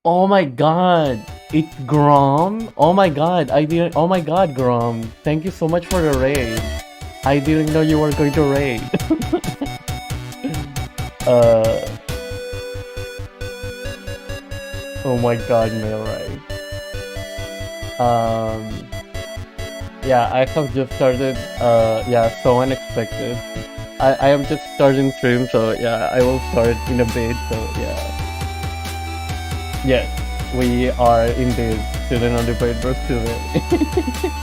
Oh my god, it's Grom. Oh my god, I didn't. Oh my god, Grom. Thank you so much for the raid. I didn't know you were going to raid. uh, oh my god, Mailray. Um, yeah, I have just started. Yeah, so unexpected. I am just starting stream, so yeah, I will start in a bit. So yeah, yes, we are indeed student on the paper today.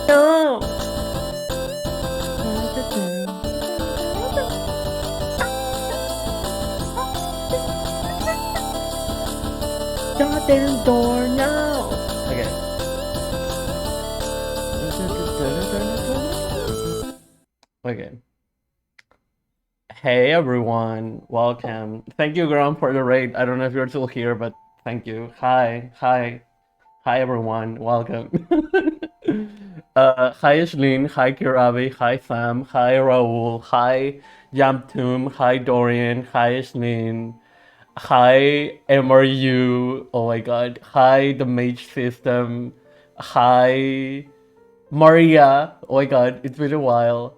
No! Goddamn door, no! Okay. Okay. Hey everyone, welcome. Thank you, Graham, for the raid. I don't know if you're still here, but thank you. Hi everyone, welcome. Hi Ashlyn, hi Kiravi, hi Sam, hi Raul, hi Jamtoom, hi Dorian, hi Ashlyn, hi MRU, oh my god, hi the Mage System, hi Maria, oh my god, it's been a while.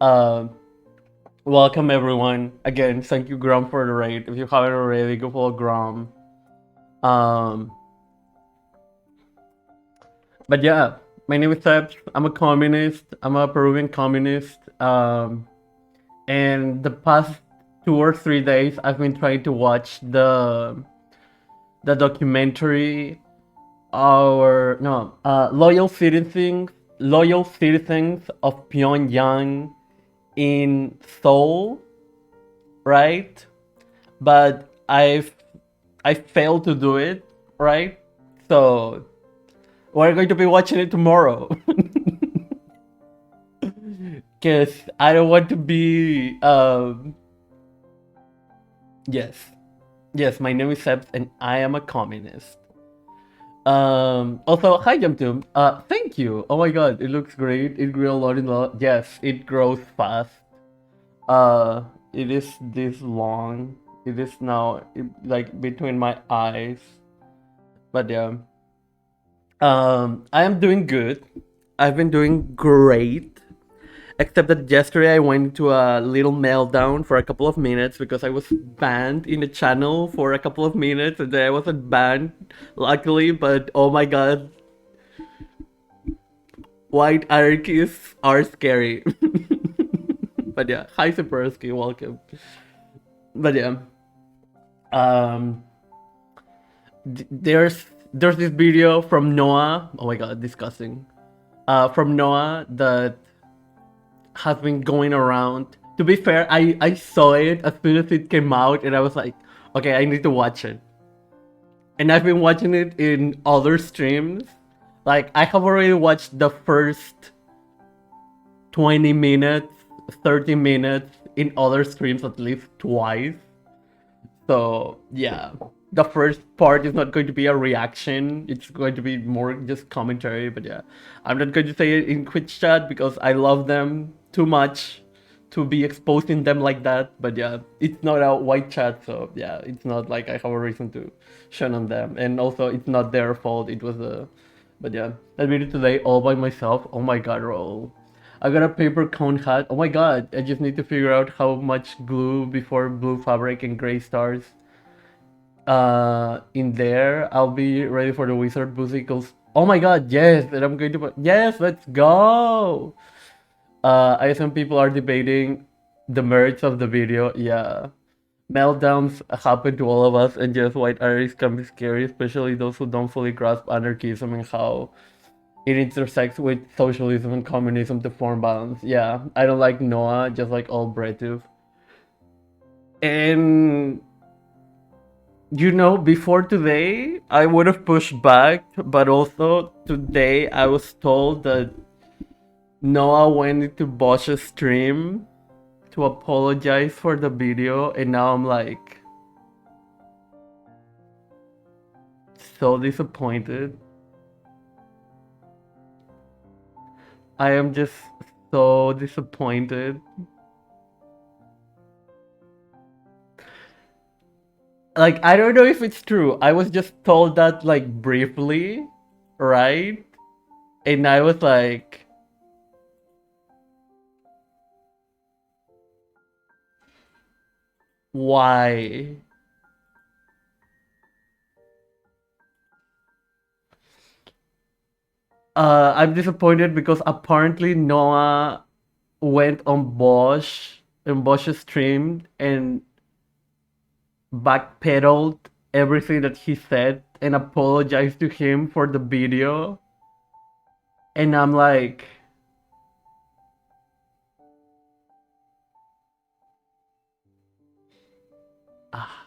Um, Welcome everyone. Again, thank you Grom for the raid. If you haven't already, go follow Grom. Um, but yeah, my name is Seb. I'm a communist. I'm a Peruvian communist. And the past 2 or 3 days, I've been trying to watch the documentary. Loyal citizens of Pyongyang in Seoul, right? But I failed to do it, right? So we're going to be watching it tomorrow. Because I don't want to be yes. Yes, my name is Sebs and I am a communist. Also, hi Jamtoom. Thank you. Oh my god, it looks great. It grew a lot in the yes, it grows fast. Uh it is this long. It is now like between my eyes. But yeah. I am doing good. I've been doing great. Except that yesterday I went into a little meltdown for a couple of minutes because I was banned in the channel for a couple of minutes and then I wasn't banned, luckily, but oh my god. White anarchists are scary. But yeah, hi Sapersky, welcome. But yeah. Um there's this video from Noah. Oh my god, disgusting. From Noah that has been going around. To be fair, I saw it as soon as it came out and I was like, okay, I need to watch it. And I've been watching it in other streams. Like, I have already watched the first 20 minutes, 30 minutes in other streams at least twice. So, yeah. The first part is not going to be a reaction. It's going to be more just commentary. But yeah, I'm not going to say it in Twitch chat because I love them too much to be exposing them like that. But yeah, it's not a white chat. So yeah, it's not like I have a reason to shun on them. And also, it's not their fault. It was a. But yeah, I made it today all by myself. Oh my god, roll. I got a paper cone hat. Oh my god, I just need to figure out how much glue before blue fabric and gray stars in there. I'll be ready for the wizard musicals. Oh my god, yes, and I'm going to put yes, let's go. I assume people are debating the merits of the video. Yeah. Meltdowns happen to all of us, and just white artists can be scary, especially those who don't fully grasp anarchism and how it intersects with socialism and communism to form balance. Yeah, I don't like Noah, just like all Bretov. And before today, I would have pushed back, but also today I was told that Noah went into Bosch's stream to apologize for the video, and now I'm like so disappointed. I am just so disappointed. Like, I don't know if it's true. I was just told that like briefly, right? And I was like, why? I'm disappointed because apparently Noah went on Bosch and Bosch's stream and backpedaled everything that he said and apologized to him for the video. And I'm like, ah.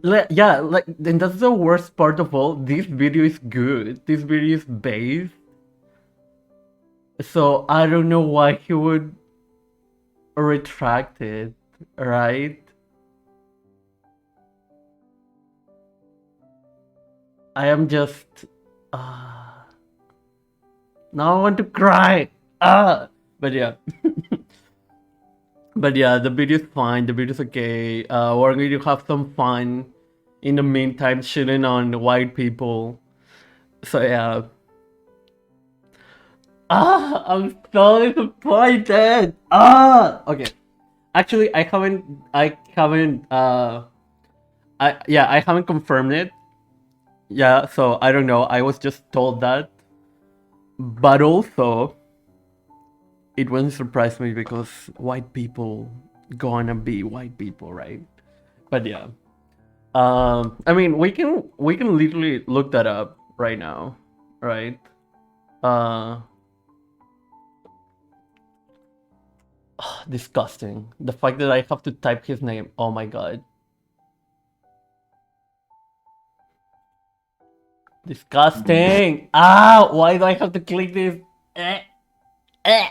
Yeah, like, and that's the worst part of all. This video is good. This video is based. So I don't know why he would retract it, right? I am just. Uh, now I want to cry. But yeah. But yeah, the video is fine. The video is okay. We're going to have some fun in the meantime, shitting on white people. So yeah. I'm so disappointed. Okay. Actually, I haven't confirmed it. Yeah, so I don't know. I was just told that. But also, it wouldn't surprise me because white people gonna be white people, right? But yeah. I mean, we can literally look that up right now, right? Uh, Disgusting. The fact that I have to type his name. Oh my god. Disgusting. Why do I have to click this? Eh, eh.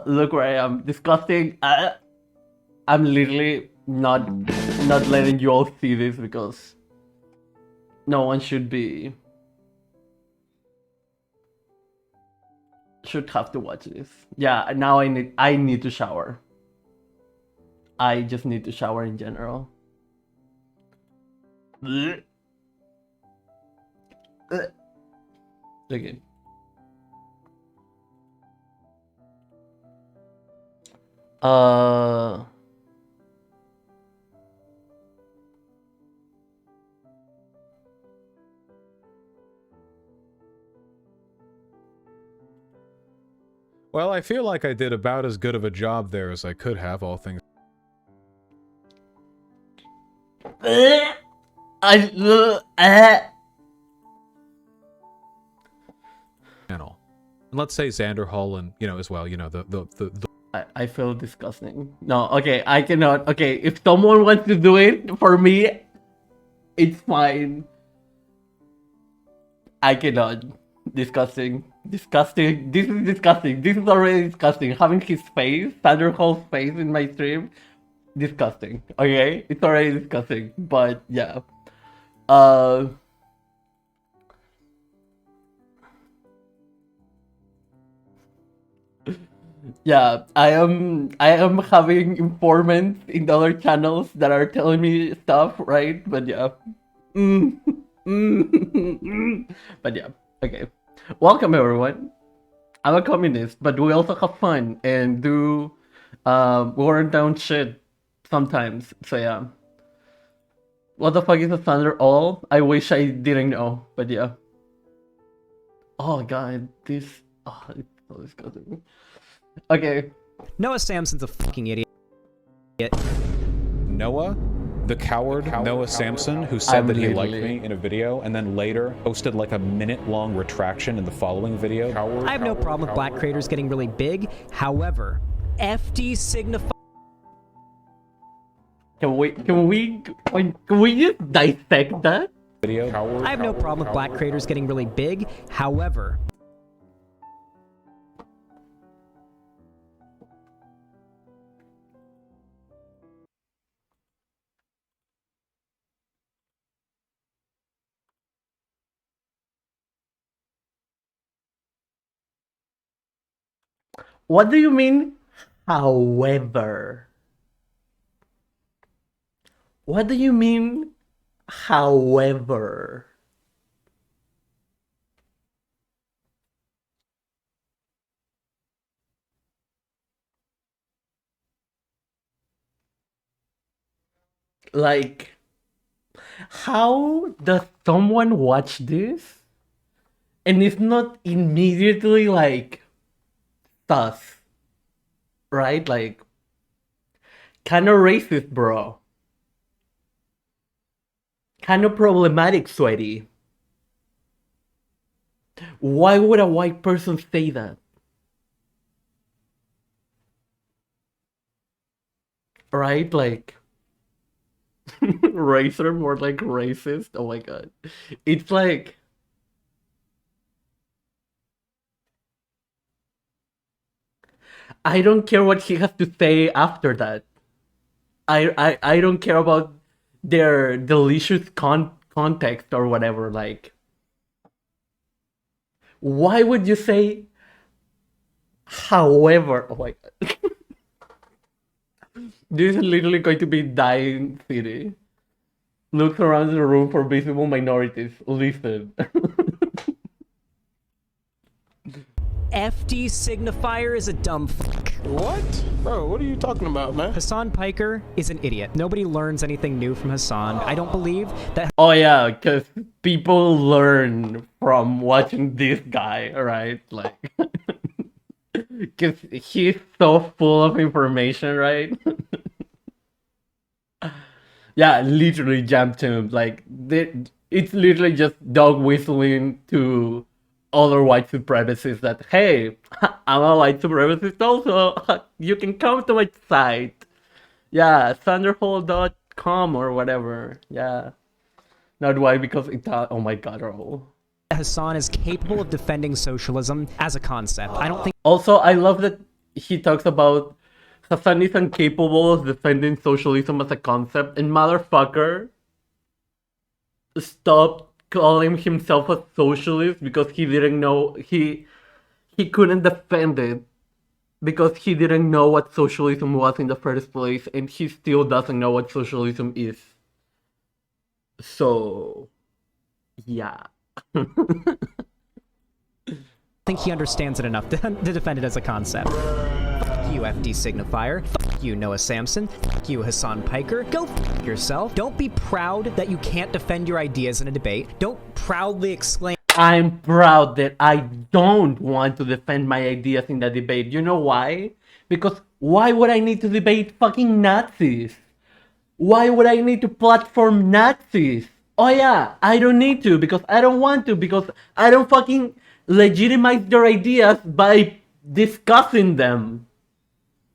Look where I am. Disgusting. I'm literally not letting you all see this because no one should have to watch this. Yeah, now I need to shower. I just need to shower in general. Okay. Uh Well, I feel like I did about as good of a job there as I could have, all things. Channel. And let's say Xander Hall and, as well, the I feel disgusting. No, okay, I cannot. Okay, if someone wants to do it for me, it's fine. I cannot. Disgusting. Disgusting. This is disgusting. This is already disgusting. Having his face, Sandra Hall's face in my stream, disgusting. Okay? It's already disgusting. But yeah. Uh yeah, I am having informants in the other channels that are telling me stuff, right? But yeah. Mm, but yeah, okay. Welcome everyone. I'm a communist, but we also have fun and do worn down shit sometimes. So yeah. What the fuck is a Thunder All? I wish I didn't know, but yeah. Oh god, this it's so disgusting. Okay. Noah Samson's a fucking idiot. Noah, the coward Noah Samson, who said that he liked me in a video and then later posted like a minute-long retraction in the following video. I have no problem with black creators getting really big. However, FD signifies. Can we just dissect that? I have no problem with black creators getting really big. However, What do you mean, however? What do you mean, however? Like, how does someone watch this and it's not immediately like sus, right? Like, kind of racist, bro. Kind of problematic, sweaty. Why would a white person say that? Right? Like, racer more like racist? Oh my god. It's like, I don't care what he has to say after that. I don't care about their delicious context or whatever. Like, why would you say, however? Oh my god. This is literally going to be dying city. Looks around the room for visible minorities. Listen. FD signifier is a dumb fuck. What? Bro, what are you talking about, man? Hassan Piker is an idiot. Nobody learns anything new from Hassan. I don't believe that. Oh yeah, because people learn from watching this guy, right? Like, because he's so full of information, right? Yeah, literally jump to him. Like, it's literally just dog whistling to other white supremacists that, hey, I'm a white supremacist also. You can come to my site. Yeah, thunderhole.com or whatever. Yeah. Not why, because it's oh my god, Raul. Hassan is capable of defending socialism as a concept. I don't think. Also, I love that he talks about Hassan is incapable of defending socialism as a concept, and motherfucker stopped calling himself a socialist because he didn't know he couldn't defend it because he didn't know what socialism was in the first place, and he still doesn't know what socialism is. So, yeah. think he understands it enough to defend it as a concept. Fuck you, FD Signifier. Fuck you, Noah Samson. Fuck you, Hassan Piker. Go fuck yourself. Don't be proud that you can't defend your ideas in a debate. Don't proudly exclaim, I'm proud that I don't want to defend my ideas in the debate. You know why? Because why would I need to debate fucking Nazis? Why would I need to platform Nazis? Oh yeah, I don't need to because I don't want to because I don't fucking legitimize their ideas by discussing them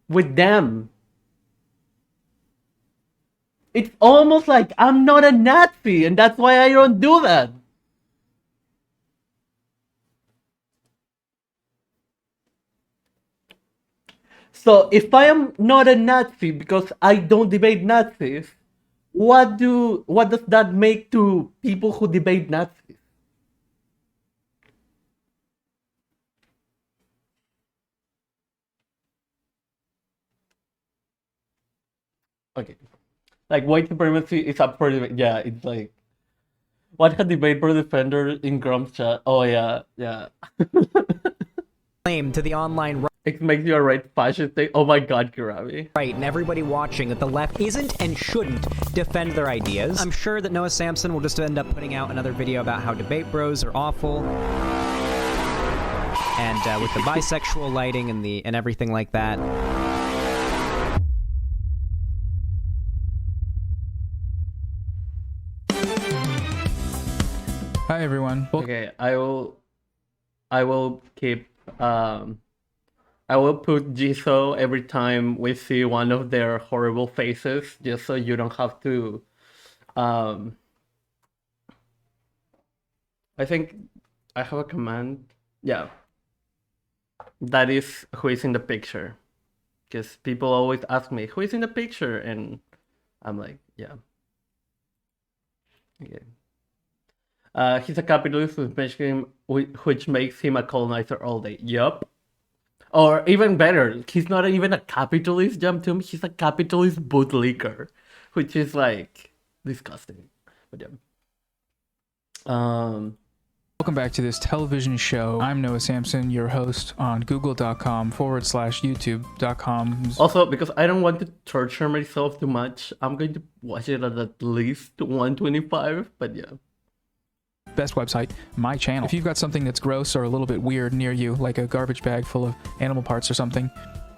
with them. It's almost like I'm not a Nazi and that's why I don't do that. So if I am not a Nazi because I don't debate Nazis, what does that make to people who debate Nazis? Okay. Like white supremacy is up for debate. Yeah, it's like what a debate for defender in Grum's chat. Oh yeah, yeah. to the online It makes you a right fascist thing. Oh my god, Kirabi. right and everybody watching that the left isn't and shouldn't defend their ideas. I'm sure that Noah Samson will just end up putting out another video about how debate bros are awful. And with the bisexual lighting and everything like that. Hi everyone. Okay, I will keep I will put Jisoo every time we see one of their horrible faces, just so you don't have to I think I have a command. Yeah. That is who is in the picture. Because people always ask me, who is in the picture? And I'm like, yeah. Okay. He's a capitalist which makes him a colonizer all day. Yup. Or even better, he's not even a capitalist Jamtoom, he's a capitalist bootlicker, which is like disgusting. But yeah. Welcome back to this television show. I'm Noah Samson, your host on google.com/youtube.com. Also, because I don't want to torture myself too much, I'm going to watch it at least 125, but yeah. Best website, my channel. If you've got something that's gross or a little bit weird near you, like a garbage bag full of animal parts or something,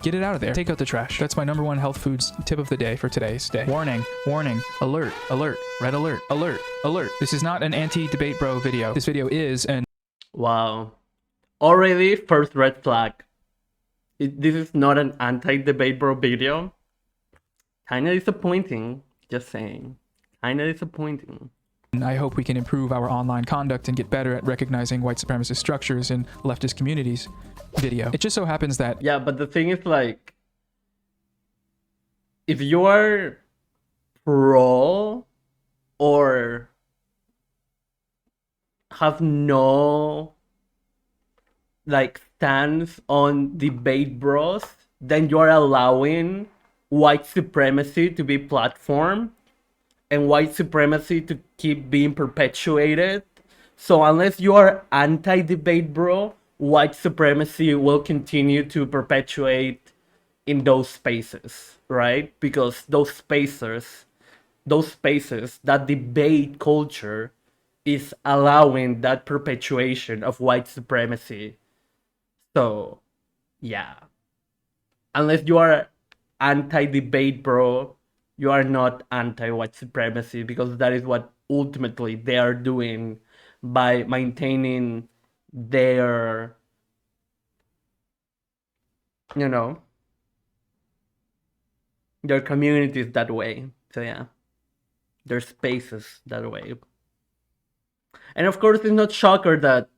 get it out of there. Take out the trash. That's my #1 health foods tip of the day for today's day. Warning, warning, alert, alert, red alert, alert, alert. This is not an anti-debate bro video. This video is an... Wow. Already, first red flag. This is not an anti-debate bro video. Kinda disappointing, just saying. Kinda disappointing. I hope we can improve our online conduct and get better at recognizing white supremacist structures in leftist communities video. It just so happens that... Yeah, but the thing is, like, if you are pro or have no, like, stance on debate bros, then you are allowing white supremacy to be platformed and white supremacy to keep being perpetuated. So unless you are anti-debate bro, white supremacy will continue to perpetuate in those spaces, right? Because those spaces, that debate culture is allowing that perpetuation of white supremacy. So, yeah. Unless you are anti-debate bro, you are not anti-white supremacy, because that is what ultimately they are doing by maintaining their, you know, their communities that way. So yeah, their spaces that way. And of course, it's not shocker that,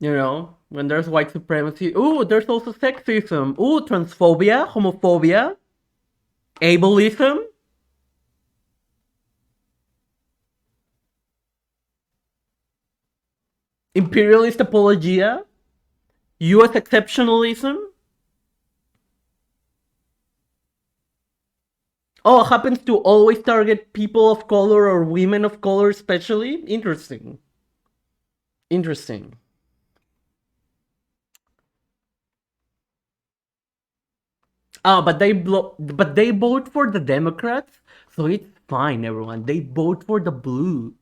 you know, when there's white supremacy, ooh, there's also sexism, ooh, transphobia, homophobia, ableism. Imperialist apologia, US exceptionalism. Oh, happens to always target people of color or women of color especially? Interesting. Interesting. But they vote for the Democrats, so it's fine, everyone. They vote for the blue.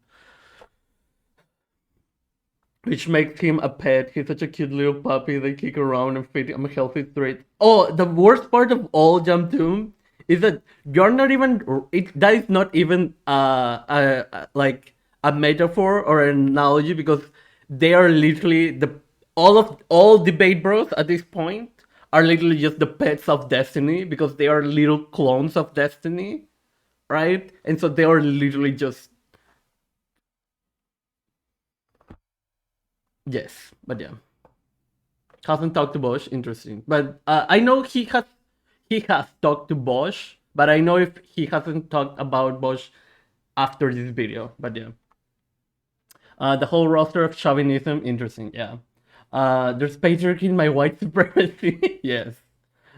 Which makes him a pet. He's such a cute little puppy they kick around and feed him healthy treats. Oh, the worst part of all Jamtoom is that you're not even... that is not even like a metaphor or an analogy, because they are literally... all debate bros at this point are literally just the pets of Destiny, because they are little clones of Destiny, right? And so they are literally just... Yes, but yeah. Hasn't talked to Bosch, interesting. But I know he has talked to Bosch, but I know if he hasn't talked about Bosch after this video, but yeah. The whole roster of chauvinism, interesting, yeah. There's patriarchy in my white supremacy, yes.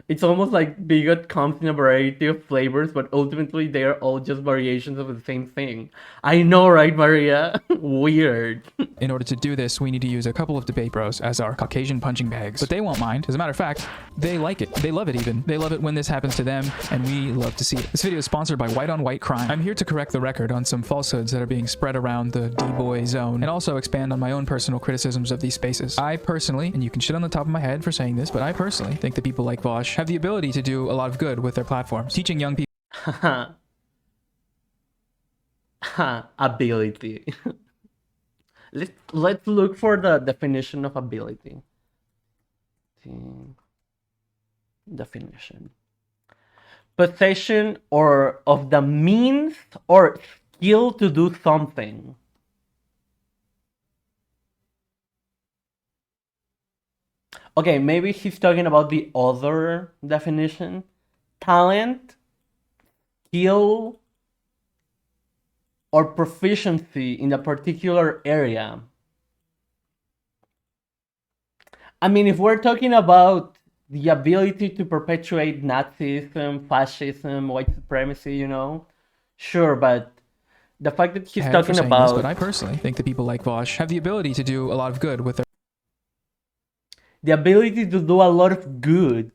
It's almost like bigot comes in a variety of flavors, but ultimately they are all just variations of the same thing. I know, right, Maria? Weird. In order to do this, we need to use a couple of debate bros as our Caucasian punching bags. But they won't mind. As a matter of fact, they like it. They love it even. They love it when this happens to them, and we love to see it. This video is sponsored by White on White Crime. I'm here to correct the record on some falsehoods that are being spread around the D-boy zone, and also expand on my own personal criticisms of these spaces. I personally, and you can shit on the top of my head for saying this, but I personally think that people like Vosh have the ability to do a lot of good with their platforms, teaching young people ability. Let's look for the definition of ability. Definition: possession or of the means or skill to do something. Okay, maybe he's talking about the other definition. Talent, skill, or proficiency in a particular area. I mean, if we're talking about the ability to perpetuate Nazism, fascism, white supremacy, you know, sure, but the fact that he's head for talking saying about this, but I personally think that people like Vosh have the ability to do a lot of good with their the ability to do a lot of good.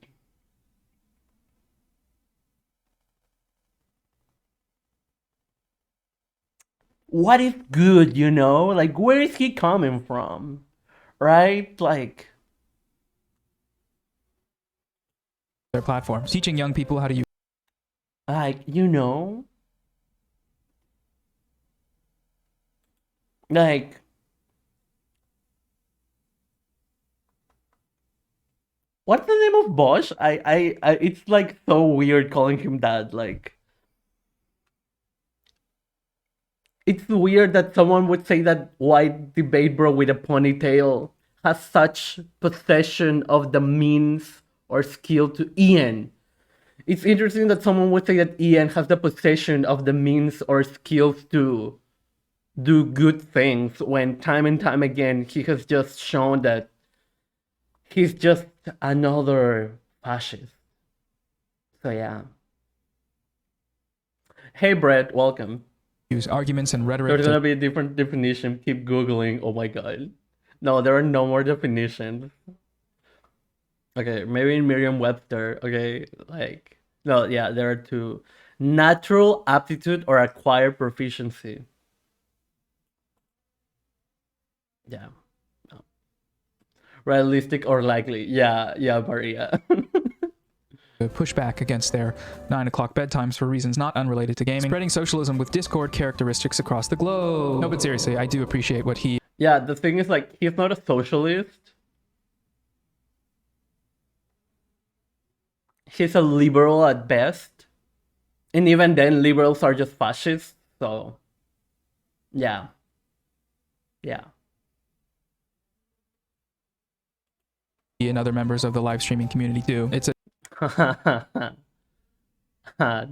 What is good, you know? Like, where is he coming from? Right? Like, platforms, teaching young people how to use you know? Like, what's the name of Bosch? It's like so weird calling him that. Like, it's weird that someone would say that white debate bro with a ponytail has such possession of the means or skill to Ian. It's interesting that someone would say that Ian has the possession of the means or skills to do good things when time and time again he has just shown that he's just another fascist. So yeah. Hey Brett, welcome. use arguments and rhetoric There's to gonna be a different definition. Keep googling. Oh my god. No, there are no more definitions. Okay, maybe in Merriam-Webster. Okay, like no, yeah, there are two: natural aptitude or acquired proficiency. Yeah. No. Realistic or likely. Yeah, yeah, Maria. push back against their 9 o'clock bedtimes for reasons not unrelated to gaming, spreading socialism with Discord characteristics across the globe. No, but seriously, I do appreciate what he Yeah, the thing is, like, he's not a socialist. He's a liberal at best. And even then, liberals are just fascists. So, yeah. Yeah. and other members of the live streaming community do. It's a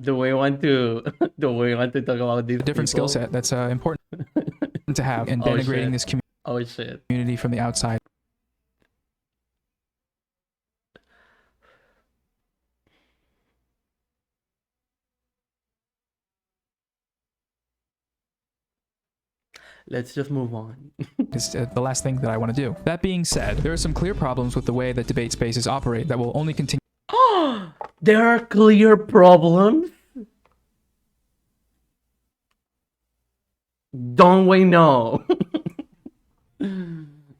Do we want to talk about these different skill people? set that's important to have, and Oh, denigrating shit. this Oh shit. community from the outside. Let's just move on. Is the last thing that I want to do. That being said, there are some clear problems with the way that debate spaces operate that will only continue There are clear problems. Don't we know?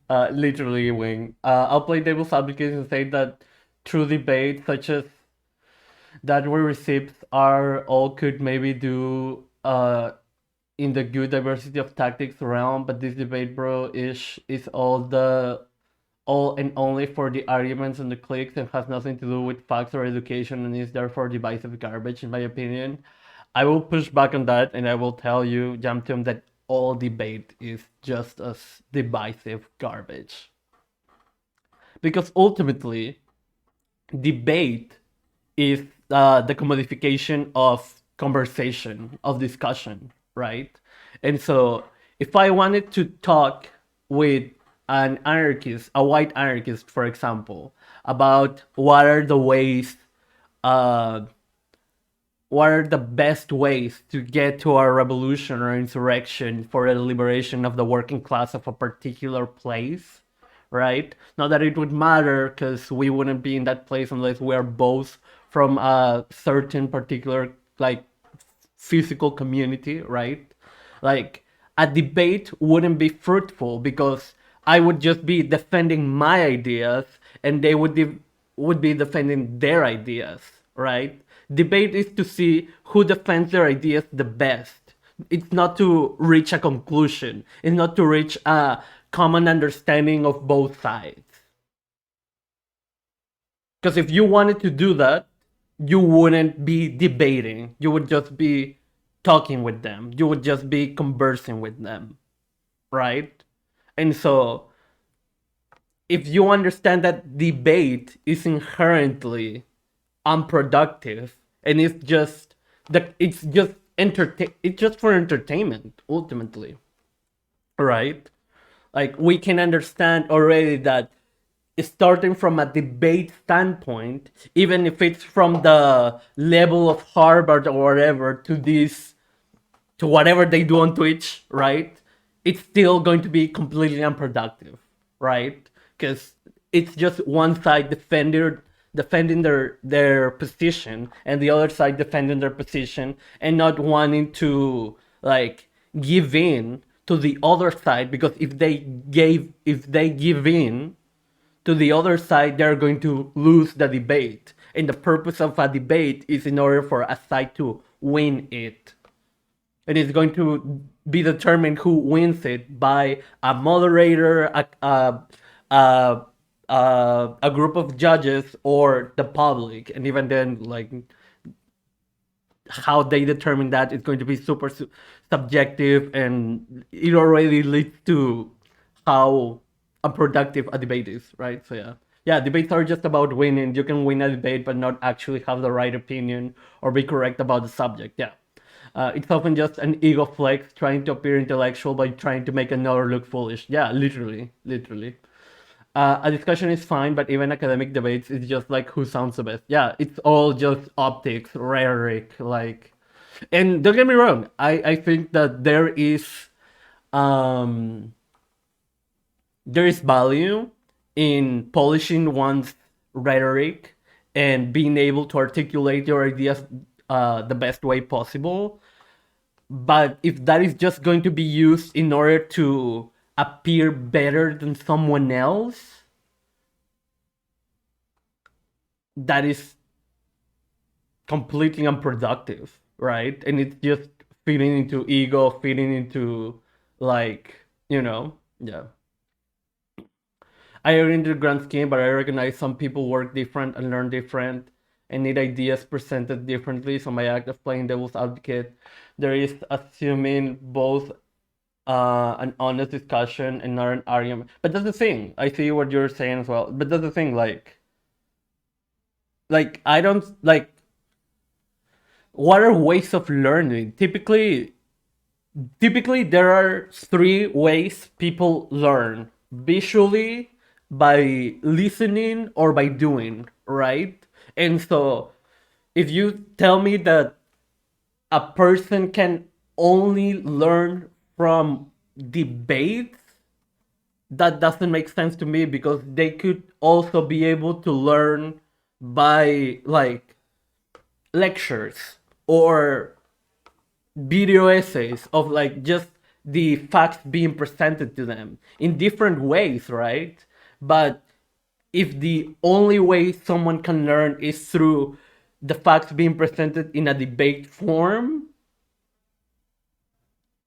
Literally, Wing. I'll play devil's advocate and say that true debates such as that we received are all could maybe do in the good diversity of tactics realm, but this debate, bro, is all and only for the arguments and the clicks and has nothing to do with facts or education and is therefore divisive garbage, in my opinion. I will push back on that and I will tell you, Jamtum, that all debate is just as divisive garbage. Because ultimately, debate is the commodification of conversation, of discussion, right? And so if I wanted to talk with an anarchist, a white anarchist, for example, about what are the ways, what are the best ways to get to a revolution or insurrection for the liberation of the working class of a particular place, right? Not that it would matter because we wouldn't be in that place unless we are both from a certain particular, like, physical community, right? Like, a debate wouldn't be fruitful because I would just be defending my ideas and they would be defending their ideas, right? Debate is to see who defends their ideas the best. It's not to reach a conclusion. It's not to reach a common understanding of both sides. Because if you wanted to do that, you wouldn't be debating. You would just be talking with them. You would just be conversing with them, right? And so, if you understand that debate is inherently unproductive and it's just for entertainment ultimately, right? Like, we can understand already that starting from a debate standpoint, even if it's from the level of Harvard or whatever to whatever they do on Twitch, right? It's still going to be completely unproductive, right? Because it's just one side defending their position and the other side defending their position and not wanting to like give in to the other side, because if they give in to the other side, they're going to lose the debate. And the purpose of a debate is in order for a side to win it. And it's going to be determined who wins it by a moderator, a group of judges, or the public. And even then, like, how they determine that is going to be super subjective, and it already leads to how unproductive a debate is, right? So yeah, debates are just about winning. You can win a debate but not actually have the right opinion or be correct about the subject. It's often just an ego flex, trying to appear intellectual by trying to make another look foolish. Yeah, literally. A discussion is fine, but even academic debates is just like who sounds the best. Yeah, it's all just optics, rhetoric, like. And don't get me wrong, I think that there is value in polishing one's rhetoric and being able to articulate your ideas the best way possible. But if that is just going to be used in order to appear better than someone else, that is completely unproductive, right? And it's just feeding into ego, feeding into, like, yeah. I agree in the grand scheme, but I recognize some people work different and learn different and need ideas presented differently. So my act of playing devil's advocate, there is assuming both an honest discussion and not an argument. But that's the thing. I see what you're saying as well. But that's the thing, like I don't like. What are ways of learning? Typically there are three ways people learn: visually, by listening, or by doing, right? And so if you tell me that a person can only learn from debates, that doesn't make sense to me, because they could also be able to learn by, like, lectures or video essays of, like, just the facts being presented to them in different ways, right? But if the only way someone can learn is through the facts being presented in a debate form,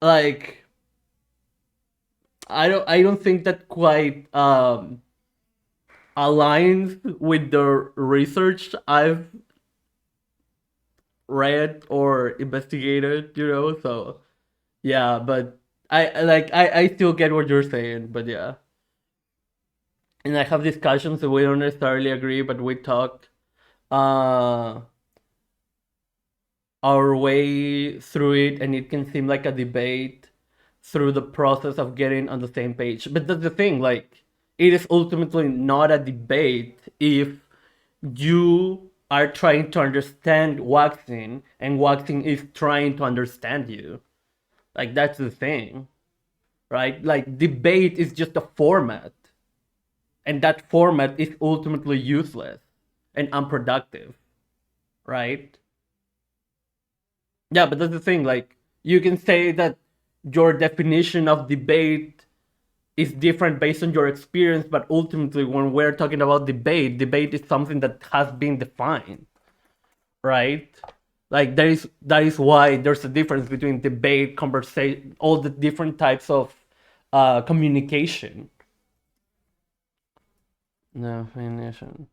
like, I don't think that quite aligns with the research I've read or investigated, so yeah. But I still get what you're saying, but yeah. And I have discussions that we don't necessarily agree, but we talk our way through it, and it can seem like a debate through the process of getting on the same page. But that's the thing, like, it is ultimately not a debate if you are trying to understand waxing and waxing is trying to understand you. Like, that's the thing, right? Like, debate is just a format, and that format is ultimately useless and unproductive, right? Yeah, but that's the thing, like, you can say that your definition of debate is different based on your experience, but ultimately when we're talking about debate is something that has been defined, right? Like, that is why there's a difference between debate, conversation, all the different types of communication. Definition.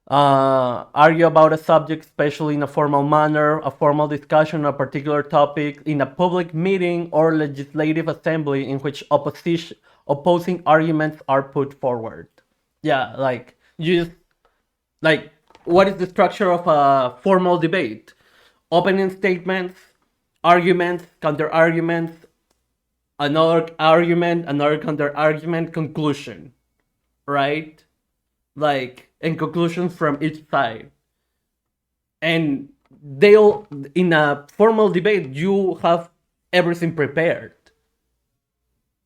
Argue about a subject, especially in a formal manner, a formal discussion on a particular topic in a public meeting or legislative assembly in which opposing arguments are put forward. Yeah, like, what is the structure of a formal debate? Opening statements, arguments, counter-arguments, another argument, another counter-argument, conclusion, right? Like, and conclusions from each side. And they'll, in a formal debate, you have everything prepared.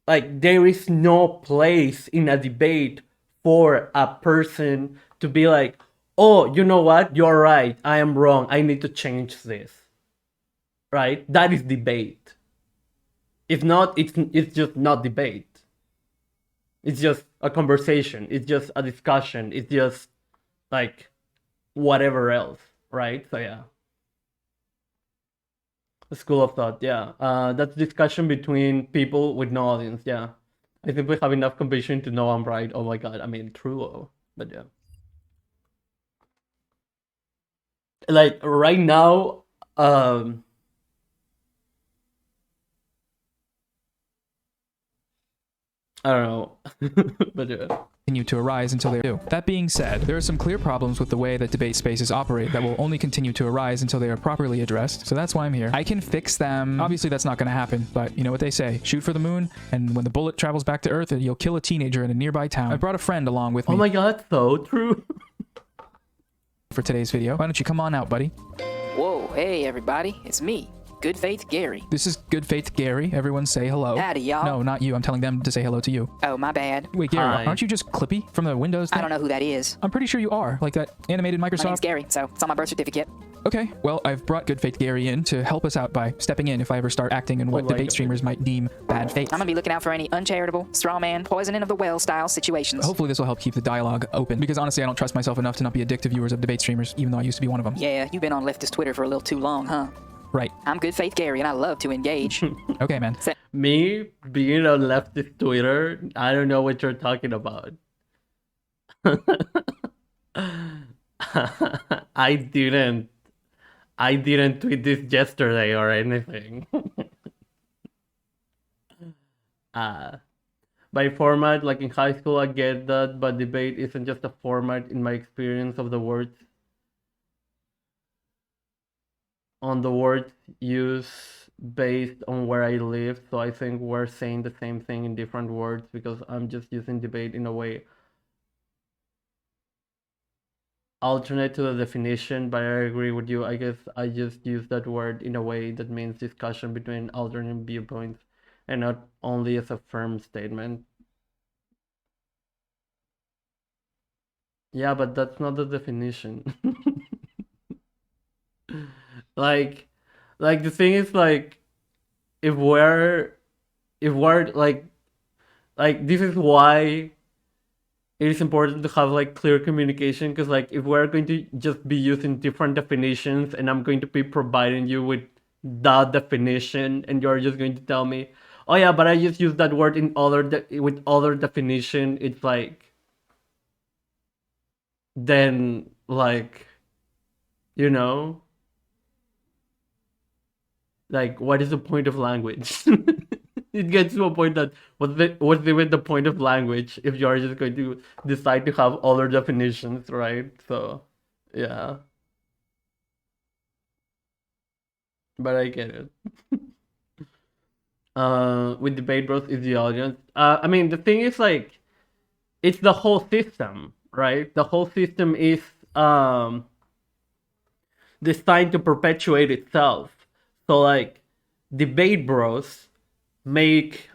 Like, there is no place in a debate for a person to be like, oh, you know what? You're right. I am wrong. I need to change this. Right? That is debate. If not, it's just not debate. It's just a conversation. It's just a discussion. It's just like whatever else, right? So yeah. A school of thought, yeah. That's discussion between people with no audience, yeah. I think we have enough competition to know I'm right. Oh my god, I mean, true, but yeah. Like right now, I don't know, but yeah. Continue to arise until they do. That being said, there are some clear problems with the way that debate spaces operate that will only continue to arise until they are properly addressed. So that's why I'm here. I can fix them. Obviously, that's not going to happen, but you know what they say. Shoot for the moon, and when the bullet travels back to Earth, you'll kill a teenager in a nearby town. I brought a friend along with me. Oh my god, so true. For today's video. Why don't you come on out, buddy? Whoa, hey everybody, it's me, Good Faith Gary. This is Good Faith Gary. Everyone say hello. Howdy, y'all. No, not you. I'm telling them to say hello to you. Oh, my bad. Wait, Gary, Hi. aren't you just Clippy from the Windows thing? I don't know who that is. I'm pretty sure you are. Like that animated My name's Microsoft. Gary, so it's on my birth certificate. Okay, well, I've brought Good Faith Gary in to help us out by stepping in if I ever start acting in what Oh my debate God. streamers might deem bad faith. I'm gonna be looking out for any uncharitable, straw man, poisoning of the well style situations. Hopefully this will help keep the dialogue open, because honestly I don't trust myself enough to not be a dick to viewers of debate streamers, even though I used to be one of them. Yeah, you've been on leftist Twitter for a little too long, huh? Right. I'm Good Faith Gary, and I love to engage. Okay, man. Me being on leftist Twitter, I don't know what you're talking about. I didn't tweet this yesterday or anything. By format, like in high school, I get that, but debate isn't just a format in my experience of the words. On the words used based on where I live, so I think we're saying the same thing in different words because I'm just using debate in a way alternate to the definition, but I agree with you. I guess I just use that word in a way that means discussion between alternate viewpoints and not only as a firm statement. Yeah, but that's not the definition. like the thing is, like, if we're like this is why it is important to have like clear communication, because like if we're going to just be using different definitions and I'm going to be providing you with that definition and you're just going to tell me, oh yeah, but I just use that word in with other definition, it's like, then like, you know, like, what is the point of language? It gets to a point that what's even the point of language if you're just going to decide to have other definitions, right? So yeah, but I get it. With debate bros is the audience. I mean, the thing is, like, it's the whole system, right? The whole system is designed to perpetuate itself. So like, debate bros make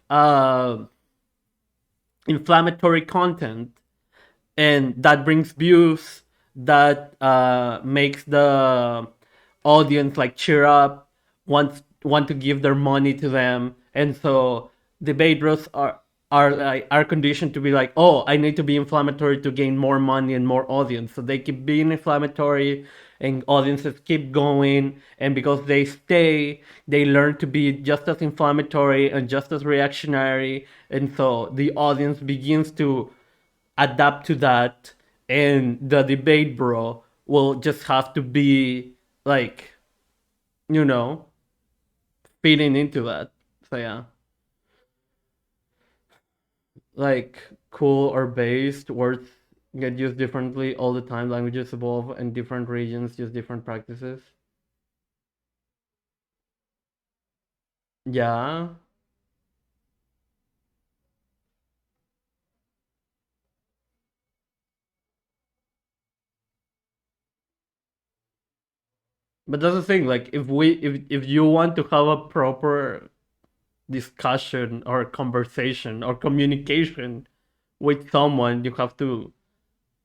inflammatory content, and that brings views, that makes the audience like cheer up, want to give their money to them, and so debate bros are conditioned to be like, oh, I need to be inflammatory to gain more money and more audience, so they keep being inflammatory and audiences keep going, and because they stay, they learn to be just as inflammatory and just as reactionary, and so the audience begins to adapt to that, and the debate bro will just have to be like, you know, feeding into that. So yeah, like, cool or based words get used differently all the time. Languages evolve and different regions use different practices. Yeah. But that's the thing, like if you want to have a proper discussion or conversation or communication with someone, you have to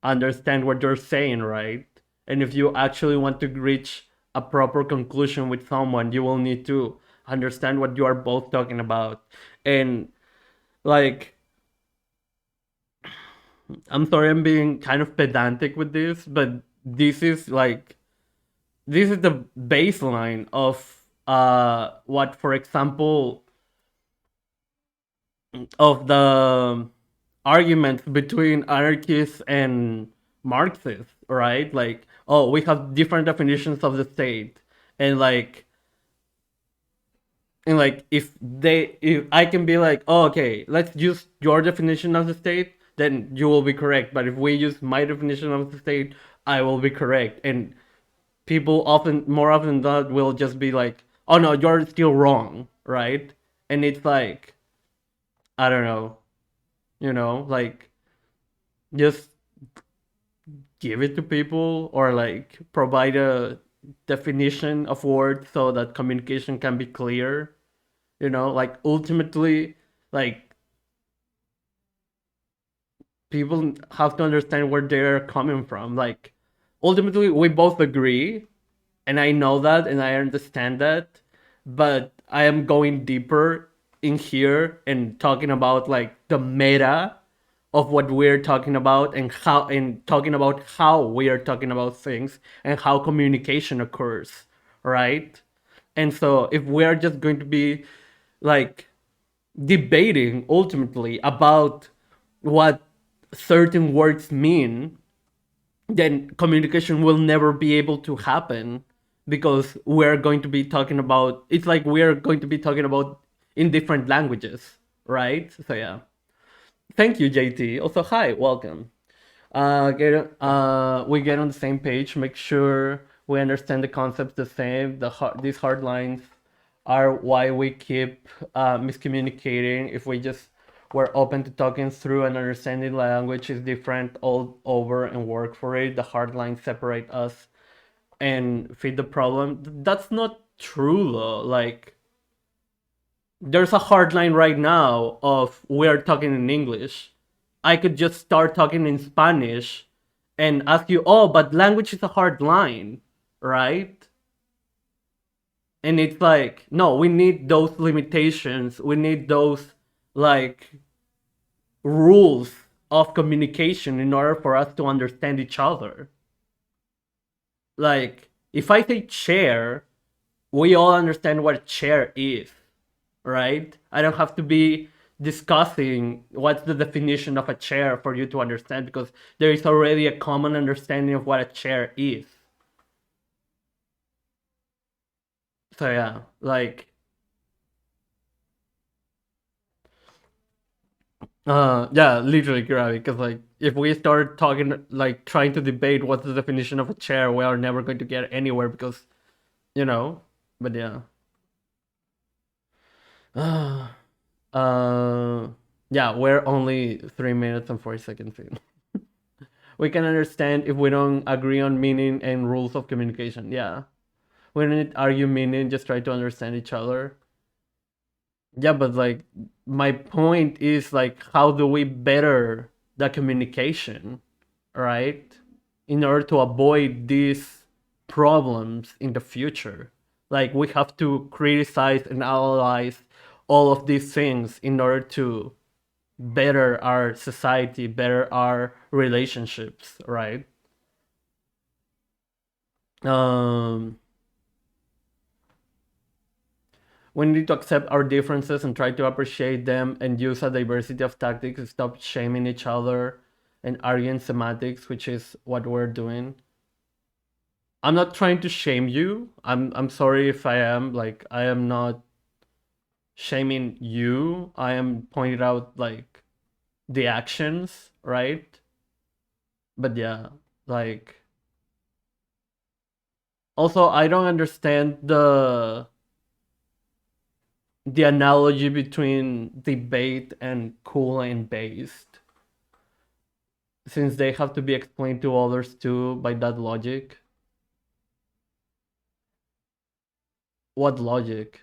understand what they're saying, right? And if you actually want to reach a proper conclusion with someone, you will need to understand what you are both talking about. And like, I'm sorry I'm being kind of pedantic with this, but this is like, this is the baseline of what, for example, of the arguments between anarchists and Marxists, right? Like, oh, we have different definitions of the state, and if I can be like, oh, okay, let's use your definition of the state, then you will be correct. But if we use my definition of the state, I will be correct. And people often, more often than not, will just be like, oh no, you're still wrong, right? And it's like, I don't know, like, just give it to people, or like provide a definition of words so that communication can be clear. Like, ultimately, like, people have to understand where they're coming from. Like, ultimately, we both agree, and I know that, and I understand that, but I am going deeper in here and talking about like the meta of what we're talking about, and talking about how we are talking about things and how communication occurs, right? And so if we are just going to be like debating ultimately about what certain words mean, then communication will never be able to happen, because we're going to be talking about, it's like we're going to be talking about in different languages, right? So yeah. Thank you, JT. Also, hi, welcome. We get on the same page. Make sure we understand the concepts the same. These hard lines are why we keep miscommunicating. If we just were open to talking through and understanding language is different all over and work for it, the hard lines separate us and feed the problem. That's not true though. Like, there's a hard line right now of we're talking in English. I could just start talking in Spanish and ask you, oh, but language is a hard line, right? And it's like, no, we need those limitations. We need those like rules of communication in order for us to understand each other. Like, if I say chair, we all understand what a chair is, right? I don't have to be discussing what's the definition of a chair for you to understand, because there is already a common understanding of what a chair is. So yeah, like, yeah, literally, Gravy, because like, if we start talking, like, trying to debate what's the definition of a chair, we are never going to get anywhere, because, but yeah. Yeah, we're only 3 minutes and 40 seconds in. We can understand if we don't agree on meaning and rules of communication. Yeah. We don't need to argue meaning, just try to understand each other. Yeah, but like, my point is like, how do we better the communication, right? In order to avoid these problems in the future. Like, we have to criticize and analyze all of these things in order to better our society, better our relationships, right? We need to accept our differences and try to appreciate them and use a diversity of tactics to stop shaming each other and arguing semantics, which is what we're doing. I'm not trying to shame you. I'm sorry if I am. Like, I am not shaming you. I am pointing out like the actions, right? But yeah, like, also, I don't understand the analogy between debate and Kool-Aid based, since they have to be explained to others too by that logic. What logic?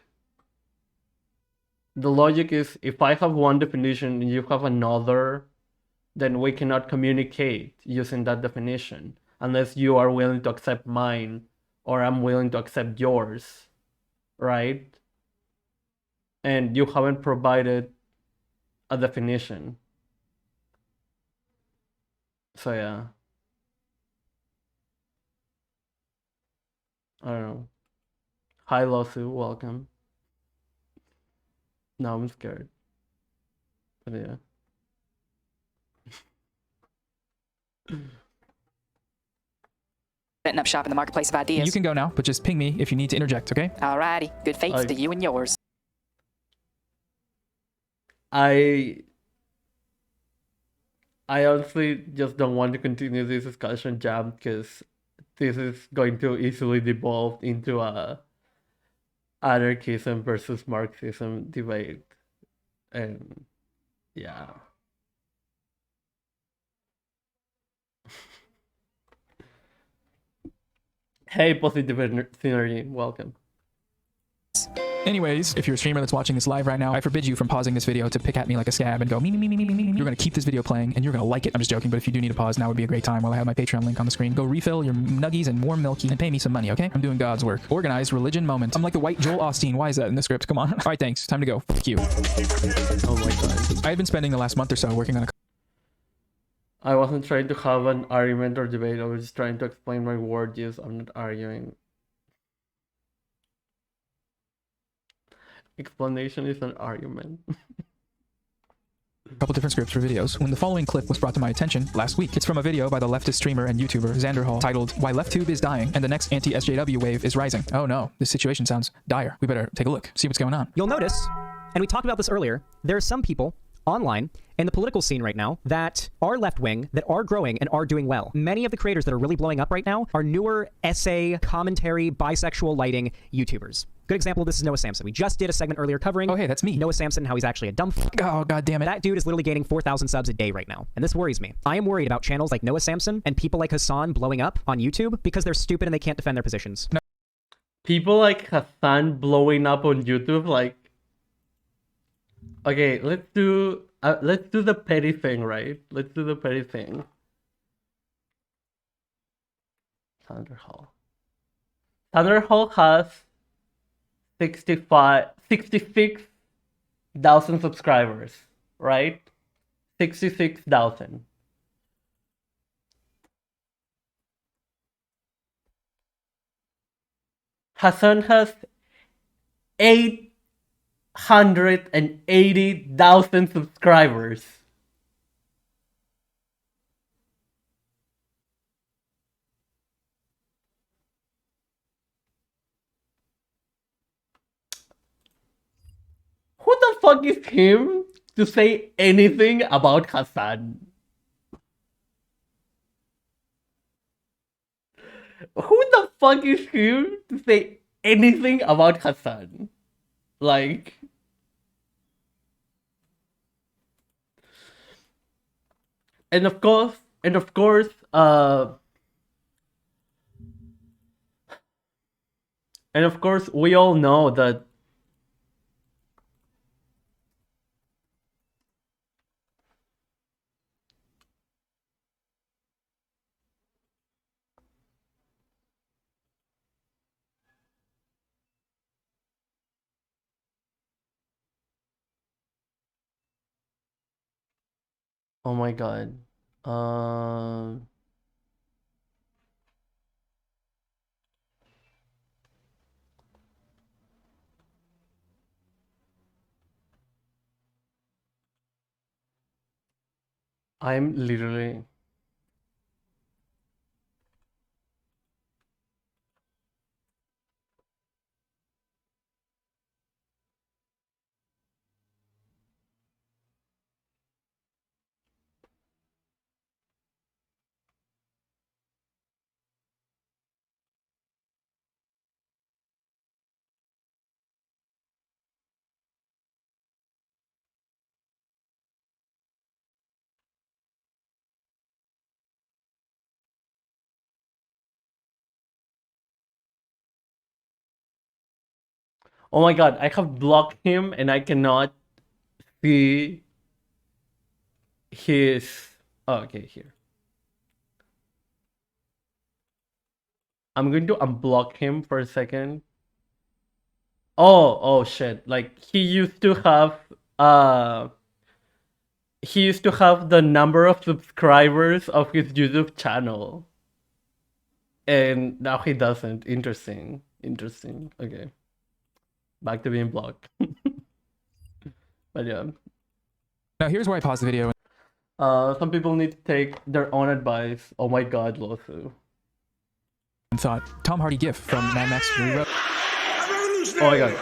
The logic is if I have one definition and you have another, then we cannot communicate using that definition unless you are willing to accept mine or I'm willing to accept yours, right? And you haven't provided a definition. So yeah. I don't know. Hi Losu, welcome. Now I'm scared. But yeah. Setting up shop in the marketplace of ideas. You can go now, but just ping me if you need to interject, okay? Alrighty. Good faith to you and yours. I honestly just don't want to continue this discussion, Jam, because this is going to easily devolve into a anarchism versus Marxism debate. And yeah. Hey, Positive Synergy, welcome. Anyways, if you're a streamer that's watching this live right now, I forbid you from pausing this video to pick at me like a scab and go me. You're gonna keep this video playing and you're gonna like it. I'm just joking, but if you do need to pause, now would be a great time while I have my Patreon link on the screen. Go refill your nuggies and warm milky and pay me some money, okay? I'm doing God's work. Organized religion moment. I'm like the white Joel Osteen. Why is that in the script? Come on. All right, thanks. Time to go. Fuck you. Oh my god. I've been spending the last month or so working on a I wasn't trying to have an argument or debate. I was just trying to explain my word use. I'm not arguing. Explanation is an argument. couple different scripts for videos when the following clip was brought to my attention last week. It's from a video by the leftist streamer and YouTuber Xander Hall titled Why LeftTube is Dying and the Next Anti-SJW Wave is Rising. Oh no, this situation sounds dire. We better take a look, see what's going on. You'll notice, and we talked about this earlier, there are some people online in the political scene right now that are left-wing, that are growing and are doing well. Many of the creators that are really blowing up right now are newer essay, commentary, bisexual lighting YouTubers. Good example of this is Noah Samson. We just did a segment earlier covering oh hey, that's me. Noah Samson, how he's actually a dumb oh god damn it. That dude is literally gaining 4,000 subs a day right now, and this worries me. I am worried about channels like Noah Samson and people like Hassan blowing up on YouTube because they're stupid and they can't defend their positions. No. People like Hassan blowing up on YouTube, like, okay, let's do the petty thing, right? Let's do the petty thing. Thunder Hall has 66,000 subscribers, right? 66,000. Hassan has 880,000 subscribers. Who the fuck is him to say anything about Hassan? Who the fuck is him to say anything about Hassan? Like, and of course, we all know that oh my god. I'm literally Oh my god, I have blocked him and I cannot see his... Oh, okay, here. I'm going to unblock him for a second. Oh shit. Like, he used to have the number of subscribers of his YouTube channel. And now he doesn't. Interesting. Okay. Back to being blocked. But yeah. Now here's where I pause the video Some people need to take their own advice. Oh my god, Losu. and thought, Tom Hardy gif from Mad Max Fury Road. Oh my god.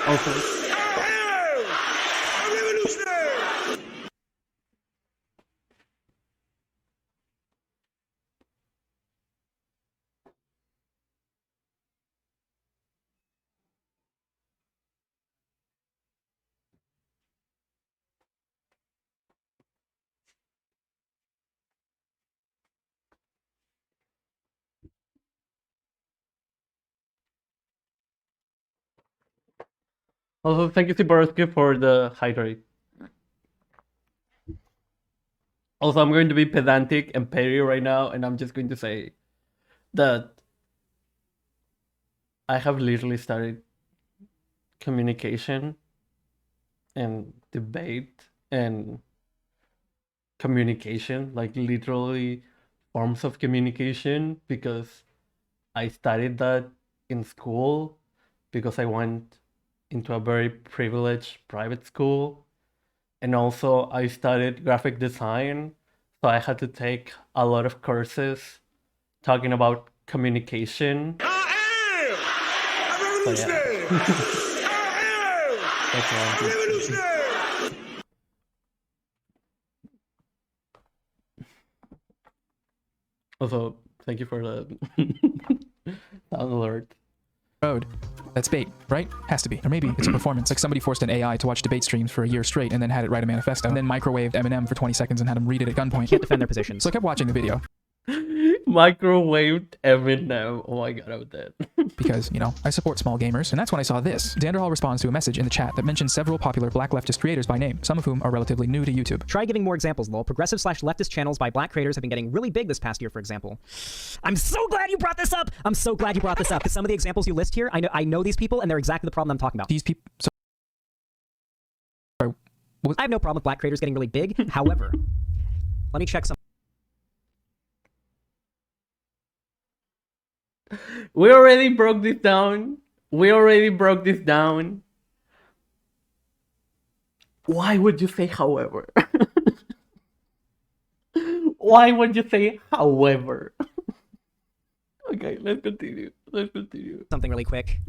Also, thank you, Siborowski, for the hydrate. Also, I'm going to be pedantic and petty right now, and I'm just going to say that I have literally started communication and debate and communication, like literally forms of communication, because I studied that in school because I went into a very privileged private school. And also I studied graphic design, so I had to take a lot of courses talking about communication. So, yeah. That's what I'm doing. Also, thank you for the sound alert. Road. That's bait, right? Has to be. Or maybe it's a performance. Like somebody forced an AI to watch debate streams for a year straight and then had it write a manifesto, and then microwaved Eminem for 20 seconds and had him read it at gunpoint. Can't defend their positions. So I kept watching the video Microwaved Eminem. Oh my god, I'm dead. because, you know, I support small gamers, and that's when I saw this. Danderhall responds to a message in the chat that mentions several popular black leftist creators by name, some of whom are relatively new to YouTube. Try giving more examples, lol. Progressive/leftist channels by black creators have been getting really big this past year, for example. I'm so glad you brought this up! I'm so glad you brought this up, because some of the examples you list here, I know these people, and they're exactly the problem I'm talking about. These people... I have no problem with black creators getting really big. However, let me check some. We already broke this down. Why would you say however? Why would you say however? Okay, let's continue. Something really quick.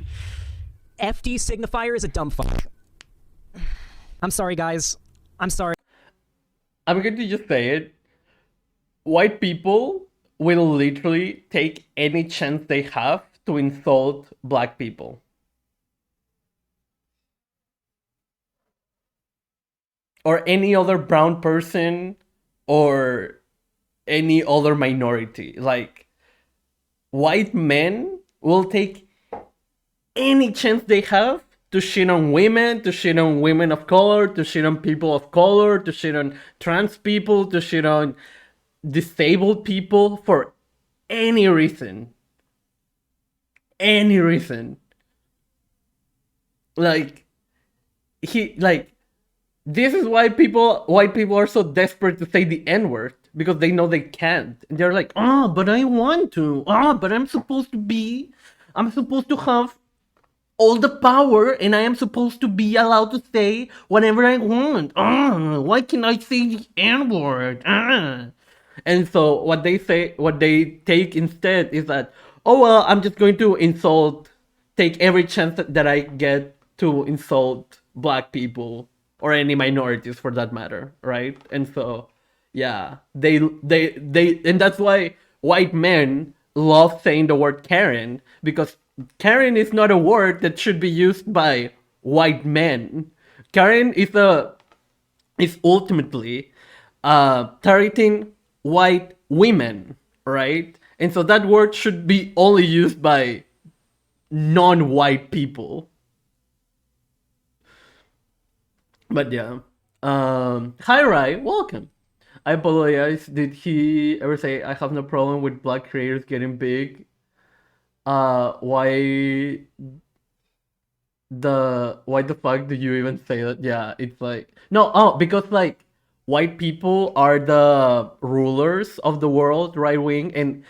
FD signifier is a dumb fuck. I'm sorry, guys. I'm sorry. I'm going to just say it. White people will literally take any chance they have to insult black people. Or any other brown person or any other minority. Like, white men will take any chance they have to shit on women, to shit on women of color, to shit on people of color, to shit on trans people, to shit on disabled people for any reason. Any reason. Like, this is why white people are so desperate to say the N-word, because they know they can't. And they're like, but I want to. But I'm supposed to have all the power, and I am supposed to be allowed to say whatever I want. Why can I say the N-word? And so what they take instead is that, I'm just going to take every chance that I get to insult black people or any minorities for that matter, right? And so, yeah, they and that's why white men love saying the word Karen, because Karen is not a word that should be used by white men. Karen is ultimately targeting white women, right? And so that word should be only used by non-white people. But yeah. Hi Rai, welcome. I apologize. Did he ever say I have no problem with black creators getting big? Why the fuck do you even say that? Yeah, it's like no, because like white people are the rulers of the world, right wing, and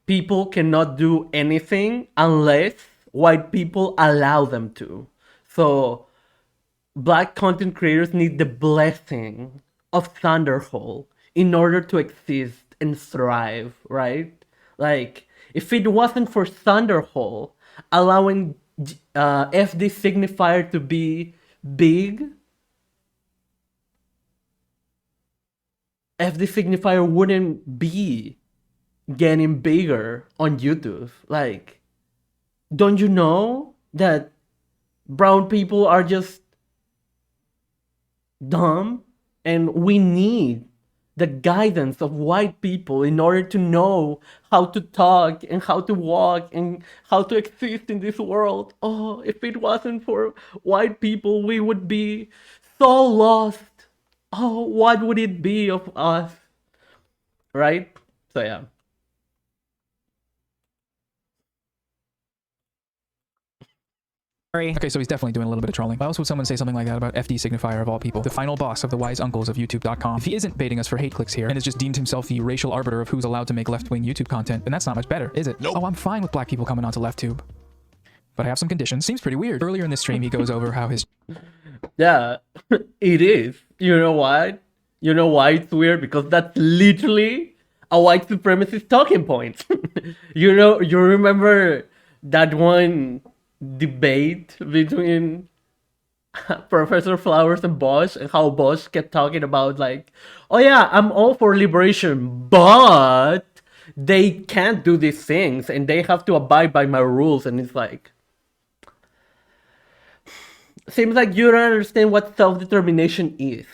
people cannot do anything unless white people allow them to. So black content creators need the blessing of Thunderhole in order to exist and thrive, right? Like, if it wasn't for Thunderhole allowing FD Signifier to be big, FD Signifier wouldn't be getting bigger on YouTube. Like, don't you know that brown people are just dumb, and we need the guidance of white people in order to know how to talk and how to walk and how to exist in this world. Oh, if it wasn't for white people, we would be so lost. Oh, what would it be of us? Right? So yeah. Okay, so he's definitely doing a little bit of trolling. Why else would someone say something like that about FD Signifier of all people? The final boss of the wise uncles of YouTube.com. If he isn't baiting us for hate clicks here and has just deemed himself the racial arbiter of who's allowed to make left-wing YouTube content, then that's not much better, is it? Nope. Oh, I'm fine with black people coming onto LeftTube. But I have some conditions. Seems pretty weird. Earlier in this stream, he goes over how his... Yeah, it is. You know what? You know why it's weird? Because that's literally a white supremacist talking point. You remember that one debate between Professor Flowers and Bosch, and how Bosch kept talking about like, oh yeah, I'm all for liberation, but they can't do these things and they have to abide by my rules. And it's like, seems like you don't understand what self-determination is.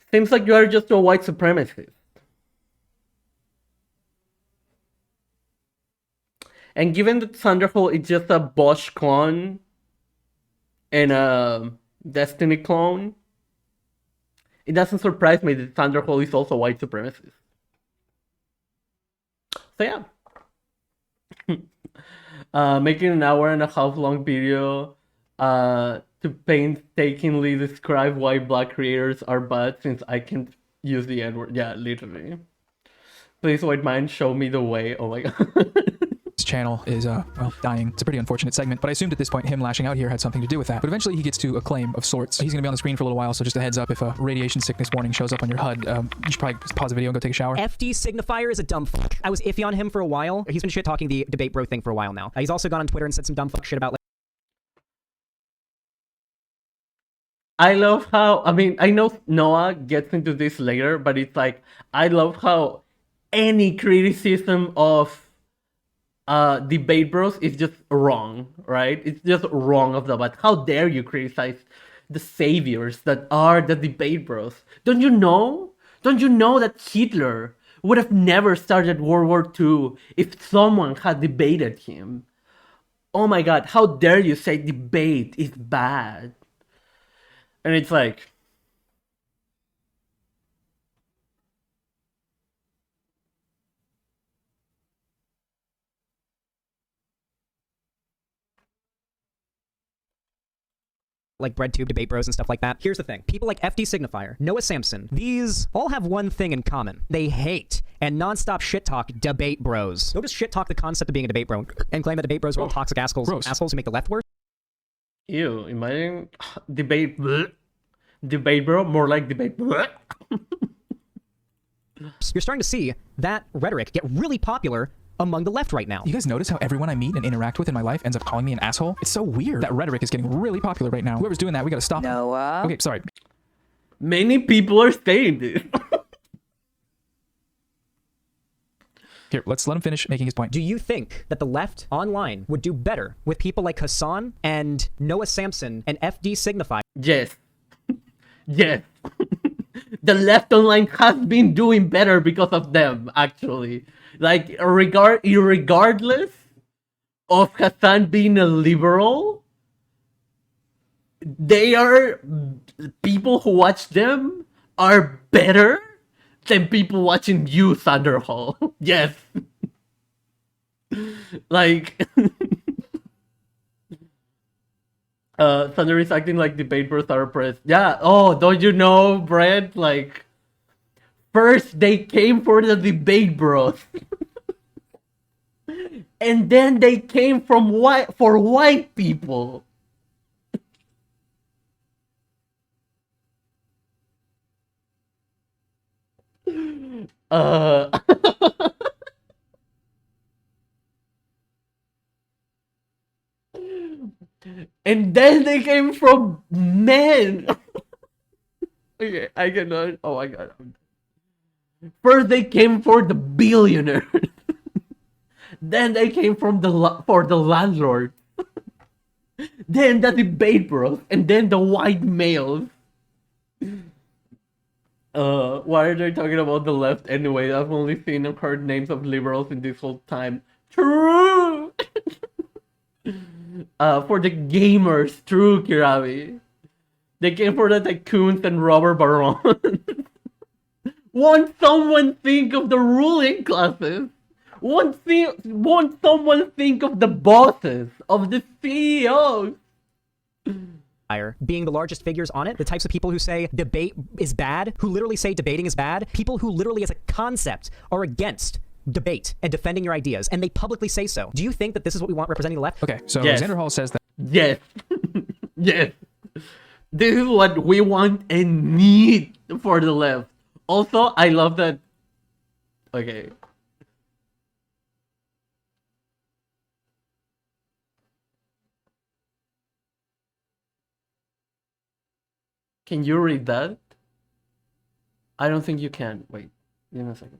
Seems like you are just a white supremacist. And given that Thunderhole is just a Bosch clone and a Destiny clone, it doesn't surprise me that Thunderhole is also white supremacist. So yeah. Making an hour and a half long video to painstakingly describe why black creators are bad since I can't use the N-word. Yeah, literally. Please, white man, show me the way. Oh my god. channel is, well, dying. It's a pretty unfortunate segment, but I assumed at this point him lashing out here had something to do with that. But eventually he gets to a claim of sorts. He's going to be on the screen for a little while, so just a heads up, if a radiation sickness warning shows up on your HUD, you should probably pause the video and go take a shower. FD Signifier is a dumb fuck. I was iffy on him for a while. He's been shit-talking the debate bro thing for a while now. He's also gone on Twitter and said some dumb fuck shit about, like, I love how, I mean, I know Noah gets into this later, but it's like, I love how any criticism of debate bros is just wrong, right? It's just wrong of the but. How dare you criticize the saviors that are the debate bros? Don't you know? Don't you know that Hitler would have never started World War II if someone had debated him? Oh my god, how dare you say debate is bad? And it's like, BreadTube, debate bros, and stuff like that. Here's the thing. People like FD Signifier, Noah Samson, these all have one thing in common. They hate and nonstop shit talk debate bros. They'll just shit talk the concept of being a debate bro and claim that debate bros are all toxic assholes who make the left worse. ew, imagine debate bro, more like debate You're starting to see that rhetoric get really popular among the left right now. You guys notice how everyone I meet and interact with in my life ends up calling me an asshole? It's so weird. That rhetoric is getting really popular right now. Whoever's doing that, we gotta stop. Noah. Okay, sorry. Many people are saying this. Here, let's let him finish making his point. Do you think that the left online would do better with people like Hassan and Noah Samson and FD Signifier? Yes. Yes. The left online has been doing better because of them, actually. Like, regardless of Hassan being a liberal, people who watch them are better than people watching you, Thunderhall. Yes. Like, Thunder is acting like debate bros are oppressed. Yeah, oh, don't you know, Brett? Like, first they came for the debate bros. And then they came for white people. And then they came from men. Okay, I cannot. Oh my god. First they came for the billionaires. Then they came for the landlord. Then the debate bros, and then the white males. Why are they talking about the left anyway? I've only seen and heard names of liberals in this whole time. True. For the gamers, true, Kirami. They came for the tycoons and robber barons. Won't someone think of the ruling classes? Won't someone think of the bosses, of the CEOs? Being the largest figures on it, the types of people who say debate is bad, who literally say debating is bad, people who literally as a concept are against debate and defending your ideas, and they publicly say so. Do you think that this is what we want representing the left? Okay, so Yes. Xander Hall says that. Yes. Yes. This is what we want and need for the left. Also, I love that. Okay. Can you read that? I don't think you can. Wait, give me a second.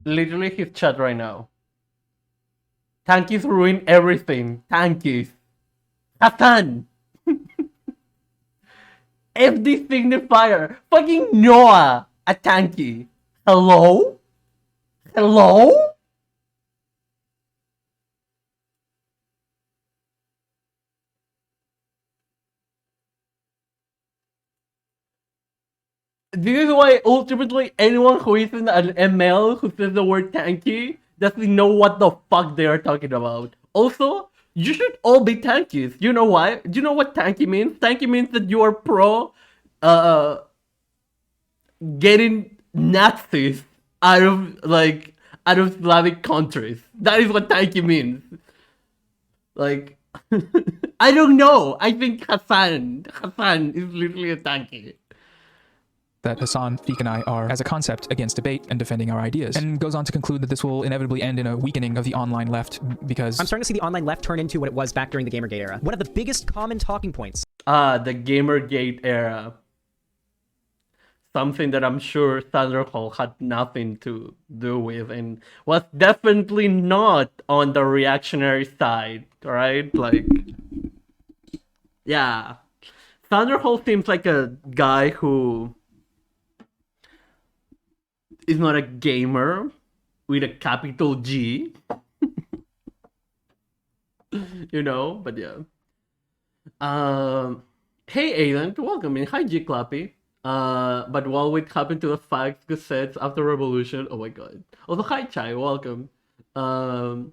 Literally his chat right now. Tankies ruin everything. Tankies. Hassan. FD signifier. Fucking Noah. A tanky. Hello? Hello? This is why ultimately anyone who isn't an ML who says the word tanky doesn't know what the fuck they are talking about. Also, you should all be tankies. You know why? Do you know what tanky means? Tanky means that you are pro getting Nazis out of Slavic countries. That is what tanky means. Like I don't know. I think Hassan is literally a tanky. That Hassan, Feek, and I are, as a concept, against debate and defending our ideas, and goes on to conclude that this will inevitably end in a weakening of the online left because... I'm starting to see the online left turn into what it was back during the Gamergate era. One of the biggest common talking points. The Gamergate era. Something that I'm sure Thunderhall had nothing to do with and was definitely not on the reactionary side, right? Like, yeah. Thunderhall seems like a guy who is not a gamer with a capital G. You know, but yeah. Hey Aiden, welcome in. Hi G Clappy. But what happened to the facts cassettes after revolution? Oh my god. Also hi Chai, welcome. I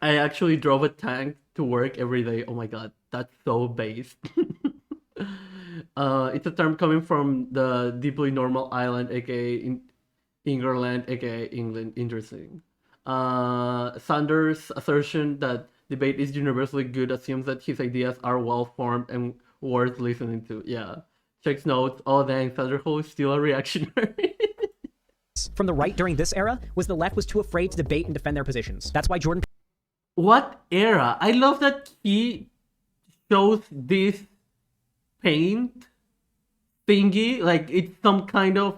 actually drove a tank to work every day. Oh my god, that's so based. It's a term coming from the deeply normal island, aka England, aka England. Interesting. Sanders' assertion that debate is universally good assumes that his ideas are well formed and worth listening to. Yeah. Checks notes. Oh dang, Thunderhole is still a reactionary. From the right during this era was the left was too afraid to debate and defend their positions. That's why Jordan... What era? I love that he shows this paint thingy, like it's some kind of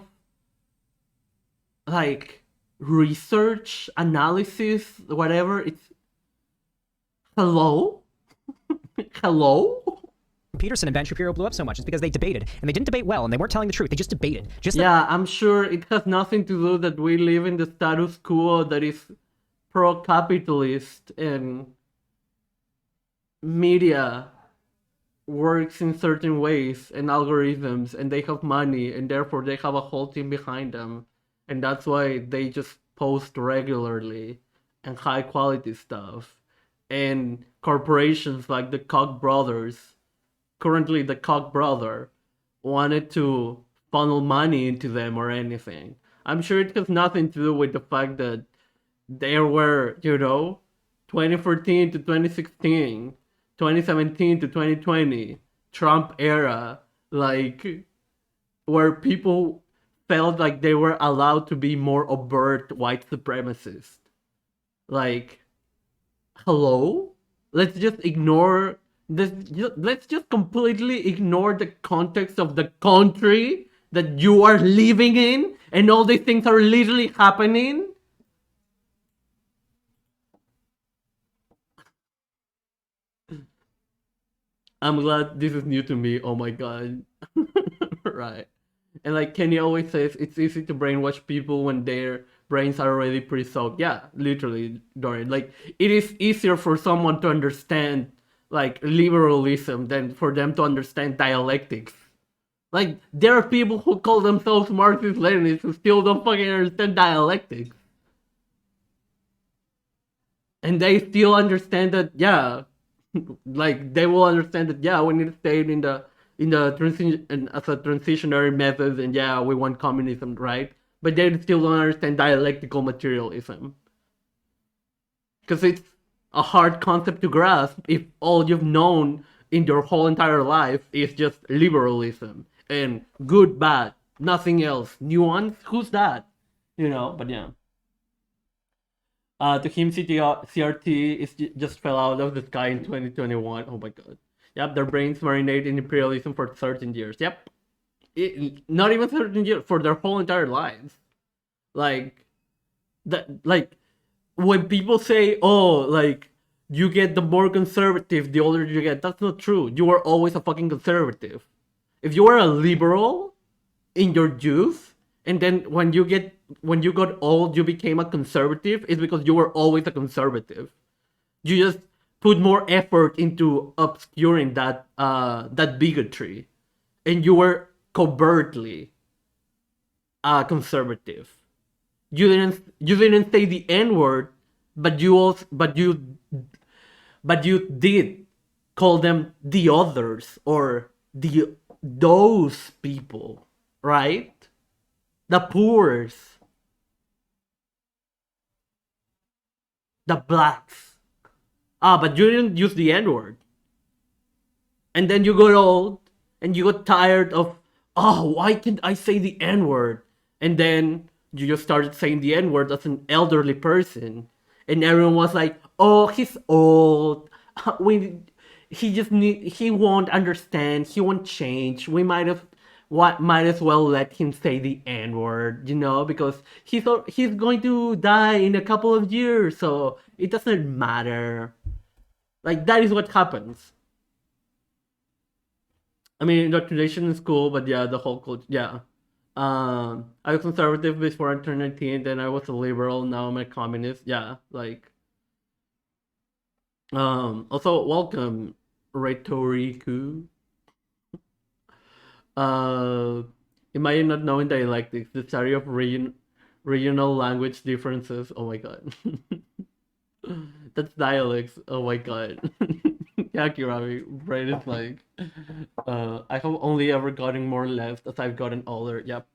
like research, analysis, whatever. It's hello? Hello? Peterson and Ben Shapiro blew up so much is because they debated, and they didn't debate well, and they weren't telling the truth. They just debated. Just Yeah, I'm sure it has nothing to do that we live in the status quo that is pro-capitalist and media works in certain ways and algorithms, and they have money, and therefore they have a whole team behind them, and that's why they just post regularly and high quality stuff. And corporations like the Koch brothers, currently the Koch brother, wanted to funnel money into them or anything. I'm sure it has nothing to do with the fact that there were, 2014 to 2016, 2017 to 2020, Trump era, like, where people felt like they were allowed to be more overt white supremacists. Like, hello? Let's just ignore this. Let's just completely ignore the context of the country that you are living in, and all these things are literally happening. I'm glad this is new to me. Oh my god. Right. And like Kenny always says, it's easy to brainwash people when their brains are already pretty soaked. Yeah, literally, Dorian. Like, it is easier for someone to understand, like, liberalism than for them to understand dialectics. Like, there are people who call themselves Marxist-Leninists who still don't fucking understand dialectics. And they still understand that, yeah, like, they will understand that, yeah, we need to stay in the transition and as a transitionary method, and yeah, we want communism, right? But they still don't understand dialectical materialism, because it's a hard concept to grasp if all you've known in your whole entire life is just liberalism and good, bad, nothing else. Nuance? Who's that? But yeah. To him, CRT just fell out of the sky in 2021. Oh my god. Yep, their brains marinate in imperialism for 13 years. Yep. Not even 13 years, for their whole entire lives. Like, when people say, oh, like, you get the more conservative the older you get, that's not true. You were always a fucking conservative. If you were a liberal in your youth, and then when you got old, you became a conservative, it's because you were always a conservative. You just put more effort into obscuring that bigotry, and you were covertly conservative. You didn't say the N-word, but you did call them the others, or those people, right? The poors, the blacks. But you didn't use the N-word. And then you got old, and you got tired of, why can't I say the N-word? And then you just started saying the N-word as an elderly person. And everyone was like, oh, he's old. He won't understand. He won't change. We might as well let him say the N-word, because he's going to die in a couple of years, so it doesn't matter. Like, that is what happens. I mean, indoctrination is cool, but yeah, the whole culture, yeah. I was conservative before I turned 19, then I was a liberal, now I'm a communist, yeah, like. Also, welcome, Rhetoriku. Imagine not knowing dialectics, the study of regional language differences. Oh my god. That's dialects. Oh my god. Yeah, Kirami, brain is like, I have only ever gotten more left as I've gotten older. Yep.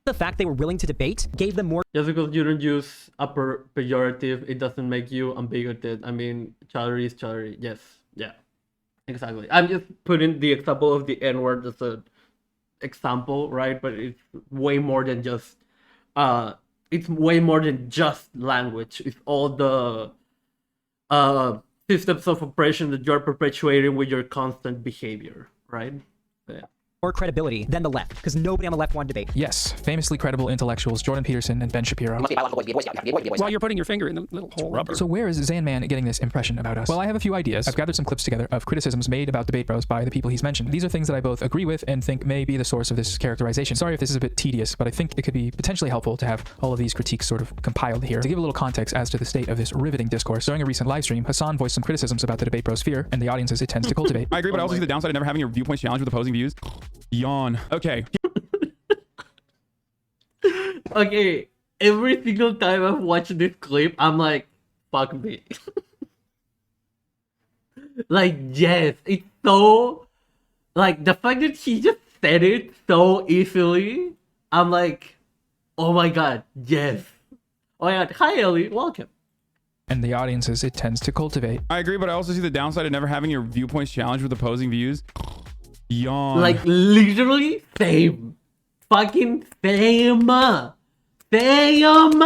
the fact they were willing to debate gave them more. Just because you don't use a pejorative, it doesn't make you unbigoted. I mean, chattery is chattery. Yes. Yeah. Exactly. I'm just putting the example of the N-word as an example, right? But it's way more than just language. It's all the systems of oppression that you're perpetuating with your constant behavior, right? Yeah. more credibility than the left, because nobody on the left won debate. Yes, famously credible intellectuals Jordan Peterson and Ben Shapiro. While you're putting your finger in the little hole. Rubber. So where is Zanman getting this impression about us? Well, I have a few ideas. I've gathered some clips together of criticisms made about Debate Bros by the people he's mentioned. These are things that I both agree with and think may be the source of this characterization. Sorry if this is a bit tedious, but I think it could be potentially helpful to have all of these critiques sort of compiled here. To give a little context as to the state of this riveting discourse, during a recent live stream, Hassan voiced some criticisms about the Debate Bros sphere and the audiences it tends to cultivate. I agree, but I also see the downside of never having your viewpoints challenged with opposing views. Yawn. Okay. Okay, every single time I've watched this clip, I'm like, fuck me. Like, yes, it's so... Like, the fact that he just said it so easily, I'm like, oh my god, yes. Oh my god, hi Ellie, welcome. And the audiences it tends to cultivate. I agree, but I also see the downside of never having your viewpoints challenged with opposing views. Yawn. Like, literally, same. Fucking same. Same.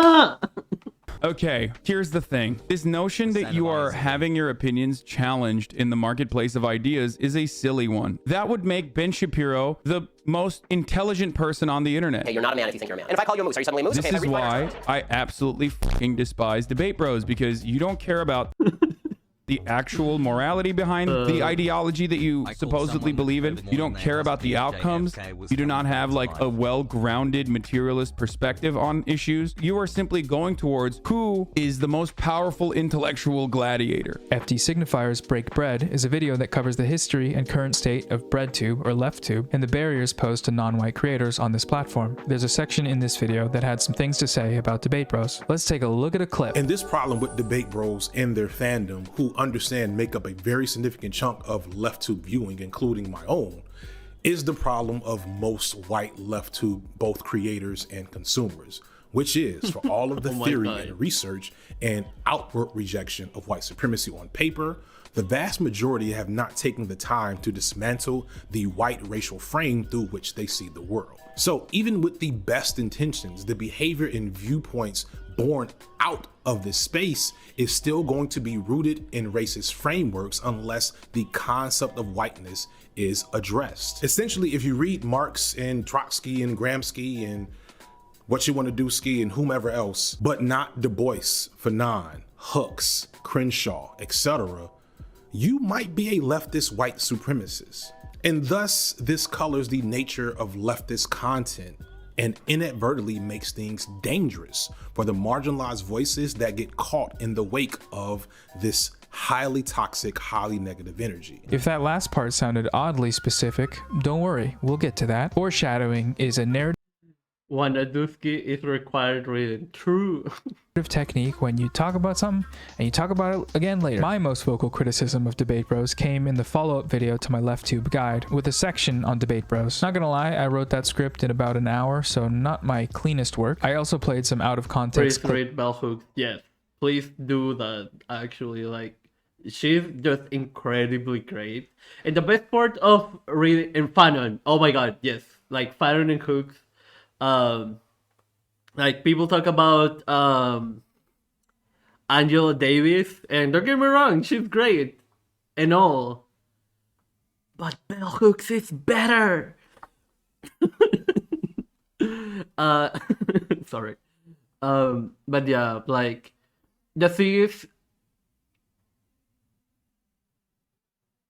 Okay, here's the thing. This notion that you are having your opinions challenged in the marketplace of ideas is a silly one. That would make Ben Shapiro the most intelligent person on the internet. Hey, you're not a man if you think you're a man. And if I call you a moose, are you suddenly a moose? This Okay, is why I absolutely fucking despise Debate Bros, because you don't care about the actual morality behind the ideology that you supposedly believe in. You don't care about the outcomes. You do not have like a well-grounded materialist perspective on issues. You are simply going towards who is the most powerful intellectual gladiator. FD Signifier's Break Bread is a video that covers the history and current state of BreadTube or LeftTube and the barriers posed to non-white creators on this platform. There's a section in this video that had some things to say about Debate Bros. Let's take a look at a clip. And this problem with Debate Bros and their fandom, who understand make up a very significant chunk of LeftTube viewing, including my own, is the problem of most white LeftTube, both creators and consumers, which is for all of the theory and research and outward rejection of white supremacy on paper, the vast majority have not taken the time to dismantle the white racial frame through which they see the world. So even with the best intentions, the behavior and viewpoints born out of this space is still going to be rooted in racist frameworks unless the concept of whiteness is addressed. Essentially, if you read Marx and Trotsky and Gramsci and What You Want to Do Ski and whomever else, but not Du Bois, Fanon, Hooks, Crenshaw, etc., you might be a leftist white supremacist. And thus, this colors the nature of leftist content and inadvertently makes things dangerous for the marginalized voices that get caught in the wake of this highly toxic, highly negative energy. If that last part sounded oddly specific, don't worry, we'll get to that. Foreshadowing is a narrative Wanaduski is required reading. True. technique when you talk about something and you talk about it again later. My most vocal criticism of Debate Bros came in the follow-up video to my LeftTube guide with a section on Debate Bros. Not gonna lie, I wrote that script in about an hour, so not my cleanest work. I also played some out of context. Please read Bell Hooks. Yes, please do that. Actually, like, she's just incredibly great. And the best part of reading and Fanon, oh my god, yes, like Fanon and Hooks. Like people talk about Angela Davis, and don't get me wrong, she's great and all, but Bell Hooks is better. Sorry. But yeah, like the thing is,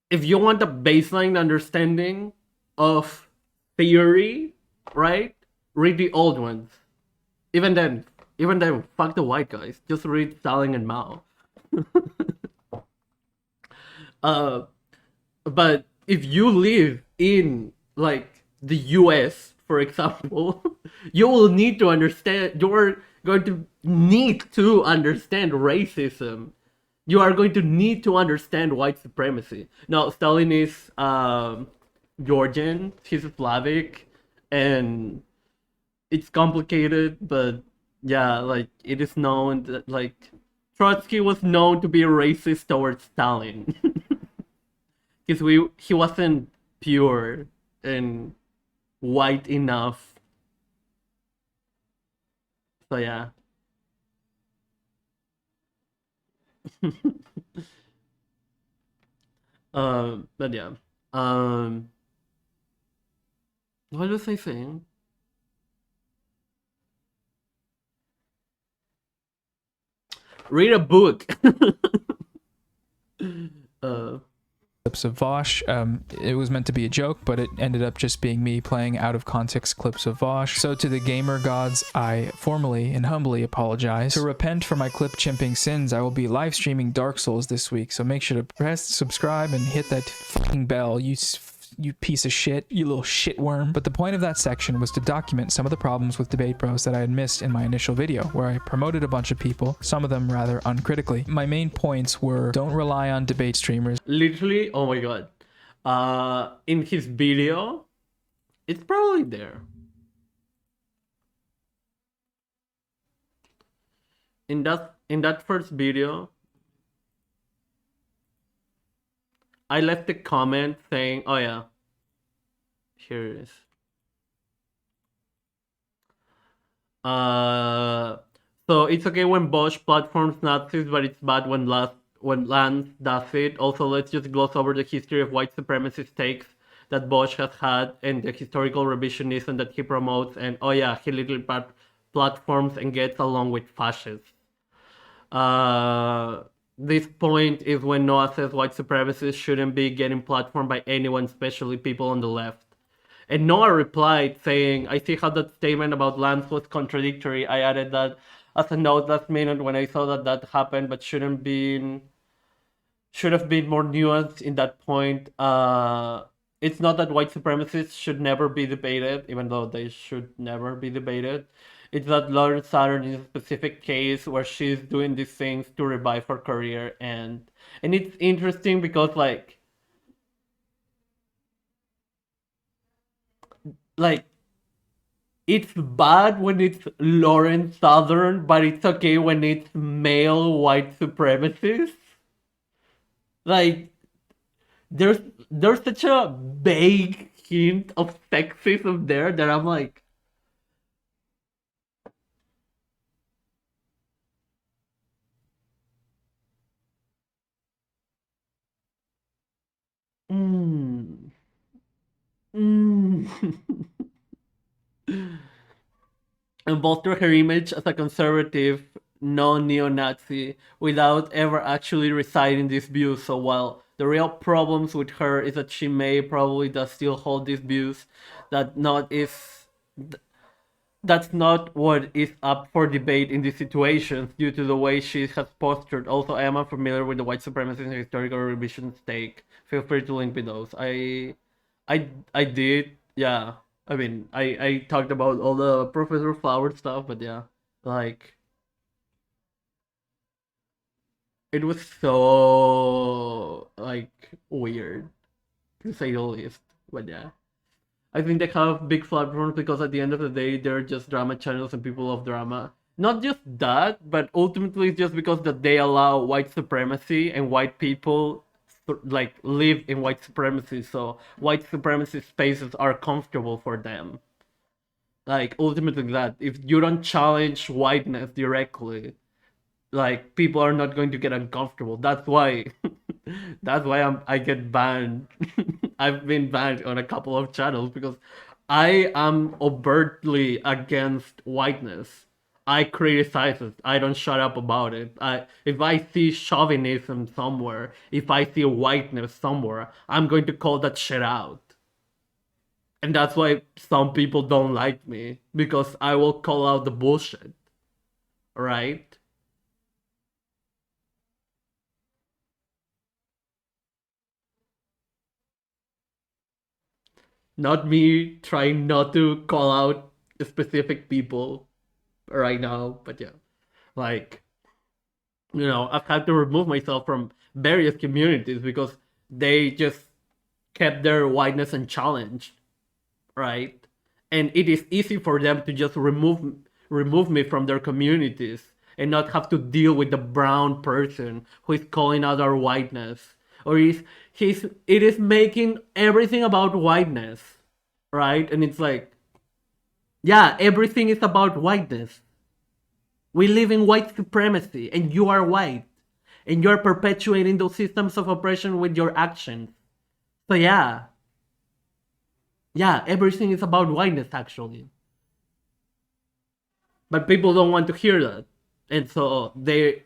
if you want a baseline understanding of theory, right? Read the old ones. Even then, fuck the white guys. Just read Stalin and Mao. But if you live in like the US, for example, you will need to understand. You're going to need to understand racism. You are going to need to understand white supremacy. Now, Stalin is Georgian. He's Slavic, and it's complicated, but yeah, like it is known that like Trotsky was known to be racist towards Stalin because he wasn't pure and white enough. So yeah. But yeah. What was I saying? Read a book. Clips of Vosh. It was meant to be a joke, but it ended up just being me playing out of context clips of Vosh. So to the gamer gods, I formally and humbly apologize. To repent for my clip chimping sins, I will be live streaming Dark Souls this week, so make sure to press subscribe and hit that fucking bell, you piece of shit, you little shitworm. But the point of that section was to document some of the problems with Debate Bros that I had missed in my initial video, where I promoted a bunch of people, some of them rather uncritically. My main points were, don't rely on debate streamers. Literally, oh my god. In his video, it's probably there. In that first video, I left a comment saying, oh yeah, here it is. So it's okay when Bosch platforms Nazis, but it's bad when Lance does it. Also, let's just gloss over the history of white supremacist takes that Bosch has had and the historical revisionism that he promotes. And oh yeah, he literally platforms and gets along with fascists. This point is when Noah says white supremacists shouldn't be getting platformed by anyone, especially people on the left. And Noah replied saying, I see how that statement about Lance was contradictory. I added that as a note last minute when I saw that happened, but should have been more nuanced in that point. It's not that white supremacists should never be debated, even though they should never be debated. It's that Lauren Saturn is a specific case where she's doing these things to revive her career, and it's interesting because like it's bad when it's Lauren Southern, but it's okay when it's male white supremacists. Like there's such a vague hint of sexism there that I'm like, and bolster her image as a conservative, non-neo-Nazi, without ever actually reciting these views. So while the real problems with her is that she probably does still hold these views, that's not what is up for debate in these situations due to the way she has postured. Also, I am unfamiliar with the white supremacist and historical revisionist take. Feel free to link me those. I did, yeah. I mean, I talked about all the Professor Flower stuff, but yeah, like, it was so, like, weird, to say the least, but yeah. I think they have big platforms because at the end of the day, they're just drama channels and people love drama. Not just that, but ultimately it's just because that they allow white supremacy and white people like live in white supremacy, so white supremacy spaces are comfortable for them. Like ultimately that if you don't challenge whiteness directly, like people are not going to get uncomfortable. That's why I get banned. I've been banned on a couple of channels because I am overtly against whiteness. I criticize it. I don't shut up about it. If I see chauvinism somewhere, if I see whiteness somewhere, I'm going to call that shit out. And that's why some people don't like me, because I will call out the bullshit. Right? Not me trying not to call out specific people right now, but yeah, like, you know, I've had to remove myself from various communities because they just kept their whiteness unchallenged, right? And it is easy for them to just remove me from their communities and not have to deal with the brown person who is calling out our whiteness, or it is making everything about whiteness, right? And it's like, yeah, everything is about whiteness. We live in white supremacy, and you are white. And you're perpetuating those systems of oppression with your actions. So yeah. Yeah, everything is about whiteness actually. But people don't want to hear that. And so they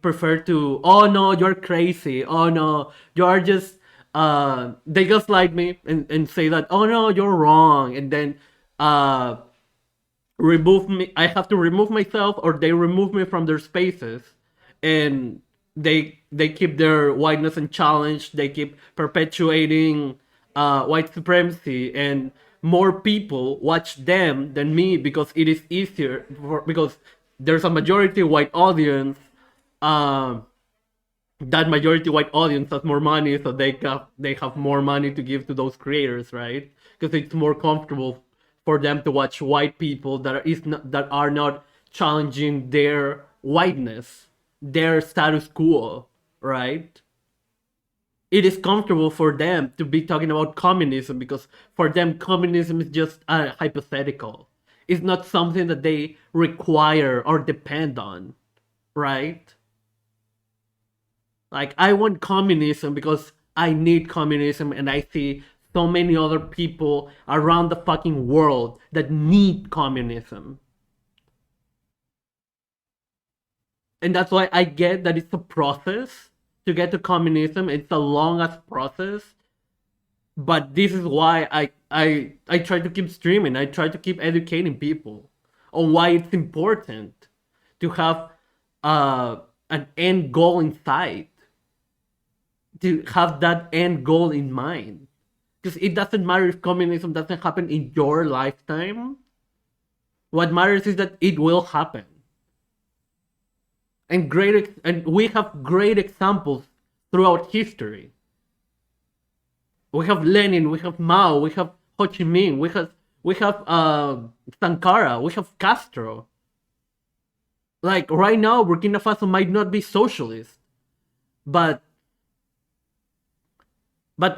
prefer to, oh no, you're crazy. Oh no, you're just they gaslight me and say that, oh no, you're wrong. And then remove me. I have to remove myself, or they remove me from their spaces. And they keep their whiteness unchallenged. They keep perpetuating white supremacy, and more people watch them than me because it is easier because there's a majority white audience. That majority white audience has more money, so they have more money to give to those creators, right? Because it's more comfortable for them to watch white people that are not challenging their whiteness, their status quo, right? It is comfortable for them to be talking about communism because for them communism is just hypothetical. It's not something that they require or depend on, right? Like, I want communism because I need communism, and I see so many other people around the fucking world that need communism. And that's why I get that it's a process to get to communism. It's a long-ass process. But this is why I try to keep streaming. I try to keep educating people on why it's important to have an end goal in sight. To have that end goal in mind. Because it doesn't matter if communism doesn't happen in your lifetime. What matters is that it will happen. And we have great examples throughout history. We have Lenin, we have Mao, we have Ho Chi Minh, we have Sankara, we have Castro. Like right now, Burkina Faso might not be socialist, but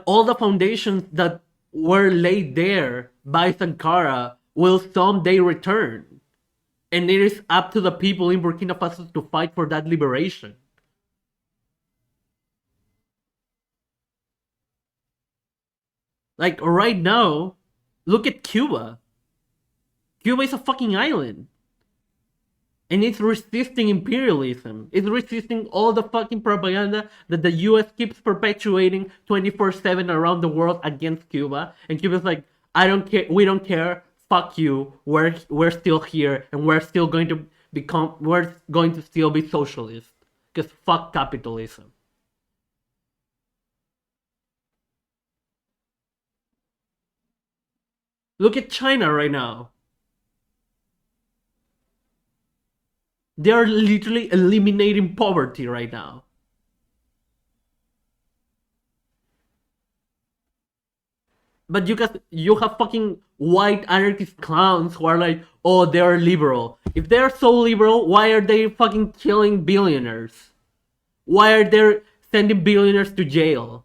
all the foundations that were laid there by Sankara will someday return. And it is up to the people in Burkina Faso to fight for that liberation. Like right now, look at Cuba. Cuba is a fucking island. And it's resisting imperialism. It's resisting all the fucking propaganda that the US keeps perpetuating 24/7 around the world against Cuba. And Cuba's like, I don't care, we don't care, fuck you, we're still here, and we're going to still be socialist. Because fuck capitalism. Look at China right now. They are literally eliminating poverty right now. But you have fucking white anarchist clowns who are like, oh, they are liberal. If they are so liberal, why are they fucking killing billionaires? Why are they sending billionaires to jail?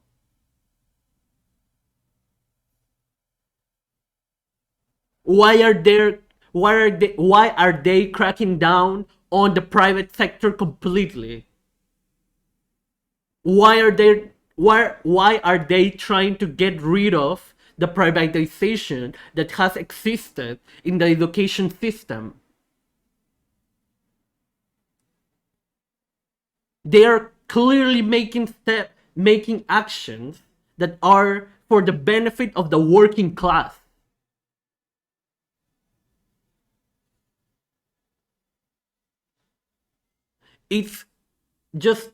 Why are they cracking down on the private sector completely? Why are they trying to get rid of the privatization that has existed in the education system? They are clearly making actions that are for the benefit of the working class. It's just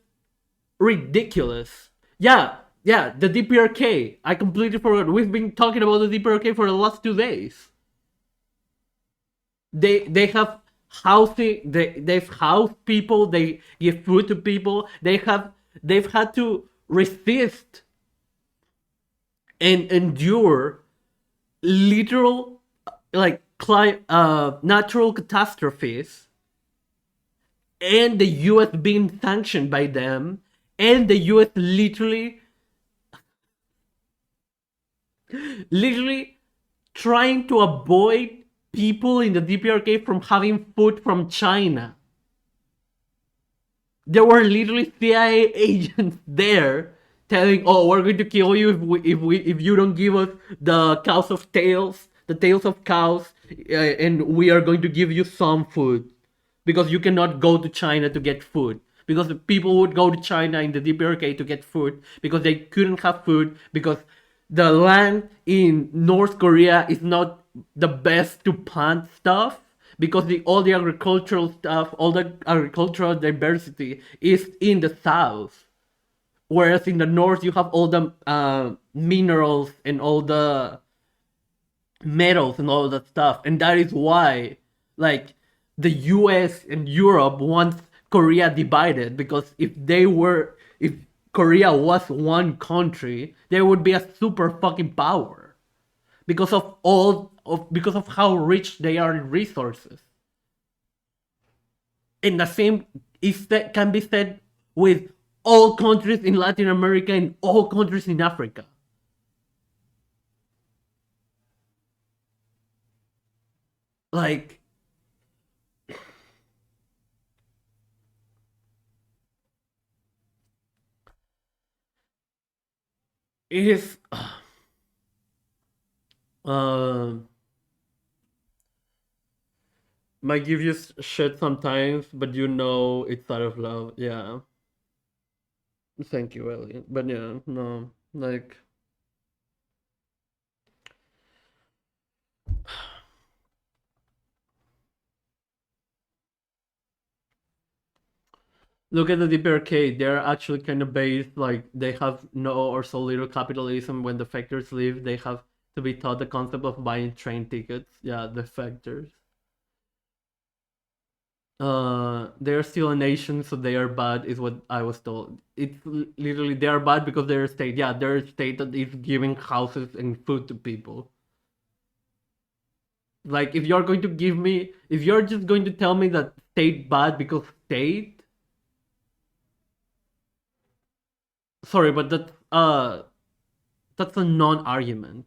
ridiculous. Yeah, the DPRK. I completely forgot. We've been talking about the DPRK for the last 2 days. They have housing. They've housed people. They give food to people. They've had to resist and endure literal natural catastrophes. And the US being sanctioned by them, and the US literally trying to avoid people in the DPRK from having food from China. There were literally CIA agents there telling, "Oh, we're going to kill you if you don't give us the tails of cows, and we are going to give you some food, because you cannot go to China to get food." Because the people would go to China in the DPRK to get food because they couldn't have food, because the land in North Korea is not the best to plant stuff, because all the agricultural stuff, all the agricultural diversity is in the south. Whereas in the north, you have all the minerals and all the metals and all that stuff. And that is why, like, the US and Europe wants Korea divided, because if Korea was one country, there would be a super fucking power because of how rich they are in resources. And the same can be said with all countries in Latin America and all countries in Africa. Like, it is might give you shit sometimes, but you know it's out of love. Yeah. Thank you, Elliot. But yeah, no, like, look at the Deep Arcade. They're actually kind of based, like, they have no or so little capitalism. When the factors leave, they have to be taught the concept of buying train tickets. Yeah, the factors. They're still a nation, so they are bad, is what I was told. It's literally, they are bad because they're a state. Yeah, they're a state that is giving houses and food to people. Like, if you're just going to tell me that state bad because state, sorry, but that's a non-argument.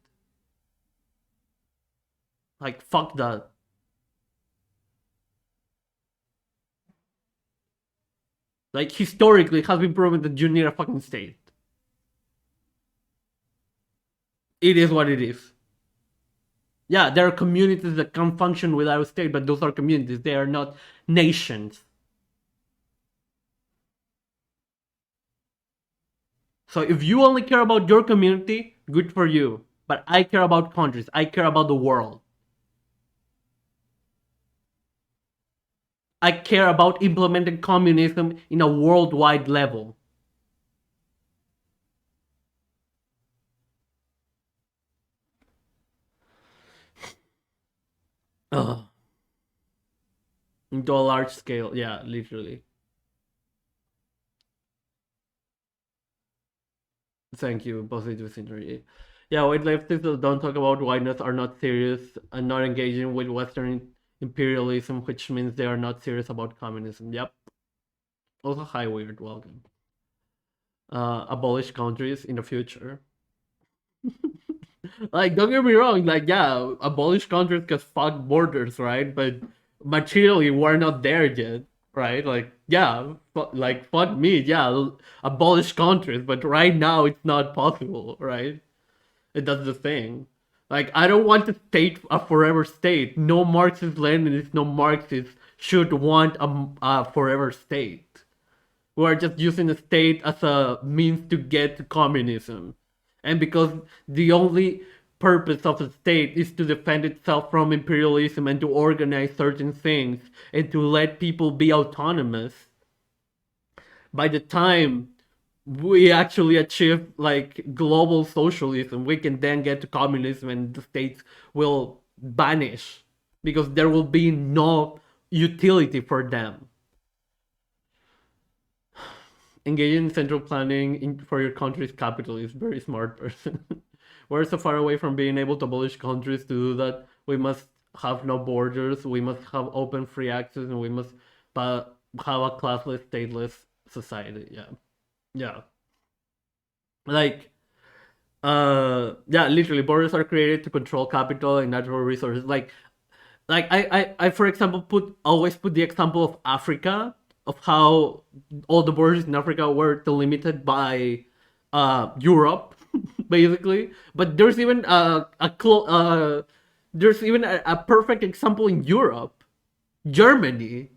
Like, fuck that. Like, historically, it has been proven that you need a fucking state. It is what it is. Yeah, there are communities that can function without a state, but those are communities. They are not nations. So if you only care about your community, good for you. But I care about countries. I care about the world. I care about implementing communism in a worldwide level. Into a large scale, yeah, literally. Thank you, positive synergy. Yeah, white leftists that don't talk about whiteness are not serious and not engaging with Western imperialism, which means they are not serious about communism. Yep. Also, hi, weird, welcome. Abolish countries in the future. Like, don't get me wrong, like, yeah, abolish countries because fuck borders, right? But materially, we're not there yet, right? Like, yeah, like, fuck me, yeah, abolish countries, but right now it's not possible, right? And that's the thing. Like, I don't want a state, a forever state. No Marxist Leninist, no Marxist should want a forever state. We are just using the state as a means to get to communism. And because the only purpose of the state is to defend itself from imperialism and to organize certain things and to let people be autonomous, by the time we actually achieve, like, global socialism, we can then get to communism and the states will vanish because there will be no utility for them. Engaging in central planning for your country's capital is very smart person. We're so far away from being able to abolish countries. To do that, we must have no borders, we must have open free access, and we must have a classless, stateless society. Yeah. Like, yeah, literally, borders are created to control capital and natural resources. Like I for example always put the example of Africa, of how all the borders in Africa were delimited by Europe, basically. But there's even there's even a perfect example in Europe, Germany.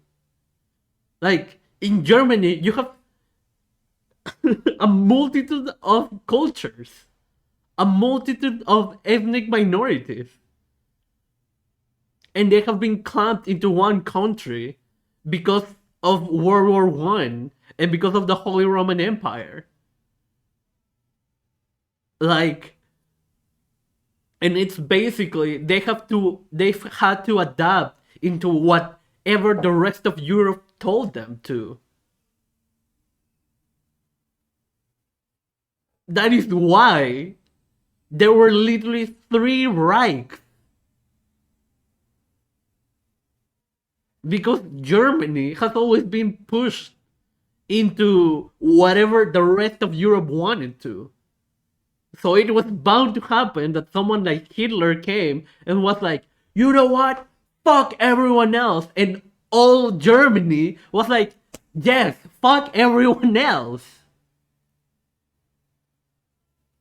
Like in Germany, you have a multitude of cultures, a multitude of ethnic minorities, and they have been clamped into one country because of World War One and because of the Holy Roman Empire. Like, and it's basically they've had to adapt into whatever the rest of Europe told them to. That is why there were literally 3 Reichs. Because Germany has always been pushed into whatever the rest of Europe wanted to. So it was bound to happen that someone like Hitler came and was like, you know what? Fuck everyone else. And all Germany was like, yes, fuck everyone else.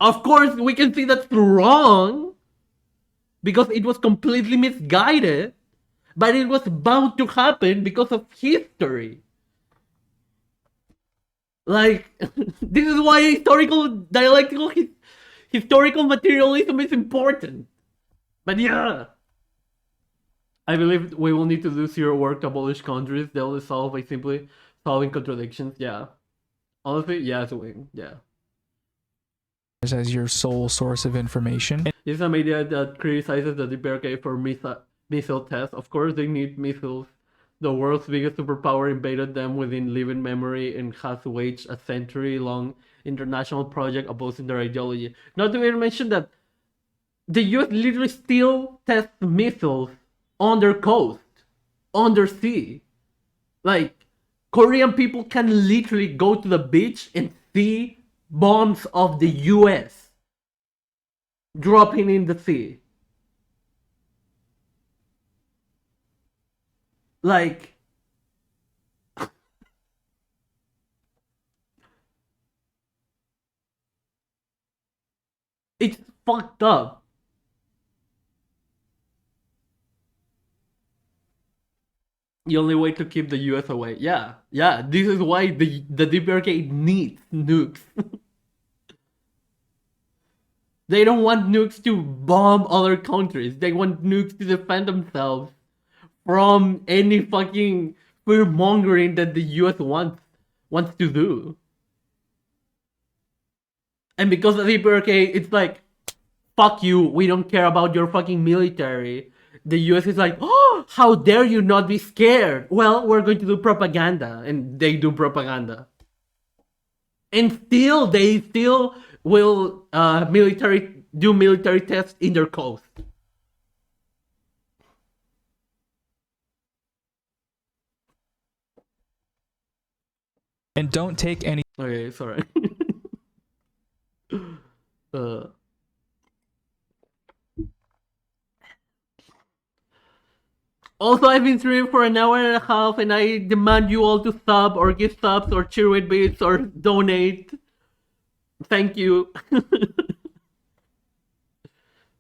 Of course, we can see that's wrong because it was completely misguided, but it was bound to happen because of history. Like, this is why historical materialism is important. But yeah, I believe we will need to do zero work to abolish countries. They'll resolve by simply solving contradictions. Yeah, honestly, yeah, it's a win. Yeah. As your sole source of information. This is a media that criticizes the DPRK for missile tests. Of course, they need missiles. The world's biggest superpower invaded them within living memory and has waged a century-long international project opposing their ideology. Not to even mention that the US literally still tests missiles on their coast, on their sea. Like, Korean people can literally go to the beach and see bombs of the US dropping in the sea. Like, it's fucked up. The only way to keep the US away. Yeah, this is why the DPRK needs nukes. They don't want nukes to bomb other countries. They want nukes to defend themselves from any fucking fear-mongering that the US wants to do. And because of the DPRK, it's like, fuck you, we don't care about your fucking military. The US is like, oh, how dare you not be scared? Well, we're going to do propaganda. And they do propaganda. And they still will do military tests in their coast. And don't take any. Okay, sorry. Also, I've been streaming for an hour and a half, and I demand you all to sub or give subs or cheer with bits or donate. Thank you.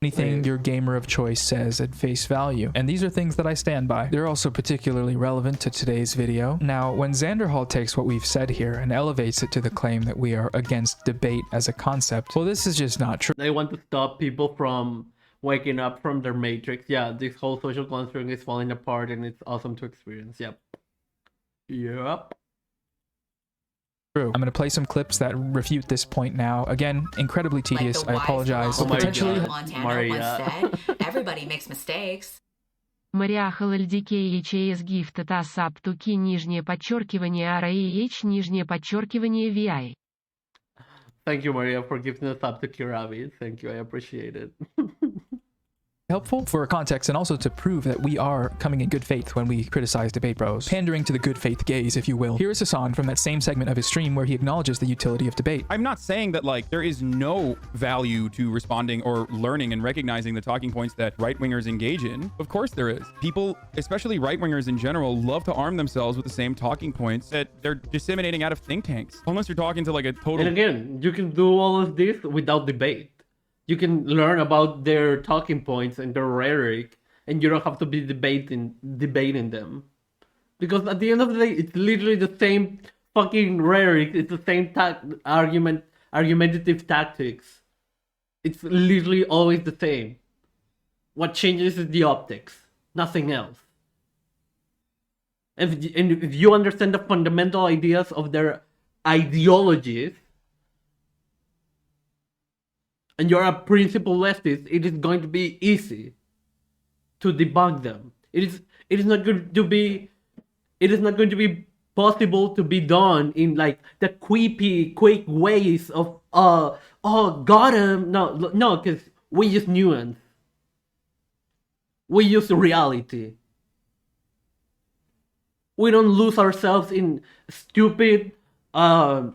Anything your gamer of choice says at face value. And these are things that I stand by. They're also particularly relevant to today's video. Now, when Xanderhal takes what we've said here and elevates it to the claim that we are against debate as a concept, well, this is just not true. They want to stop people from waking up from their matrix. Yeah, this whole social construct is falling apart and it's awesome to experience. Yep. True. I'm going to play some clips that refute this point now. Again, incredibly tedious. I apologize. Oh my God. Montana once said, everybody makes mistakes. Маріаха LDK HAS GIFT та SAP туки нижнее подчеркивание RAH нижнее подчеркивание VI. Thank you, Maria, for giving us up to Kiravi. Thank you, I appreciate it. helpful for context and also to prove that we are coming in good faith when we criticize Debate Bros, pandering to the good faith gaze, if you will. Here is Hasan from that same segment of his stream where he acknowledges the utility of debate. I'm not saying that like there is no value to responding or learning and recognizing the talking points that right-wingers engage in. Of course there is. People, especially right-wingers in general, love to arm themselves with the same talking points that they're disseminating out of think tanks. Unless you're talking to like a total... And again, you can do all of this without debate. You can learn about their talking points and their rhetoric, and you don't have to be debating them. Because at the end of the day, it's literally the same fucking rhetoric. It's the same argumentative tactics. It's literally always the same. What changes is the optics, nothing else. And if you understand the fundamental ideas of their ideologies, and you're a principled leftist, it is going to be easy to debunk them. It is not going to be possible to be done in like the quick ways of got him. No, because we use nuance. We use reality. We don't lose ourselves in stupid, in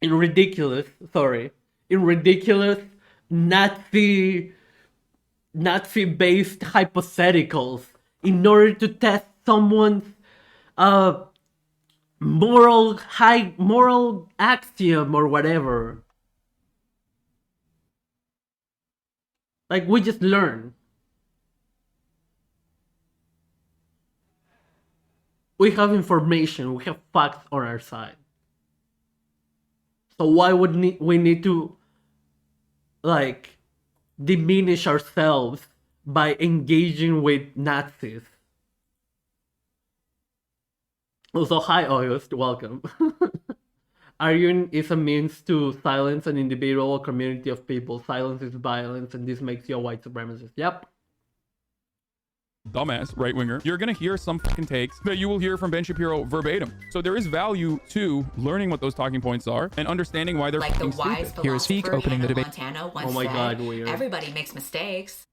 ridiculous Nazi-based hypotheticals in order to test someone's moral axiom or whatever. Like, we just learn. We have information, we have facts on our side. So why would we need to like diminish ourselves by engaging with Nazis? Also, hi August, welcome. Arguing is a means to silence an individual or community of people. Silence is violence, and this makes you a white supremacist. Yep. Dumbass right-winger, you're gonna hear some fucking takes that you will hear from Ben Shapiro verbatim. So there is value to learning what those talking points are and understanding why they're like fucking the wise stupid. Here is Feek opening the debate. Montana once Oh my said, god, weird. everybody makes mistakes.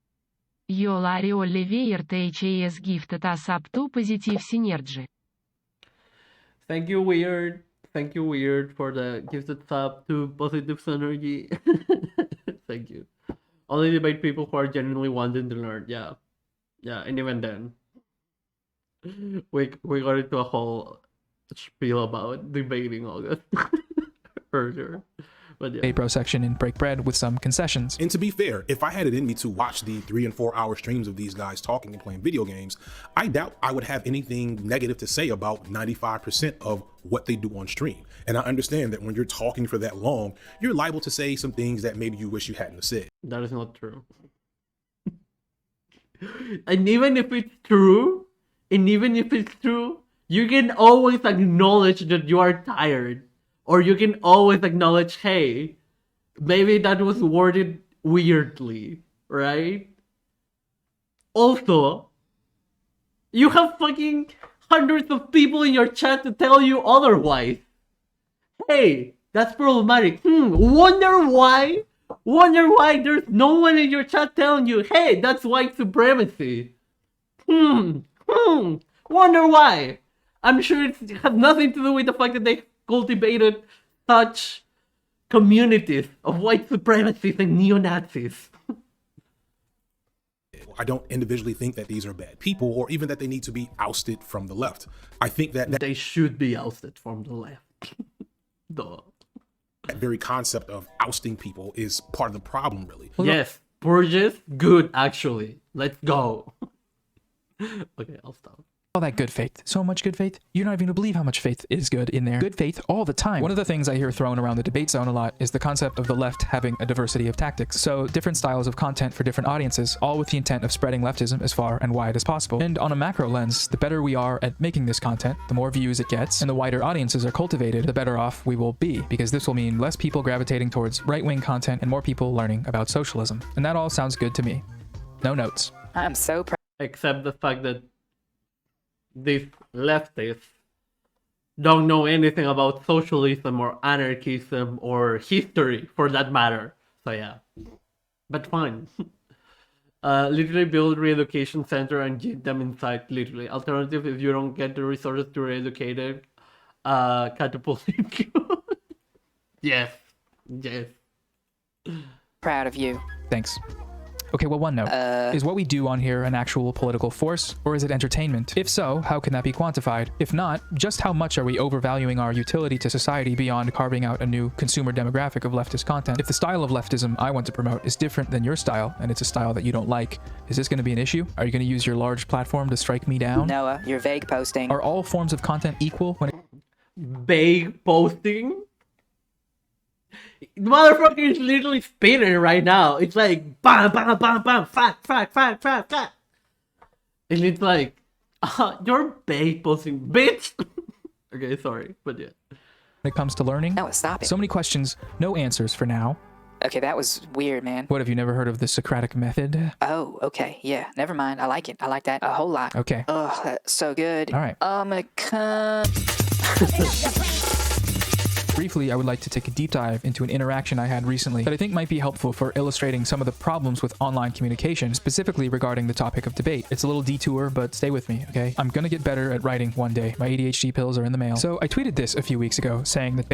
Io Larry Olivier THS gifted us up to positive synergy. Thank you, Weird. Thank you, Weird, for the gifted sub to Positive Synergy. Thank you. Only debate people who are genuinely wanting to learn. Yeah. Yeah, and even then, we got into a whole spiel about debating August earlier. But yeah. Debate Bro section in Break Bread with some concessions. And to be fair, if I had it in me to watch the 3 and 4 hour streams of these guys talking and playing video games, I doubt I would have anything negative to say about 95% of what they do on stream. And I understand that when you're talking for that long, you're liable to say some things that maybe you wish you hadn't said. That is not true. And even if it's true, you can always acknowledge that you are tired. Or you can always acknowledge, hey, maybe that was worded weirdly, right? Also, you have fucking hundreds of people in your chat to tell you otherwise. Hey, that's problematic. Wonder why there's no one in your chat telling you, hey, that's white supremacy. Wonder why. I'm sure it has nothing to do with the fact that they cultivated such communities of white supremacists and neo-Nazis. I don't individually think that these are bad people or even that they need to be ousted from the left. I think that they should be ousted from the left. Duh. That very concept of ousting people is part of the problem, really. Yes, purges, good, actually. Let's go. Okay, I'll stop. All that good faith. So much good faith. You're not even gonna believe how much faith is good in there. Good faith all the time. One of the things I hear thrown around the debate zone a lot is the concept of the left having a diversity of tactics. So different styles of content for different audiences, all with the intent of spreading leftism as far and wide as possible. And on a macro lens, the better we are at making this content, the more views it gets, and the wider audiences are cultivated, the better off we will be. Because this will mean less people gravitating towards right-wing content and more people learning about socialism. And that all sounds good to me. No notes. I'm so proud. Except the fact that these leftists don't know anything about socialism or anarchism or history for that matter. So yeah, but fine. Literally build reeducation center and keep them inside. Literally. Alternative, if you don't get the resources to reeducate it, catapult you. Yes. Yes. Proud of you. Thanks. Okay, well, one note. Is what we do on here an actual political force, or is it entertainment? If so, how can that be quantified? If not, just how much are we overvaluing our utility to society beyond carving out a new consumer demographic of leftist content? If the style of leftism I want to promote is different than your style, and it's a style that you don't like, is this going to be an issue? Are you going to use your large platform to strike me down? Noah, you're vague posting. Are all forms of content equal when it... Vague posting? The motherfucker is literally spinning right now. It's like bam, bam, bam, bam, fact. And it's like, you're bait posting, bitch. Okay, sorry, but yeah. When it comes to learning, Noah, stop it. so many questions, no answers for now. Okay, that was weird, man. What, have you never heard of the Socratic method? Oh, okay, yeah. Never mind. I like it. I like that a whole lot. Okay. Ugh, that's so good. All right. Briefly, I would like to take a deep dive into an interaction I had recently that I think might be helpful for illustrating some of the problems with online communication, specifically regarding the topic of debate. It's a little detour, but stay with me, okay? I'm gonna get better at writing one day. My ADHD pills are in the mail. So I tweeted this a few weeks ago, saying that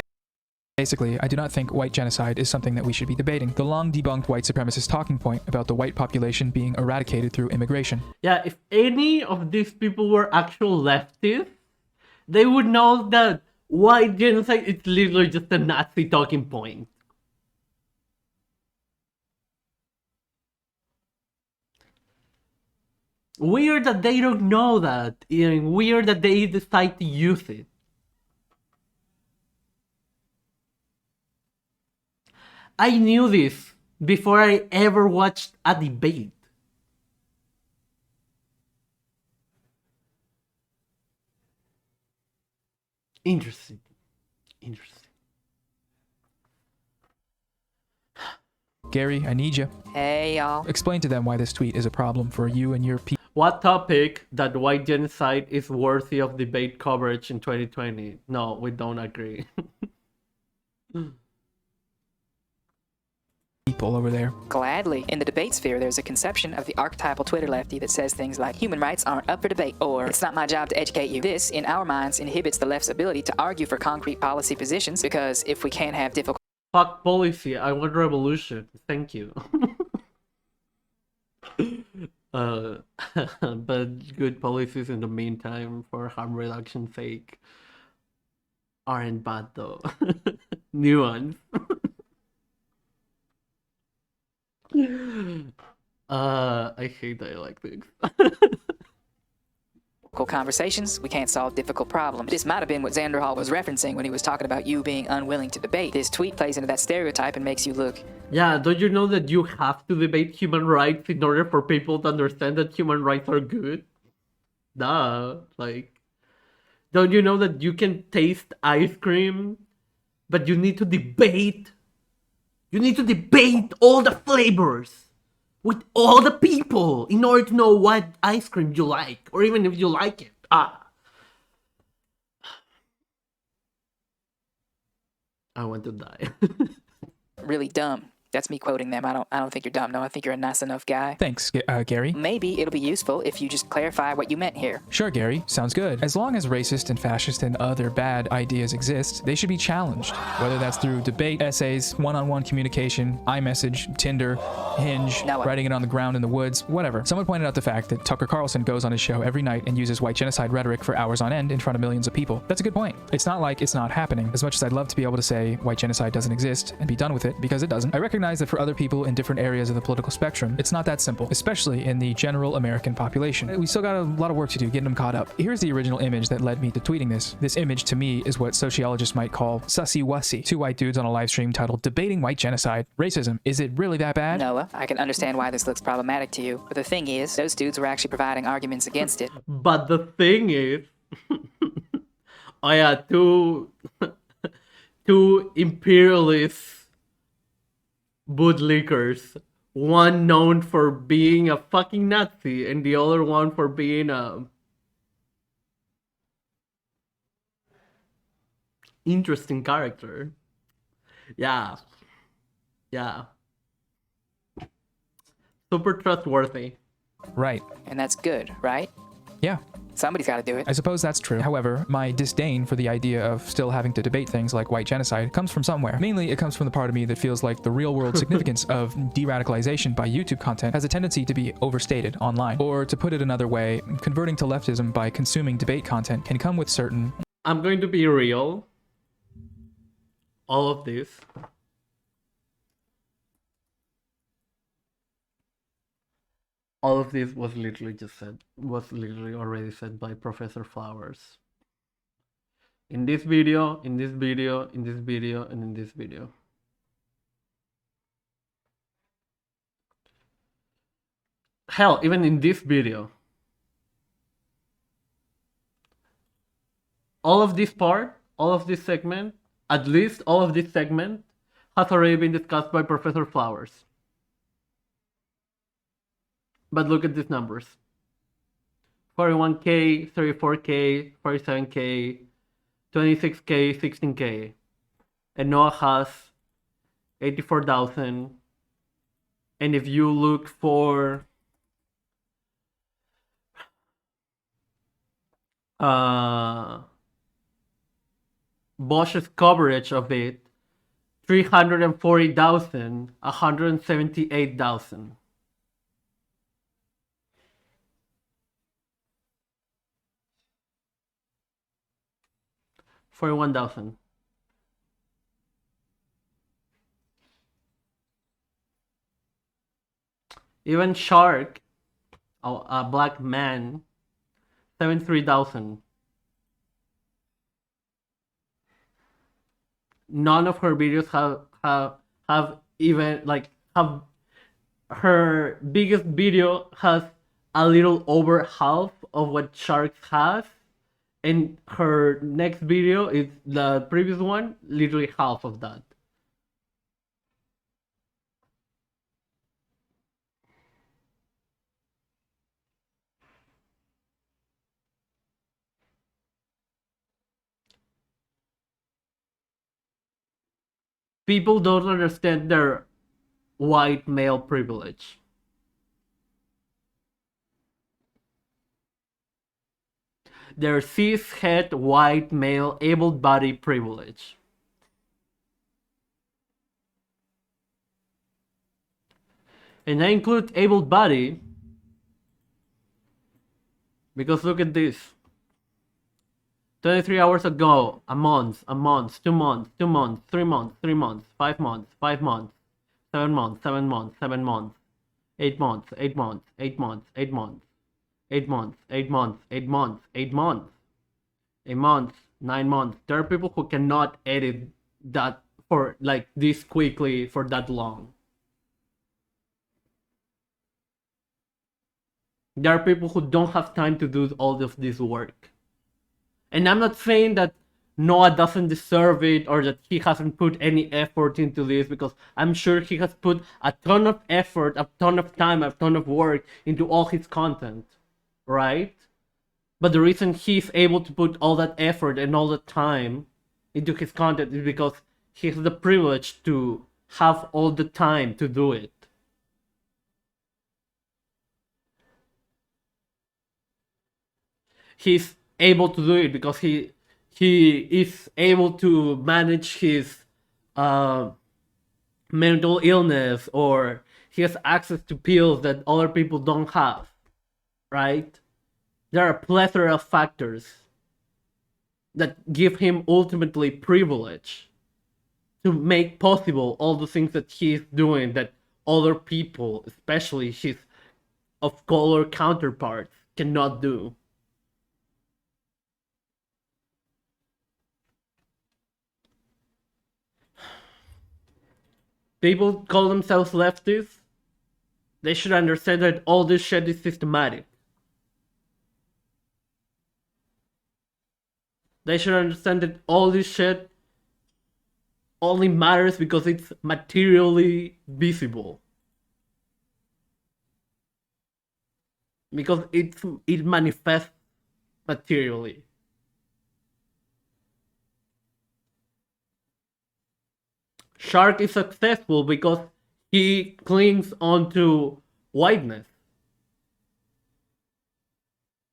basically, I do not think white genocide is something that we should be debating. The long debunked white supremacist talking point about the white population being eradicated through immigration. Yeah, if any of these people were actual leftists, they would know that white genocide is literally just a Nazi talking point. Weird that they don't know that, and weird that they decide to use it. I knew this before I ever watched a debate. Interesting. Gary, I need you. Hey, y'all. Explain to them why this tweet is a problem for you and your people. What topic that white genocide is worthy of debate coverage in 2020? No, we don't agree. People over there. Gladly. In the debate sphere, there's a conception of the archetypal Twitter lefty that says things like, human rights aren't up for debate, or it's not my job to educate you. This, in our minds, inhibits the left's ability to argue for concrete policy positions, because if we can't have difficult... Fuck policy, I want revolution. Thank you. But good policies in the meantime for harm reduction sake aren't bad though. Nuance. I hate that I like this. conversations, we can't solve difficult problems. This might have been what Xander Hall was referencing when he was talking about you being unwilling to debate. This tweet plays into that stereotype and makes you look... Yeah, don't you know that you have to debate human rights in order for people to understand that human rights are good? Duh. Like, don't you know that you can taste ice cream, but you need to debate? You need to debate all the flavors with all the people in order to know what ice cream you like, or even if you like it. I want to die. Really dumb. That's me quoting them. I don't think you're dumb. No, I think you're a nice enough guy. Thanks, Gary. Maybe it'll be useful if you just clarify what you meant here. Sure, Gary. Sounds good. As long as racist and fascist and other bad ideas exist, they should be challenged. Whether that's through debate, essays, one-on-one communication, iMessage, Tinder, Hinge, writing it on the ground in the woods, whatever. Someone pointed out the fact that Tucker Carlson goes on his show every night and uses white genocide rhetoric for hours on end in front of millions of people. That's a good point. It's not like it's not happening. As much as I'd love to be able to say white genocide doesn't exist and be done with it, because it doesn't, I recognize that for other people in different areas of the political spectrum, it's not that simple, especially in the general American population. We still got a lot of work to do getting them caught up. Here's the original image that led me to tweeting this. This image to me is what sociologists might call sussy-wussy. Two white dudes on a live stream titled Debating White Genocide. Racism, is it really that bad? Noah, I can understand why this looks problematic to you, but the thing is, those dudes were actually providing arguments against it. But the thing is, oh yeah, two imperialist bootlickers, one known for being a fucking Nazi and the other one for being a interesting character. Yeah. super trustworthy. Right. And that's good, right? Yeah. Somebody's got to do it. I suppose that's true. However, my disdain for the idea of still having to debate things like white genocide comes from somewhere. Mainly, it comes from the part of me that feels like the real-world significance of de-radicalization by YouTube content has a tendency to be overstated online. Or to put it another way, converting to leftism by consuming debate content can come with certain... I'm going to be real. All of this. All of this was literally already said by Professor Flowers. In this video, in this video, in this video, and in this video. Hell, even in this video. All of this part, all of this segment, at least all of this segment, has already been discussed by Professor Flowers. But look at these numbers. 41K, 34K, 47K, 26K, 16K. And Noah has 84,000. And if you look for Bosch's coverage of it, 340,000, 178,000. $41,000. Even Shark, a black man, 73,000. None of her videos have even like have her biggest video has a little over half of what Sharks has. And her next video is the previous one, literally half of that. People don't understand their white male privilege. Their cis-het white male able-bodied privilege. And I include able-bodied because look at this. 23 hours ago, a month, 2 months, 2 months, 3 months, 3 months, 5 months, 5 months, 7 months, 7 months, 7 months, 8 months, 8 months, 8 months, 8 months. 8 months, 8 months, 8 months, 8 months, 8 months, 9 months. There are people who cannot edit that for like this quickly for that long. There are people who don't have time to do all of this work. And I'm not saying that Noah doesn't deserve it or that he hasn't put any effort into this, because I'm sure he has put a ton of effort, a ton of time, a ton of work into all his content. Right? But the reason he's able to put all that effort and all that time into his content is because he has the privilege to have all the time to do it. He's able to do it because he is able to manage his mental illness, or he has access to pills that other people don't have. Right? There are a plethora of factors that give him ultimately privilege to make possible all the things that he's doing that other people, especially his of color counterparts, cannot do. People call themselves leftists. They should understand that all this shit is systematic. They should understand that all this shit only matters because it's materially visible. Because it manifests materially. Shark is successful because he clings onto whiteness.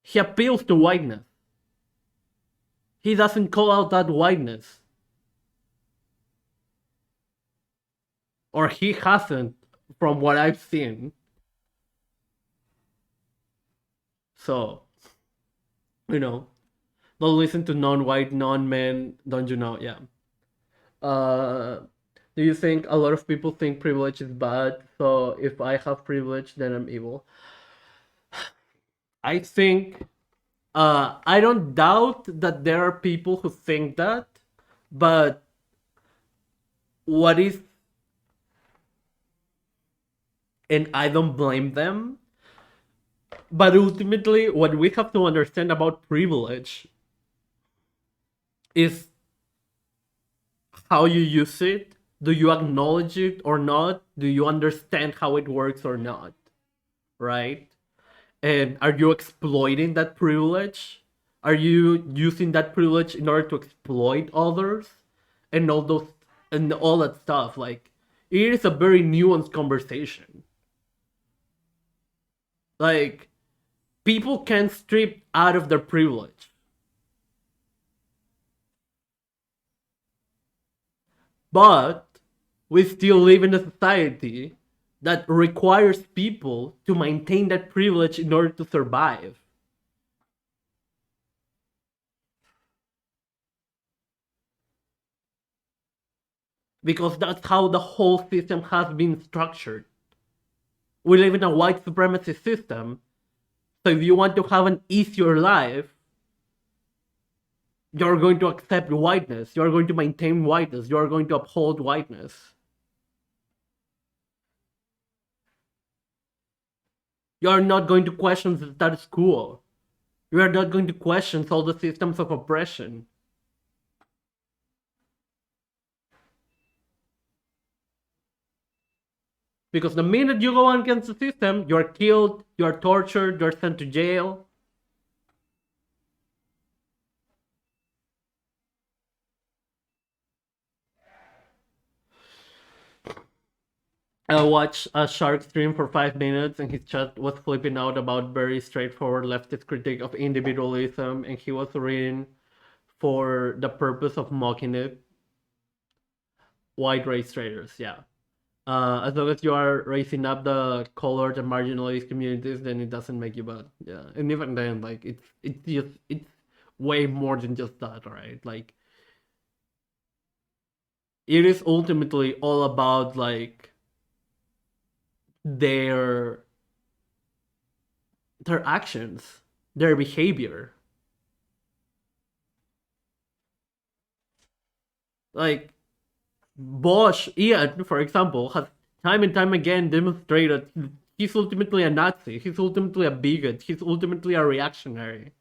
He appeals to whiteness. He doesn't call out that whiteness. Or he hasn't, from what I've seen. So, you know, don't listen to non-white, non-men, don't you know, yeah. Do you think a lot of people think privilege is bad? So if I have privilege, then I'm evil. I think, I don't doubt that there are people who think that, but what is, and I don't blame them, but ultimately what we have to understand about privilege is how you use it. Do you acknowledge it or not? Do you understand how it works or not? Right? And are you exploiting that privilege? Are you using that privilege in order to exploit others? And all those and all that stuff. Like, it is a very nuanced conversation. Like, people can strip out of their privilege. But we still live in a society that requires people to maintain that privilege in order to survive. Because that's how the whole system has been structured. We live in a white supremacy system, so if you want to have an easier life, you're going to accept whiteness, you're going to maintain whiteness, you're going to uphold whiteness. You're not going to question the status quo. You're not going to question all the systems of oppression. Because the minute you go against the system, you're killed, you're tortured, you're sent to jail. I watched a Shark stream for 5 minutes and his chat was flipping out about very straightforward leftist critique of individualism, and he was reading for the purpose of mocking it. White race traders, yeah. As long as you are raising up the colored and marginalized communities, then it doesn't make you bad. Yeah, and even then, like, it's way more than just that, right? Like, it is ultimately all about, like, their actions, their behavior. Like, Bosch, Ian, for example, has time and time again demonstrated he's ultimately a Nazi, he's ultimately a bigot, he's ultimately a reactionary.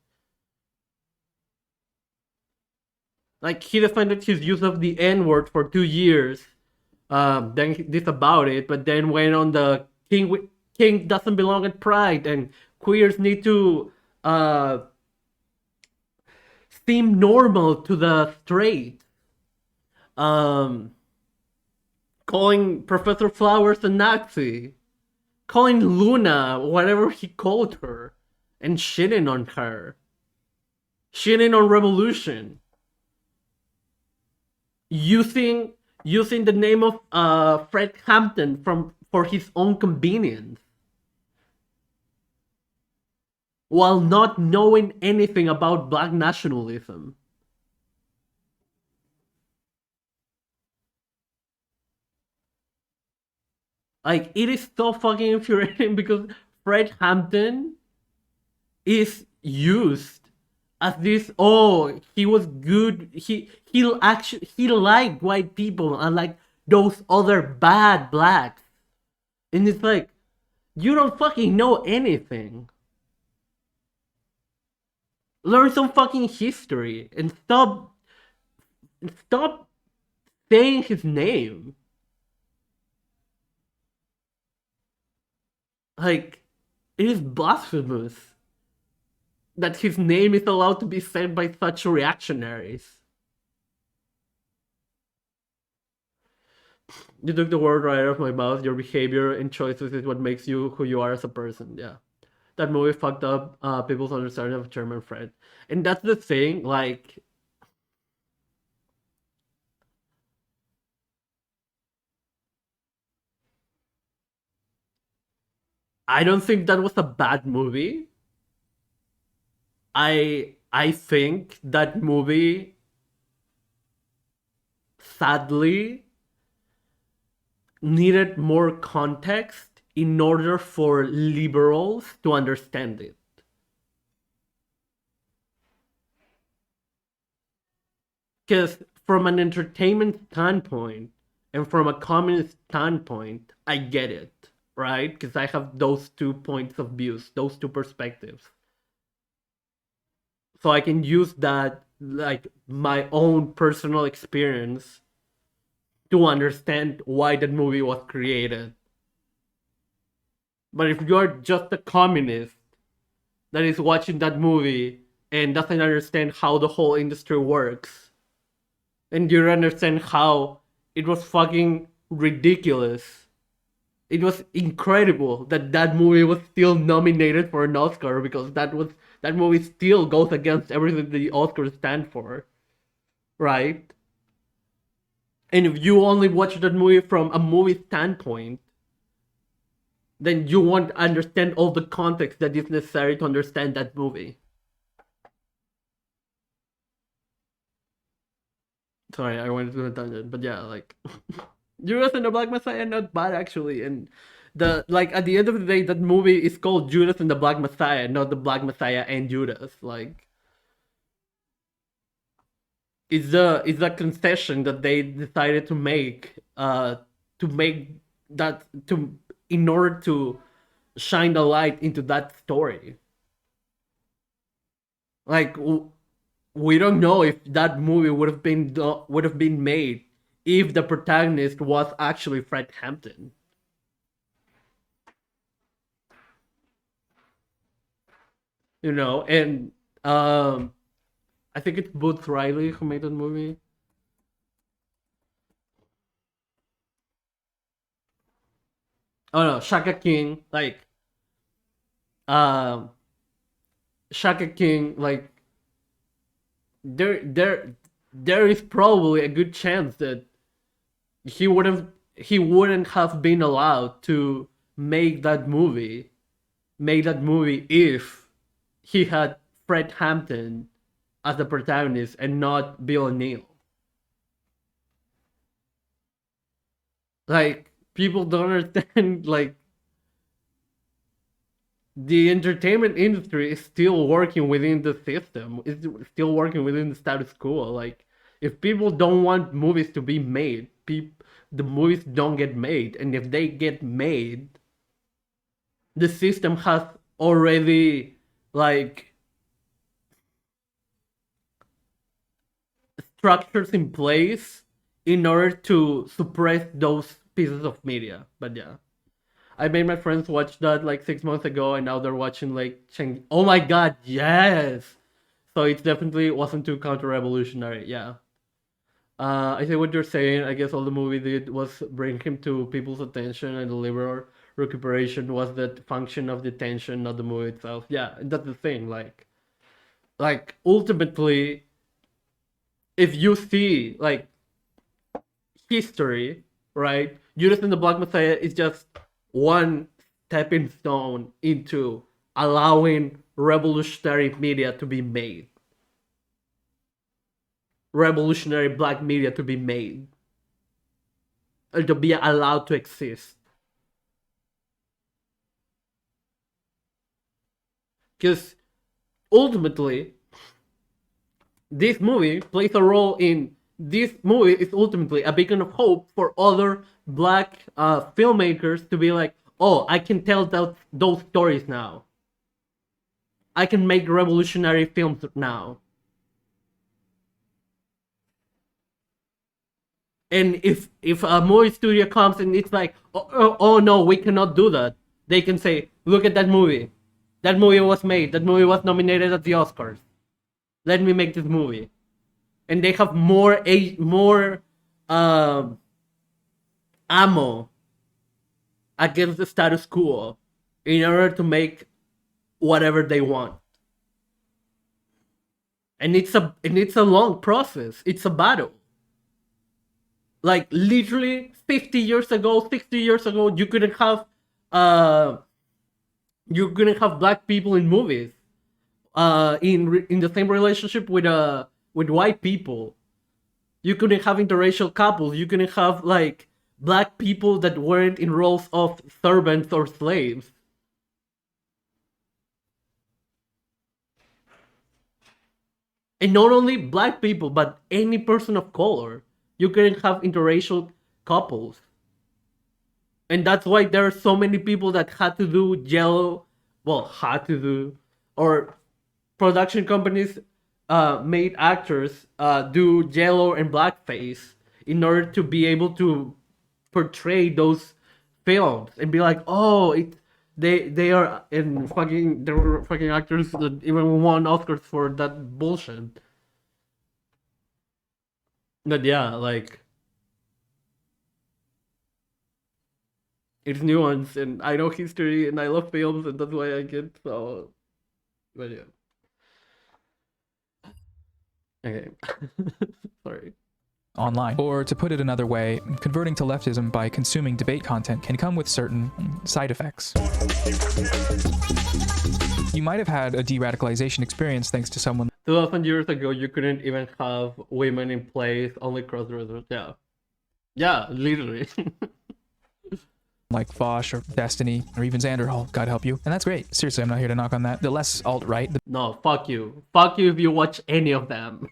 Like, he defended his use of the N-word for 2 years, then he disavowed it, but then went on the King doesn't belong at Pride, and queers need to seem normal to the straight. Calling Professor Flowers a Nazi, calling Luna whatever he called her, and shitting on her, shitting on revolution, using the name of Fred Hampton for his own convenience, while not knowing anything about black nationalism. Like, it is so fucking infuriating because Fred Hampton is used as this, oh, he was good, he liked white people, unlike those other bad blacks. And it's like, you don't fucking know anything. Learn some fucking history and stop saying his name. Like, it is blasphemous that his name is allowed to be said by such reactionaries. You took the word right out of my mouth. Your behavior and choices is what makes you who you are as a person. Yeah. That movie fucked up people's understanding of German Fred. And that's the thing, like, I don't think that was a bad movie. I think that movie, sadly, needed more context in order for liberals to understand it. Because from an entertainment standpoint and from a communist standpoint, I get it, right? Because I have those 2 points of views, those 2 perspectives. So I can use that, like, my own personal experience to understand why that movie was created. But if you're just a communist that is watching that movie and doesn't understand how the whole industry works, and you don't understand how it was fucking ridiculous, it was incredible that that movie was still nominated for an Oscar, because that movie still goes against everything the Oscars stand for, right? And if you only watch that movie from a movie standpoint, then you won't understand all the context that is necessary to understand that movie. Sorry, I went to a tangent, but yeah, like, Judas and the Black Messiah, not bad actually, and at the end of the day, that movie is called Judas and the Black Messiah, not the Black Messiah and Judas. Like, it's a concession that they decided to make in order to shine the light into that story. Like, we don't know if that movie would have been made if the protagonist was actually Fred Hampton. You know, and I think it's Booth Riley who made that movie. Oh no, Shaka King, like, Shaka King, like, there is probably a good chance that he wouldn't have been allowed to make that movie if he had Fred Hampton as the protagonist and not Bill O'Neill. Like, people don't understand, like, the entertainment industry is still working within the system. It's still working within the status quo. Like, if people don't want movies to be made, the movies don't get made. And if they get made, the system has already, like, structures in place in order to suppress those pieces of media. But yeah, I made my friends watch that like 6 months ago, and now they're watching like oh my god, yes! So it definitely wasn't too counter-revolutionary. Yeah. I see what you're saying. I guess all the movie did was bring him to people's attention, and the liberal recuperation was the function of the attention, not the movie itself. Yeah, that's the thing. Like ultimately, if you see like history, right? Judas and the Black Messiah is just one stepping stone into allowing revolutionary media to be made. Revolutionary black media to be made. Or to be allowed to exist. Because ultimately, this movie plays a role in... This movie is ultimately a beacon of hope for other black filmmakers to be like, oh, I can tell those stories now. I can make revolutionary films now. And if a movie studio comes and it's like, oh no, we cannot do that, they can say, look at that movie. That movie was made. That movie was nominated at the Oscars. Let me make this movie. And they have more ammo against the status quo in order to make whatever they want. And it's a long process. It's a battle. Like literally 50 years ago, 60 years ago, you couldn't have black people in movies in the same relationship with white people. You couldn't have interracial couples. You couldn't have like black people that weren't in roles of servants or slaves. And not only black people, but any person of color. You couldn't have interracial couples. And that's why there are so many people that had to do or production companies made actors do yellow and blackface in order to be able to portray those films and be like, oh, they are in fucking, there were fucking actors that even won Oscars for that bullshit. But yeah, like, it's nuanced, and I know history, and I love films, and that's why I get so. But yeah. Okay. Sorry. Online. Or to put it another way, converting to leftism by consuming debate content can come with certain side effects. You might have had a de-radicalization experience thanks to someone 2,000 years ago, you couldn't even have women in plays, only cross-dressers. Yeah. Yeah, literally. like Foch or Destiny or even Xanderhall, God help you. And that's great. Seriously, I'm not here to knock on that. The less alt-right, No, fuck you. Fuck you if you watch any of them.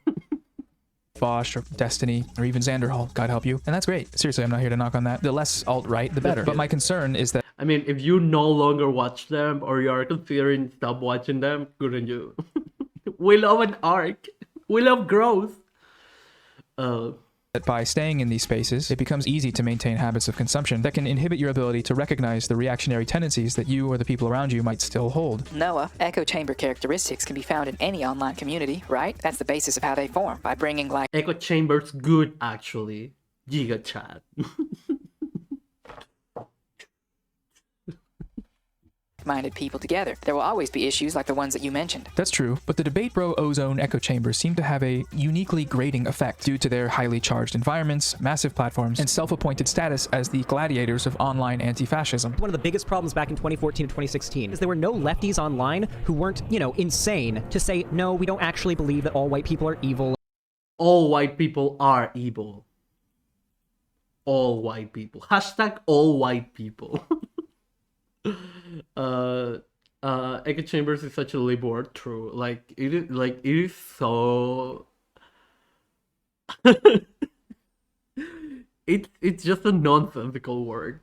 Foch or Destiny or even Xanderhall, God help you. And that's great. Seriously, I'm not here to knock on that. The less alt-right, the better. But my concern is that I mean, if you no longer watch them or you are considering stop watching them, good on you. We love an arc. We love growth. that by staying in these spaces, it becomes easy to maintain habits of consumption that can inhibit your ability to recognize the reactionary tendencies that you or the people around you might still hold. Noah, echo chamber characteristics can be found in any online community, right? That's the basis of how they form, by bringing like... Echo chambers good, actually. Giga chat. minded people together. There will always be issues like the ones that you mentioned. That's true, but the Debate Bro Ozone echo chambers seem to have a uniquely grating effect due to their highly charged environments, massive platforms, and self-appointed status as the gladiators of online anti-fascism. One of the biggest problems back in 2014 and 2016 is there were no lefties online who weren't, insane to say, no, we don't actually believe that all white people are evil. All white people are evil. All white people. Hashtag all white people. Echo chambers is such a lib word, true. It is so it's just a nonsensical word.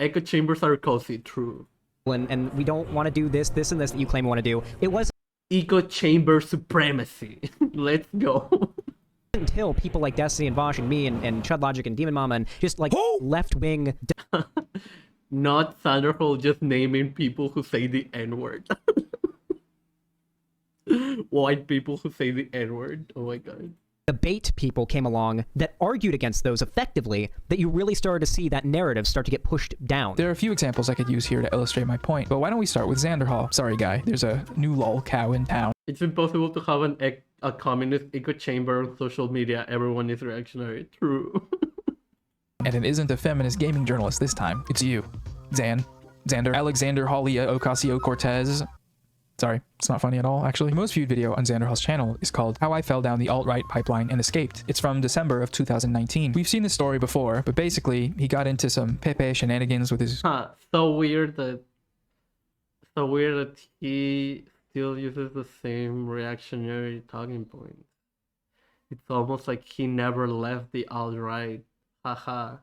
Echo chambers are cozy, true. And we don't want to do this and this that you claim you want to do. It was echo chamber supremacy. Let's go. Until people like Destiny and Vosh and me and Chud Logic and Demon Mama and just like left-wing... Not Sanderful just naming people who say the N-word. White people who say the N-word. Oh my god. Debate people came along that argued against those effectively, that you really started to see that narrative start to get pushed down. There are a few examples I could use here to illustrate my point, but why don't we start with Xanderhall? Sorry, guy. There's a new lol cow in town. It's impossible to have a communist echo chamber on social media. Everyone is reactionary. True. And it isn't a feminist gaming journalist this time. It's you. Xander, Alexander Haulia Ocasio-Cortez. Sorry, it's not funny at all, actually. The most viewed video on Xanderhall's channel is called How I Fell Down the Alt-Right Pipeline and Escaped. It's from December of 2019. We've seen this story before, but basically, he got into some Pepe shenanigans with his... So weird that he still uses the same reactionary talking points. It's almost like he never left the alt-right. Haha.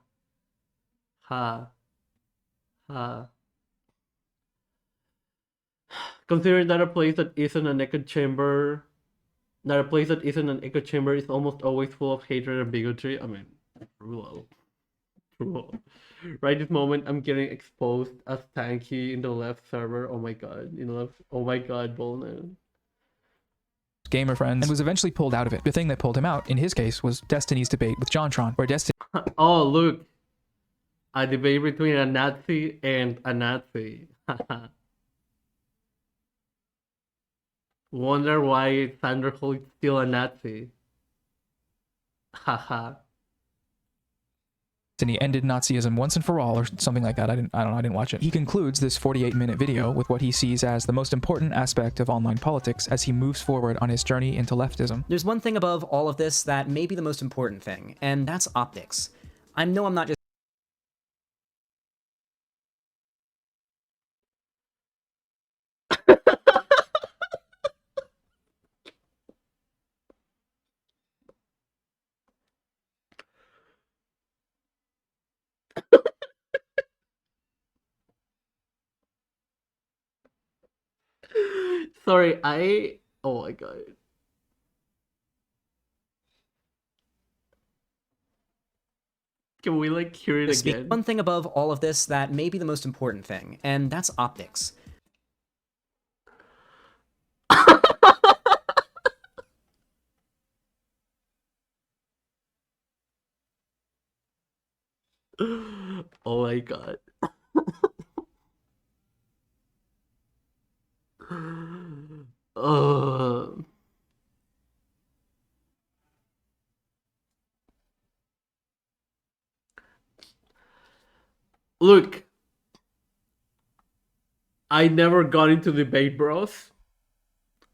Ha. Ha. Considering that a place that isn't an echo chamber is almost always full of hatred and bigotry. I mean, true. Right this moment, I'm getting exposed as tanky in the left server. Oh my god, Bolnan. gamer friends, and was eventually pulled out of it. The thing that pulled him out, in his case, was Destiny's debate with JonTron, where Destiny Oh, look. A debate between a Nazi and a Nazi. Wonder why Sandra Holt is still a Nazi. Haha. ended Nazism once and for all, or something like that. I don't know, I didn't watch it. He concludes this 48-minute video with what he sees as the most important aspect of online politics as he moves forward on his journey into leftism. There's one thing above all of this that may be the most important thing, and that's optics. I know I'm not just Sorry, oh my god. Can we like hear it again? One thing above all of this that may be the most important thing, and that's optics. Oh my god. Look, I never got into Debate Bros.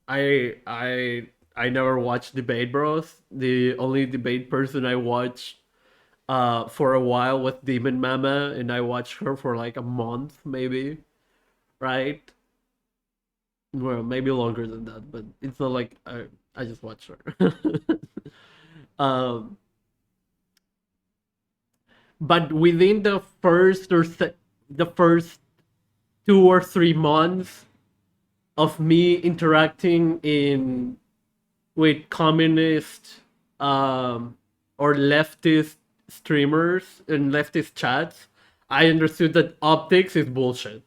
I never watched Debate Bros. The only debate person I watched for a while was Demon Mama, and I watched her for like a month maybe, right? Well, maybe longer than that, but it's not like I just watched her. But within the first the first 2 or 3 months of me interacting with communist or leftist streamers and leftist chats, I understood that optics is bullshit.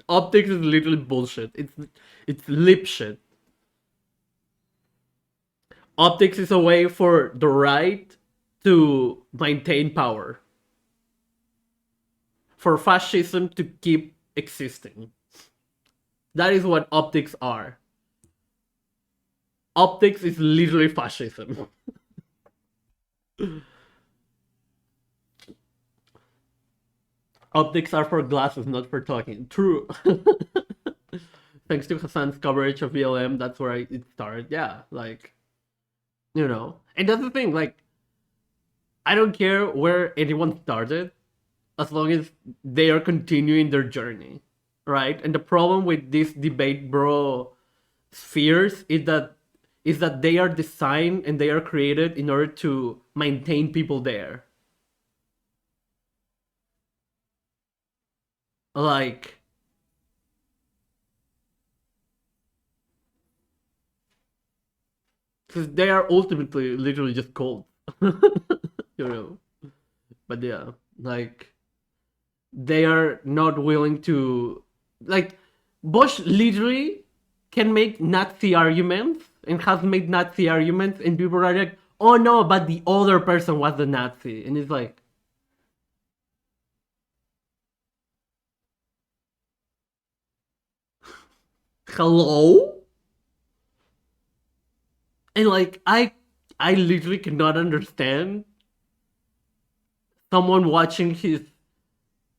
Optics is literally bullshit. It's lip shit. Optics is a way for the right to maintain power. For fascism to keep existing. That is what optics are. Optics is literally fascism. Optics are for glasses, not for talking. True. Thanks to Hassan's coverage of BLM, that's where it started. Yeah, like, you know. And that's the thing, like, I don't care where anyone started, as long as they are continuing their journey, right? And the problem with these debate bro spheres is that they are designed and they are created in order to maintain people there. Like, because they are ultimately literally just cold. You know. But yeah, like, they are not willing to, like, Bosch literally can make Nazi arguments and has made Nazi arguments, and people are like, oh no, but the other person was the Nazi. And it's like, hello? And like, I literally cannot understand someone watching his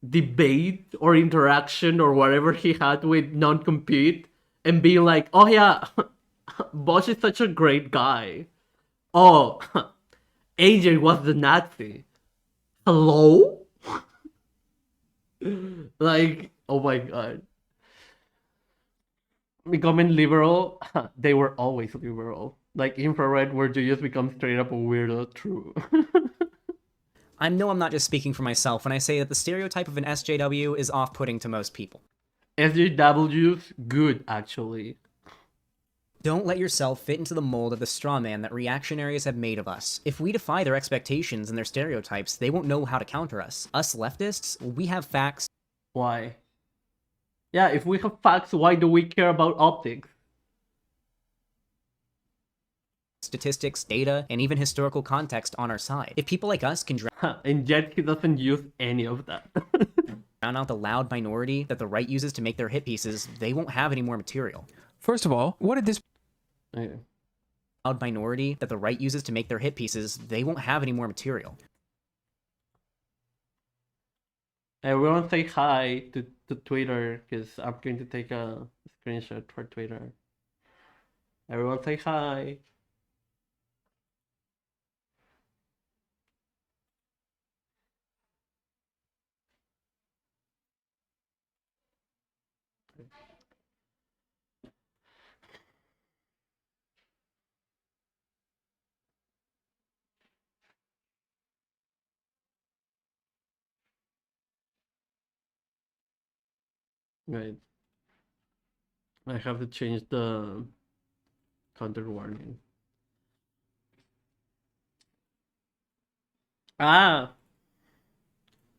debate or interaction or whatever he had with Non-Compete and being like, oh yeah, Bosch is such a great guy. Oh, AJ was the Nazi. Hello? Like, oh my god. Becoming liberal, they were always liberal. Like infrared, where you just become straight up a weirdo. True. I know I'm not just speaking for myself when I say that the stereotype of an SJW is off-putting to most people. SJW's good, actually. Don't let yourself fit into the mold of the straw man that reactionaries have made of us. If we defy their expectations and their stereotypes, they won't know how to counter us. Us leftists, we have facts. Why? Yeah, if we have facts, why do we care about optics? statistics, data, and even historical context on our side. If people like us can and yet he doesn't use any of that. drown out the loud minority that the right uses to make their hit pieces, they won't have any more material. First of all, what did this loud minority that the right uses to make their hit pieces, they won't have any more material. Everyone say hi to Twitter, because I'm going to take a screenshot for Twitter. Everyone say hi. Right. I have to change the content warning.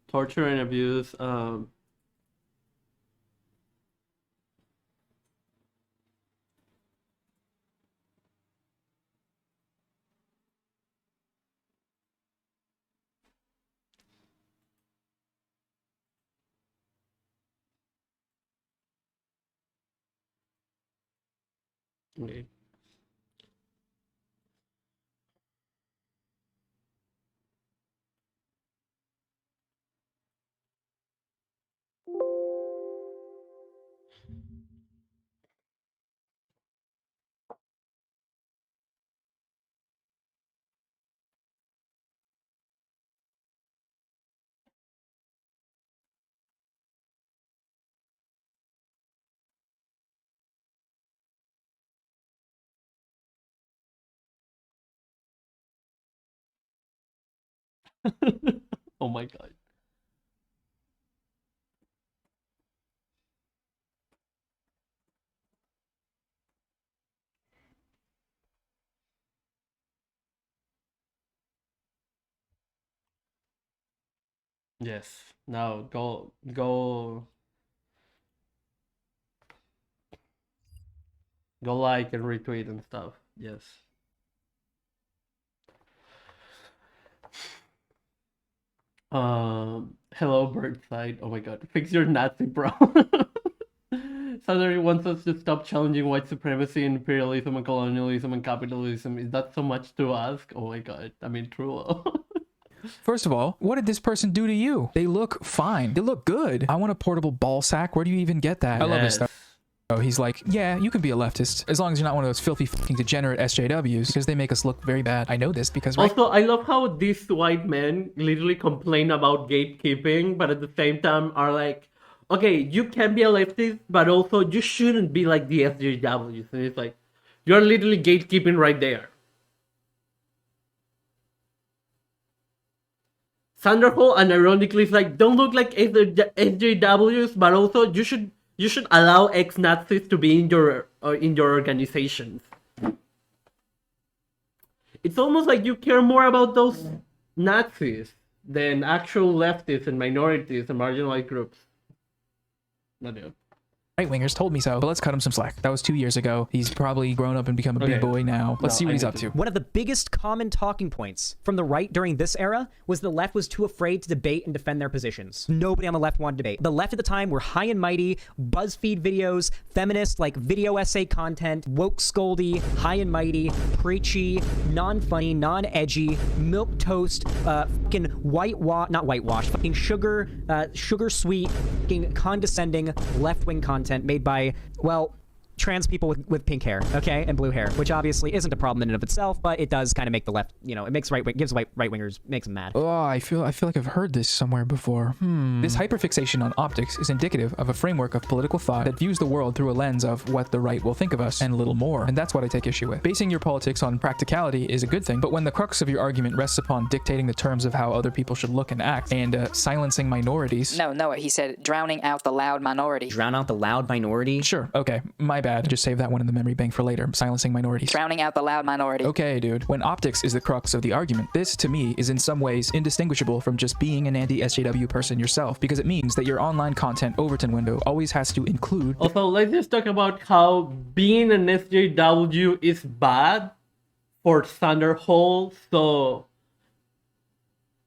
Torture and abuse. Okay. Oh my god. Yes. Now go like and retweet and stuff. Yes. Hello Birdside. Oh my god. Fix your Nazi, bro. Somebody wants us to stop challenging white supremacy, imperialism, and colonialism and capitalism. Is that so much to ask? Oh my god. I mean, true. First of all, what did this person do to you? They look fine. They look good. I want a portable ball sack. Where do you even get that? I love this stuff. Oh, he's like, yeah, you can be a leftist as long as you're not one of those filthy fucking degenerate SJWs, because they make us look very bad. I know this because also I love how these white men literally complain about gatekeeping, but at the same time are like, okay, you can be a leftist, but also you shouldn't be like the SJWs. And it's like, you're literally gatekeeping right there. Sanderhall unironically is like, don't look like SJWs, but also you should allow ex-Nazis to be in your organizations. It's almost like you care more about those Nazis than actual leftists and minorities and marginalized groups. I do. Right-wingers told me so, but let's cut him some slack. That was 2 years ago. He's probably grown up and become a big boy now. Let's see what he's up to. One of the biggest common talking points from the right during this era was the left was too afraid to debate and defend their positions. Nobody on the left wanted to debate. The left at the time were high and mighty, BuzzFeed videos, feminist like video essay content, woke scoldy, high and mighty, preachy, non-funny, non-edgy, milquetoast, fucking not whitewash, fucking sugar sweet, fucking condescending left-wing content made by, well, trans people with pink hair, okay, and blue hair, which obviously isn't a problem in and of itself, but it does kind of make the left, you know, it makes gives right-wingers, makes them mad. Oh, I feel like I've heard this somewhere before. This hyperfixation on optics is indicative of a framework of political thought that views the world through a lens of what the right will think of us and a little more, and that's what I take issue with. Basing your politics on practicality is a good thing, but when the crux of your argument rests upon dictating the terms of how other people should look and act, and silencing minorities... No, he said drowning out the loud minority. Drown out the loud minority? Sure, okay, my bad. Just save that one in the memory bank for later. Silencing minorities. Drowning out the loud minority. Okay, dude. When optics is the crux of the argument, this, to me, is in some ways indistinguishable from just being an anti-SJW person yourself, because it means that your online content Overton window always has to include... Also, let's just talk about how being an SJW is bad for Thunderhole. So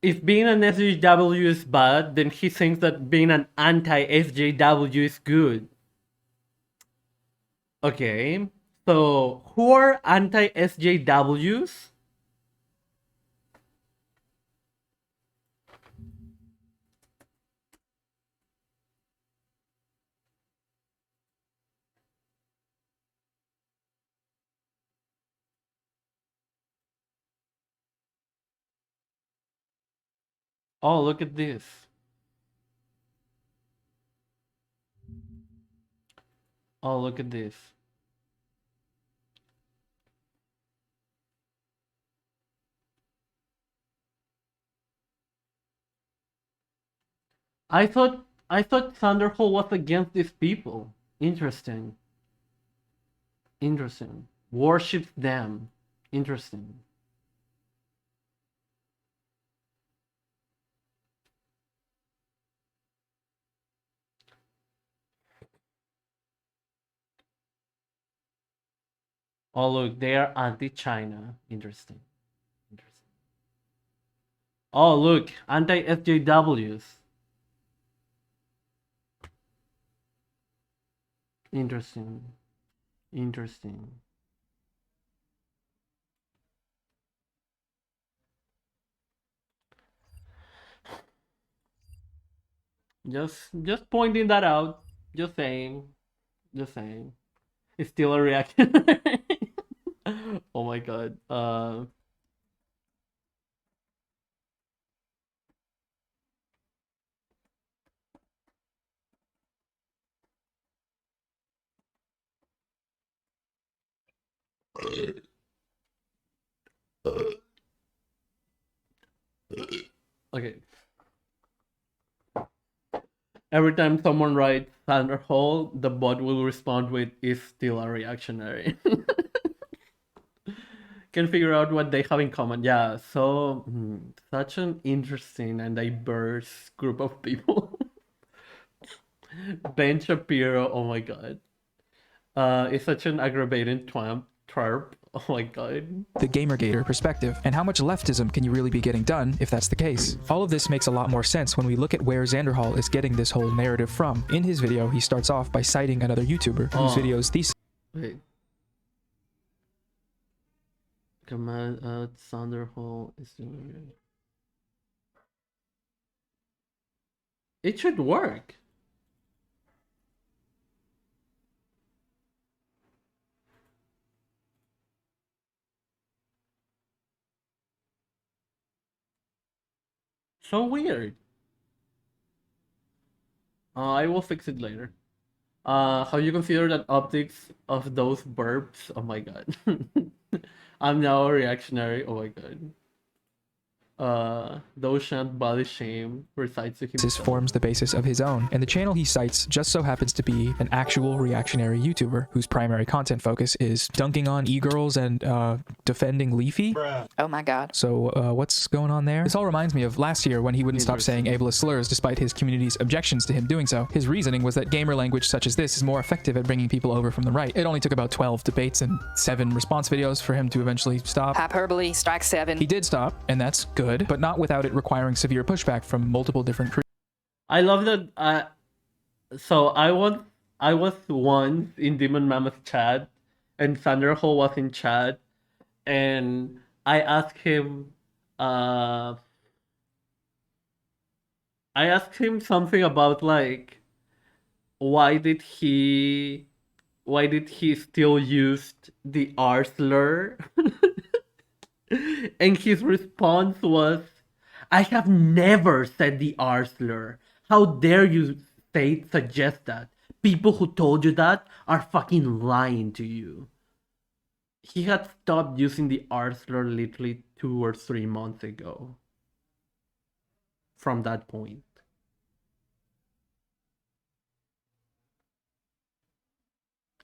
if being an SJW is bad, then he thinks that being an anti-SJW is good. Okay, so who are anti-SJWs? Oh, look at this. Oh, look at this. I thought Thunderhole was against these people. Interesting. Interesting. Worships them. Interesting. Oh, look, they are anti-China. Interesting. Interesting. Oh, look, anti-SJWs. Interesting. Interesting. Just pointing that out. Just saying. Just saying. It's still a reaction. Oh my god. Okay. Every time someone writes Thunderhole, the bot will respond with "is still a reactionary." Can figure out what they have in common. Yeah, so such an interesting and diverse group of people. Ben Shapiro, oh my god. Is such an aggravating twerp. Oh my god. The Gamergator perspective, and how much leftism can you really be getting done if that's the case? All of this makes a lot more sense when we look at where Xanderhall is getting this whole narrative from. In his video, he starts off by citing another YouTuber whose video's thesis. Wait. Command Thunderhole is doing it. It should work. So weird. I will fix it later. How you consider that optics of those burps? Oh my god. I'm now a reactionary. Oh my god. Those shan't body shame recites to This forms the basis of his own, and the channel he cites just so happens to be an actual reactionary YouTuber whose primary content focus is dunking on e-girls and defending Leafy. Oh my god. So what's going on there? This all reminds me of last year when he wouldn't stop saying ableist slurs despite his community's objections to him doing so. His reasoning was that gamer language such as this is more effective at bringing people over from the right. It only took about 12 debates and 7 response videos for him to eventually stop. Hyperbole, strike 7. He did stop, and that's good, but not without it requiring severe pushback from multiple different creators. I love that. So I was once in Demon Mammoth chat, and Thunderhole was in chat, and I asked him. I asked him something about like, why did he still use the R slur? And his response was, I have never said the R slur. How dare you suggest that? People who told you that are fucking lying to you. He had stopped using the R slur literally 2 or 3 months ago. From that point.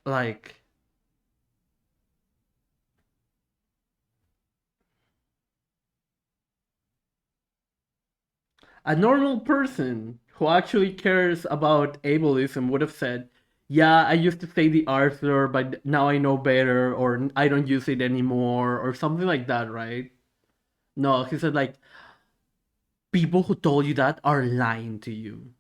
Like... a normal person who actually cares about ableism would have said, yeah, I used to say the R slur, but now I know better, or I don't use it anymore, or something like that, right? No, he said like, people who told you that are lying to you.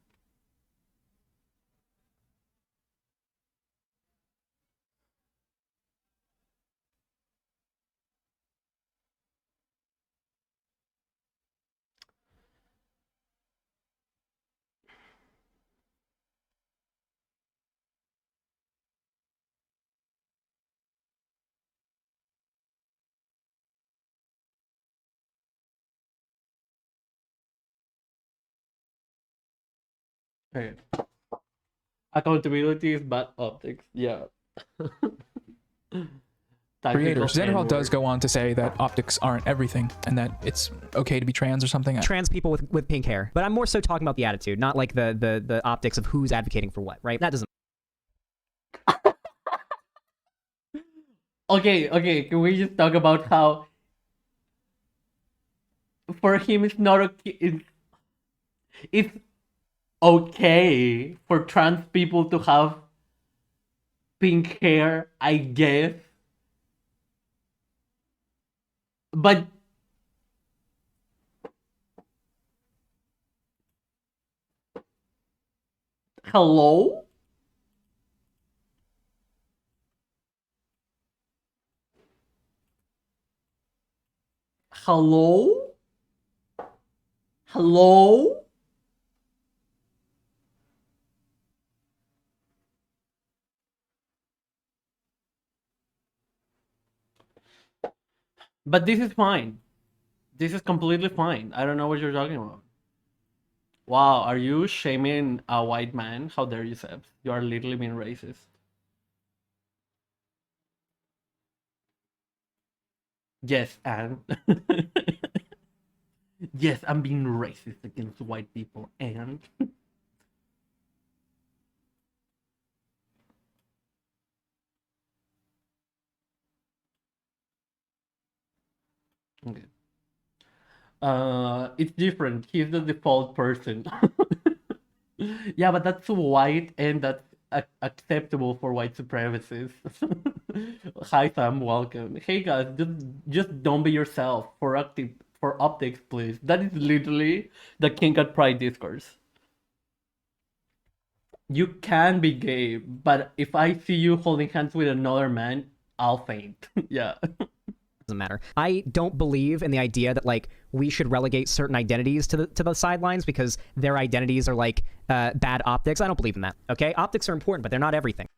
Okay. Accountability is bad optics. Yeah. Creator. Technical Xanderhal does N-word. go on to say that optics aren't everything and that it's okay to be trans or something. Trans people with pink hair. But I'm more so talking about the attitude, not like the optics of who's advocating for what, right? That doesn't Okay, can we just talk about how for him it's not okay, it's okay for trans people to have pink hair, I guess. But hello? Hello? Hello? But this is fine. This is completely fine. I don't know what you're talking about. Wow, are you shaming a white man? How dare you, Sebs? You are literally being racist. Yes, and yes, I'm being racist against white people, and okay. It's different. He's the default person. Yeah, but that's white and that's acceptable for white supremacists. Hi Sam, welcome. Hey guys, just don't be yourself for optics, please. That is literally the King at Pride discourse. You can be gay, but if I see you holding hands with another man, I'll faint. Yeah. doesn't matter. I don't believe in the idea that like we should relegate certain identities to the sidelines because their identities are like bad optics. I don't believe in that. Okay, optics are important, but they're not everything.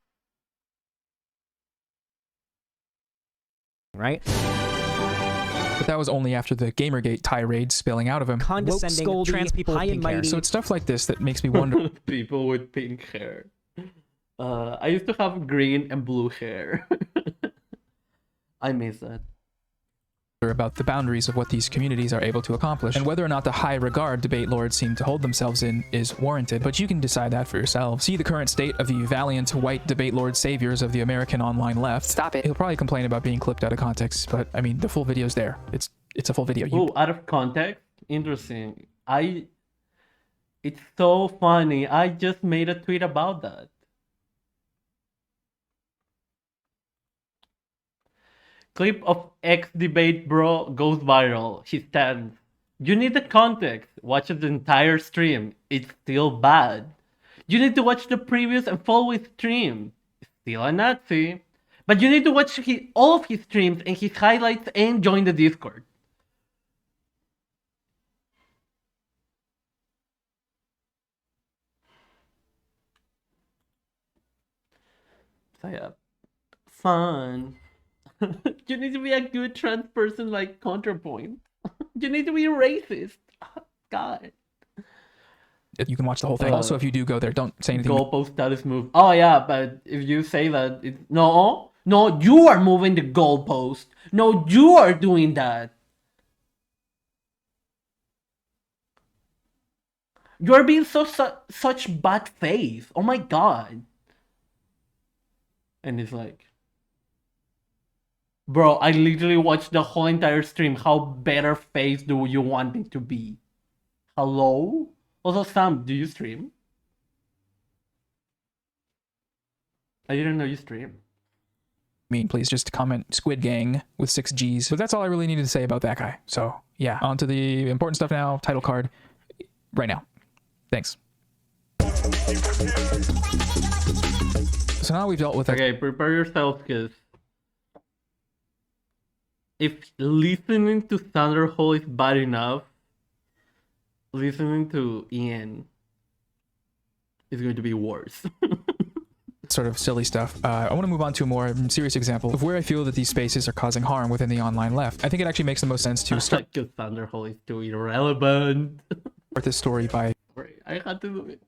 Right? But that was only after the Gamergate tirade spilling out of him. Condescending, Woke, scoldy, trans people high with and pink hair. mighty. So it's stuff like this that makes me wonder. People with pink hair. I used to have green and blue hair. I miss that. About the boundaries of what these communities are able to accomplish and whether or not the high regard debate lords seem to hold themselves in is warranted, but you can decide that for yourself. See the current state of the valiant white debate lord saviors of the American online left. Stop it. He'll probably complain about being clipped out of context, but I mean the full video's there. It's a full video. Oh, out of context? Interesting. It's so funny. I just made a tweet about that. Clip of X debate bro goes viral. He stands. You need the context. Watch the entire stream. It's still bad. You need to watch the previous and follow his stream. Still a Nazi. But you need to watch all of his streams and his highlights and join the Discord. So yeah. Fun. You need to be a good trans person like Counterpoint. You need to be racist. God. You can watch the whole thing. Also, if you do go there, don't say anything. Goalpost status move. Oh yeah, but if you say that, no, you are moving the goalpost. No, you are doing that. You are being such bad faith. Oh my god. And it's like, bro, I literally watched the whole entire stream. How better face do you want me to be? Hello? Also, Sam, do you stream? I didn't know you stream. Please just comment Squid Gang with 6 G's. But that's all I really needed to say about that guy. So yeah, on to the important stuff now. Title card right now. Thanks. So now we've dealt with Okay, prepare yourself, because if listening to Thunderhole is bad enough, listening to Ian is going to be worse. sort of silly stuff. I want to move on to a more serious example of where I feel that these spaces are causing harm within the online left. I think it actually makes the most sense to start because Thunderhole is too irrelevant. Start this story by. Sorry, I had to do it.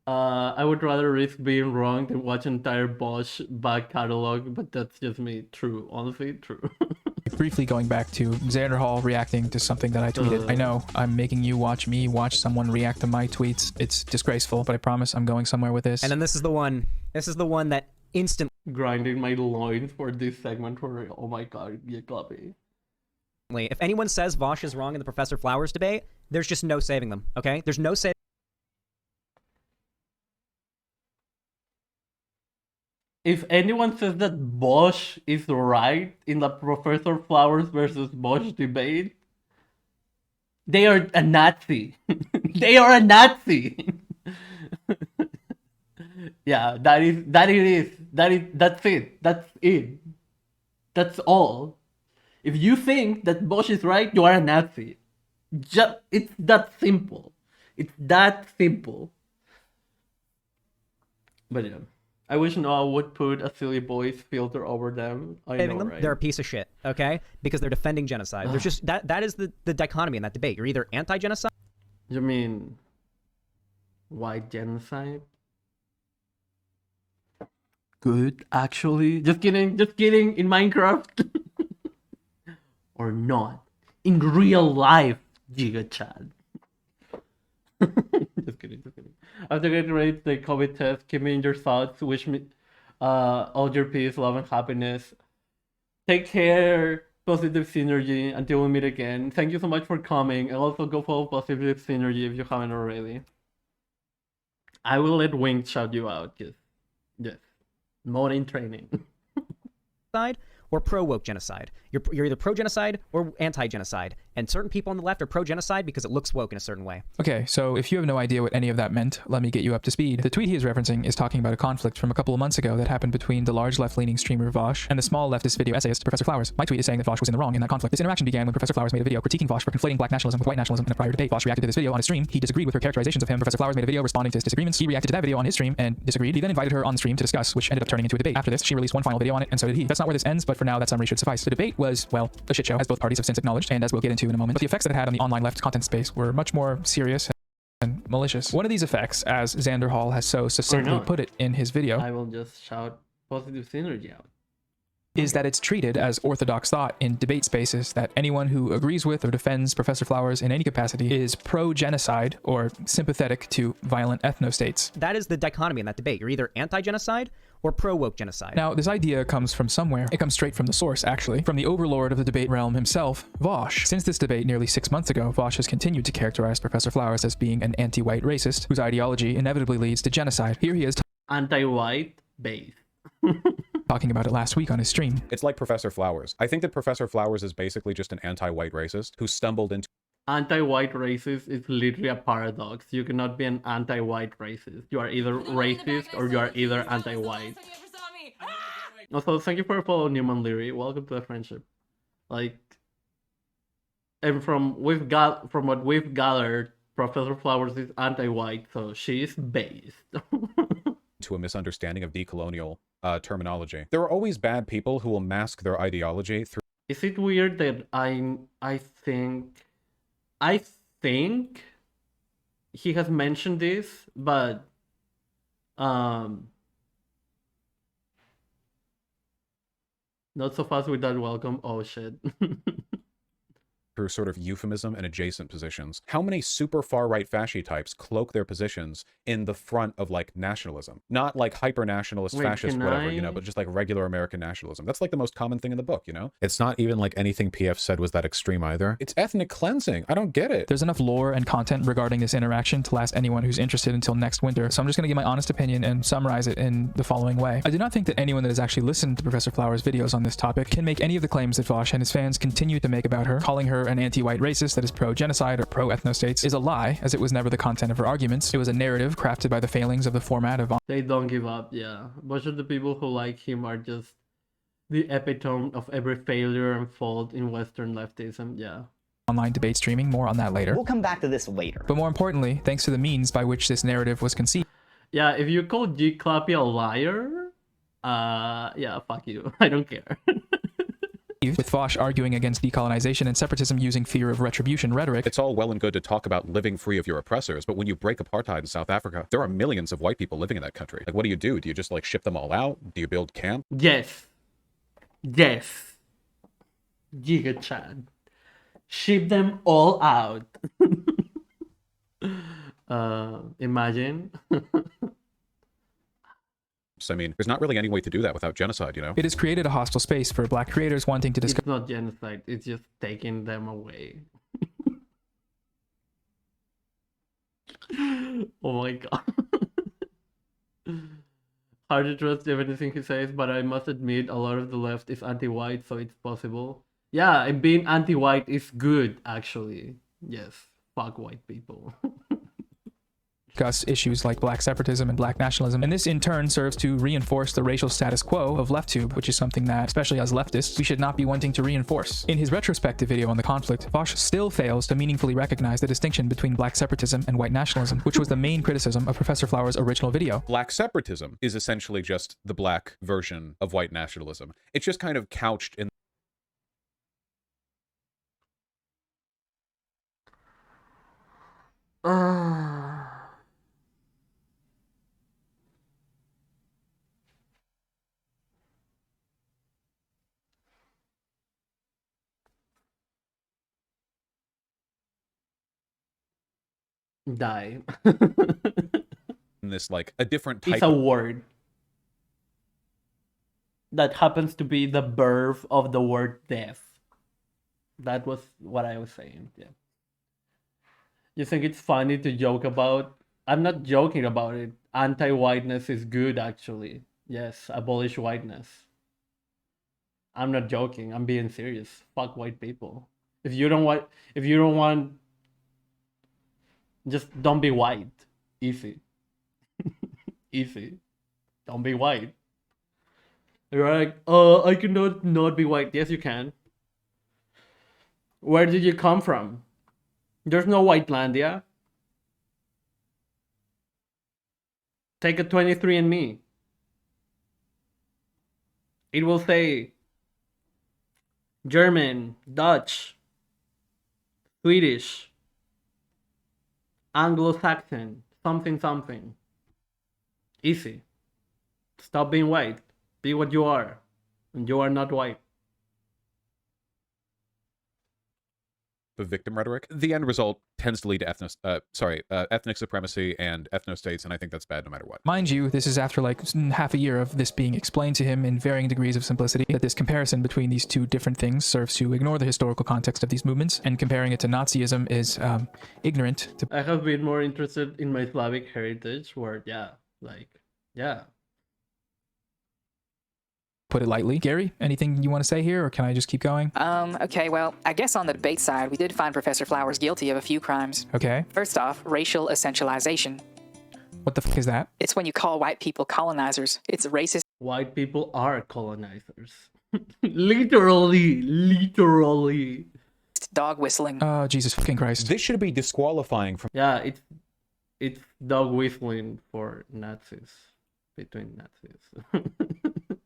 I would rather risk being wrong than watch entire Bosch back catalog, but that's just me. True, honestly, true. Briefly going back to Xander Hall reacting to something that I tweeted. I know I'm making you watch me watch someone react to my tweets. It's disgraceful, but I promise I'm going somewhere with this. And then this is the one. This is the one that instantly grinding my loins for this segment. For oh my god, get copy. If anyone says Vosh is wrong in the Professor Flowers debate, there's just no saving them. Okay, there's no saving. If anyone says that Bosch is right in the Professor Flowers versus Bosch debate, they are a Nazi. They are a Nazi. Yeah, that's it. That's all. If you think that Bosch is right, you are a Nazi. It's that simple. It's that simple. But yeah. I wish Noah would put a silly boys filter over them. I know, right? They're a piece of shit, okay? Because they're defending genocide. There's just that is the dichotomy in that debate. You're either anti-genocide. You mean white genocide? Good, actually. Just kidding. In Minecraft. Or not. In real life, Giga Chad. Just kidding. After getting ready to take COVID test, keep me in your thoughts. Wish me all your peace, love, and happiness. Take care. Positive Synergy. Until we meet again. Thank you so much for coming. And also go follow Positive Synergy if you haven't already. I will let Wink shout you out. Yes. More in training. Or pro-woke genocide. You're either pro-genocide or anti-genocide. And certain people on the left are pro-genocide because it looks woke in a certain way. Okay, so if you have no idea what any of that meant, let me get you up to speed. The tweet he is referencing is talking about a conflict from a couple of months ago that happened between the large left-leaning streamer Vosh and the small leftist video essayist Professor Flowers. My tweet is saying that Vosh was in the wrong in that conflict. This interaction began when Professor Flowers made a video critiquing Vosh for conflating black nationalism with white nationalism in a prior debate. Vosh reacted to this video on his stream. He disagreed with her characterizations of him. Professor Flowers made a video responding to his disagreements. He reacted to that video on his stream and disagreed. He then invited her on the stream to discuss, which ended up turning into a debate. After this, she released one final video on it, and so did he. That's not where this ends, but for now, that summary should suffice. The debate was, well, a shit show, as both parties have since acknowledged, and as we'll get into in a moment. But the effects that it had on the online left content space were much more serious and malicious. One of these effects, as Xander Hall has so succinctly put it in his video, I will just shout Positive Synergy out, is that it's treated as orthodox thought in debate spaces that anyone who agrees with or defends Professor Flowers in any capacity is pro-genocide or sympathetic to violent ethnostates. That is the dichotomy in that debate. You're either anti-genocide or pro-woke genocide. Now, this idea comes from somewhere. It comes straight from the source, actually. From the overlord of the debate realm himself, Vosh. Since this debate nearly 6 months ago, Vosh has continued to characterize Professor Flowers as being an anti-white racist whose ideology inevitably leads to genocide. Here he is anti-white base. talking about it last week on his stream. It's like Professor Flowers. I think that Professor Flowers is basically just an anti-white racist who stumbled into... Anti-white racist is literally a paradox. You cannot be an anti-white racist. You are either racist or you are either anti-white. Also, thank you for following Newman Leary. Welcome to the friendship. Like, and from what we've gathered, Professor Flowers is anti-white, so she is based. to a misunderstanding of decolonial terminology. There are always bad people who will mask their ideology through... Is it weird that I think he has mentioned this, but not so fast with that welcome. Oh shit. through sort of euphemism and adjacent positions. How many super far-right fasci types cloak their positions in the front of like nationalism? Not like hyper-nationalist, Wait, fascist, can whatever, I- you know, but just like regular American nationalism. That's like the most common thing in the book, you know? It's not even like anything PF said was that extreme either. It's ethnic cleansing. I don't get it. There's enough lore and content regarding this interaction to last anyone who's interested until next winter, so I'm just going to give my honest opinion and summarize it in the following way. I do not think that anyone that has actually listened to Professor Flower's videos on this topic can make any of the claims that Vosh and his fans continue to make about her. Calling her an anti-white racist that is pro-genocide or pro-ethnostates is a lie, as it was never the content of her arguments. It was a narrative crafted by the failings of the format of They don't give up, yeah. Most of the people who like him are just the epitome of every failure and fault in Western leftism, yeah. online debate streaming. More on that later. We'll come back to this later. But more importantly, thanks to the means by which this narrative was conceived. Yeah, if you call G. Clappy a liar, yeah, fuck you. I don't care. With Vosh arguing against decolonization and separatism using fear of retribution rhetoric. It's all well and good to talk about living free of your oppressors, but when you break apartheid in South Africa, there are millions of white people living in that country. Like, what do? Do you just like ship them all out? Do you build camp? Yes. Yes. Giga Chan. Ship them all out. Imagine. I mean, there's not really any way to do that without genocide, you know? It has created a hostile space for black creators wanting to discuss. It's not genocide, it's just taking them away. Oh my god. Hard to trust everything he says, but I must admit a lot of the left is anti-white, so it's possible. Yeah, and being anti-white is good, actually. Yes, fuck white people. Discuss issues like black separatism and black nationalism, and this in turn serves to reinforce the racial status quo of LeftTube, which is something that, especially as leftists, we should not be wanting to reinforce. In his retrospective video on the conflict, Vosh still fails to meaningfully recognize the distinction between black separatism and white nationalism, which was the main criticism of Professor Flower's original video. Black separatism is essentially just the black version of white nationalism. It's just kind of couched in Die. this like a different type It's a word that happens to be the birth of the word death. That was what I was saying. Yeah. You think it's funny to joke about? I'm not joking about it. Anti-whiteness is good, actually. Yes, abolish whiteness. I'm not joking. I'm being serious. Fuck white people. If you don't want, just don't be white. Easy. Easy. Don't be white. You're like, oh, I cannot not be white. Yes, you can. Where did you come from? There's no Whitelandia. Take a 23andMe. It will say German, Dutch, Swedish, Anglo-Saxon, something. Easy. Stop being white. Be what you are. And you are not white. of victim rhetoric. The end result tends to lead to ethnic supremacy and ethnostates, and I think that's bad no matter what. Mind you, this is after like half a year of this being explained to him in varying degrees of simplicity, that this comparison between these two different things serves to ignore the historical context of these movements, and comparing it to Nazism is ignorant. I have been more interested in my Slavic heritage, where, yeah. Put it lightly. Gary, anything you want to say here, or can I just keep going? Okay, well, I guess on the debate side, we did find Professor Flowers guilty of a few crimes. Okay. First off, racial essentialization. What the fuck is that? It's when you call white people colonizers. It's racist. White people are colonizers. Literally. Dog whistling. Oh, Jesus fucking Christ. This should be disqualifying from... Yeah, it's dog whistling for Nazis. Between Nazis.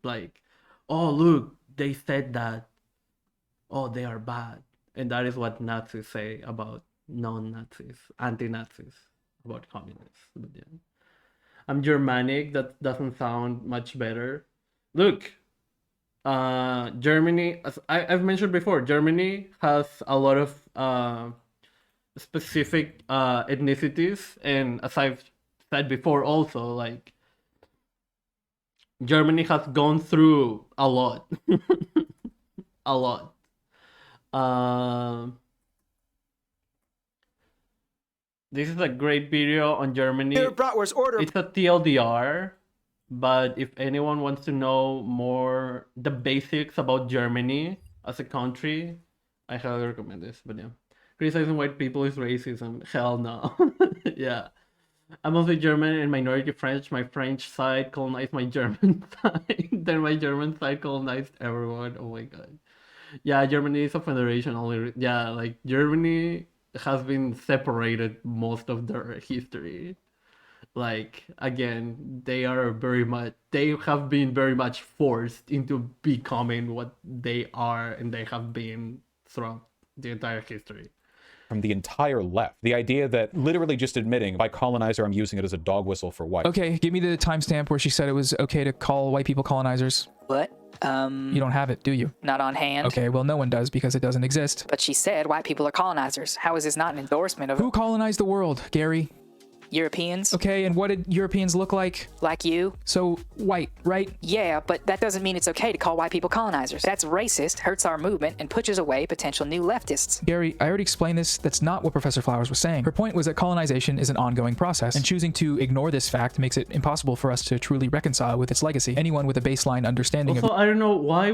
Like, oh, look, they said that. Oh, they are bad. And that is what Nazis say about non-Nazis, anti-Nazis, about communists. But yeah. I'm Germanic. That doesn't sound much better. Look, Germany, as I've mentioned before, Germany has a lot of specific ethnicities, and as I've said before, also like Germany has gone through a lot, a lot. This is a great video on Germany. It's a TLDR, but if anyone wants to know more the basics about Germany as a country, I highly recommend this. But yeah, criticizing white people is racism. Hell no. Yeah. I'm mostly German and minority French. My French side colonized my German side. Then my German side colonized everyone. Oh my god. Yeah, Germany is a federation only. Yeah, like Germany has been separated most of their history. Like again, they have been very much forced into becoming what they are, and they have been throughout the entire history. From the entire left. The idea that literally just admitting, by colonizer, I'm using it as a dog whistle for white. Okay, give me the timestamp where she said it was okay to call white people colonizers. What? You don't have it, do you? Not on hand. Okay, well, no one does because it doesn't exist. But she said white people are colonizers. How is this not an endorsement of... Who colonized the world, Gary? Europeans. Okay, and what did Europeans look like? Like you. So, white, right? Yeah, but that doesn't mean it's okay to call white people colonizers. That's racist, hurts our movement, and pushes away potential new leftists. Gary, I already explained this. That's not what Professor Flowers was saying. Her point was that colonization is an ongoing process, and choosing to ignore this fact makes it impossible for us to truly reconcile with its legacy. Anyone with a baseline understanding also, I don't know, why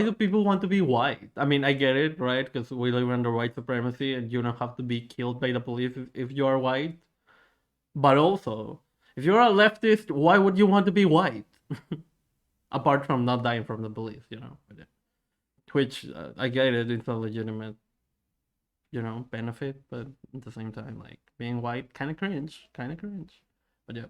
do people want to be white? I mean, I get it, right? Because we live under white supremacy, and you don't have to be killed by the police if you are white. But also, if you're a leftist, why would you want to be white? Apart from not dying from the police, you know. Which, I get it, it's a legitimate, you know, benefit, but at the same time, like, being white, kind of cringe. But yeah.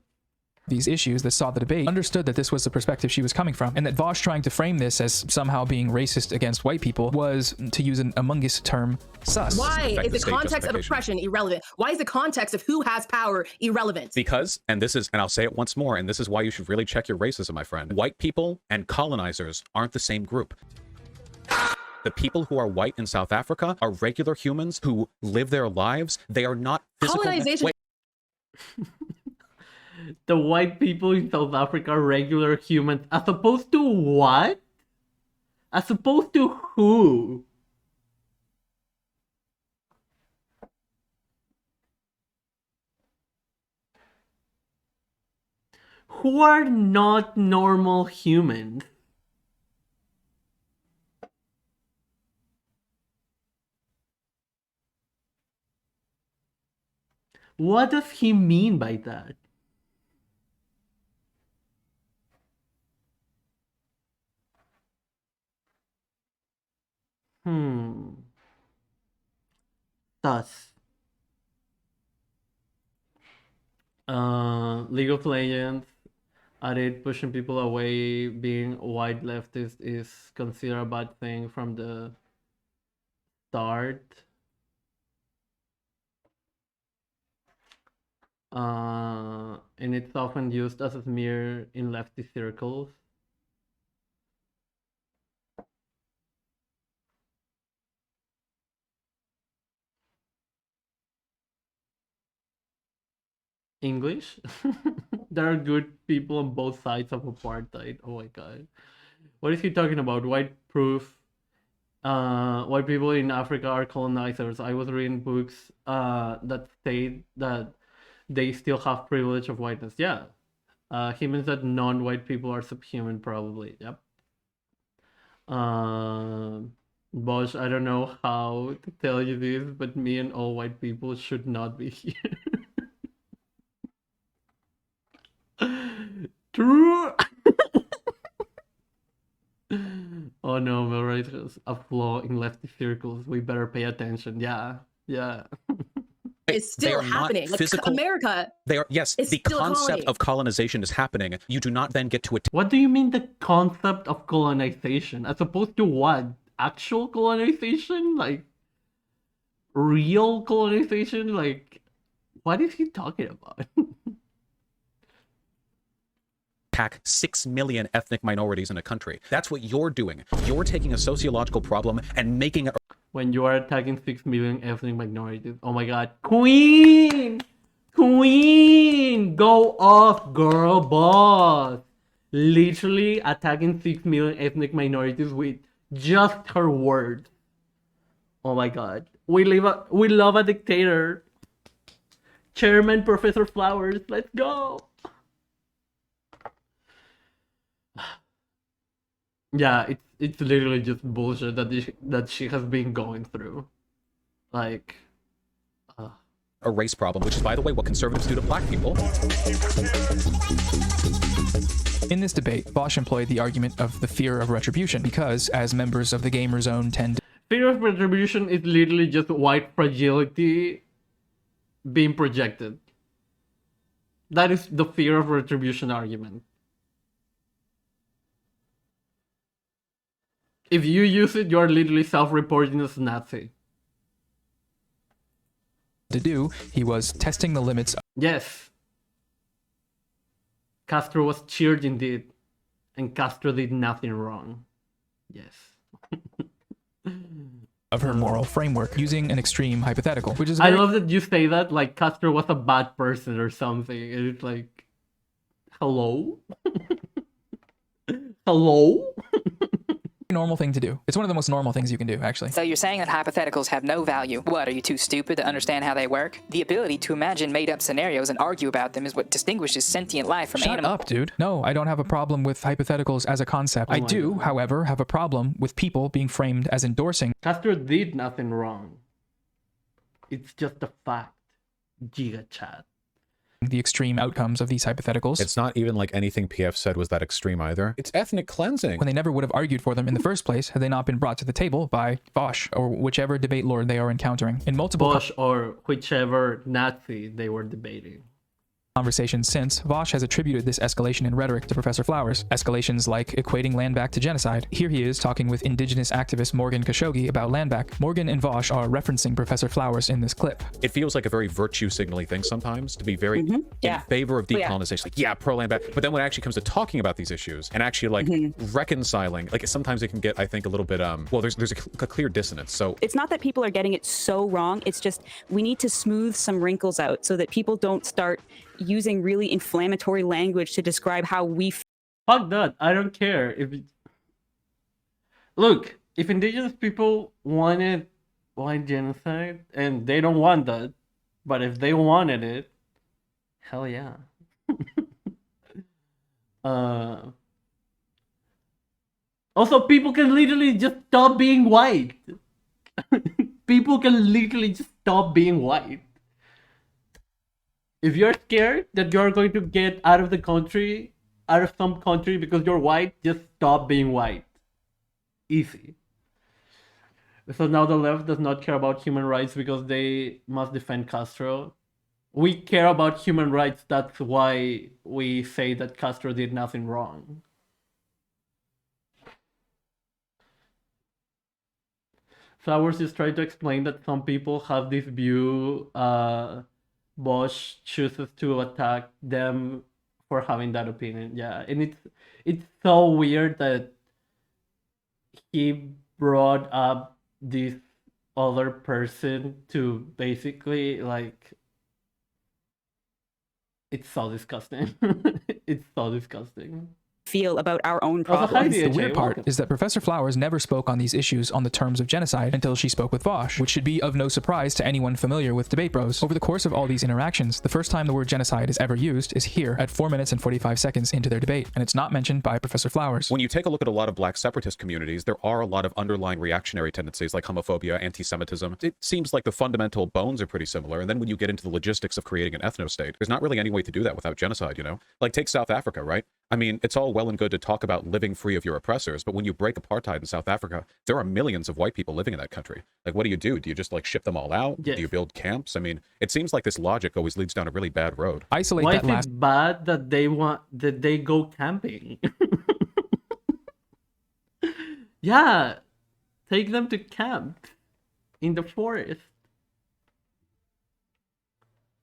These issues that saw the debate understood that this was the perspective she was coming from, and that Vosh trying to frame this as somehow being racist against white people was, to use an Among Us term, sus. Why is the context of oppression irrelevant? Why is the context of who has power irrelevant? Because, and I'll say it once more, and this is why you should really check your racism, my friend. White people and colonizers aren't the same group. The people who are white in South Africa are regular humans who live their lives. They are not physical... Colonization... The white people in South Africa are regular humans, as opposed to what? As opposed to who? Who are not normal humans? What does he mean by that? Thus, League of Legends added pushing people away. Being white leftist is considered a bad thing from the start. And it's often used as a smear in lefty circles. English? There are good people on both sides of apartheid. Oh my god. What is he talking about? White proof. White people in Africa are colonizers. I was reading books that state that they still have privilege of whiteness. Yeah. He means that non-white people are subhuman, probably. Yep. Bosch, I don't know how to tell you this, but me and all white people should not be here. True. Oh no, Melrose has a flaw in lefty circles. We better pay attention. Yeah. It's still happening. Like, America. They are, yes, the concept of colonization is happening. You do not then get to it. What do you mean the concept of colonization? As opposed to what? Actual colonization? Like real colonization? Like what is he talking about? attack 6 million ethnic minorities in a country. That's what you're doing. You're taking a sociological problem and making it. When you are attacking 6 million ethnic minorities. Oh my god. Queen! Queen! Go off, girl boss! Literally attacking 6 million ethnic minorities with just her words. Oh my god. We love a dictator. Chairman Professor Flowers, let's go! Yeah, it's literally just bullshit that she has been going through. Like, a race problem, which is, by the way, what conservatives do to black people. In this debate, Vaush employed the argument of the fear of retribution because, as members of the gamer zone tend to... Fear of retribution is literally just white fragility being projected. That is the fear of retribution argument. If you use it, you're literally self-reporting as a Nazi. He was testing the limits. Yes. Castro was cheered indeed. And Castro did nothing wrong. Yes. Of her moral framework, using an extreme hypothetical, which is I love that you say that like Castro was a bad person or something. It's like, hello? Hello? normal thing to do. It's one of the most normal things you can do, actually. So you're saying that hypotheticals have no value. What, are you too stupid to understand how they work? The ability to imagine made-up scenarios and argue about them is what distinguishes sentient life from Shut animal. up, dude. No, I don't have a problem with hypotheticals as a concept. I do, however, have a problem with people being framed as endorsing. Castro did nothing wrong. It's just a fact. Giga chat. The extreme outcomes of these hypotheticals. It's not even like anything PF said was that extreme either. It's ethnic cleansing. When they never would have argued for them in the first place had they not been brought to the table by Vaush or whichever debate lord they are encountering. In multiple Vaush or whichever Nazi they were debating. Conversations since, Vaush has attributed this escalation in rhetoric to Professor Flowers. Escalations like equating land back to genocide. Here he is talking with indigenous activist Morgan Khashoggi about land back. Morgan and Vaush are referencing Professor Flowers in this clip. It feels like a very virtue signaling thing sometimes to be very in favor of decolonization. Like, yeah, pro land back. But then when it actually comes to talking about these issues and actually like reconciling, like sometimes it can get, I think, a little bit, well, there's a clear dissonance. So it's not that people are getting it so wrong. It's just we need to smooth some wrinkles out so that people don't start using really inflammatory language to describe how we fuck that. I don't care if look, if indigenous people wanted white genocide and they don't want that, but if they wanted it, hell yeah. Also, people can literally just stop being white. People can literally just stop being white. If you're scared that you're going to get out of the country, out of some country because you're white, just stop being white. Easy. So now the left does not care about human rights because they must defend Castro. We care about human rights, that's why we say that Castro did nothing wrong. Flowers is trying to explain that some people have this view, Vaush chooses to attack them for having that opinion. Yeah, and it's so weird that he brought up this other person to basically like. It's so disgusting. It's so disgusting. Feel about our own problems. The weird part is that Professor Flowers never spoke on these issues on the terms of genocide until she spoke with Vaush, which should be of no surprise to anyone familiar with Debate Bros. Over the course of all these interactions, the first time the word genocide is ever used is here at 4 minutes and 45 seconds into their debate, and it's not mentioned by Professor Flowers. When you take a look at a lot of black separatist communities, there are a lot of underlying reactionary tendencies like homophobia, anti-Semitism. It seems like the fundamental bones are pretty similar, and then when you get into the logistics of creating an ethno-state, there's not really any way to do that without genocide, you know? Like, take South Africa, right? I mean, it's all well and good to talk about living free of your oppressors, but when you break apartheid in South Africa, there are millions of white people living in that country. Like, what do? Do you just like ship them all out? Yes. Do you build camps? I mean, it seems like this logic always leads down a really bad road. Isolate Why that is last. it bad that they go camping? Yeah, take them to camp in the forest.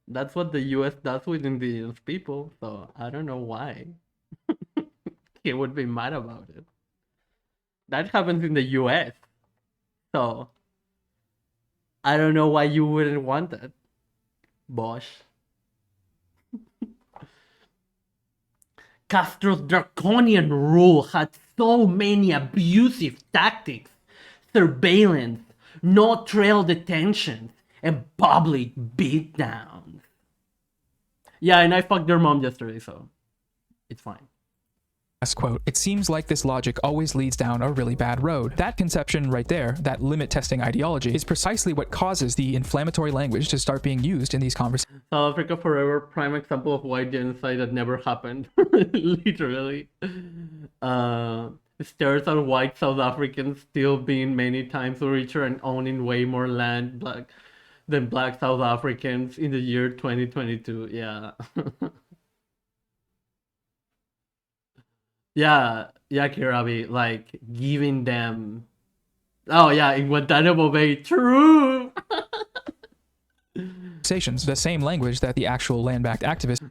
That's what the US does with indigenous people, so I don't know why. he would be mad about it. That happens in the US. So I don't know why you wouldn't want that, Bosch. Castro's draconian rule had so many abusive tactics, surveillance, no trail detentions, and public beatdowns. Yeah, and I fucked their mom yesterday, so it's fine. Last quote, it seems like this logic always leads down a really bad road. That conception right there, that limit testing ideology, is precisely what causes the inflammatory language to start being used in these conversations. South Africa forever, prime example of white genocide that never happened. Literally. Stares at white South Africans still being many times richer and owning way more land than black South Africans in the year 2022. Yeah. Yeah, Kirabi, like giving them. Oh yeah, in Guantanamo Bay, true. The same language that the actual land-backed activists.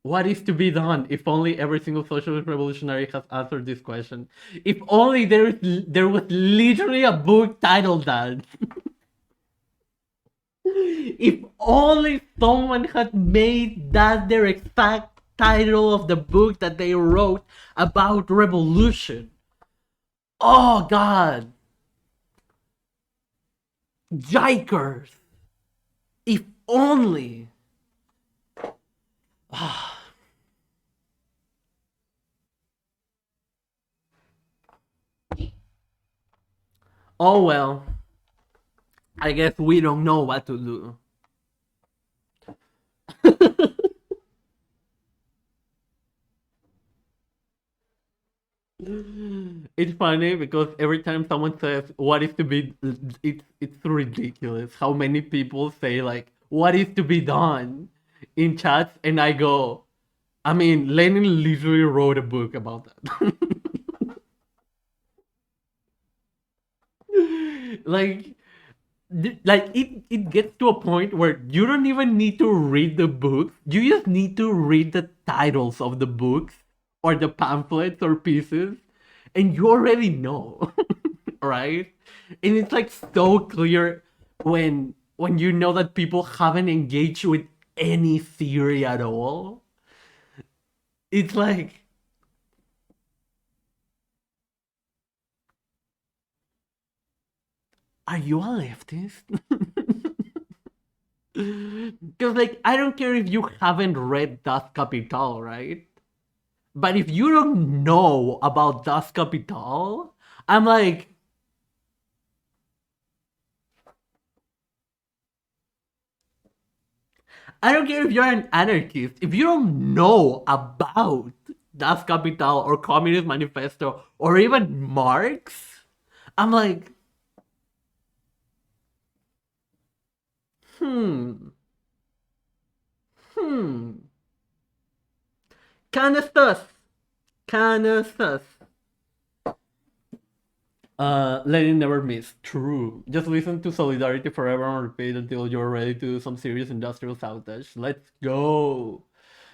What is to be done? If only every single socialist revolutionary has answered this question. If only there was literally a book titled that. If only someone had made that their exact title of the book that they wrote about revolution. Oh God. Yikers. If only. Oh well. I guess we don't know what to do. It's funny because every time someone says what is to be, it's ridiculous how many people say like what is to be done in chats, and I go, I mean, Lenin literally wrote a book about that. like it gets to a point where you don't even need to read the book, you just need to read the titles of the books or the pamphlets or pieces, and you already know. Right? And it's like so clear when you know that people haven't engaged with any theory at all. It's like, are you a leftist? Because like, I don't care if you haven't read Das Kapital, right? But if you don't know about Das Kapital, I'm like, I don't care if you're an anarchist. If you don't know about Das Kapital or Communist Manifesto or even Marx, I'm like, Kinda sus. Lenin never miss. True. Just listen to Solidarity Forever on repeat until you're ready to do some serious industrial sabotage. Let's go.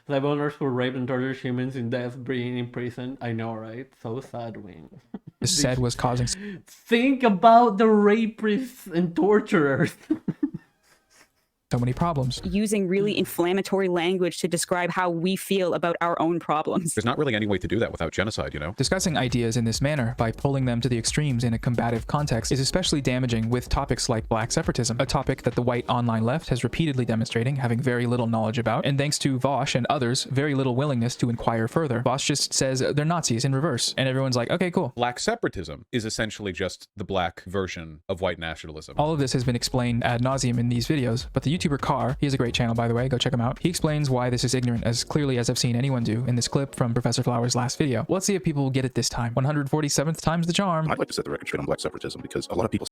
Slave owners who raped and tortured humans in death being in prison. I know, right? So sad, Wing. Said was causing. Think about the rapists and torturers. So many problems. Using really inflammatory language to describe how we feel about our own problems. There's not really any way to do that without genocide, you know? Discussing ideas in this manner by pulling them to the extremes in a combative context is especially damaging with topics like black separatism, a topic that the white online left has repeatedly demonstrating having very little knowledge about, and thanks to Vosh and others, very little willingness to inquire further. Vosh just says they're Nazis in reverse, and everyone's like, okay, cool. Black separatism is essentially just the black version of white nationalism. All of this has been explained ad nauseum in these videos, but the YouTuber Carr, he has a great channel by the way, go check him out. He explains why this is ignorant as clearly as I've seen anyone do in this clip from Professor Flower's last video. Let's see if people will get it this time. 147th time's the charm. I'd like to set the record straight on black separatism because a lot of people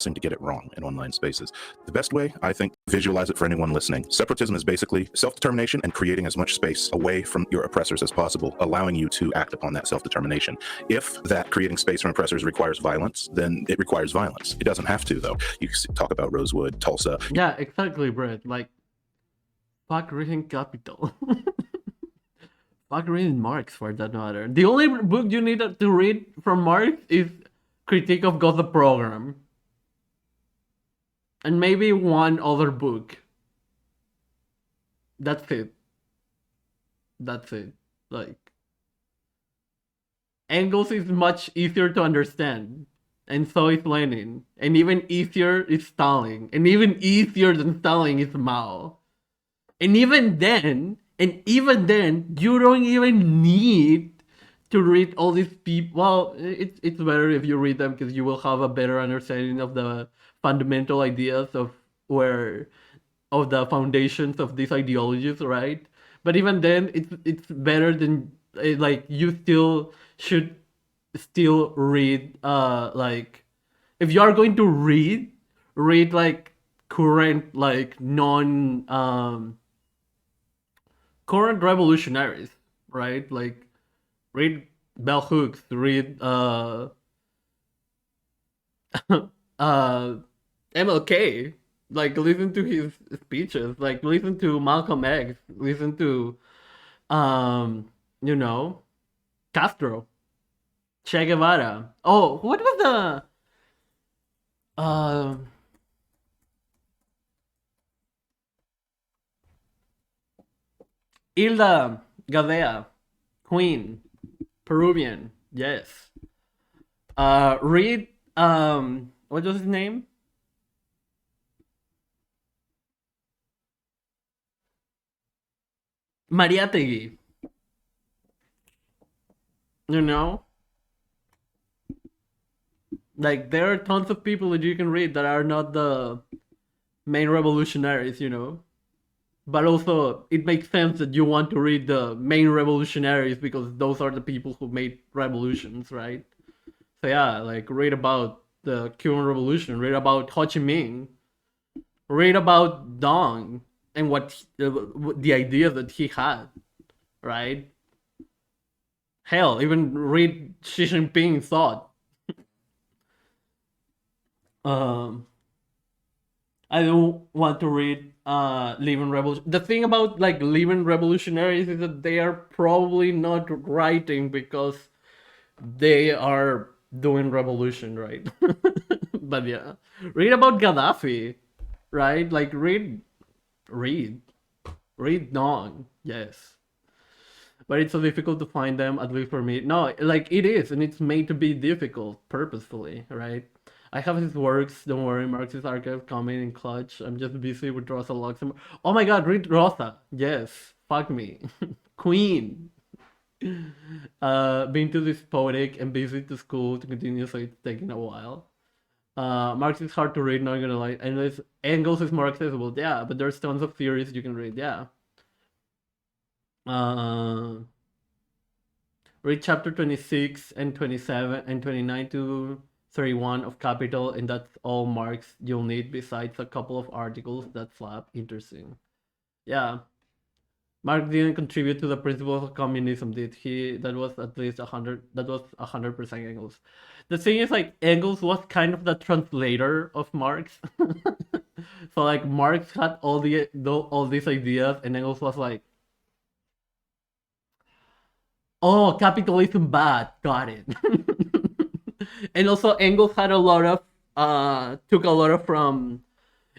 seem to get it wrong in online spaces. The best way, I think, visualize it for anyone listening. Separatism is basically self-determination and creating as much space away from your oppressors as possible, allowing you to act upon that self-determination. If that creating space from oppressors requires violence, then it requires violence. It doesn't have to, though. You talk about Rosewood, Tulsa. Yeah, exactly, Brett. Like, Fuck reading Capital. Fuck reading Marx for that matter. The only book you need to read from Marx is Critique of God the Program. And maybe one other book. That's it. That's it. Like, Engels is much easier to understand. And so is Lenin. And even easier is Stalin. And even easier than Stalin is Mao. And even then, you don't even need to read all these people. Well, it's better if you read them because you will have a better understanding of the fundamental ideas of the foundations of these ideologies, right? But even then, it's better than like you still should read like if you are going to read like current like current revolutionaries, right? Like read Bell Hooks, read MLK, like listen to his speeches, like listen to Malcolm X, listen to Castro, Che Guevara. Oh, what was the Hilda Gadea, Queen, Peruvian, yes. Read what was his name? Mariátegui. Like there are tons of people that you can read that are not the main revolutionaries, But also, it makes sense that you want to read the main revolutionaries because those are the people who made revolutions, right? So yeah, like read about the Cuban Revolution, read about Ho Chi Minh, read about Dong and what the idea that he had, right? Hell, even read Xi Jinping's thought. I don't want to read Living Revolution. The thing about like Living Revolutionaries is that they are probably not writing because they are doing revolution, right? But yeah, read about Gaddafi, right? Like read Dong, yes. But it's so difficult to find them, at least for me. No, like it is, and it's made to be difficult purposefully, right? I have his works, don't worry, Marxist Archive coming in clutch. I'm just busy with Rosa Luxemburg. Oh my god, read Rosa. Yes, fuck me. Queen. Been to this poetic and busy to school to continue, so it's taking a while. Marx is hard to read, not gonna lie. And Engels is more accessible, yeah, but there's tons of theories you can read, yeah. Read chapter 26 and 27 and 29 to 31 of Capital, and that's all Marx you'll need besides a couple of articles that slap. Interesting. Yeah. Marx didn't contribute to the principles of communism, did he? That was at least 100% Engels. The thing is, like, Engels was kind of the translator of Marx. So like Marx had all these ideas, and Engels was like, oh, capitalism bad, got it. And also Engels had took a lot of from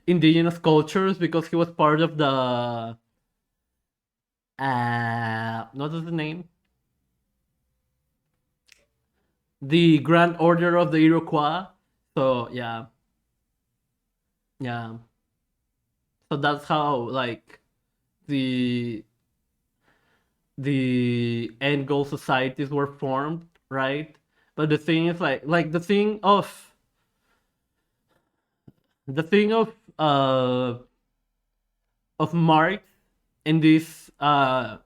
indigenous cultures because he was part of the what is the name? The Grand Order of the Iroquois. So yeah. Yeah. So that's how like the Engels societies were formed, right? But the thing is like the thing of Marx and this of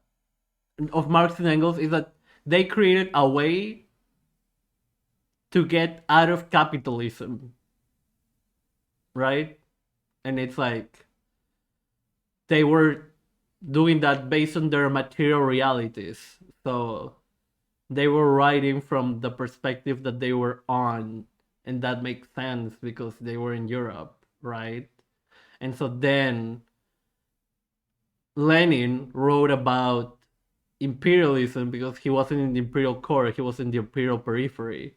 Marx and Engels is that they created a way to get out of capitalism, right? And it's like they were doing that based on their material realities. So they were writing from the perspective that they were on, and that makes sense because they were in Europe, right? And so then Lenin wrote about imperialism because he wasn't in the imperial core, he was in the imperial periphery.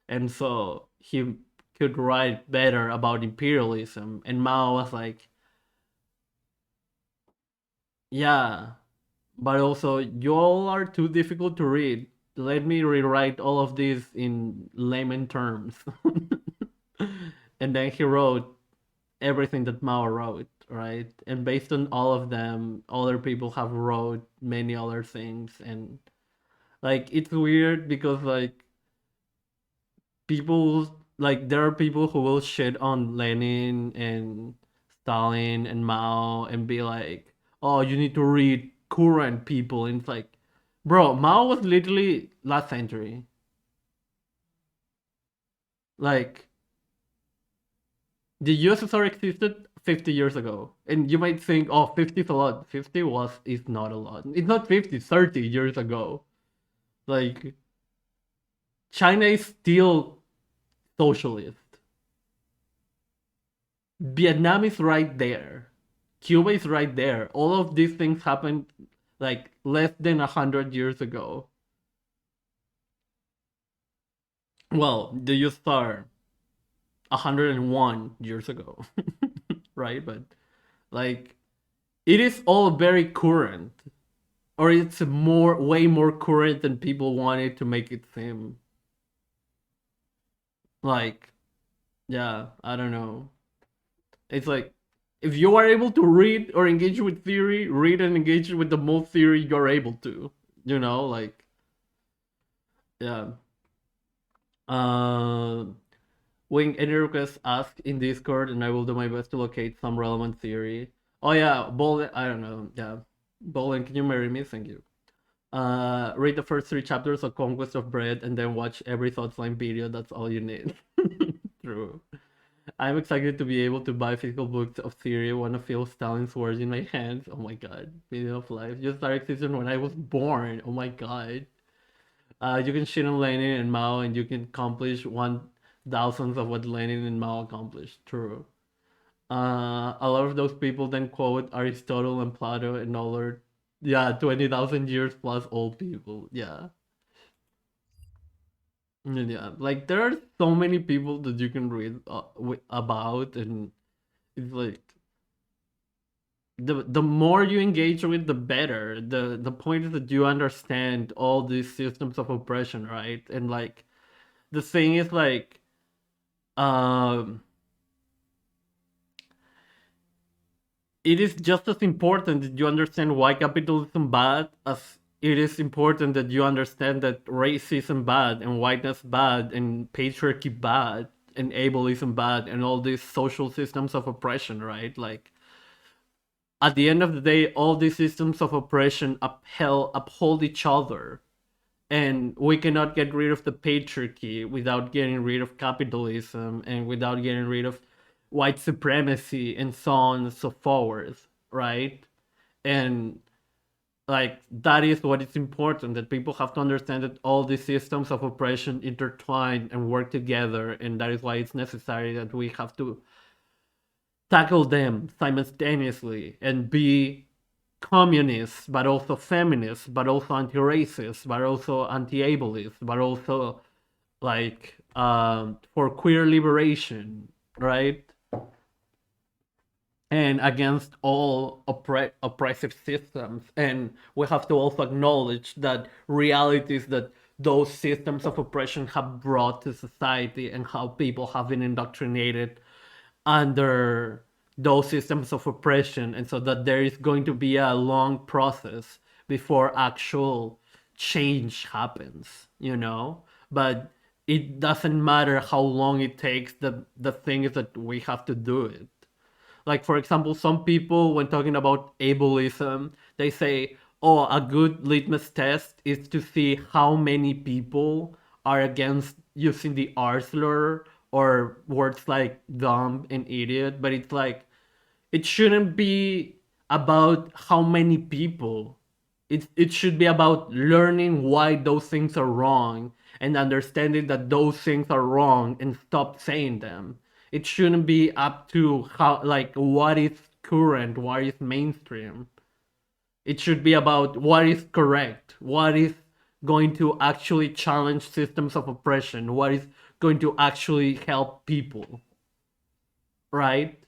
And so he could write better about imperialism. And Mao was like, yeah, but also you all are too difficult to read. Let me rewrite all of this in layman terms. And then he wrote everything that Mao wrote, right? And based on all of them, other people have wrote many other things. And like it's weird because like people, like there are people who will shit on Lenin and Stalin and Mao and be like, oh, you need to read current people. And it's like, bro, Mao was literally last century. Like, the USSR existed 50 years ago. And you might think, oh, 50 is a lot. 50 is not a lot. It's not 50, 30 years ago. Like, China is still socialist. Vietnam is right there. Cuba is right there. All of these things happened like less than 100 years ago. Well, the USSR 101 years ago. Right? But like it is all very current. Or it's way more current than people wanted to make it seem. Like, yeah, I don't know. It's like, if you are able to read or engage with theory, read and engage with the most theory you're able to. You know, like, yeah. Wing, any requests, ask in Discord, and I will do my best to locate some relevant theory. Oh yeah, Bolden, I don't know, yeah. Bolden, can you marry me? Thank you. Read the first 3 chapters of Conquest of Bread, and then watch every Thoughtline video. That's all you need. True. I'm excited to be able to buy physical books of theory. I want to feel Stalin's words in my hands. Oh my god. Meaning of life. Just started season when I was born. Oh my god. You can shit on Lenin and Mao, and you can accomplish 1,000th of what Lenin and Mao accomplished. True. A lot of those people then quote Aristotle and Plato and all their, yeah, 20,000 years plus old people. Yeah. Yeah, like there are so many people that you can read about, and it's like the more you engage with, the better. The point is that you understand all these systems of oppression, right? And like the thing is like it is just as important that you understand why capitalism bad as it is important that you understand that racism bad and whiteness bad and patriarchy bad and ableism bad and all these social systems of oppression, right? Like at the end of the day, all these systems of oppression uphold each other. And we cannot get rid of the patriarchy without getting rid of capitalism and without getting rid of white supremacy and so on and so forth, right? And like that is what is important, that people have to understand that all these systems of oppression intertwine and work together, and that is why it's necessary that we have to tackle them simultaneously and be communists, but also feminists, but also anti-racist, but also anti-ableist, but also like for queer liberation, right? And against all oppressive systems. And we have to also acknowledge that realities that those systems of oppression have brought to society and how people have been indoctrinated under those systems of oppression. And so that there is going to be a long process before actual change happens, you know? But it doesn't matter how long it takes, the thing is that we have to do it. Like, for example, some people, when talking about ableism, they say, oh, a good litmus test is to see how many people are against using the R slur or words like dumb and idiot. But it's like, it shouldn't be about how many people. It should be about learning why those things are wrong and understanding that those things are wrong and stop saying them. It shouldn't be up to how, like, what is current, what is mainstream. It should be about what is correct, what is going to actually challenge systems of oppression, what is going to actually help people, right?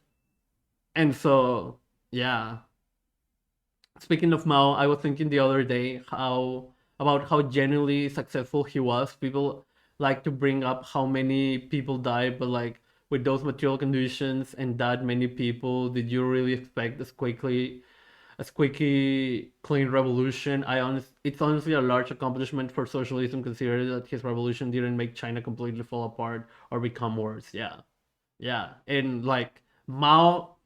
And so, yeah. Speaking of Mao, I was thinking the other day about how genuinely successful he was. People like to bring up how many people died, but like with those material conditions and that many people, did you really expect a squeaky clean revolution? It's honestly a large accomplishment for socialism, considering that his revolution didn't make China completely fall apart or become worse. Yeah, and like Mao,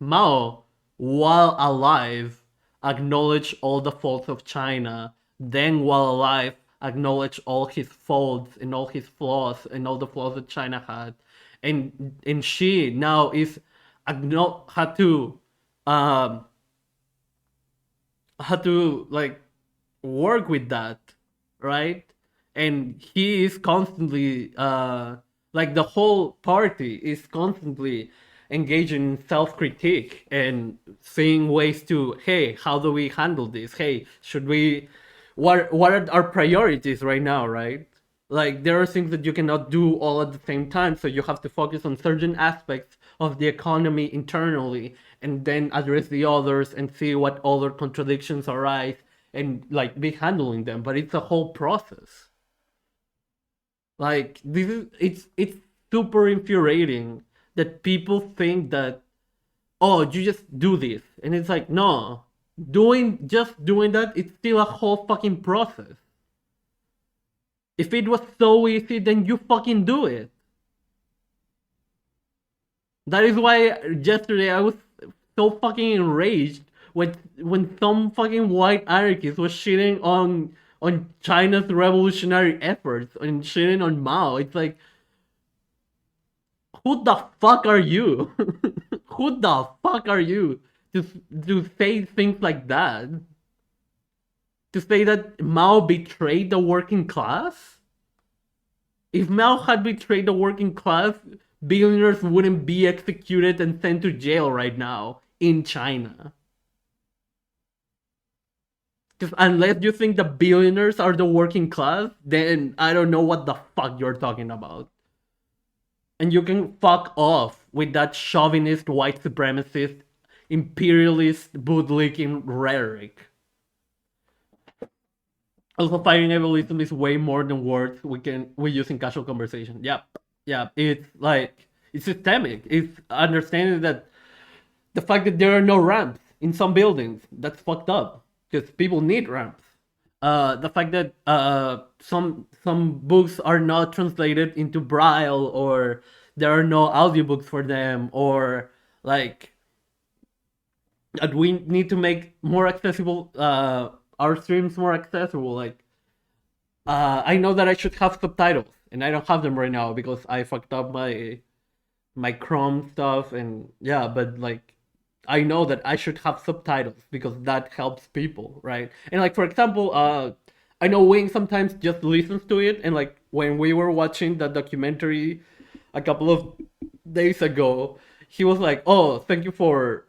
while alive, acknowledged all the faults of China. Then, while alive, acknowledged all his faults and all his flaws and all the flaws that China had, and she now is had to um like work with that, right? And he is constantly like the whole party is constantly engaging in self-critique and seeing ways to, hey, how do we handle this? Hey, should we what are our priorities right now, right? Like there are things that you cannot do all at the same time, so you have to focus on certain aspects of the economy internally and then address the others and see what other contradictions arise and like be handling them. But it's a whole process. Like this is it's super infuriating that people think that, oh, you just do this, and it's like, no, doing that, it's still a whole fucking process. If it was so easy, then you fucking do it. That is why yesterday I was so fucking enraged when some fucking white anarchist was shitting on China's revolutionary efforts and shitting on Mao. It's like, who the fuck are you? Who the fuck are you to say things like that? To say that Mao betrayed the working class? If Mao had betrayed the working class, billionaires wouldn't be executed and sent to jail right now in China. Because unless you think the billionaires are the working class, then I don't know what the fuck you're talking about. And you can fuck off with that chauvinist, white supremacist, imperialist, bootlicking rhetoric. Also, fighting ableism is way more than words we use in casual conversation. Yeah, it's like, it's systemic. It's understanding that the fact that there are no ramps in some buildings, that's fucked up. Because people need ramps. The fact that some books are not translated into Braille, or there are no audiobooks for them, or like that we need to make more accessible our streams more accessible. Like I know that I should have subtitles, and I don't have them right now because I fucked up my Chrome stuff, and yeah, but like I know that I should have subtitles because that helps people, right? And like, for example, I know Wing sometimes just listens to it, and like when we were watching the documentary a couple of days ago, he was like, "Oh, thank you for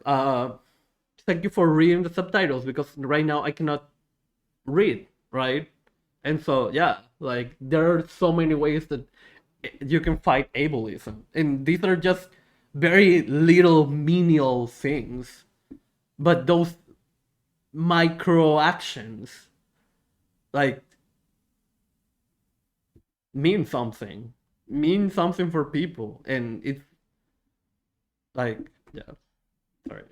reading the subtitles because right now I cannot read," right? And so yeah, like there are so many ways that you can fight ableism, and these are just very little menial things, but those micro actions like mean something for people. And it's like, yeah, sorry.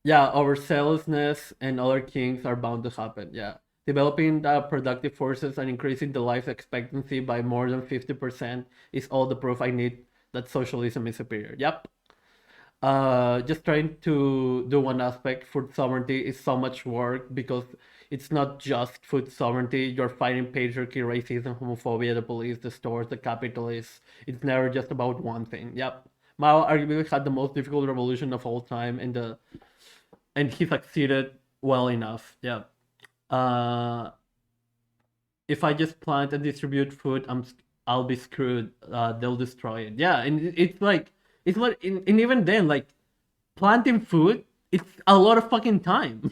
Yeah, overzealousness and other kings are bound to happen. Yeah, developing productive forces and increasing the life expectancy by more than 50% is all the proof I need that socialism is superior. Yep. Just trying to do one aspect. Food sovereignty is so much work because it's not just food sovereignty. You're fighting patriarchy, racism, homophobia, the police, the stores, the capitalists. It's never just about one thing. Yep. Mao arguably had the most difficult revolution of all time, and he succeeded well enough. Yeah. If I just plant and distribute food, I'll be screwed. They'll destroy it. Yeah, and it's like It's what, and even then, like, planting food, it's a lot of fucking time.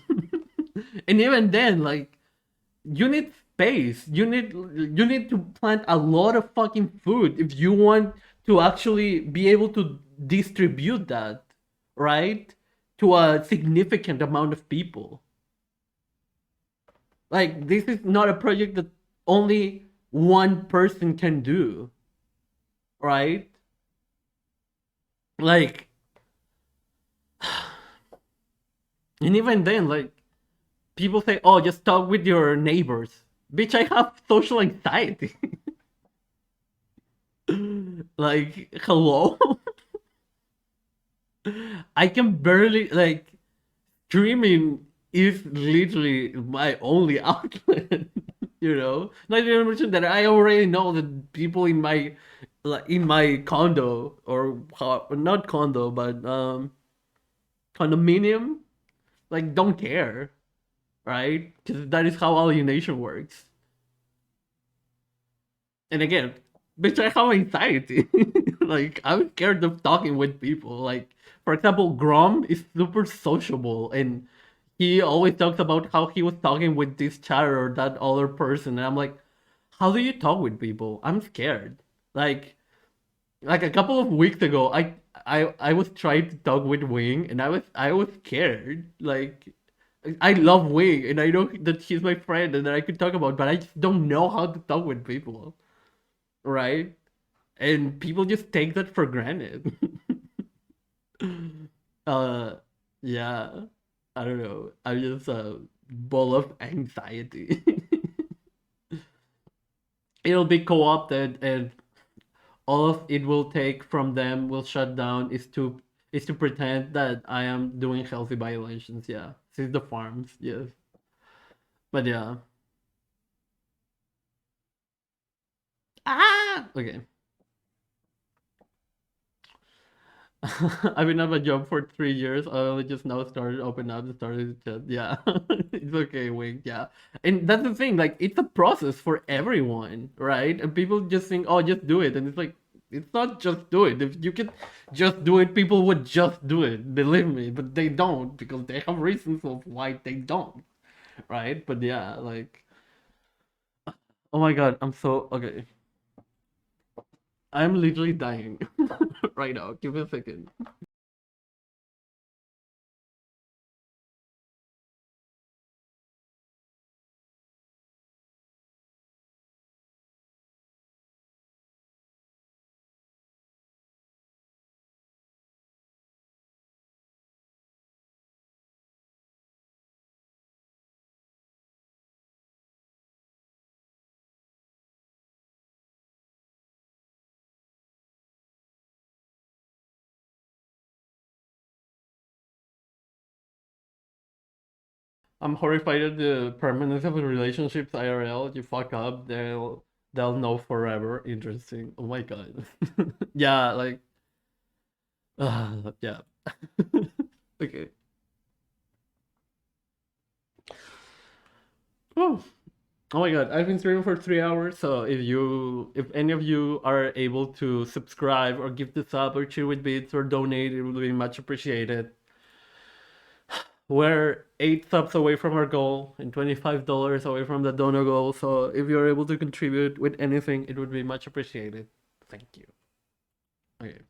And even then, like, you need space. You need to plant a lot of fucking food if you want to actually be able to distribute that, right? To a significant amount of people. Like, this is not a project that only one person can do, right? Like, and even then, like, people say, oh, just talk with your neighbors. Bitch, I have social anxiety. Like, hello? I can barely, like, streaming is literally my only outlet, you know? Not even mention that I already know that people in my, like, in my condo, or not condo, but condominium, like, don't care, right? Because that is how alienation works. And again, bitch, I have anxiety. Like, I'm scared of talking with people. Like, for example, Grom is super sociable, and he always talks about how he was talking with this chatter or that other person, and I'm like, how do you talk with people? I'm scared. Like a couple of weeks ago, I was trying to talk with Wing, and I was scared. Like, I love Wing, and I know that he's my friend and that I could talk about, but I just don't know how to talk with people, right? And people just take that for granted. Yeah, I don't know. I'm just a ball of anxiety. It'll be co-opted, and all of it will take from them will shut down is to pretend that I am doing healthy violations. Yeah, since the farms, yes. But yeah. Okay. I've been at my job for 3 years. I only just now started open up and started to chat. Yeah, it's okay, Wink. Yeah, and that's the thing. Like, it's a process for everyone, right? And people just think, oh, just do it, and it's like, it's not just do it. If you could just do it, people would just do it. Believe me, but they don't because they have reasons of why they don't, right? But yeah, like, oh my god, I'm so okay. I'm literally dying right now. Give me a second. I'm horrified at the permanence of relationships IRL. You fuck up, they'll know forever. Interesting. Oh my god. Yeah, like, yeah. Okay. Oh. Oh my god, I've been streaming for 3 hours, so if any of you are able to subscribe or give the sub or cheer with bits or donate, it would be much appreciated. We're 8 subs away from our goal and $25 away from the donor goal, so if you're able to contribute with anything, it would be much appreciated. Thank you. Okay.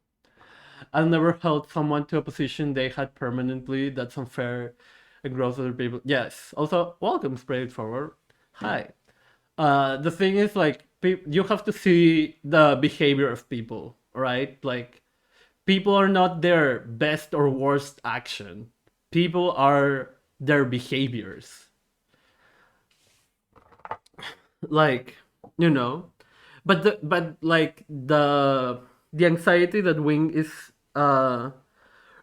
I've never held someone to a position they had permanently. That's unfair and gross other people. Yes. Also, welcome, Spread It Forward. Hi. The thing is, like, you have to see the behavior of people, right? Like, people are not their best or worst action. People are their behaviors. Like, you know, but the anxiety that Wing is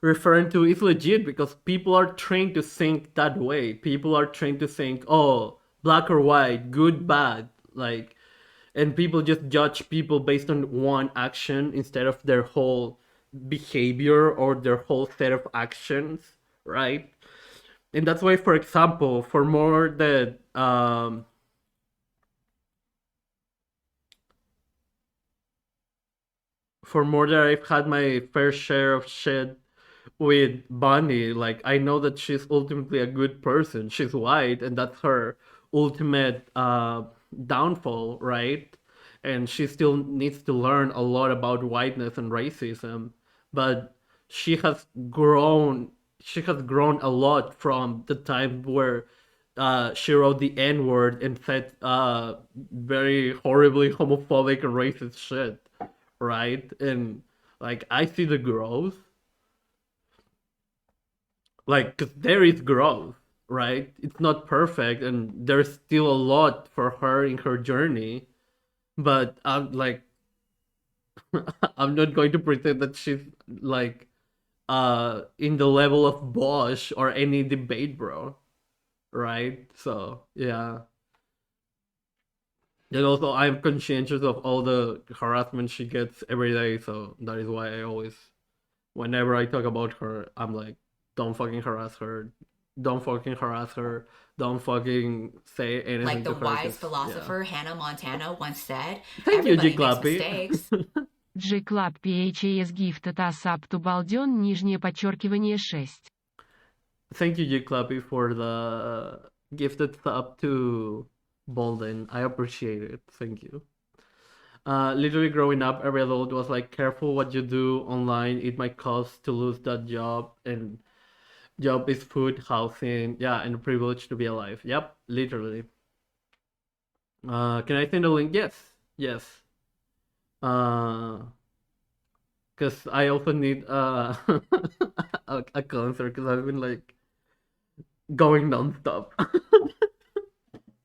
referring to is legit because people are trained to think that way. People are trained to think, oh, black or white, good, bad, like, and people just judge people based on one action instead of their whole behavior or their whole set of actions, right? And that's why, for example, for more that for more than I've had my fair share of shit with Bonnie. Like, I know that she's ultimately a good person. She's white, and that's her ultimate downfall, right? And she still needs to learn a lot about whiteness and racism. But she has grown. She has grown a lot from the time where she wrote the N word and said very horribly homophobic and racist shit, right? And like, I see the growth. Like, 'cause there is growth, right? It's not perfect, and there's still a lot for her in her journey. But I'm like, I'm not going to pretend that she's like in the level of Bosch or any debate bro, right? So yeah. And also, I'm conscientious of all the harassment she gets every day, so that is why I always, whenever I talk about her, I'm like, don't fucking harass her, don't fucking harass her, don't fucking say anything Like the to her. wise philosopher Hannah Montana once said, Thank you, everybody G. makes Clappy. mistakes. G Club PHAS gifted us up to Балден, нижнее подчеркивание 6. Thank you, G. Clappy, for the gifted sub to Bolden. I appreciate it. Thank you. Literally growing up, every adult was like, careful what you do online. It might cost to lose that job. And job is food, housing, yeah, and a privilege to be alive. Yep, literally. Can I send a link? Yes. Yes. Because I also need a concert, because I've been like going nonstop.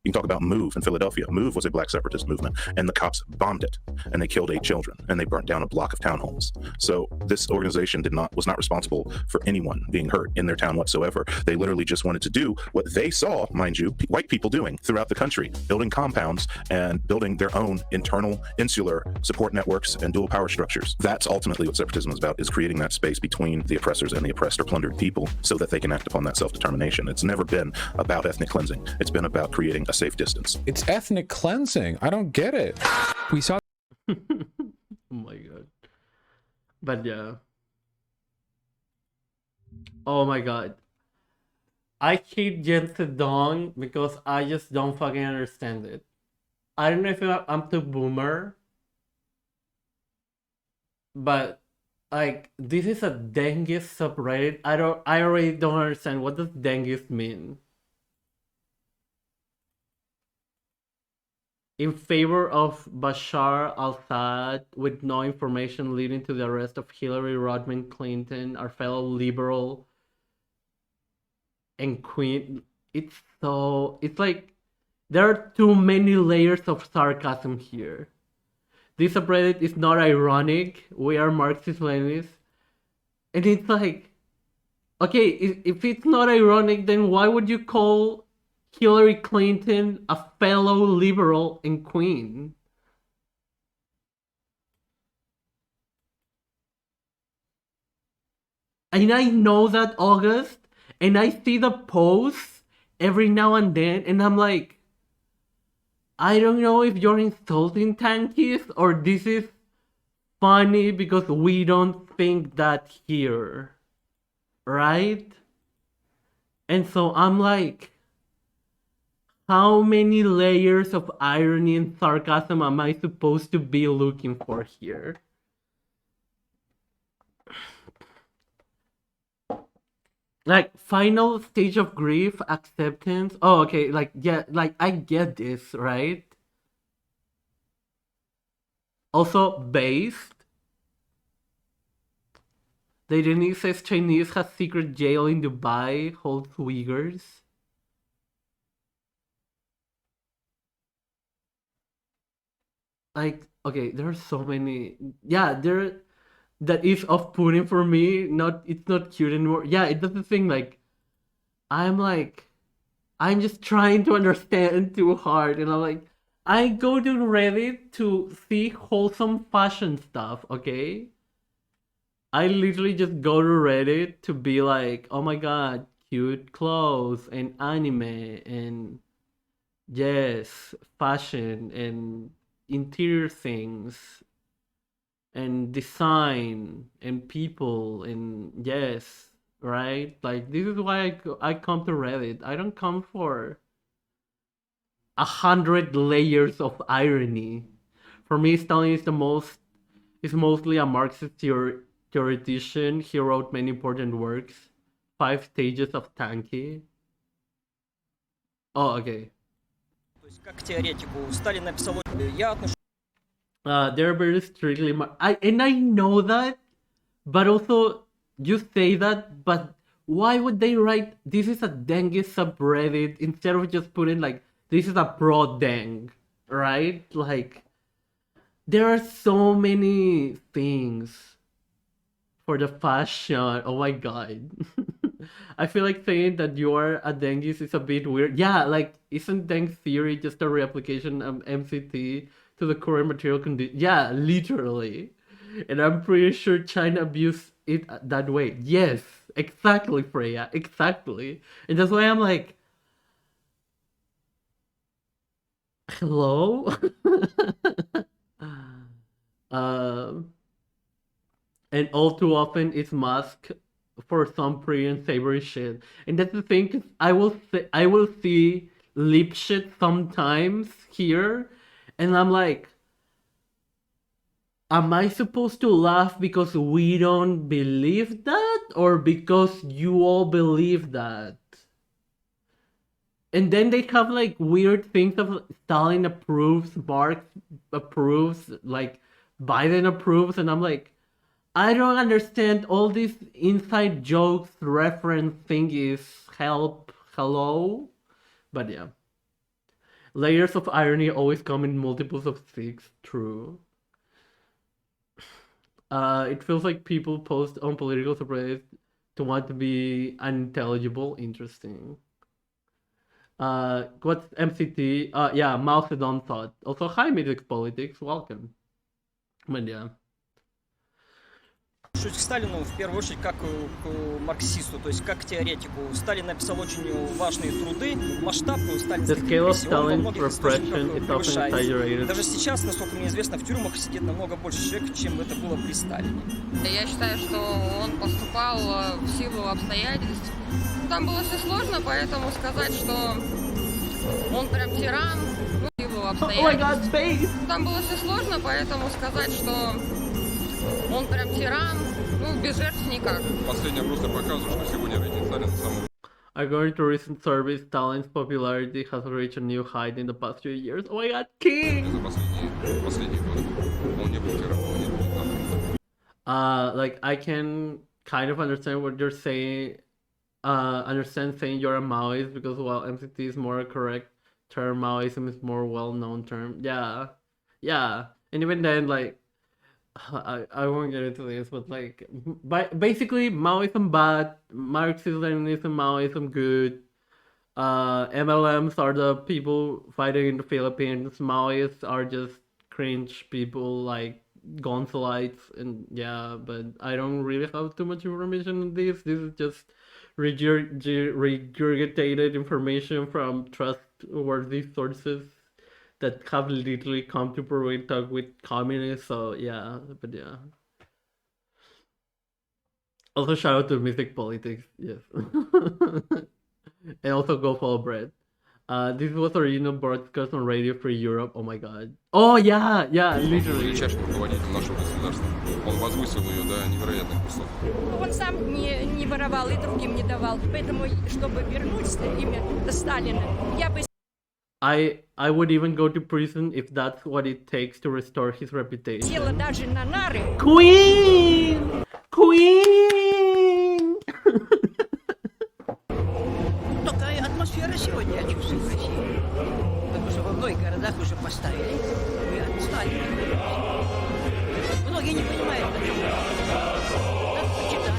You can talk about MOVE in Philadelphia. MOVE was a black separatist movement, and the cops bombed it, and they killed 8 children, and they burnt down a block of townhomes. So this organization was not responsible for anyone being hurt in their town whatsoever. They literally just wanted to do what they saw, mind you, white people doing throughout the country, building compounds and building their own internal insular support networks and dual power structures. That's ultimately what separatism is about, is creating that space between the oppressors and the oppressed or plundered people so that they can act upon that self-determination. It's never been about ethnic cleansing. It's been about creating a safe distance. It's ethnic cleansing. I don't get it. We saw. Oh my god. But yeah. Oh my god. I hate Jen Sedong because I just don't fucking understand it. I don't know if I'm too boomer, but like, this is a Dengist subreddit. I already don't understand, what does Dengist mean? In favor of Bashar al-Assad, with no information leading to the arrest of Hillary Rodham Clinton, our fellow liberal and queen. It's like, there are too many layers of sarcasm here. This subreddit is not ironic. We are Marxist-Leninists. And it's like, okay, if it's not ironic, then why would you call Hillary Clinton a fellow liberal and queen? And I know that, August, and I see the posts every now and then, and I'm like, I don't know if you're insulting tankies or this is funny because we don't think that here, right? And so I'm like, how many layers of irony and sarcasm am I supposed to be looking for here? Like, final stage of grief, acceptance. Oh, okay, like, yeah, like, I get this, right? Also, based. The Denise says Chinese has secret jail in Dubai, holds Uyghurs. Like, okay, there are so many. Yeah, that is off-putting for me. It's not cute anymore. Yeah, it does the thing like, I'm just trying to understand too hard, and I'm like, I go to Reddit to see wholesome fashion stuff, okay? I literally just go to Reddit to be like, oh my god, cute clothes and anime and yes, fashion and interior things. and design and people and yes, right? Like this is why I come to Reddit. I don't come for 100 layers of irony. For me, Stalin is mostly a Marxist theoretician. He wrote many important works. 5 Stages of Tanki. Oh, okay. They're very strictly and I know that, but also you say that, but why would they write this is a dengue subreddit instead of just putting like this is a pro dengue, right? Like there are so many things for the fashion. Oh my god. I feel like saying that you are a dengue is a bit weird. Yeah, like isn't dengue theory just a reapplication of MCT to the current material condition? Yeah, literally. And I'm pretty sure China abused it that way. Yes, exactly, Freya, exactly. And that's why I'm like, hello? And all too often it's masked for some pretty unsavory shit. And that's the thing, 'cause I will see lip shit sometimes here, and I'm like, am I supposed to laugh because we don't believe that, or because you all believe that? And then they have like weird things of Stalin approves, Marx approves, like Biden approves, and I'm like, I don't understand all these inside jokes, reference thingies, hello? But yeah. Layers of irony always come in multiples of 6, true. It feels like people post on political subreddits to want to be unintelligible, interesting. What's MCT? Yeah, Mao Zedong thought. Also, hi, Music Politics, welcome. But yeah. К Сталину в первую очередь как к марксисту, то есть как к теоретику. Сталин написал очень важные труды, масштаб сталинской репрессии, он во многих источниках превышает. Даже сейчас, насколько мне известно, в тюрьмах сидит намного больше человек, чем это было при Сталине. Я считаю, что он поступал в силу обстоятельств. Там было все сложно, поэтому сказать, что он прям тиран, в силу обстоятельств. Там было все сложно, поэтому сказать, что он прям тиран, без жертв никак. Последние опросы показывают, что сегодня рейтинг Сталина самый. According to recent surveys, Stalin's popularity has reached a new height in the past few years. Oh my god, king! За последние годы. Он не был тираном. Like, I can kind of understand what you're saying, understand saying you're a Maoist, because while MCT is more a correct term, Maoism is more well-known term. Yeah. And even then, like, I won't get into this, but like, basically, Maoism bad, Marxism-Leninism, Maoism good. MLMs are the people fighting in the Philippines. Maoists are just cringe people like Gonzalites, and yeah, but I don't really have too much information on this. This is just regurgitated information from trustworthy sources that have literally come to prevent talk with communists. So yeah, but yeah. Also shout out to Mythic Politics, yes. And also go follow Brett. This was original broadcast on Radio Free Europe. Oh my god. Oh yeah, literally. Величайшим руководителем нашего государства. Он возвысил ее до невероятных высот. Он сам не воровал и другим не давал. Поэтому, чтобы вернуть имя Сталина, я бы... I would even go to prison if that's what it takes to restore his reputation. Села даже на нары. Queen! Такая атмосфера сегодня я чувствую в России. Потому что во многих городах уже поставили. Мы отстали. Многие не понимают, о чем это. Надо почитать.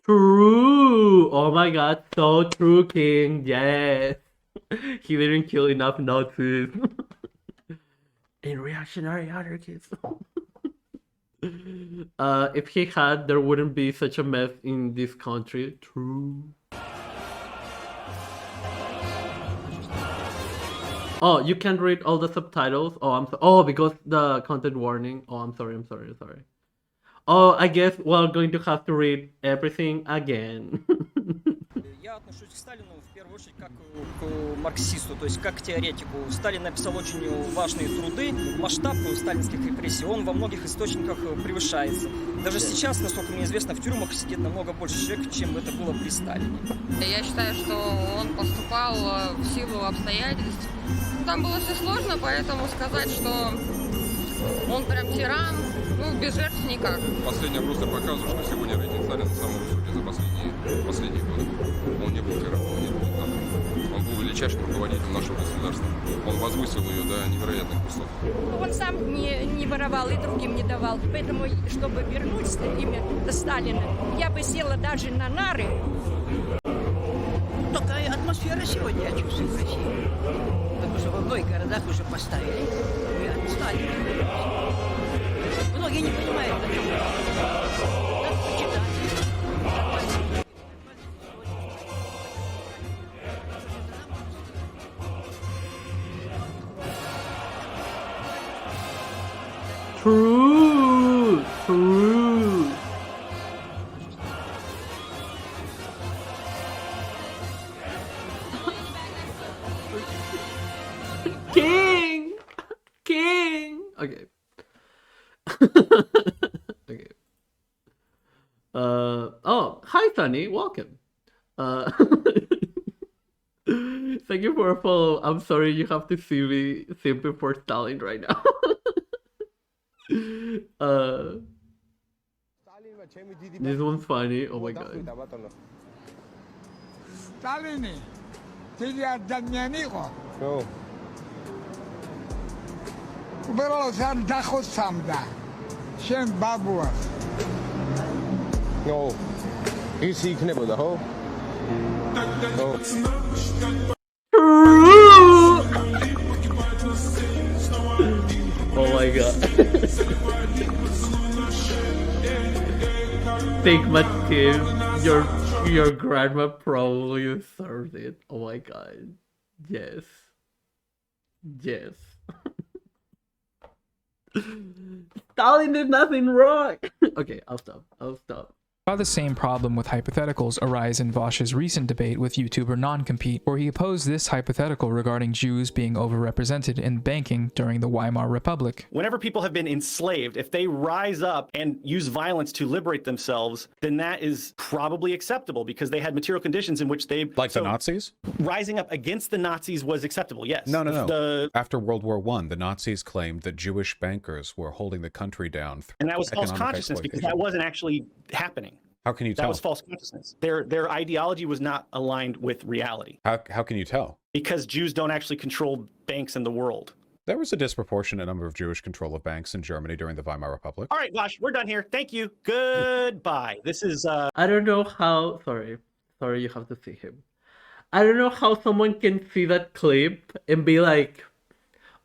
True! Oh my god, so true, King. Yes. He didn't kill enough Nazis. In reactionary anarchists. If he had, there wouldn't be such a mess in this country. True. Oh, you can't read all the subtitles? Oh, oh, because the content warning. Oh, I'm sorry. Oh, I guess we're going to have to read everything again. Я отношусь к Сталину в первую очередь как к марксисту, то есть как к теоретику. Сталин написал очень важные труды. Масштаб сталинских репрессий, он во многих источниках превышается. Даже сейчас, насколько мне известно, в тюрьмах сидит намного больше человек, чем это было при Сталине. Я считаю, что он поступал в силу обстоятельств. Там было все сложно, поэтому сказать, что он прям тиран, ну, без жертв никак. Последние опросы показывают, что сегодня рейтинг Сталина самый высокий за последние годы. Он не был тираном, он не был диктатором. Он был величайшим руководителем нашего государства. Он возвысил ее до невероятных высот. Он сам не воровал и другим не давал. Поэтому, чтобы вернуть имя Сталина, я бы села даже на нары. Такая атмосфера сегодня, я чувствую, в России. Потому что во многих городах уже поставили. И отстали. Многие не понимают, о чем это. Надо почитать. True. King. Okay. Okay. Oh, hi Sunny, welcome. Thank you for a follow. I'm sorry you have to see me simply for Stalin right now. This one's funny. Oh my god. Stalin, тебя Damianico. No. Pero san dacho samda. Shem babua. No. Easy knibble the hoe. No. Oh my god. Sigma Tim, your grandma probably served it. Oh my god. Yes. Stalin did nothing wrong. Okay, I'll stop. The same problem with hypotheticals arise in Vosh's recent debate with YouTuber NonCompete, where he opposed this hypothetical regarding Jews being overrepresented in banking during the Weimar Republic. Whenever people have been enslaved, if they rise up and use violence to liberate themselves, then that is probably acceptable because they had material conditions in which they... Like the Nazis? Rising up against the Nazis was acceptable, yes. No. After World War I, the Nazis claimed that Jewish bankers were holding the country down. And that was false consciousness because that wasn't actually happening. How can you tell? That was false consciousness. Their ideology was not aligned with reality. How can you tell? Because Jews don't actually control banks in the world. There was a disproportionate number of Jewish control of banks in Germany during the Weimar Republic. All right, Vosh, we're done here. Thank you. Goodbye. This is... I don't know how... Sorry, you have to see him. I don't know how someone can see that clip and be like,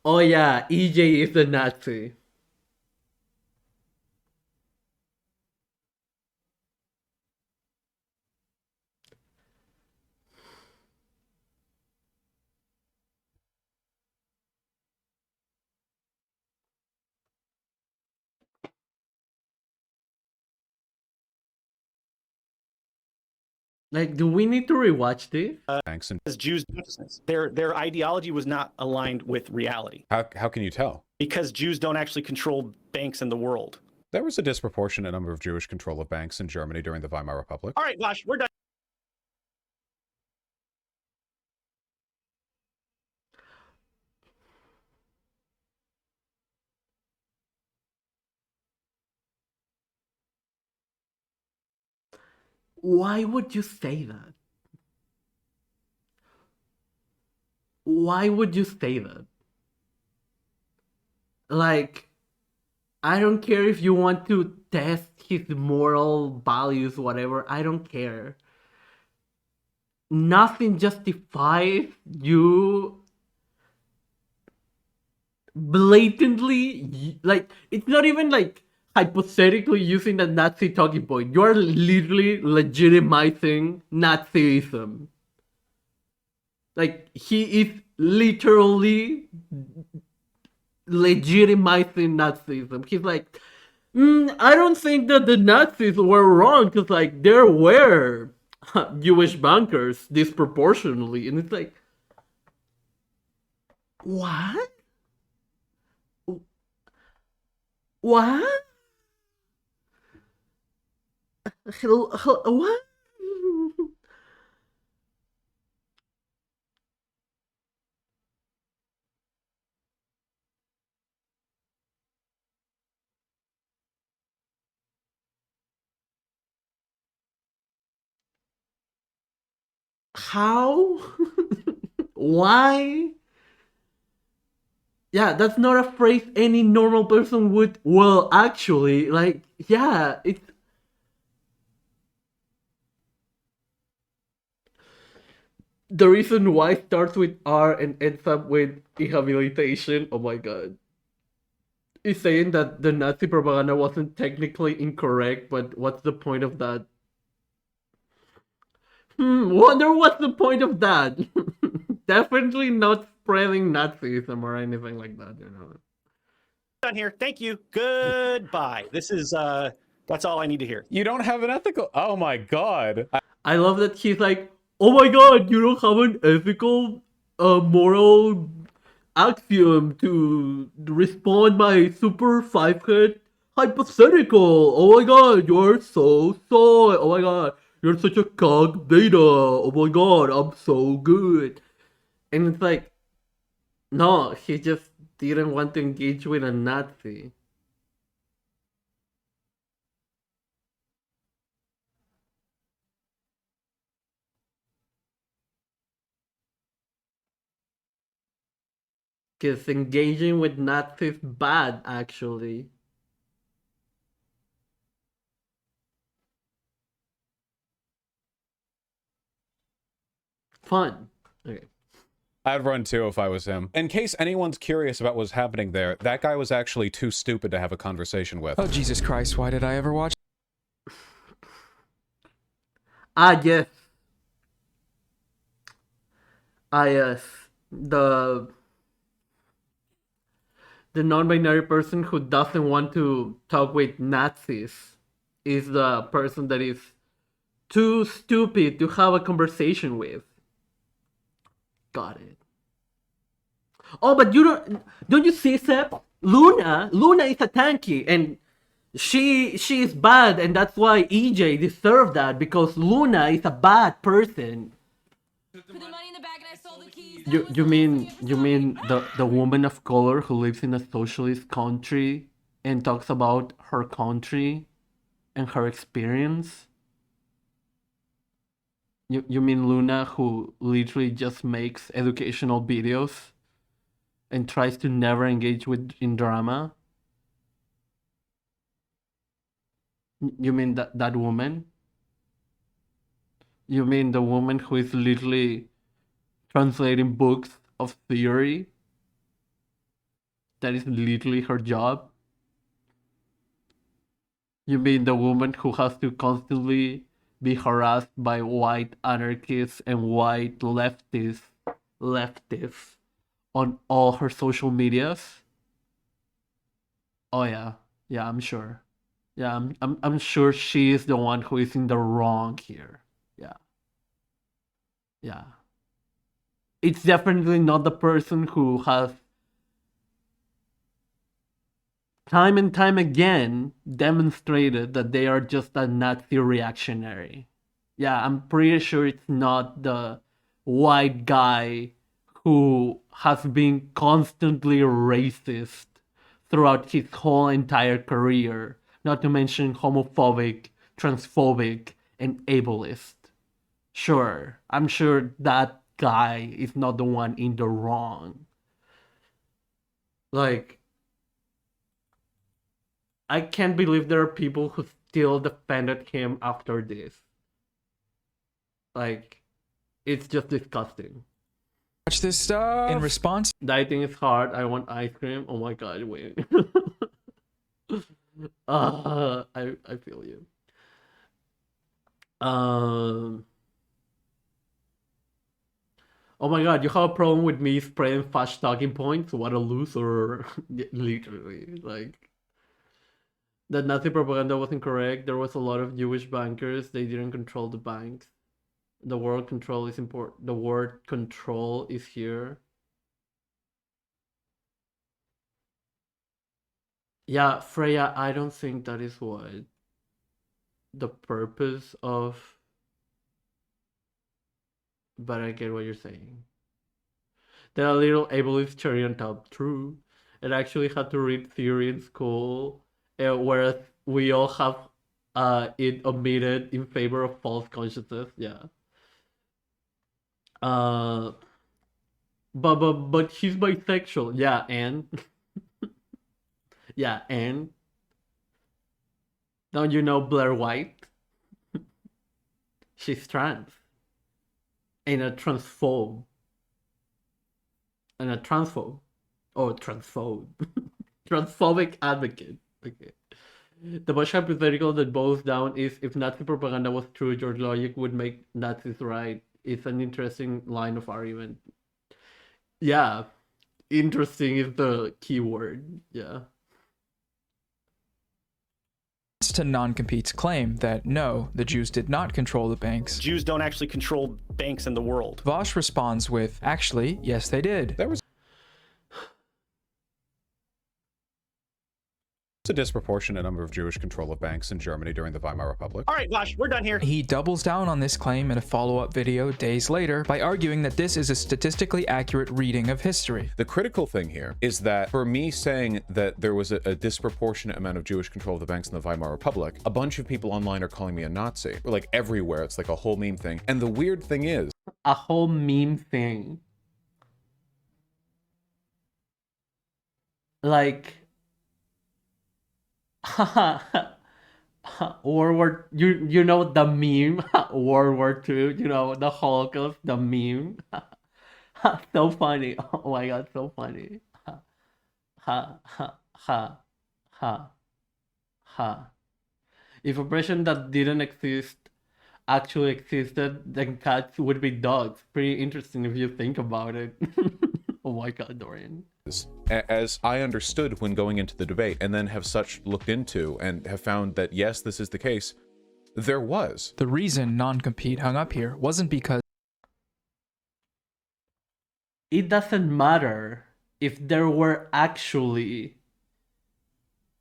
oh yeah, EJ is a Nazi. Like, do we need to rewatch this? Thanks. As Jews' consciousness, their ideology was not aligned with reality. How can you tell? Because Jews don't actually control banks in the world. There was a disproportionate number of Jewish control of banks in Germany during the Weimar Republic. All right, Vosh, we're done. Why would you say that? Why would you say that? Like, I don't care if you want to test his moral values, whatever. I don't care. Nothing justifies you blatantly, like, it's not even like hypothetically using the Nazi talking point. You are literally legitimizing Nazism. Like, he is literally legitimizing Nazism. He's like, I don't think that the Nazis were wrong, because, like, there were Jewish bankers disproportionately. And it's like, what? What? What? How? Why? Yeah, that's not a phrase any normal person would. Well, actually, like, yeah, it's. The reason why starts with R and ends up with rehabilitation, oh my god, is saying that the Nazi propaganda wasn't technically incorrect, but what's the point of that? Wonder what's the point of that? Definitely not spreading Nazism or anything like that, you know. Done here. Thank you. Goodbye. This is that's all I need to hear. You don't have an ethical. Oh my god. I love that he's like, oh my god, you don't have an ethical, moral axiom to respond by super 5-head hypothetical. Oh my god, you're so soy. Oh my god, you're such a cog beta. Oh my god, I'm so good. And it's like, no, he just didn't want to engage with a Nazi. Because engaging with Nazis is bad, actually. Fun. Okay. I'd run too if I was him. In case anyone's curious about what's happening there, that guy was actually too stupid to have a conversation with. Oh, Jesus Christ, why did I ever watch? Yes. Yes. The non-binary person who doesn't want to talk with Nazis is the person that is too stupid to have a conversation with. Got it. Oh, but don't you see, Sep? Luna is a tanky, and she is bad, and that's why EJ deserved that, because Luna is a bad person. You mean the woman of color who lives in a socialist country and talks about her country and her experience? You mean Luna, who literally just makes educational videos and tries to never engage in drama? You mean that woman? You mean the woman who is literally translating books of theory? That is literally her job? You mean the woman who has to constantly be harassed by white anarchists and white leftists on all her social medias? Oh yeah, I'm sure. Yeah, I'm sure she is the one who is in the wrong here. Yeah. It's definitely not the person who has time and time again demonstrated that they are just a Nazi reactionary. Yeah, I'm pretty sure it's not the white guy who has been constantly racist throughout his whole entire career, not to mention homophobic, transphobic, and ableist. Sure, I'm sure that guy is not the one in the wrong. Like, I can't believe there are people who still defended him after this. Like, it's just disgusting. Watch this stuff. In response, dieting is hard. I want ice cream. Oh my god, wait. I feel you. Oh my god, you have a problem with me spreading fast talking points? What a loser. Literally, like, that Nazi propaganda was incorrect. There was a lot of Jewish bankers. They didn't control the banks. The word control is important. The word control is here. Yeah, Freya, I don't think that is what the purpose of, but I get what you're saying. That little ableist cherry on top, true. It actually had to read theory in school, whereas we all have it omitted in favor of false consciousness, yeah. But he's bisexual, yeah, and yeah, and don't you know Blair White? She's trans. And a transphobe. And a transphobe. Oh, transphobe. Transphobic advocate. Okay. The Bush hypothetical that boils down is if Nazi propaganda was true, your logic would make Nazis right. It's an interesting line of argument. Yeah. Interesting is the key word. Yeah. To non-compete's claim that no, the Jews did not control the banks. Jews don't actually control banks in the world. Vosh responds with, actually, yes, they did. There was a disproportionate number of Jewish control of banks in Germany during the Weimar Republic. All right, Vosh, we're done here. He doubles down on this claim in a follow-up video days later by arguing that this is a statistically accurate reading of history. The critical thing here is that for me saying that there was a disproportionate amount of Jewish control of the banks in the Weimar Republic, a bunch of people online are calling me a Nazi. Like everywhere, it's like a whole meme thing. And the weird thing is, a whole meme thing. Like, World War, you know the meme, World War II, you know, the Holocaust, the meme. So funny. Oh my god, so funny. If oppression that didn't exist actually existed, then cats would be dogs. Pretty interesting if you think about it. Oh my god, Dorian. As I understood when going into the debate, and then have such looked into and have found that yes, this is the case, there was. The reason non-compete hung up here wasn't because it doesn't matter if there were actually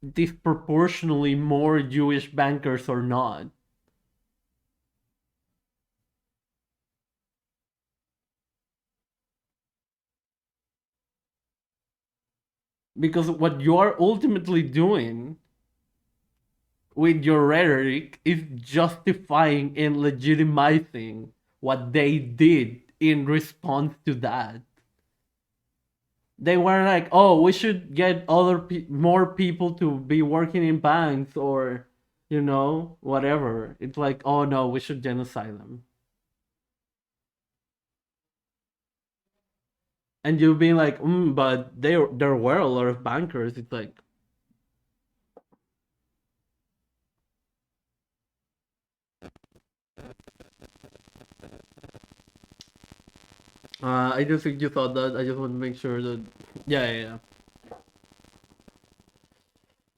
disproportionately more Jewish bankers or not. Because what you are ultimately doing with your rhetoric is justifying and legitimizing what they did in response to that. They were like, oh, we should get more people to be working in banks or, you know, whatever. It's like, oh no, we should genocide them. And you've been like, but there were a lot of bankers. It's like, I just think you thought that. I just want to make sure that, yeah.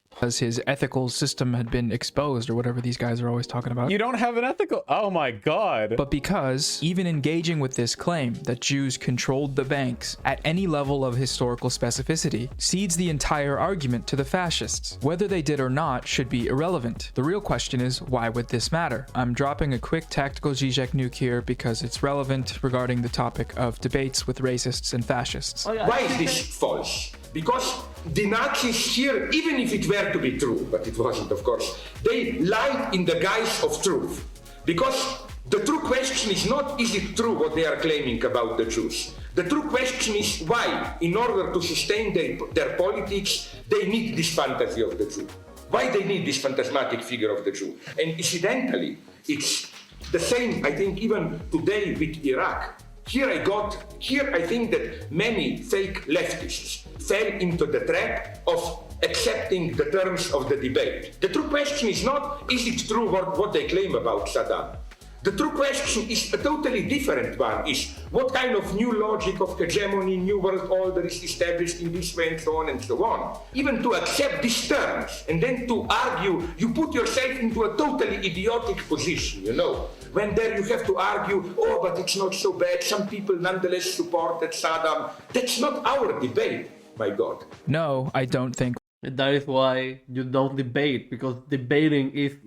Because his ethical system had been exposed or whatever these guys are always talking about. You don't have an ethical... Oh my god. But because even engaging with this claim that Jews controlled the banks at any level of historical specificity cedes the entire argument to the fascists. Whether they did or not should be irrelevant. The real question is, why would this matter? I'm dropping a quick tactical Zizek nuke here because it's relevant regarding the topic of debates with racists and fascists. Why is this false? Because the Nazis here, even if it were to be true, but it wasn't, of course, they lied in the guise of truth. Because the true question is not, is it true what they are claiming about the Jews? The true question is why, in order to sustain their politics, they need this fantasy of the Jew. Why they need this phantasmatic figure of the Jew. And incidentally, it's the same, I think, even today with Iraq. Here I think that many fake leftists fell into the trap of accepting the terms of the debate. The true question is not, is it true what they claim about Saddam? The true question is a totally different one, is what kind of new logic of hegemony, new world order is established in this way and so on and so on. Even to accept these terms and then to argue, you put yourself into a totally idiotic position, you know. When there you have to argue, oh, but it's not so bad, some people nonetheless supported Saddam. That's not our debate, my God. No, I don't think. That is why you don't debate, because debating is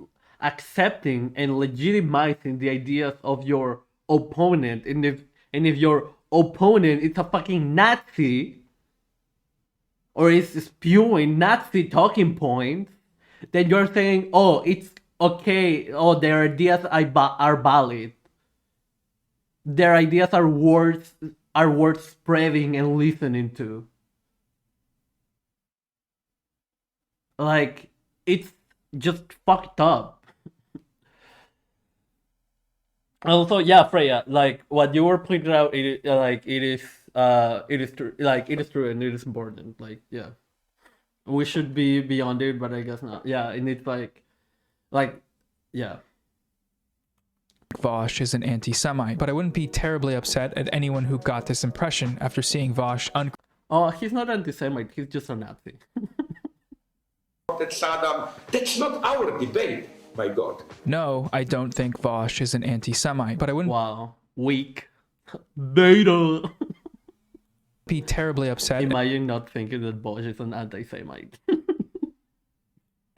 accepting and legitimizing the ideas of your opponent. And if your opponent is a fucking Nazi or is spewing Nazi talking points, then you're saying, oh, it's okay, oh, their ideas are valid. Their ideas are worth spreading and listening to. Like, it's just fucked up. Also, yeah, Freya, like what you were pointing out, it is true, like it is true and it is important. Like, yeah, we should be beyond it, but I guess not. Yeah, and it's like, yeah. Vaush is an anti-Semite, but I wouldn't be terribly upset at anyone who got this impression after seeing Vaush Oh, he's not anti-Semite, he's just a Nazi. Saddam. That's not our debate, my God. No, I don't think Vaush is an anti-Semite, but I wouldn't weak beta be terribly upset. Imagine not thinking that Vaush is an anti-Semite.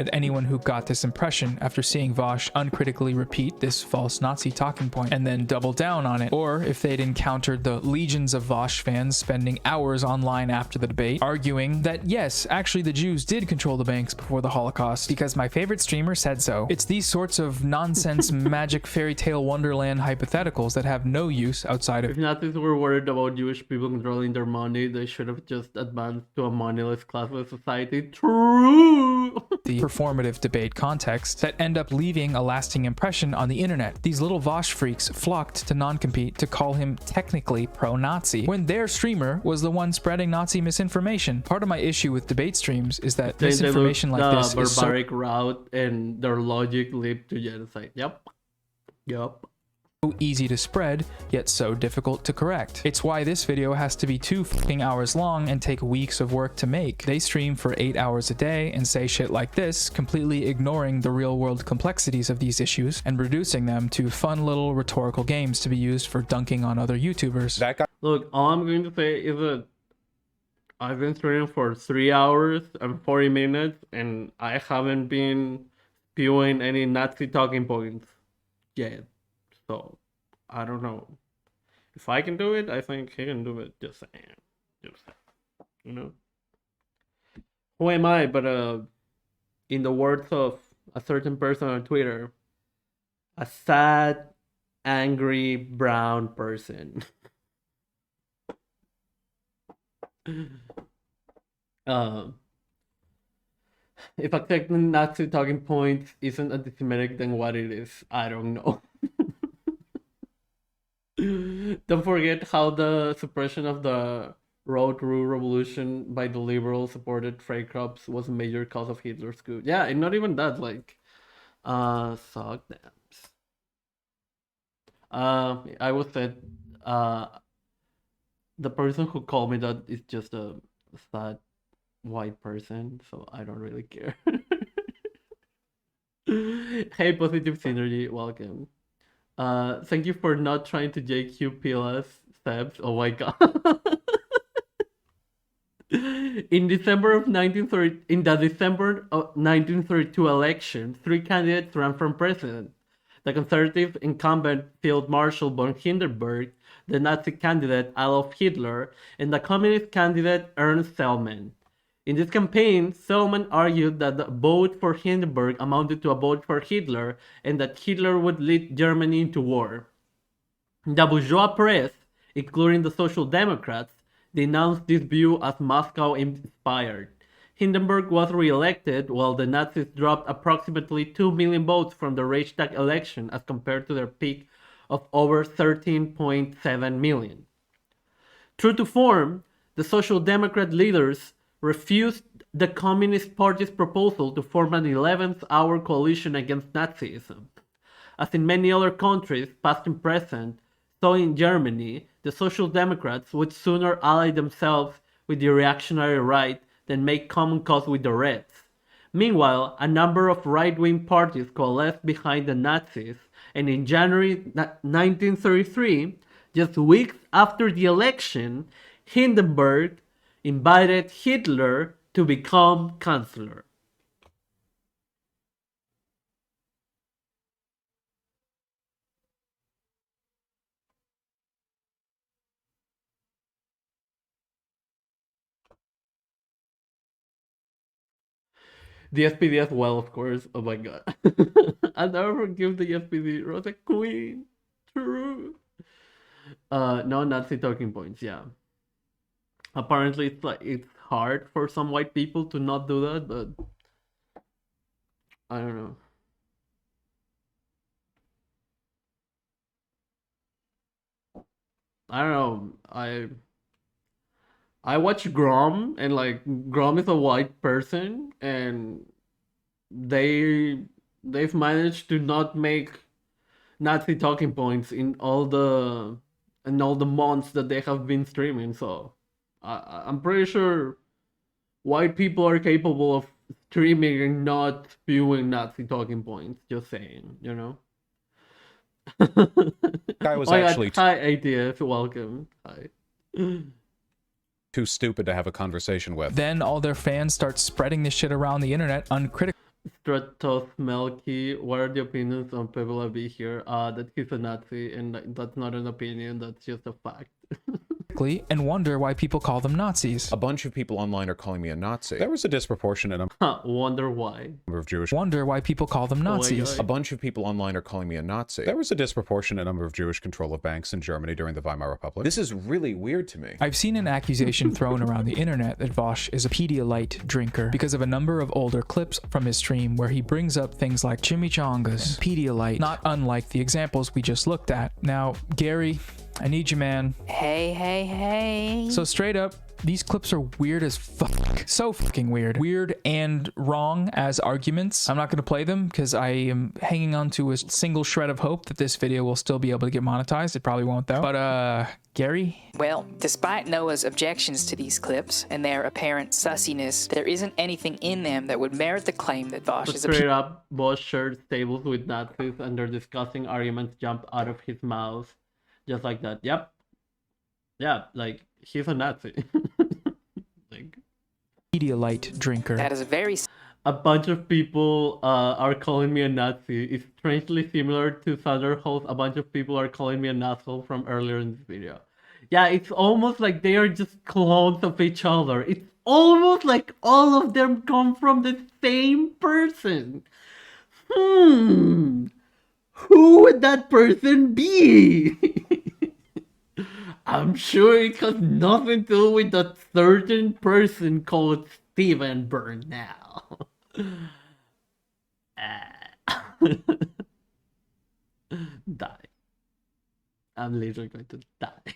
At anyone who got this impression after seeing Vaush uncritically repeat this false Nazi talking point and then double down on it, or if they'd encountered the legions of Vaush fans spending hours online after the debate arguing that yes, actually the Jews did control the banks before the Holocaust because my favorite streamer said so. It's these sorts of nonsense magic fairy tale wonderland hypotheticals that have no use outside of— If Nazis were worried about Jewish people controlling their money, they should have just advanced to a moneyless classless society. True! The performative debate context that end up leaving a lasting impression on the internet. These little Vaush freaks flocked to non-compete to call him technically pro-Nazi when their streamer was the one spreading Nazi misinformation. Part of my issue with debate streams is that misinformation like this is barbaric route and their logic lead to genocide. Yep. Easy to spread, yet so difficult to correct. It's why this video has to be 2 fucking hours long and take weeks of work to make. They stream for 8 hours a day and say shit like this, completely ignoring the real world complexities of these issues and reducing them to fun little rhetorical games to be used for dunking on other YouTubers. Look, all I'm going to say is that I've been streaming for 3 hours and 40 minutes and I haven't been spewing any Nazi talking points yet. So, I don't know. If I can do it, I think he can do it. Just saying. You know? Who am I but, in the words of a certain person on Twitter, a sad, angry, brown person. If accepting Nazi talking points isn't anti-Semitic, then what it is, I don't know. Don't forget how the suppression of the Road to Revolution by the liberals supported trade crops was a major cause of Hitler's coup. Yeah, and not even that, like, suck dams. I was said, the person who called me that is just a sad white person, so I don't really care. Hey, Positive Synergy, welcome. Thank you for not trying to JQ PLS, Sebs. Oh my god. In the December of 1932 election, 3 candidates ran for president. The conservative incumbent Field Marshal von Hindenburg, the Nazi candidate Adolf Hitler, and the communist candidate Ernst Thälmann. In this campaign, Thälmann argued that the vote for Hindenburg amounted to a vote for Hitler and that Hitler would lead Germany into war. The bourgeois press, including the Social Democrats, denounced this view as Moscow-inspired. Hindenburg was re-elected while the Nazis dropped approximately 2 million votes from the Reichstag election as compared to their peak of over 13.7 million. True to form, the Social Democrat leaders refused the Communist Party's proposal to form an 11th-hour coalition against Nazism. As in many other countries, past and present, so in Germany, the Social Democrats would sooner ally themselves with the reactionary right than make common cause with the Reds. Meanwhile, a number of right-wing parties coalesced behind the Nazis, and in January 1933, just weeks after the election, Hindenburg invited Hitler to become Chancellor. The SPD as well, of course. Oh my god. I'll never forgive the SPD. Rosa Queen. True. No Nazi talking points, yeah. Apparently it's hard for some white people to not do that, but I don't know. I don't know. I watch Grom, and like Grom is a white person, and they've managed to not make Nazi talking points in all the months that they have been streaming. So I'm pretty sure white people are capable of streaming and not spewing Nazi talking points. Just saying, you know. I was actually hi ATF, welcome. Hi. Too stupid to have a conversation with. Then all their fans start spreading this shit around the internet uncritically. Stratos Melky, what are the opinions on Pevela B here? That he's a Nazi, and that's not an opinion, that's just a fact. And wonder why people call them Nazis. A bunch of people online are calling me a Nazi. There was a disproportionate wonder why. number of Jewish. Wonder why people call them Nazis. A bunch of people online are calling me a Nazi. There was a disproportionate number of Jewish control of banks in Germany during the Weimar Republic. This is really weird to me. I've seen an accusation thrown around the internet that Vosh is a Pedialyte drinker because of a number of older clips from his stream where he brings up things like chimichangas, Pedialyte, not unlike the examples we just looked at. Now, Gary, I need you, man. Hey. So straight up, these clips are weird as fuck. So fucking weird. Weird and wrong as arguments. I'm not going to play them because I am hanging on to a single shred of hope that this video will still be able to get monetized. It probably won't though. But Gary? Well, despite Noah's objections to these clips and their apparent sussiness, there isn't anything in them that would merit the claim that Vosh is a... Straight up, Bosch shared tables with Nazis and their disgusting arguments jumped out of his mouth. Just like that. Yep. Yeah, like, he's a Nazi. Like, Pedialyte drinker. That is a bunch of people are calling me a Nazi. It's strangely similar to Thunderhost. A bunch of people are calling me an asshole from earlier in this video. Yeah, it's almost like they are just clones of each other. It's almost like all of them come from the same person. Who would that person be? I'm sure it has nothing to do with that certain person called Steven Burnell. Die. I'm literally going to die.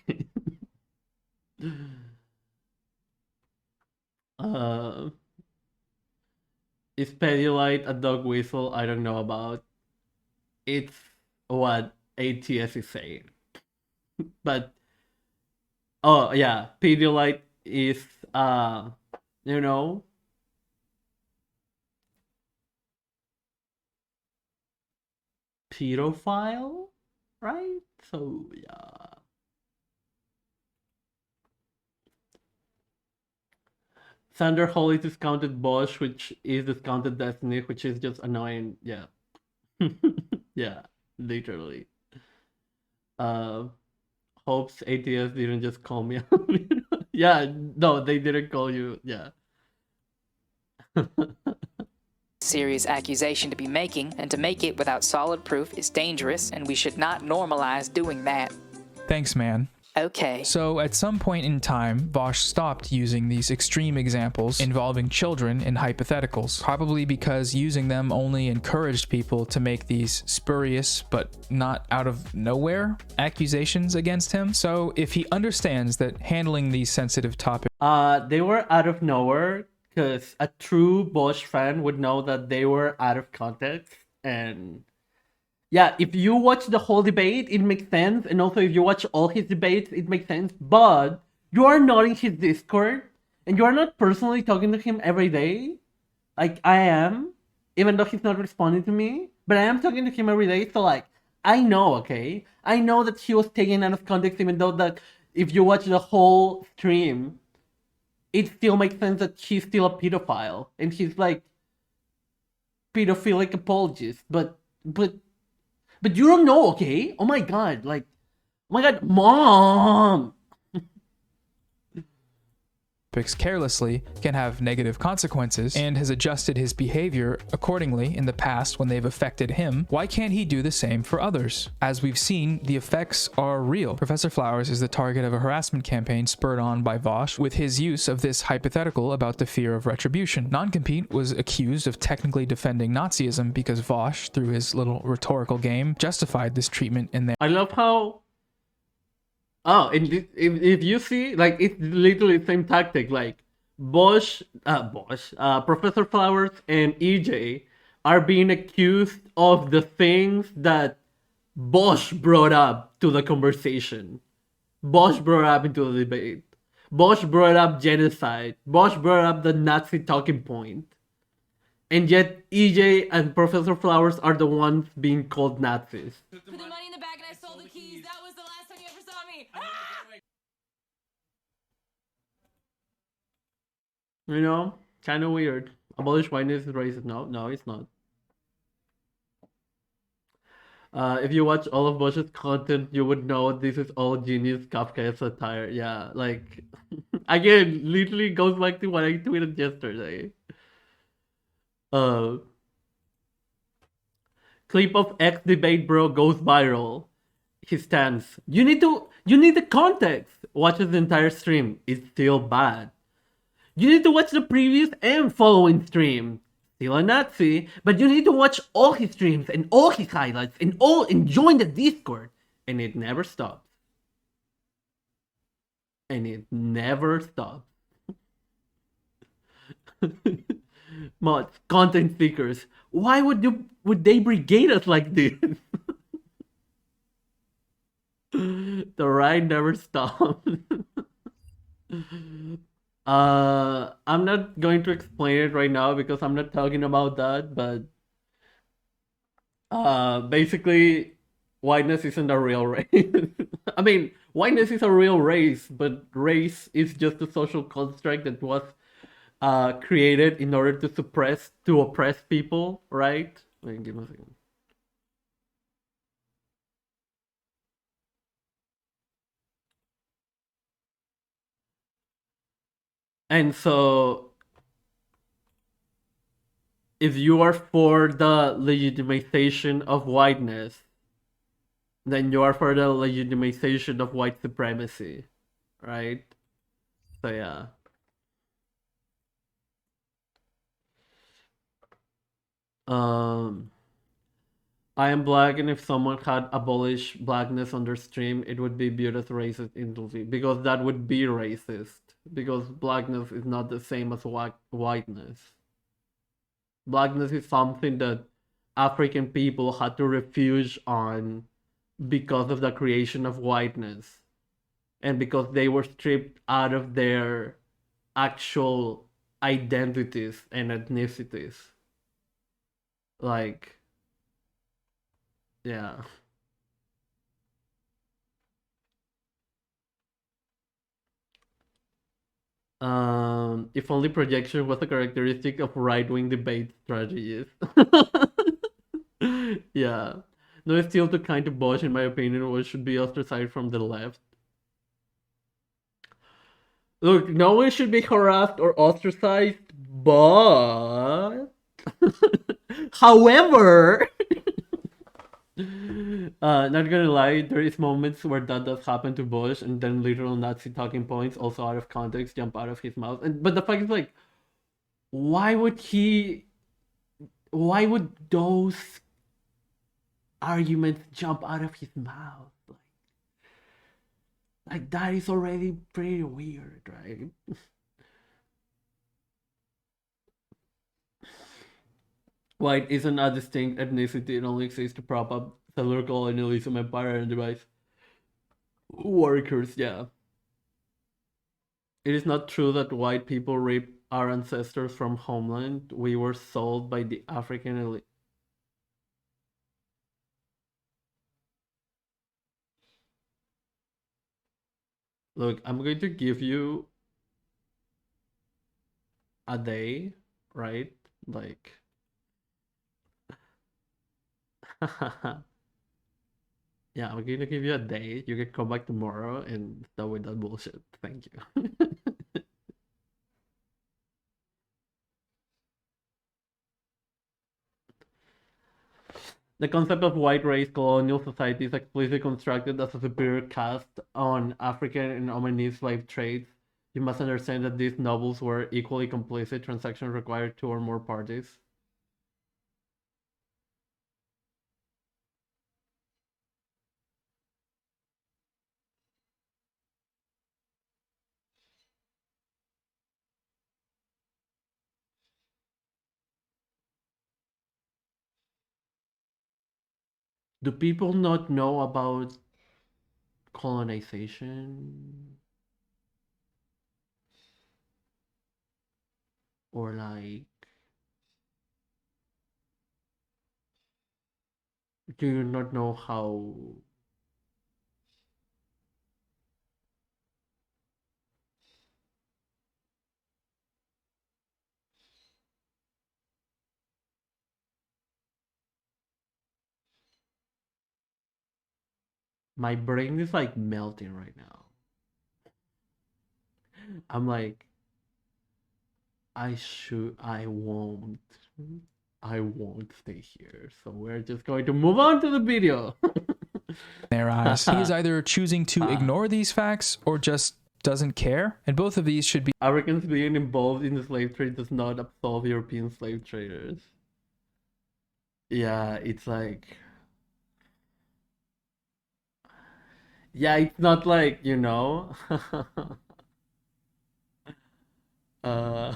Is Pedialyte a dog whistle? I don't know about. It's what ATS is saying. But oh yeah, Pedialyte is you know, pedophile, right? So yeah. Thunder Holy discounted Bosch, which is discounted Destiny, which is just annoying. Yeah. Yeah, literally. Hopes ATS didn't just call me out. Yeah, no, they didn't call you. Yeah. Serious accusation to be making, and to make it without solid proof is dangerous, and we should not normalize doing that. Thanks, man. Okay. So at some point in time, Vosh stopped using these extreme examples involving children in hypotheticals, probably because using them only encouraged people to make these spurious but not out of nowhere accusations against him. So if he understands that handling these sensitive topics... They were out of nowhere because a true Bosch fan would know that they were out of context. And yeah, if you watch the whole debate, it makes sense. And also, if you watch all his debates, it makes sense. But you are not in his Discord, and you are not personally talking to him every day, like I am, even though he's not responding to me. But I am talking to him every day, so like, I know, okay? I know that he was taken out of context, even though that if you watch the whole stream, it still makes sense that he's still a pedophile, and he's like pedophilic apologist. But you don't know, okay? Oh my god, like, oh my god, mom! Carelessly can have negative consequences and has adjusted his behavior accordingly in the past when they've affected him, why can't he do the same for others? As we've seen, the effects are real. Professor Flowers is the target of a harassment campaign spurred on by Vosh with his use of this hypothetical about the fear of retribution. Non-Compete was accused of technically defending Nazism because Vosh, through his little rhetorical game, justified this treatment in their— I love how... Oh, and if you see, like, it's literally the same tactic. Like, Professor Flowers and EJ are being accused of the things that Bosch brought up to the conversation. Bosch brought up into the debate. Bosch brought up genocide. Bosch brought up the Nazi talking point. And yet, EJ and Professor Flowers are the ones being called Nazis. Put the money in the bag and I stole the keys. That was the last time you ever saw me. You know, kind of weird. Abolish whiteness is racist. No, it's not. If you watch all of Bosch's content, you would know this is all genius Kafka satire. Yeah, like, again, literally goes back to what I tweeted yesterday. Clip of X debate bro goes viral. His stance. You need the context. Watch the entire stream. It's still bad. You need to watch the previous and following stream. Still a Nazi, but you need to watch all his streams and all his highlights and join the Discord. And it never stops. And it never stops. Mods, content seekers. Why would they brigade us like this? The ride never stops. I'm not going to explain it right now because I'm not talking about that, but basically, whiteness isn't a real race. I mean, whiteness is a real race, but race is just a social construct that was created in order to oppress people, right? Wait, give me a second. And so, if you are for the legitimization of whiteness, then you are for the legitimization of white supremacy, right? So yeah. I am black, and if someone had abolished blackness on their stream, it would be viewed as racist instantly, because that would be racist. Because blackness is not the same as whiteness. Blackness is something that African people had to refuge on because of the creation of whiteness. And because they were stripped out of their actual identities and ethnicities. Like, yeah. If only projection was a characteristic of right-wing debate strategies. Yeah. No, it's still too kind to Bosch, in my opinion, or should be ostracized from the left. Look, no one should be harassed or ostracized, but... However... not gonna lie, there is moments where that does happen to Bosch, and then literal Nazi talking points, also out of context, jump out of his mouth. But the fact is, like, why would those arguments jump out of his mouth? Like that is already pretty weird, right? White isn't a distinct ethnicity. It only exists to prop up settler colonialism, empire, and device workers. Yeah. It is not true that white people raped our ancestors from homeland. We were sold by the African elite. Look, I'm going to give you a day, right? Like, yeah, I'm going to give you a day. You can come back tomorrow and stop with that bullshit. Thank you. The concept of white race colonial society is explicitly constructed as a superior caste on African and Omanese slave trades. You must understand that these nobles were equally complicit. Transactions required 2 or more parties. Do people not know about colonization? Or like, do you not know how my brain is like melting right now? I'm like, I won't stay here. So we're just going to move on to the video. Their eyes. He is either choosing to ignore these facts or just doesn't care, and both of these should be. Africans being involved in the slave trade does not absolve European slave traders. Yeah, it's like, yeah, it's not like, you know. Yeah,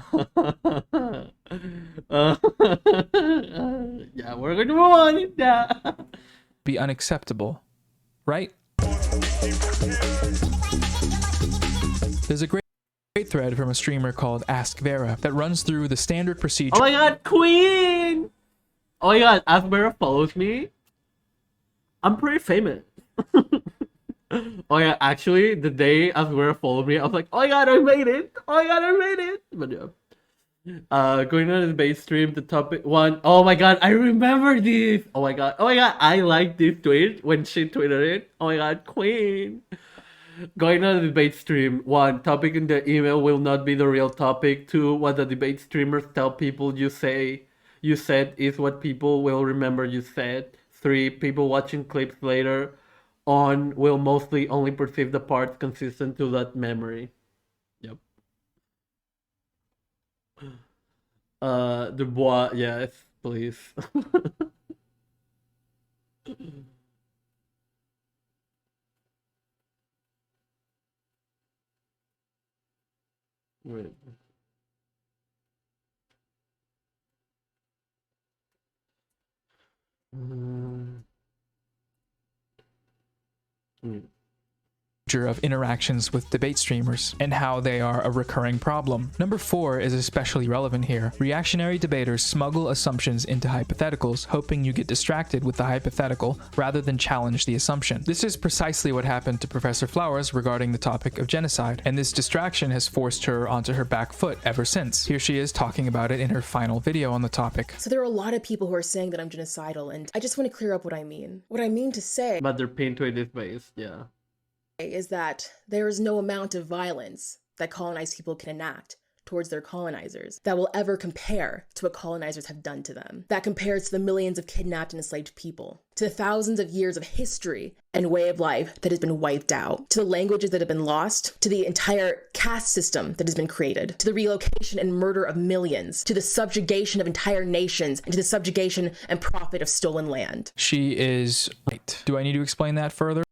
we're going to move on. Yeah. Be unacceptable, right? There's a great thread from a streamer called Ask Vera that runs through the standard procedure. Oh my god, Queen! Oh my god, Ask Vera follows me. I'm pretty famous. Oh yeah, actually, the day Ask Vera followed me, I was like, oh my god, I made it! Oh my god, I made it! But yeah. Going on the debate stream, the topic one. Oh my god, I remember this! Oh my god, I liked this tweet when she tweeted it. Oh my god, Queen! Going on the debate stream, 1. Topic in the email will not be the real topic. 2. What the debate streamers tell people you said is what people will remember you said. 3. People watching clips later on will mostly only perceive the parts consistent to that memory. Yep. Dubois, yes, please. Wait. Of interactions with debate streamers and how they are a recurring problem. Number 4 is especially relevant here. Reactionary debaters smuggle assumptions into hypotheticals, hoping you get distracted with the hypothetical rather than challenge the assumption. This is precisely what happened to Professor Flowers regarding the topic of genocide, and this distraction has forced her onto her back foot ever since. Here she is talking about it in her final video on the topic. So there are a lot of people who are saying that I'm genocidal, and I just want to clear up what I mean. What I mean to say, but their pain to it is based, yeah, is that there is no amount of violence that colonized people can enact towards their colonizers that will ever compare to what colonizers have done to them. That compares to the millions of kidnapped and enslaved people, to the thousands of years of history and way of life that has been wiped out, to the languages that have been lost, to the entire caste system that has been created, to the relocation and murder of millions, to the subjugation of entire nations, and to the subjugation and profit of stolen land. She is right. Do I need to explain that further?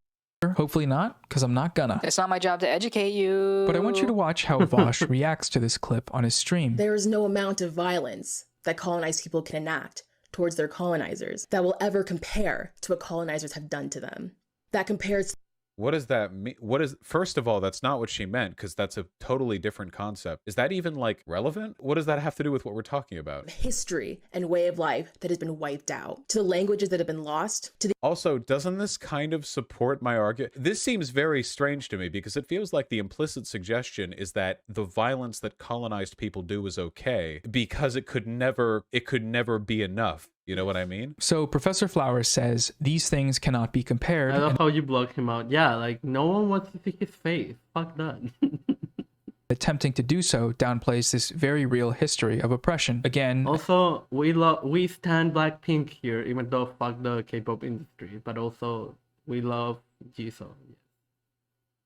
Hopefully not, because I'm not gonna. It's not my job to educate you. But I want you to watch how Vosh reacts to this clip on his stream. There is no amount of violence that colonized people can enact towards their colonizers that will ever compare to what colonizers have done to them. That compares. What does that mean? First of all, that's not what she meant, because that's a totally different concept. Is that even like relevant? What does that have to do with what we're talking about? History and way of life that has been wiped out, to the languages that have been lost, to the. Also, doesn't this kind of support my argument? This seems very strange to me, because it feels like the implicit suggestion is that the violence that colonized people do is okay because it could never be enough. You know what I mean? So Professor Flowers says these things cannot be compared. I love how you block him out. Yeah, like no one wants to see his face. Fuck that. Attempting to do so downplays this very real history of oppression. Again, also, we stand Blackpink here, even though fuck the K-pop industry, but also we love Jisoo.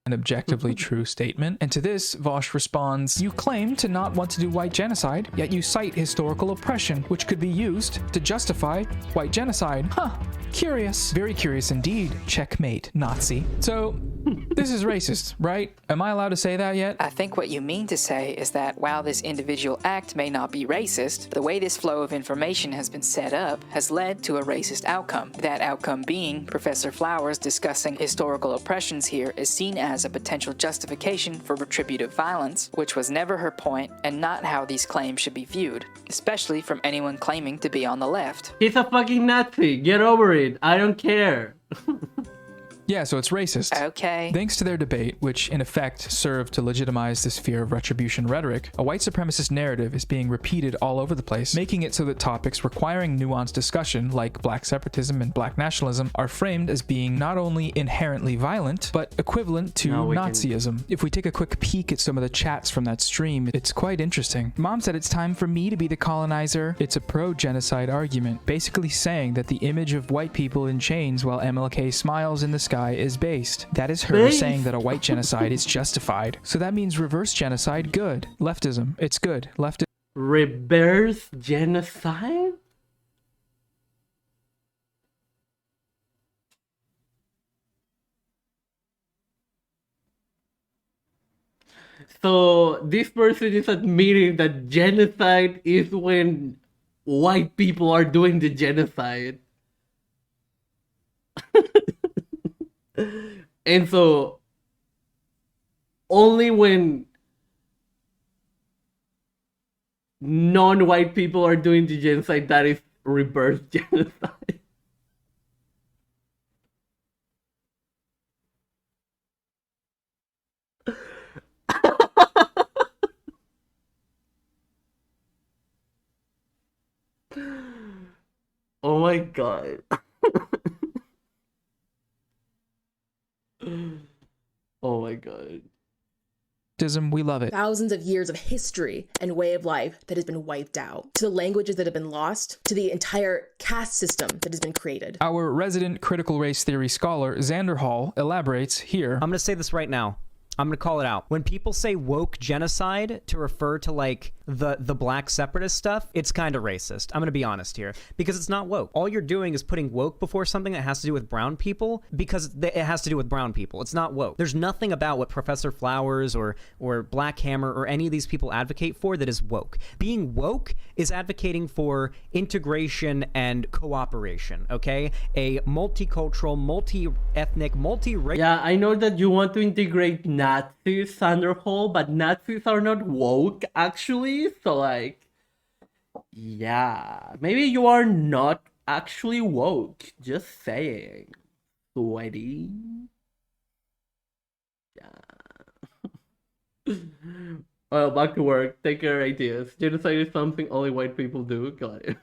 an objectively true statement. And to this, Vosh responds, "You claim to not want to do white genocide, yet you cite historical oppression, which could be used to justify white genocide. Huh. Curious. Very curious indeed. Checkmate, Nazi." So, this is racist, right? Am I allowed to say that yet? I think what you mean to say is that while this individual act may not be racist, the way this flow of information has been set up has led to a racist outcome. That outcome being Professor Flowers discussing historical oppressions here is seen as a potential justification for retributive violence, which was never her point and not how these claims should be viewed, especially from anyone claiming to be on the left. He's a fucking Nazi. Get over it. I don't care. Yeah, so it's racist. Okay. Thanks to their debate, which in effect served to legitimize this fear of retribution rhetoric, a white supremacist narrative is being repeated all over the place, making it so that topics requiring nuanced discussion, like black separatism and black nationalism, are framed as being not only inherently violent, but equivalent to Nazism. If we take a quick peek at some of the chats from that stream, it's quite interesting. Mom said it's time for me to be the colonizer. It's a pro-genocide argument, basically saying that the image of white people in chains while MLK smiles in the sky is based. That is her saying that a white genocide is justified. So that means reverse genocide, good. Leftism, it's good. Reverse genocide? So this person is admitting that genocide is when white people are doing the genocide. And so only when non-white people are doing the genocide, that is reverse genocide. Oh my god. Oh my god. We love it. Thousands of years of history and way of life that has been wiped out, to the languages that have been lost, to the entire caste system that has been created. Our resident critical race theory scholar, Xander Hall, elaborates here. I'm going to say this right now. I'm going to call it out. When people say woke genocide to refer to like the black separatist stuff, it's kind of racist. I'm going to be honest here, because it's not woke. All you're doing is putting woke before something that has to do with brown people because it has to do with brown people. It's not woke. There's nothing about what Professor Flowers or Black Hammer or any of these people advocate for that is woke. Being woke is advocating for integration and cooperation, okay? A multicultural, multi-ethnic, multi-racial... Yeah, I know that you want to integrate Nazis, Sandra Hall, but Nazis are not woke, actually. So, like, yeah, maybe you are not actually woke. Just saying, sweaty. Yeah. Well, back to work. Take your ideas. Genocide is something only white people do. Got it.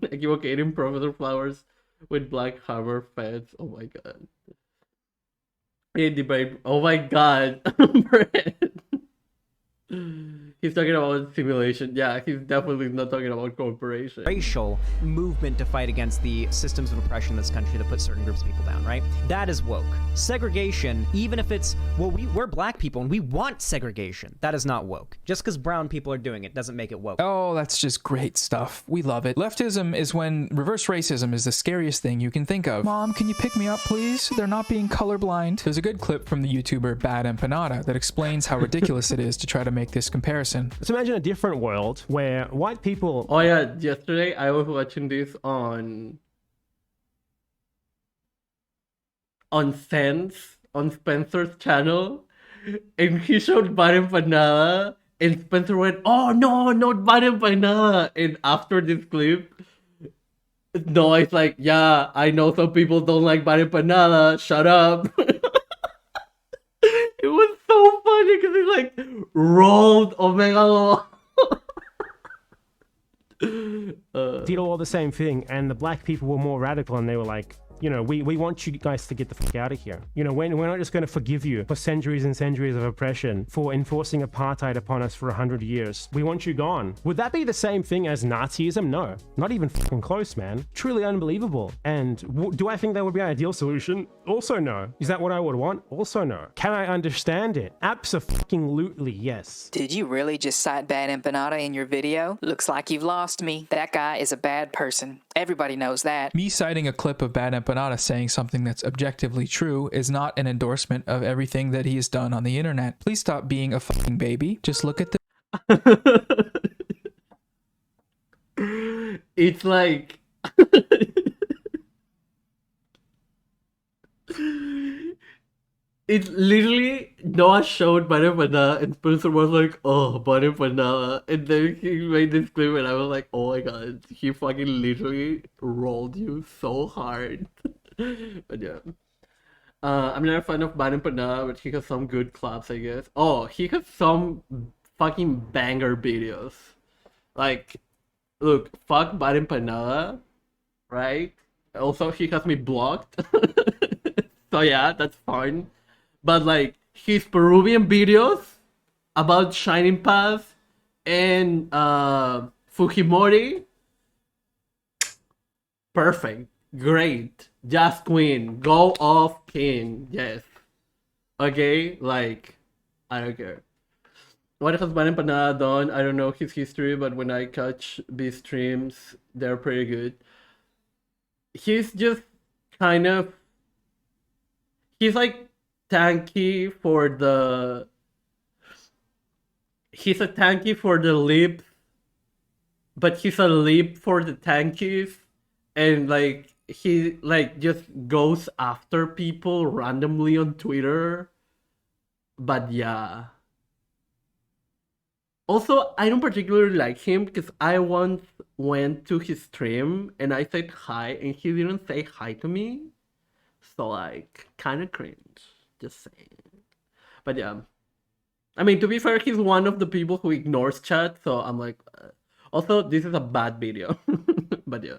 Equivocating Professor Flowers with Black Hammer fans. Oh my god. Debate. Oh my god. He's talking about simulation. Yeah, he's definitely not talking about cooperation. Racial movement to fight against the systems of oppression in this country that put certain groups of people down, right? That is woke. Segregation, even if it's, well, we're black people and we want segregation. That is not woke. Just because brown people are doing it doesn't make it woke. Oh, that's just great stuff. We love it. Leftism is when reverse racism is the scariest thing you can think of. Mom, can you pick me up, please? They're not being colorblind. There's a good clip from the YouTuber Bad Empanada that explains how ridiculous it is to try to make make this comparison. Let's imagine a different world where white people... Oh yeah, yesterday I was watching this on Sense, on Spencer's channel, and he showed Biden Panala, and Spencer went, "Oh no, not Biden Panala!" And after this clip, Noah's like, "Yeah, I know some people don't like Biden Panala, shut up." It was so funny because he like rolled Omega Law. did all the same thing, and the black people were more radical, and they were like, you know, we want you guys to get the fuck out of here. You know, we're not just going to forgive you for centuries and centuries of oppression, for enforcing apartheid upon us for 100 years. We want you gone. Would that be the same thing as Nazism? No, not even fucking close, man. Truly unbelievable. And do I think that would be an ideal solution? Also no. Is that what I would want? Also no. Can I understand it? Abso-fucking-lutely, yes. Did you really just cite Bad Empanada in your video? Looks like you've lost me. That guy is a bad person. Everybody knows that. Me citing a clip of Bad Empanada saying something that's objectively true is not an endorsement of everything that he has done on the internet. Please stop being a fucking baby. Just look at the... It's like... It's literally Noah showed Biden Panala and Spencer was like, "Oh, Biden Panala," and then he made this clip and I was like, "Oh my god, he fucking literally rolled you so hard." But yeah, I'm not a fan of Biden Panala, but he has some good clubs, I guess. Oh, he has some fucking banger videos. Like, look, fuck Biden Panala, right? Also, he has me blocked, so yeah, that's fine. But like his Peruvian videos about Shining Path and Fujimori, perfect, great, just queen, go off king, yes. Okay, like, I don't care. What has Biden Panala done? I don't know his history, but when I catch these streams, they're pretty good. He's just kind of, he's like tanky for the, he's a tanky for the lip, but he's a lip for the tankies, and like he like just goes after people randomly on Twitter. But yeah, also I don't particularly like him because I once went to his stream and I said hi and he didn't say hi to me, so like kind of cringe. Just saying. But yeah, I mean, to be fair, he's one of the people who ignores chat, so I'm like, also, this is a bad video. But yeah.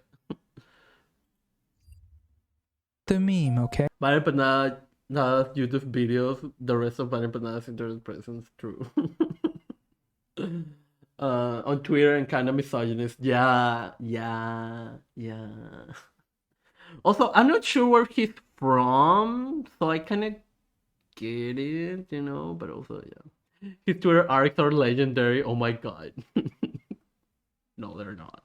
The meme, okay? Biden Panala YouTube videos, the rest of Biden Panala's internet presence, true. On Twitter and kind of misogynist. Yeah. Also, I'm not sure where he's from, so I kind of get it, you know, but also, yeah. His Twitter arcs are legendary. Oh my god. No, they're not.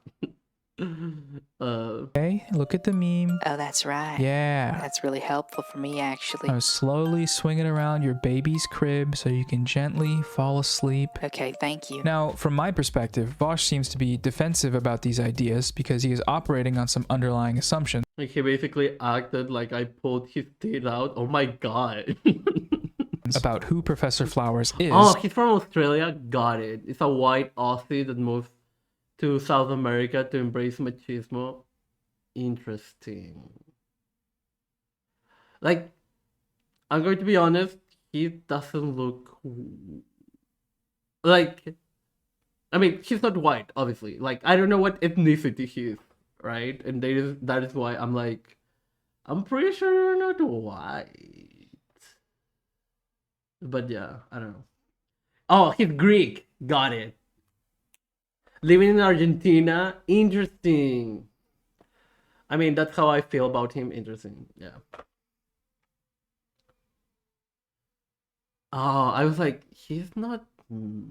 Okay, look at the meme. Oh, that's right. Yeah. That's really helpful for me, actually. I was slowly swinging around your baby's crib so you can gently fall asleep. Okay, thank you. Now, from my perspective, Vosh seems to be defensive about these ideas because he is operating on some underlying assumptions. Like, he basically acted like I pulled his teeth out. Oh my god. About who Professor Flowers is. Oh, he's from Australia? Got it. It's a white Aussie that moved to South America to embrace machismo. Interesting. Like, I'm going to be honest, he doesn't look like, I mean, he's not white, obviously. Like, I don't know what ethnicity he is, right? And that is why I'm like, I'm pretty sure you're not white. But yeah, I don't know. Oh, he's Greek. Got it. Living in Argentina. Interesting. I mean, that's how I feel about him. Interesting. Yeah. Oh, I was like, he's not... No,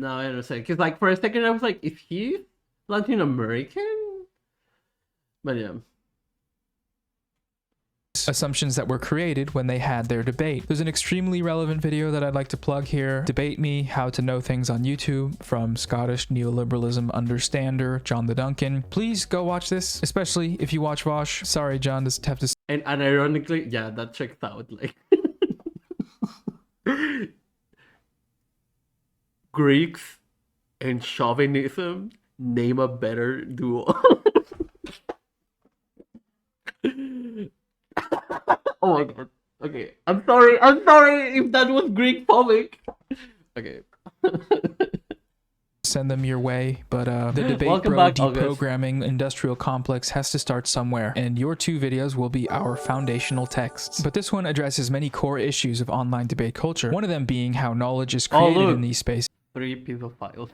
I understand. Because like for a second I was like, is he Latin American? But yeah. those assumptions that were created when they had their debate. There's an extremely relevant video that I'd like to plug here. Debate Me, How to Know Things on YouTube, from Scottish neoliberalism understander John the Duncan. Please go watch this, especially if you watch Vosh. Sorry, John, to have to... And ironically, yeah, that checks out. Like Greeks and chauvinism, name a better duo. Oh my god. Okay, I'm sorry if that was Greek phobic. Okay. Send them your way, but the debate Welcome bro back, August. deprogramming industrial complex has to start somewhere, and your 2 videos will be our foundational texts. But this one addresses many core issues of online debate culture, one of them being how knowledge is created look. in these spaces. 3 pieces of files.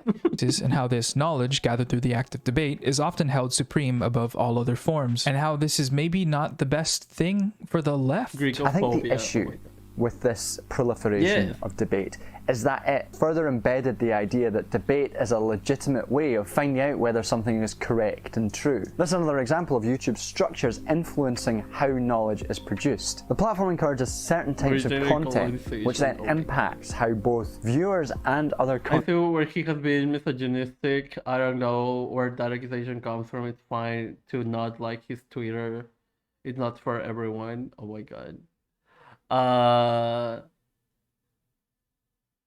And how this knowledge gathered through the act of debate is often held supreme above all other forms, and how this is maybe not the best thing for the left. I think the issue with this proliferation of debate is that it further embedded the idea that debate is a legitimate way of finding out whether something is correct and true. This is another example of YouTube's structures influencing how knowledge is produced. The platform encourages certain types of content, which then impacts how both viewers and other I feel where he has been misogynistic. I don't know where that accusation comes from. It's fine to not like his Twitter. It's not for everyone. Oh my god.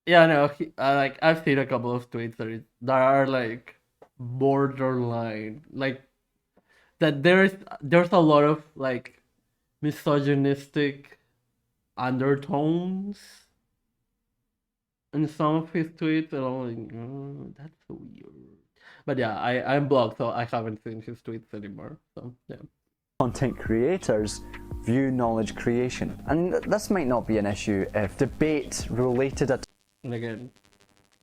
Yeah, no, like I've seen a couple of tweets that are like borderline, like that there's a lot of like misogynistic undertones in some of his tweets, and I'm like, oh, that's so weird. But yeah, I'm blocked, so I haven't seen his tweets anymore. So yeah. Content creators view knowledge creation, and this might not be an issue if debate related at And again,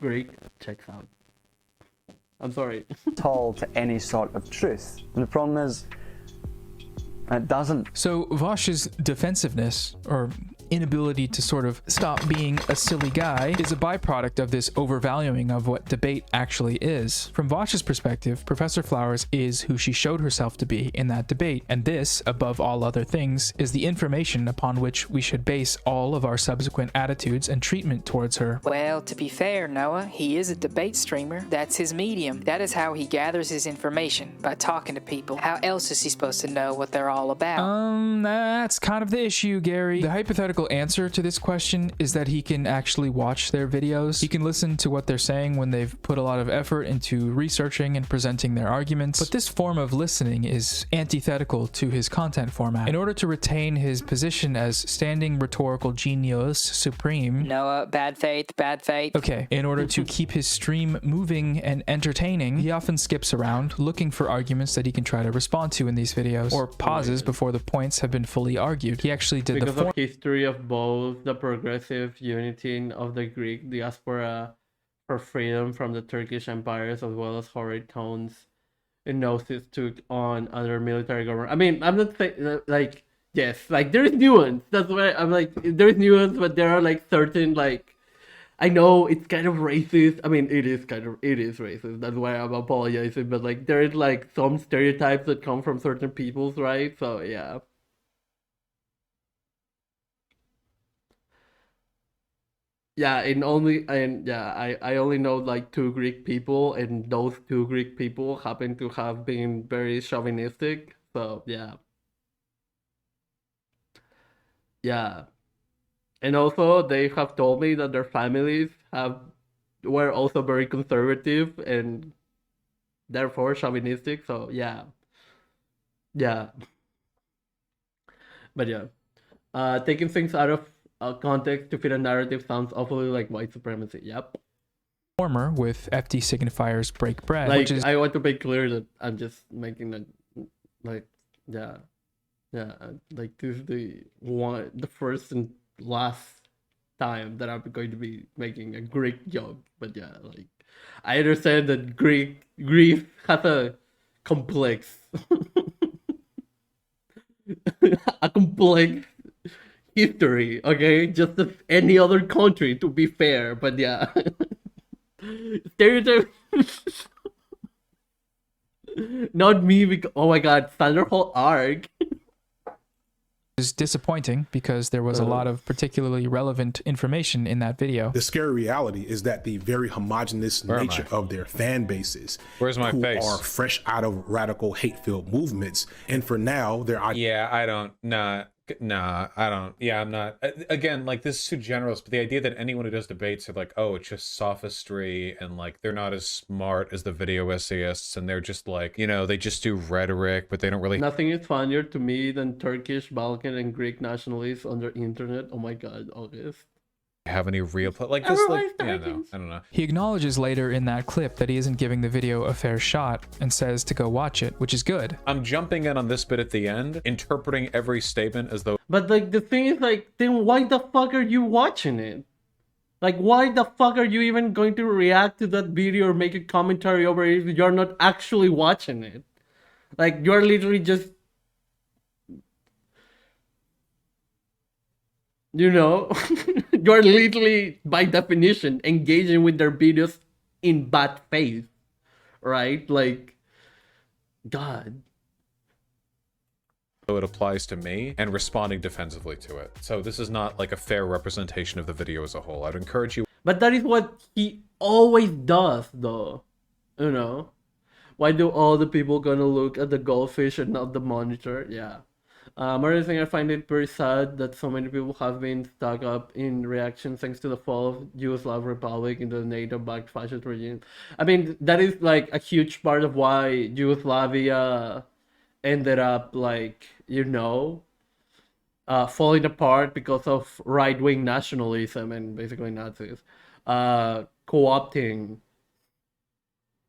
Greek checks out. I'm sorry. all to any sort of truth. And the problem is, it doesn't. So Vosh's defensiveness, or inability to sort of stop being a silly guy, is a byproduct of this overvaluing of what debate actually is. From Vosh's perspective, Professor Flowers is who she showed herself to be in that debate, and this, above all other things, is the information upon which we should base all of our subsequent attitudes and treatment towards her. Well, to be fair, Noah, he is a debate streamer. That's his medium. That is how he gathers his information, by talking to people. How else is he supposed to know what they're all about? That's kind of the issue, Gary. The hypothetical answer to this question is that he can actually watch their videos. He can listen to what they're saying when they've put a lot of effort into researching and presenting their arguments, but this form of listening is antithetical to his content format. In order to retain his position as standing rhetorical genius supreme, Noah, bad faith, bad faith. Okay, in order to keep his stream moving and entertaining, he often skips around looking for arguments that he can try to respond to in these videos, or pauses before the points have been fully argued. He actually did because the of history of both the progressive unity of the Greek diaspora for freedom from the Turkish empires, as well as horrid tones and Gnosis took on other military government. I mean, I'm not saying like yes, like there is nuance. That's why I'm like there is nuance, but there are like certain like I know it's kind of racist. I mean, it is racist. That's why I'm apologizing. But like there is like some stereotypes that come from certain peoples, right? So yeah. Yeah, I only know like 2 Greek people, and those 2 Greek people happen to have been very chauvinistic. So yeah. Yeah. And also they have told me that their families were also very conservative and therefore chauvinistic. So yeah. Yeah. But yeah. Taking things out of context to fit a narrative sounds awfully like white supremacy. Yep. Former with FD signifiers break bread, Like which is I want to make clear that I'm just making that like like this is the first and last time that I'm going to be making a Greek joke. But yeah, like I understand that Greece has a complex a complex history, okay? Just as any other country, to be fair, but yeah. Stereotype. Not me, because, oh my god, Thunderbolt arc. is disappointing because there was a lot of particularly relevant information in that video. The scary reality is that the very homogenous nature of their fan bases, who are fresh out of radical hate-filled movements, and for now they're I'm not. Again, like, this is too generous, but the idea that anyone who does debates are like, oh, it's just sophistry, and like they're not as smart as the video essayists, and they're just like, you know, they just do rhetoric, but they don't really. Nothing is funnier to me than Turkish, Balkan, and Greek nationalists on the internet. Oh my god, August. Have any real like just like I don't know. He acknowledges later in that clip that he isn't giving the video a fair shot and says to go watch it, which is good. I'm jumping in on this bit at the end, interpreting every statement as though. But like the thing is, like, then why the fuck are you watching it? Like, why the fuck are you even going to react to that video or make a commentary over it if you're not actually watching it? Like, you're literally just, you know, you're literally, by definition, engaging with their videos in bad faith, right? Like, God. It applies to me, and responding defensively to it. So this is not like a fair representation of the video as a whole. I'd encourage you. But that is what he always does, though. You know? Why do all the people gonna look at the goldfish and not the monitor? Yeah. Another thing, I find it very sad that so many people have been stuck up in reaction thanks to the fall of Yugoslav Republic into the NATO-backed fascist regime. I mean, that is like a huge part of why Yugoslavia ended up, like, you know, falling apart because of right-wing nationalism and basically Nazis co-opting,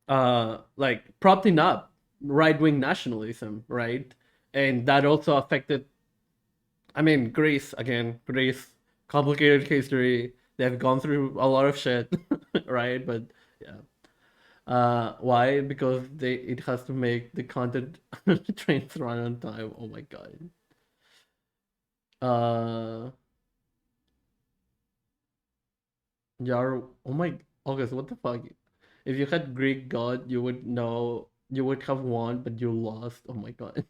like, propping up right-wing nationalism, right? And that also affected, I mean, Greece, complicated history. They've gone through a lot of shit, right? But yeah. Why? Because it has to make the content trains run on time. Oh my god. Oh my, August, what the fuck? If you had Greek god, you would know, you would have won, but you lost. Oh my god.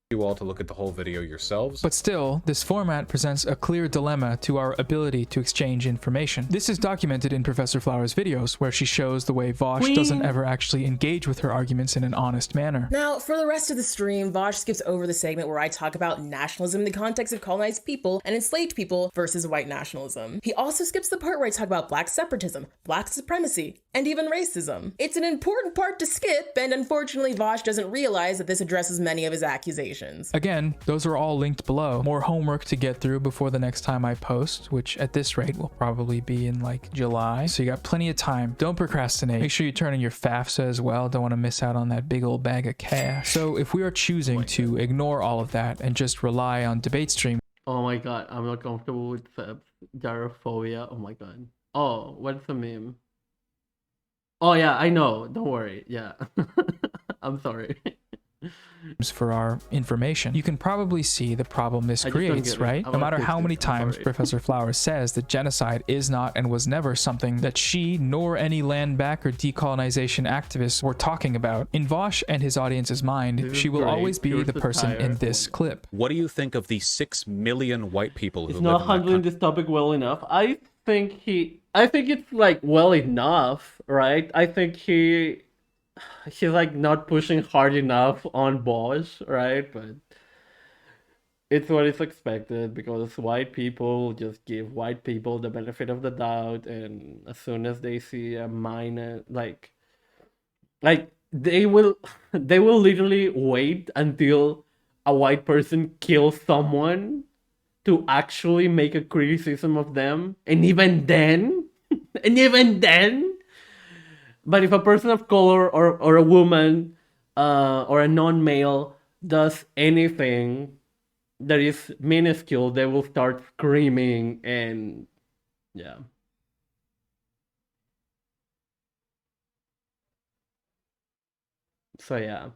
You all to look at the whole video yourselves. But still, this format presents a clear dilemma to our ability to exchange information. This is documented in Professor Flower's videos, where she shows the way Vosh doesn't ever actually engage with her arguments in an honest manner. Now, for the rest of the stream, Vosh skips over the segment where I talk about nationalism in the context of colonized people and enslaved people versus white nationalism. He also skips the part where I talk about black separatism, black supremacy, and even racism. It's an important part to skip, and unfortunately Vosh doesn't realize that this addresses many of his accusations. Again, those are all linked below. More homework to get through before the next time I post, which at this rate will probably be in like July. So you got plenty of time. Don't procrastinate. Make sure you turn in your FAFSA as well. Don't want to miss out on that big old bag of cash. So if we are choosing to ignore all of that and just rely on DebateStream. Oh my god, I'm not comfortable with gyrophobia. Oh my god. Oh, what's the meme? Oh yeah, I know. Don't worry. Yeah. I'm sorry. For our information, you can probably see the problem this creates, right? No matter how many times Professor Flowers says that genocide is not and was never something that she nor any land back or decolonization activists were talking about, in Vosh and his audience's mind, she will always be the person in this clip. What do you think of the 6 million white people who He's live not in that handling this topic well enough. I think it's like well enough, right? I think he's like not pushing hard enough on Bosch, right? But it's what is expected because white people just give white people the benefit of the doubt, and as soon as they see a minor, like they will literally wait until a white person kills someone to actually make a criticism of them, and even then. But if a person of color or a woman or a non-male does anything that is minuscule, they will start screaming and yeah. So yeah.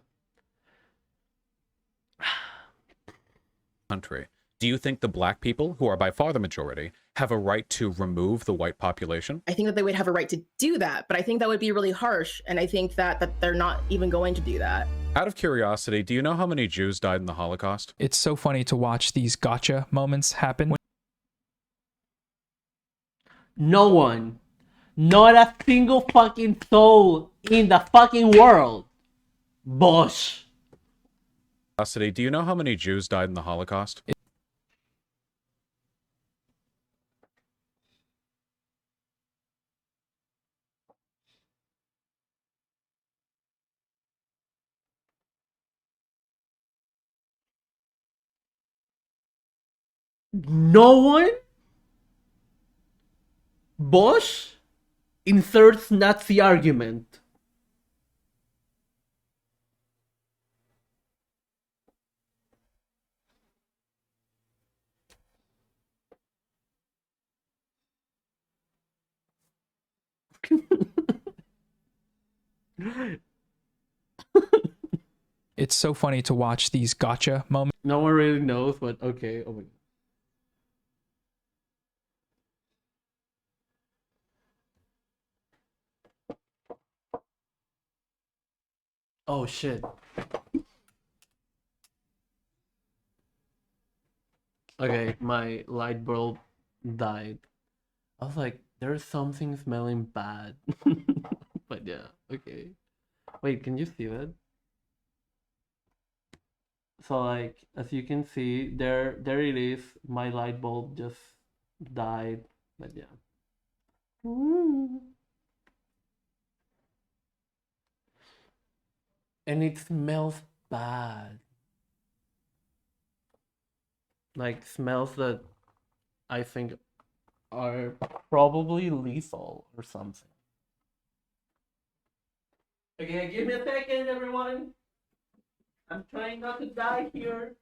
Country. Do you think the black people, who are by far the majority, have a right to remove the white population? I think that they would have a right to do that, but I think that would be really harsh, and I think that they're not even going to do that. Out of curiosity, do you know how many Jews died in the Holocaust? It's so funny to watch these gotcha moments happen. No one. Not a single fucking soul in the fucking world. Bosh. Curiosity, do you know how many Jews died in the Holocaust? No one? Bosch inserts Nazi argument. It's so funny to watch these gotcha moments. No one really knows, but okay. Oh my God. Oh shit. Okay, my light bulb died. I was like, there's something smelling bad. But yeah, okay. Wait, can you see that? So like, as you can see, there it is. My light bulb just died. But yeah. And it smells bad. Like smells that I think are probably lethal or something. Okay, give me a second, everyone. I'm trying not to die here.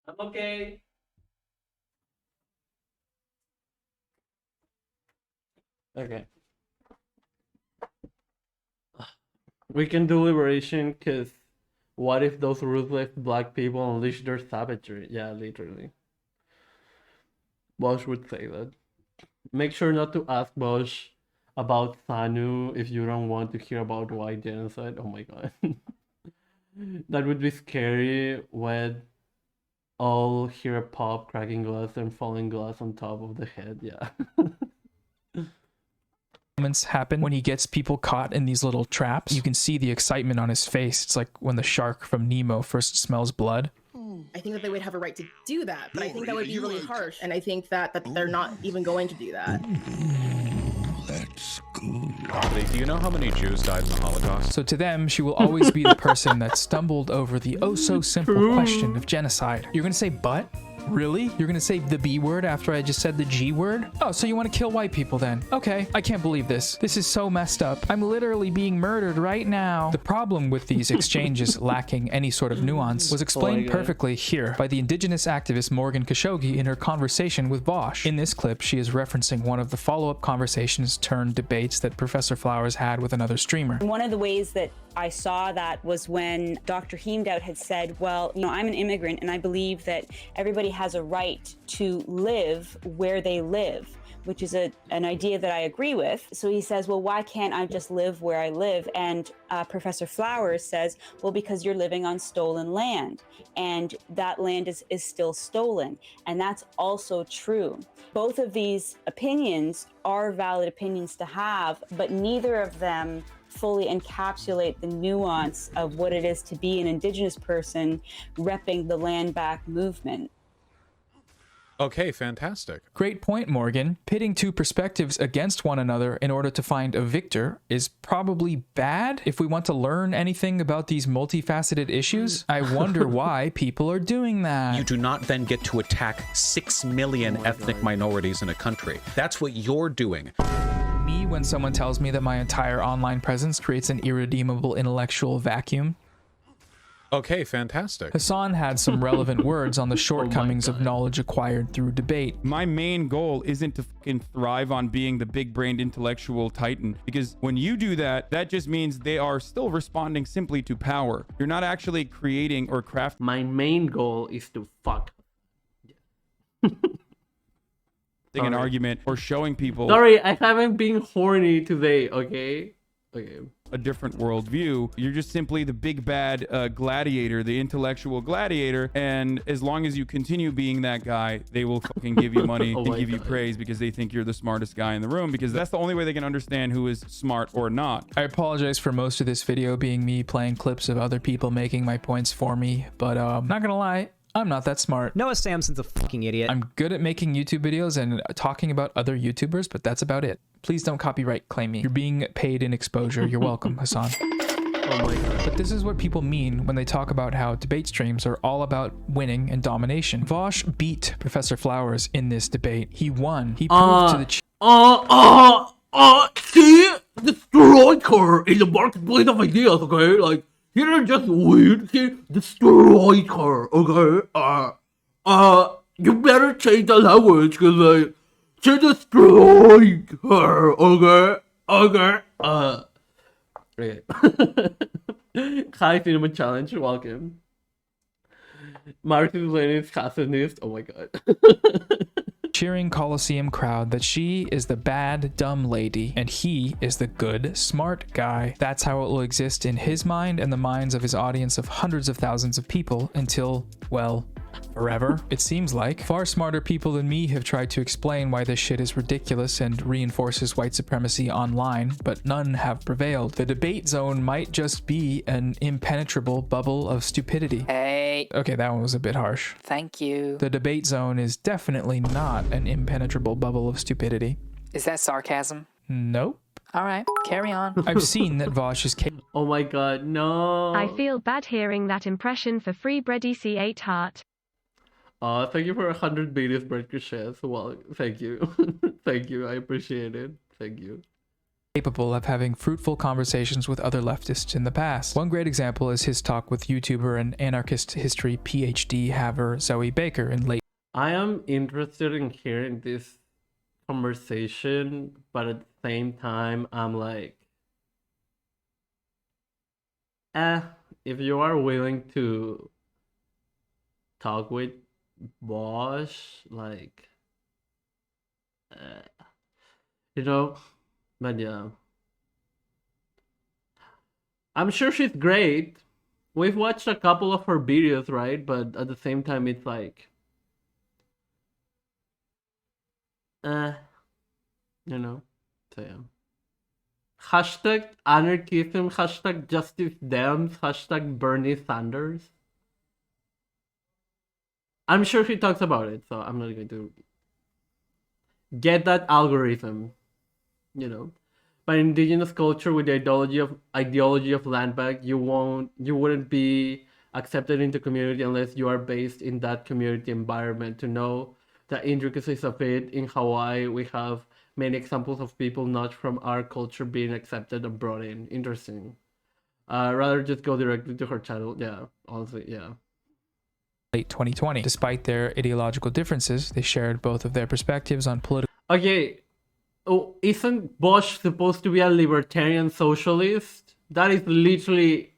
I'm okay. Okay. We can do liberation, because what if those ruthless black people unleash their savagery? Yeah, literally. Bosch would say that. Make sure not to ask Bosch about Sanu if you don't want to hear about white genocide. Oh my god. That would be scary when all hear a pop, cracking glass, and falling glass on top of the head. Yeah. Moments happen when he gets people caught in these little traps. You can see the excitement on his face. It's like when the shark from Nemo first smells blood. I think that they would have a right to do that, but I think that would be really harsh, and I think that they're not even going to do that. That's good. Do you know how many Jews died in the Holocaust? So to them, she will always be the person that stumbled over the oh-so-simple question of genocide. You're gonna say but? Really? You're gonna say the B word after I just said the G word? Oh, so you want to kill white people then? Okay, I can't believe this. This is so messed up. I'm literally being murdered right now. The problem with these exchanges lacking any sort of nuance was explained perfectly here by the indigenous activist Morgan Khashoggi in her conversation with Bosch. In this clip, she is referencing one of the follow-up conversations turned debates that Professor Flowers had with another streamer. One of the ways that I saw that was when Dr. Heemdout had said, well, you know, I'm an immigrant and I believe that everybody has a right to live where they live, which is an idea that I agree with. So he says, well, why can't I just live where I live? And Professor Flowers says, well, because you're living on stolen land and that land is still stolen. And that's also true. Both of these opinions are valid opinions to have, but neither of them fully encapsulate the nuance of what it is to be an indigenous person repping the land back movement. Okay, fantastic. Great point, Morgan. Pitting two perspectives against one another in order to find a victor is probably bad if we want to learn anything about these multifaceted issues. I wonder why people are doing that. You do not then get to attack 6 million ethnic minorities in a country. That's what you're doing. Me, when someone tells me that my entire online presence creates an irredeemable intellectual vacuum. Okay, fantastic. Hassan had some relevant words on the shortcomings of knowledge acquired through debate. My main goal isn't to fucking thrive on being the big-brained intellectual titan, because when you do that, that just means they are still responding simply to power. You're not actually creating or crafting. My main goal is to fuck. An argument or showing people. Sorry, I haven't been horny today, okay? Okay. A different worldview. You're just simply the big bad gladiator, the intellectual gladiator, and as long as you continue being that guy, they will fucking give you money and give you praise because they think you're the smartest guy in the room, because that's the only way they can understand who is smart or not. I apologize for most of this video being me playing clips of other people making my points for me, but not gonna lie, I'm not that smart. Noah Samsen's a fucking idiot. I'm good at making YouTube videos and talking about other YouTubers, but that's about it. Please don't copyright claim me. You're being paid in exposure. You're welcome, Hassan. Oh my god. But this is what people mean when they talk about how debate streams are all about winning and domination. Vosh beat Professor Flowers in this debate. He won. He proved to the see the striker in the marketplace of ideas, okay? Like, he didn't just win, he destroyed her, okay? You better change the language, cause like, she destroyed her, okay? Okay, High Cinnamon Challenge, welcome. Marcus Lenin's Hassanist, oh my god. cheering Coliseum crowd that she is the bad, dumb lady, and he is the good, smart guy. That's how it will exist in his mind and the minds of his audience of hundreds of thousands of people until, well, forever, it seems like. Far smarter people than me have tried to explain why this shit is ridiculous and reinforces white supremacy online, but none have prevailed. The debate zone might just be an impenetrable bubble of stupidity. Hey. Okay, that one was a bit harsh. Thank you. The debate zone is definitely not an impenetrable bubble of stupidity. Is that sarcasm? Nope. All right, carry on. I've seen that Vosh is Oh my god, no. I feel bad hearing that impression for free bready C8 heart. Thank you for 100 Beatles bread crochets. Well, thank you. Thank you, I appreciate it. Thank you. Capable of having fruitful conversations with other leftists in the past. One great example is his talk with YouTuber and anarchist history PhD haver Zoe Baker in late. I am interested in hearing this conversation, but at the same time, I'm like, if you are willing to talk with Bosch, like, you know, but yeah, I'm sure she's great. We've watched a couple of her videos, right? But at the same time, it's like, you know, so yeah. Hashtag anarchism, hashtag justice Dems, hashtag Bernie Sanders. I'm sure he talks about it, so I'm not going to get that algorithm, you know. By indigenous culture with the ideology of land back, you wouldn't be accepted into community unless you are based in that community environment. To know the intricacies of it, in Hawaii, we have many examples of people not from our culture being accepted and brought in. Interesting. Rather just go directly to her channel. Yeah, honestly, yeah. Late 2020. Despite their ideological differences, they shared both of their perspectives on political. Okay, oh, isn't Bosch supposed to be a libertarian socialist? That is literally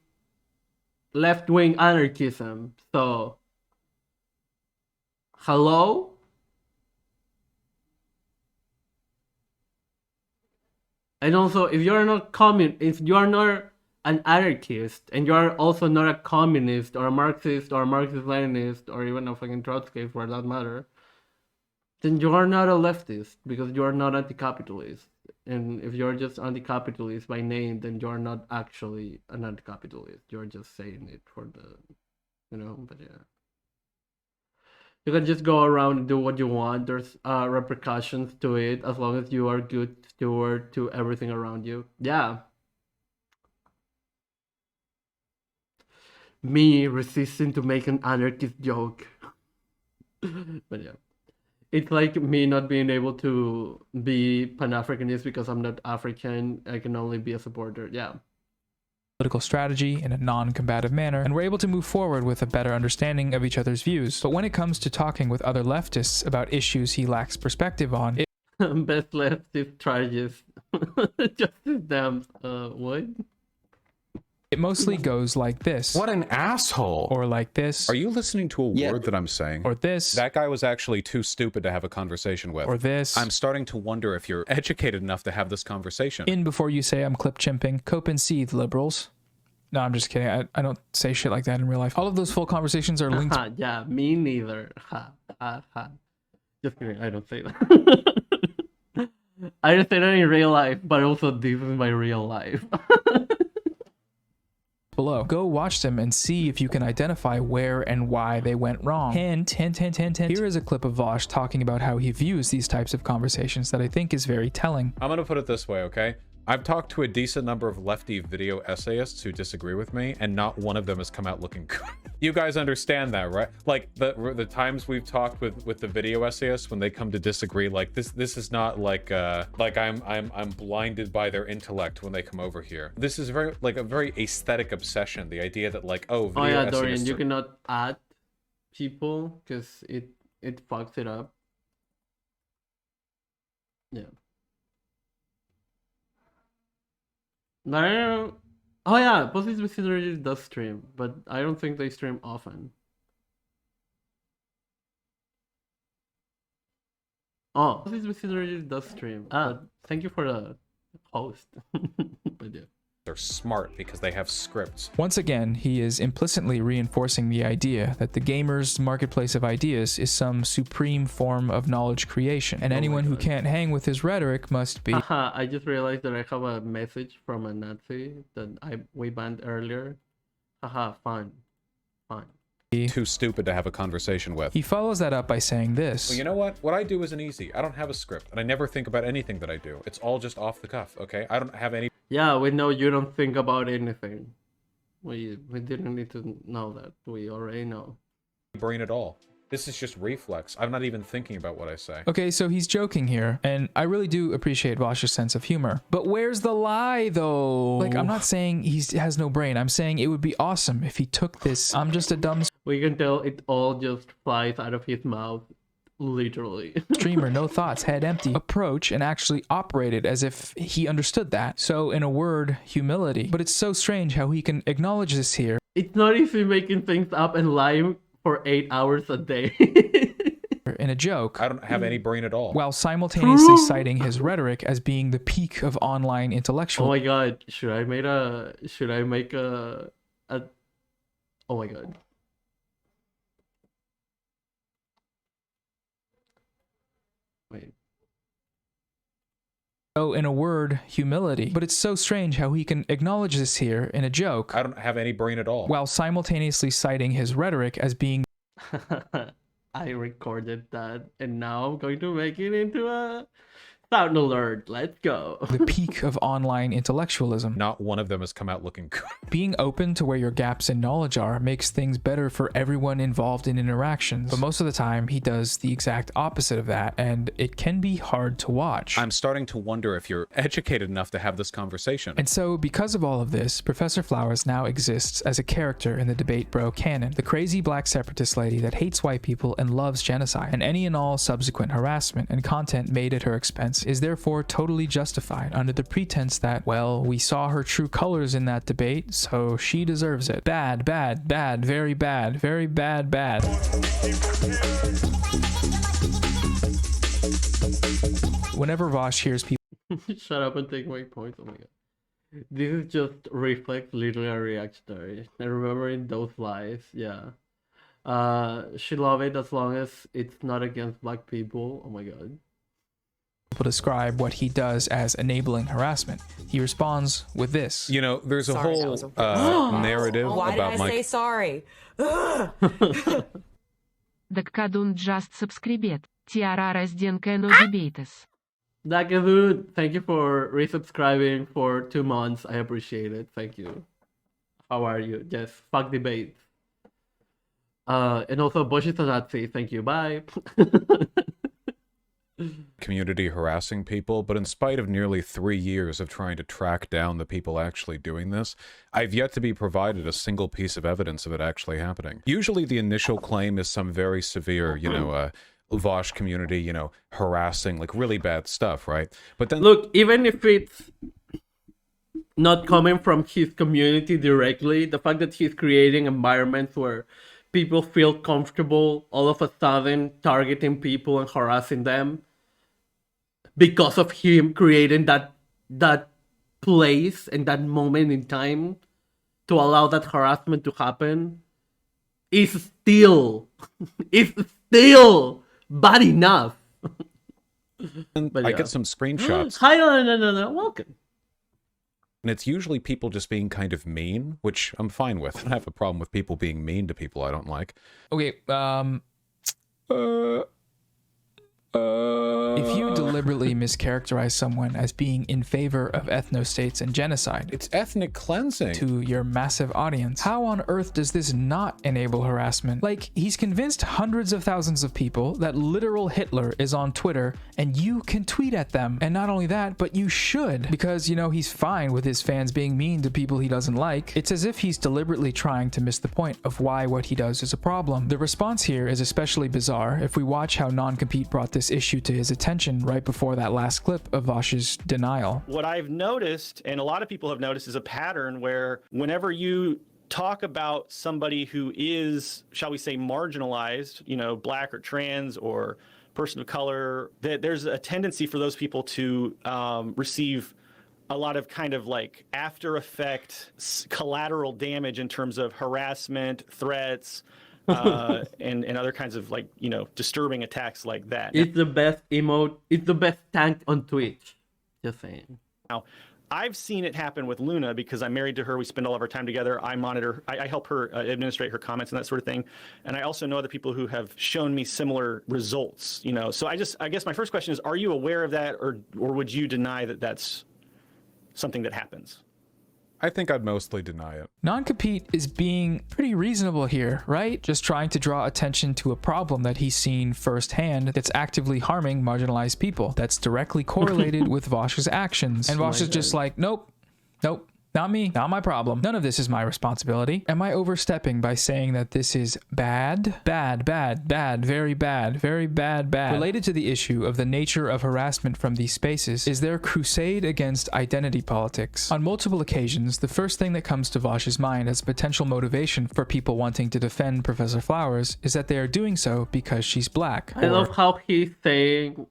left-wing anarchism. So, hello? And also, if you are not an anarchist, and you are also not a communist or a Marxist-Leninist, or even a fucking Trotskyist for that matter, then you are not a leftist, because you are not anti-capitalist. And if you're just anti-capitalist by name, then you are not actually an anti-capitalist. You're just saying it for the, you know, but yeah. You can just go around and do what you want. There's repercussions to it, as long as you are good steward to everything around you. Yeah. Me resisting to make an anarchist joke. But yeah. It's like me not being able to be Pan-Africanist because I'm not African. I can only be a supporter. Yeah. political strategy in a non-combative manner, and we're able to move forward with a better understanding of each other's views. But when it comes to talking with other leftists about issues he lacks perspective on, Best leftist strategist. Justice Dams. What? it mostly goes like this. What an asshole. Or like this. Are you listening to a word that I'm saying? Or this. That guy was actually too stupid to have a conversation with. Or this. I'm starting to wonder if you're educated enough to have this conversation. In before you say I'm clip chimping, cope and seethe, liberals. No, I'm just kidding. I don't say shit like that in real life. All of those full conversations are linked. Yeah, me neither. Just kidding. I don't say that. I don't say that in real life, but also this is my real life. Below. Go watch them and see if you can identify where and why they went wrong. Hint. Here is a clip of Vosh talking about how he views these types of conversations that I think is very telling. I'm gonna put it this way, okay? I've talked to a decent number of lefty video essayists who disagree with me, and not one of them has come out looking good. You guys understand that, right? Like the times we've talked with the video essayists when they come to disagree, like this is not like I'm blinded by their intellect when they come over here. This is very like a very aesthetic obsession. The idea that like video yeah, Dorian, you cannot add people because it fucks it up. Yeah. No. Oh yeah, Positive Synergy does stream, but I don't think they stream often. Oh, Positive Synergy does stream. But thank you for the host. But yeah. They're smart because they have scripts. Once again, he is implicitly reinforcing the idea that the gamer's marketplace of ideas is some supreme form of knowledge creation, and anyone who can't hang with his rhetoric must be... I just realized that I have a message from a Nazi that we banned earlier. Fine. Too stupid to have a conversation with. He follows that up by saying this. Well, you know what? What I do isn't easy. I don't have a script, and I never think about anything that I do. It's all just off the cuff, okay? I don't have any... Yeah, we know you don't think about anything. We didn't need to know that. We already know. Brain at all. This is just reflex. I'm not even thinking about what I say. Okay, so he's joking here, and I really do appreciate Vosh's sense of humor. But where's the lie, though? Like, I'm not saying he has no brain. I'm saying it would be awesome if he took this. I'm just a dumb... We can tell it all just flies out of his mouth. Literally. Streamer, no thoughts, head empty approach, and actually operated as if he understood that. So, in a word, humility. But it's so strange how he can acknowledge this here. It's not easy making things up and lying for 8 hours a day. In a joke. I don't have any brain at all. While simultaneously citing his rhetoric as being the peak of online intellectual. Oh my god, should I make a oh my god. Wait. So, in a word, humility. But it's so strange how he can acknowledge this here in a joke. I don't have any brain at all. While simultaneously citing his rhetoric as being... I recorded that, and now I'm going to make it into a sound alert. Let's go. The peak of online intellectualism. Not one of them has come out looking good. Being open to where your gaps in knowledge are makes things better for everyone involved in interactions. But most of the time, he does the exact opposite of that, and it can be hard to watch. I'm starting to wonder if you're educated enough to have this conversation. And so, because of all of this, Professor Flowers now exists as a character in the Debate Bro canon. The crazy black separatist lady that hates white people and loves genocide, and any and all subsequent harassment and content made at her expense is therefore totally justified under the pretense that, well, we saw her true colors in that debate, so she deserves it. Bad, bad, bad, very bad, very bad, bad. Whenever Vosh hears people... Shut up and take my points. Oh my god. This is just reflex literally reactionary. I remember in those lies, yeah. She love it as long as it's not against black people. Oh my god. People describe what he does as enabling harassment. He responds with this. You know, there's a whole narrative Why about did I say sorry? The Kadun just subscribed. Tiara Razdенka no debates. Dakazud, thank you for resubscribing for 2 months. I appreciate it. Thank you. How are you? Yes, fuck debates. And also Boshi Sanatsi, thank you. Bye. community harassing people, but in spite of nearly 3 years of trying to track down the people actually doing this, I've yet to be provided a single piece of evidence of it actually happening. Usually the initial claim is some very severe, Vosh community, harassing, like really bad stuff, right? But then look, even if it's not coming from his community directly, the fact that he's creating environments where people feel comfortable all of a sudden targeting people and harassing them because of him creating that place and that moment in time to allow that harassment to happen is still bad enough. I get some screenshots. Hi, no, welcome. And it's usually people just being kind of mean, which I'm fine with. I don't have a problem with people being mean to people I don't like. Okay, if you deliberately mischaracterize someone as being in favor of ethnostates and genocide, it's ethnic cleansing to your massive audience, how on earth does this not enable harassment? Like, he's convinced hundreds of thousands of people that literal Hitler is on Twitter and you can tweet at them. And not only that, but you should, because, he's fine with his fans being mean to people he doesn't like. It's as if he's deliberately trying to miss the point of why what he does is a problem. The response here is especially bizarre if we watch how Non-Compete brought this issue to his attention right before that last clip of Vosh's denial. What I've noticed, and a lot of people have noticed, is a pattern where whenever you talk about somebody who is, shall we say, marginalized, black or trans or person of color, that there's a tendency for those people to receive a lot of kind of like after effect collateral damage in terms of harassment, threats, and other kinds of disturbing attacks like that. It's the best emote. It's the best tank on Twitch. Just saying. Now, I've seen it happen with Luna because I'm married to her. We spend all of our time together. I monitor. I help her administrate her comments and that sort of thing. And I also know other people who have shown me similar results. So I guess my first question is: are you aware of that, or would you deny that that's something that happens? I think I'd mostly deny it. Non-Compete is being pretty reasonable here, right? Just trying to draw attention to a problem that he's seen firsthand that's actively harming marginalized people. That's directly correlated with Vosh's actions. And Vosh is just like, nope, not me, not my problem. None of this is my responsibility. Am I overstepping by saying that this is bad? Bad, very bad, very bad. Related to the issue of the nature of harassment from these spaces is their crusade against identity politics. On multiple occasions, the first thing that comes to Vosh's mind as a potential motivation for people wanting to defend Professor Flowers is that they are doing so because she's black. I love how he's saying...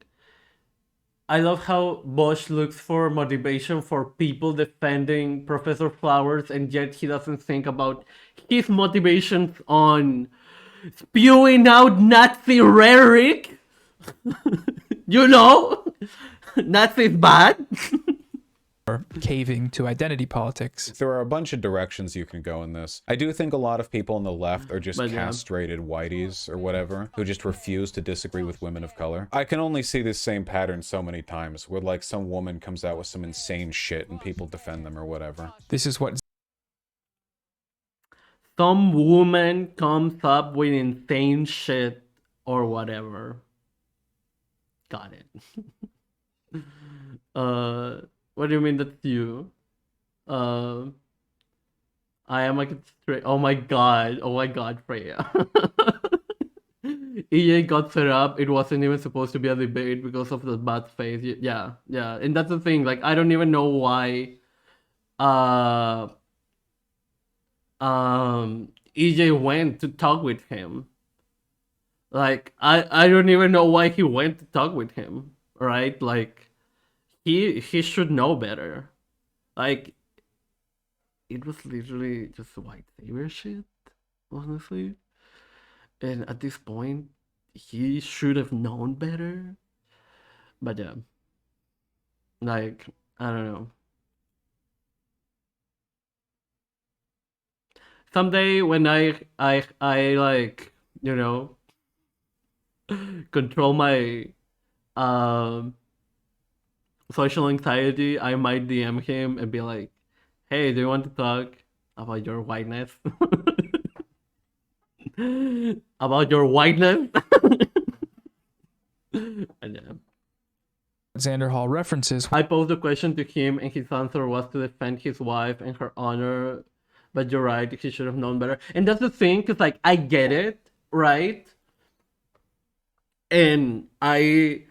I love how Vosh looks for motivation for people defending Professor Flowers, and yet he doesn't think about his motivations on spewing out Nazi rhetoric. Nazi's bad. Or caving to identity politics. There are a bunch of directions you can go in this. I do think a lot of people on the left are just castrated whiteys or whatever, who just refuse to disagree with women of color. I can only see this same pattern so many times, where like some woman comes out with some insane shit and people defend them or whatever. This is what... Some woman comes up with insane shit or whatever. Got it. What do you mean that's you? I am like straight. Oh my god, Freya. EA got set up. It wasn't even supposed to be a debate because of the bad face. Yeah. And that's the thing. Like, I don't even know why EJ went to talk with him. Like, I don't even know why he went to talk with him. Right? Like, he should know better. Like, it was literally just white savior shit, honestly. And at this point, he should have known better. But yeah, like, I don't know. Someday when I like, control my social anxiety, I might DM him and be like, hey, do you want to talk about your whiteness? About your whiteness? And yeah. Xander Hall references. I posed a question to him, and his answer was to defend his wife and her honor. But you're right, he should have known better. And that's the thing, because, like, I get it, right? And I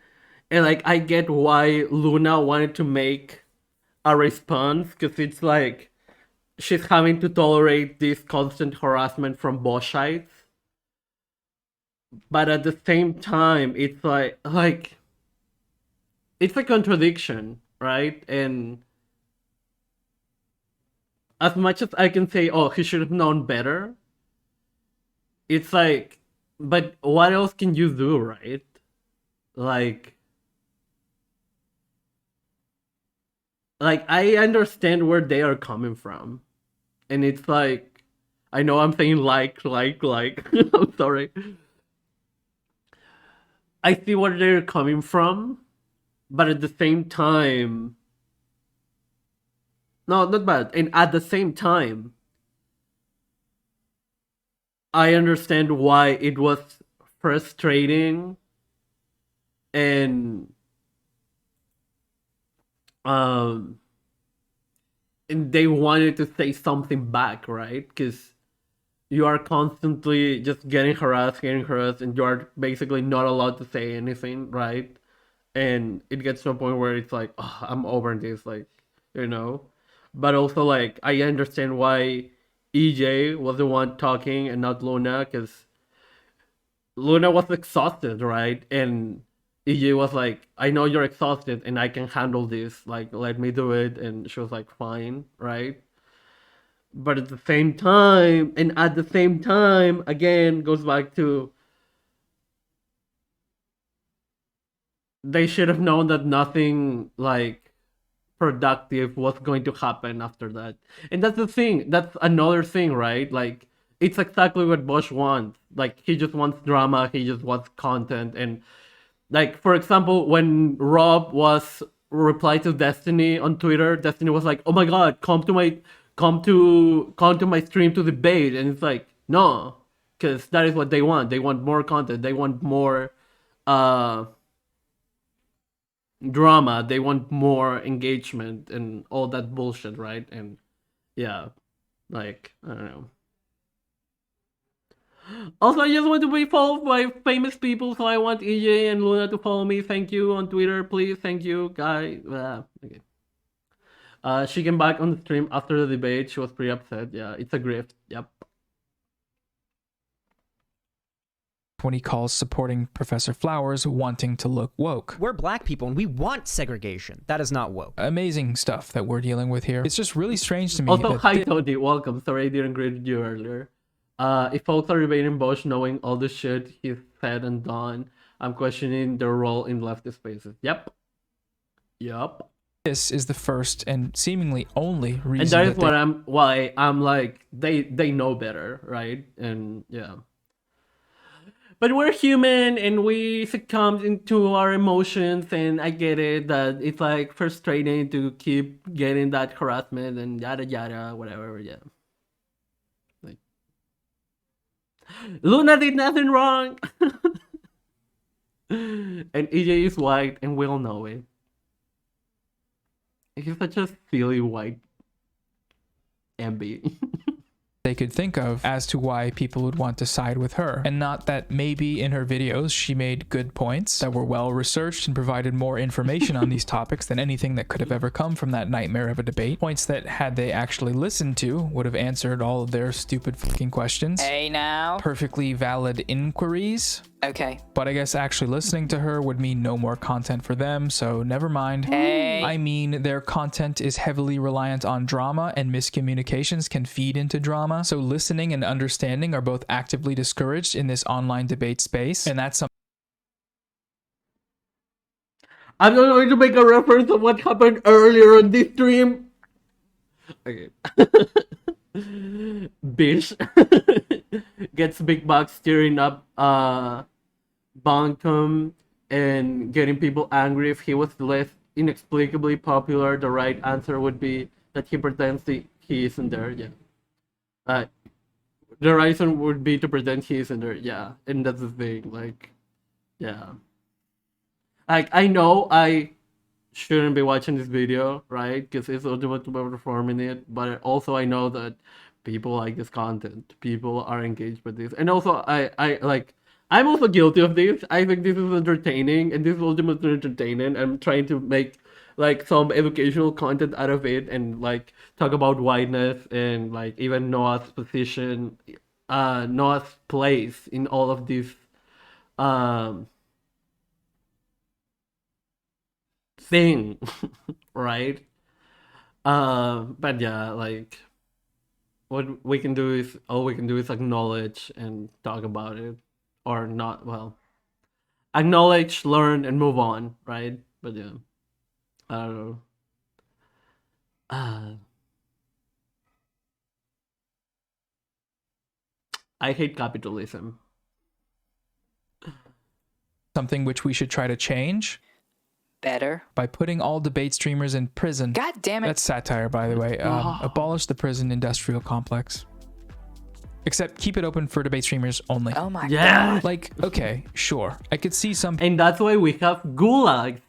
get why Luna wanted to make a response, because it's like she's having to tolerate this constant harassment from Boschites. But at the same time, it's like it's a contradiction, right? And as much as I can say, oh, he should have known better, it's like, but what else can you do, right? Like I understand where they are coming from. And it's like, I know I'm saying like, I'm sorry. I see where they're coming from, but at the same time, no, not bad. And at the same time, I understand why it was frustrating and they wanted to say something back, right? Because you are constantly just getting harassed, and you are basically not allowed to say anything, right? And it gets to a point where it's like, oh, I'm over this, like, you know? But also, like, I understand why EJ was the one talking and not Luna, because Luna was exhausted, right? And EJ was like, I know you're exhausted and I can handle this, like, let me do it. And she was like, fine, right? But at the same time, again, goes back to, they should have known that nothing, like, productive was going to happen after that. And that's the thing, that's another thing, right? Like, it's exactly what Bosch wants. Like, he just wants drama, he just wants content. And, like, for example, when Rob was replied to Destiny on Twitter, Destiny was like, oh my god, come to my stream to debate. And it's like, no, because that is what they want. They want more content, they want more drama, they want more engagement and all that bullshit, right? And yeah, like, I don't know. Also, I just want to be followed by famous people, so I want EJ and Luna to follow me. Thank you on Twitter, please. Thank you, guys. Okay. She came back on the stream after the debate. She was pretty upset. Yeah, it's a grift. Yep. When he calls supporting Professor Flowers wanting to look woke. We're black people and we want segregation. That is not woke. Amazing stuff that we're dealing with here. It's just really strange to me. Also, hi Tony, welcome. Sorry I didn't greet you earlier. If folks are debating Bosch knowing all the shit he's said and done, I'm questioning their role in leftist spaces. Yep. This is the first and seemingly only reason. And that is why I'm like, they know better, right? And yeah. But we're human and we succumb into our emotions, and I get it that it's like frustrating to keep getting that harassment and yada yada, whatever, yeah. Like, Luna did nothing wrong! And EJ is white and we all know it. He's such a silly white MB. They could think of as to why people would want to side with her, and not that maybe in her videos she made good points that were well researched and provided more information on these topics than anything that could have ever come from that nightmare of a debate. Points that, had they actually listened to, would have answered all of their stupid fucking questions. Hey now. Perfectly valid inquiries. Okay. But I guess actually listening to her would mean no more content for them, so never mind. Hey. I mean, their content is heavily reliant on drama, and miscommunications can feed into drama, so listening and understanding are both actively discouraged in this online debate space, and that's something. I'm not going to make a reference of what happened earlier on this stream. Okay. Bitch gets big bucks stirring up Bantam and getting people angry. If he was less inexplicably popular, the right answer would be that he pretends he isn't there. Yeah. The right answer would be to pretend he isn't there. Yeah, and that's the thing. Like, yeah. Like, I know I shouldn't be watching this video, right? Because it's ultimate performing it. But also I know that people like this content. People are engaged with this. And also I'm also guilty of this. I think this is entertaining and this is ultimately entertaining. I'm trying to make like some educational content out of it and like talk about whiteness and like even Noah's position, Noah's place in all of this thing, right? But yeah, like what we can do is all we can do is acknowledge and talk about it, or not. Well, acknowledge, learn, and move on, right? But yeah, I don't know. I hate capitalism. Something which we should try to change. Better. By putting all debate streamers in prison. God damn it. That's satire, by the way. Abolish the prison industrial complex. Except keep it open for debate streamers only. Oh my God. Like, okay, sure. I could see some... And that's why we have gulags.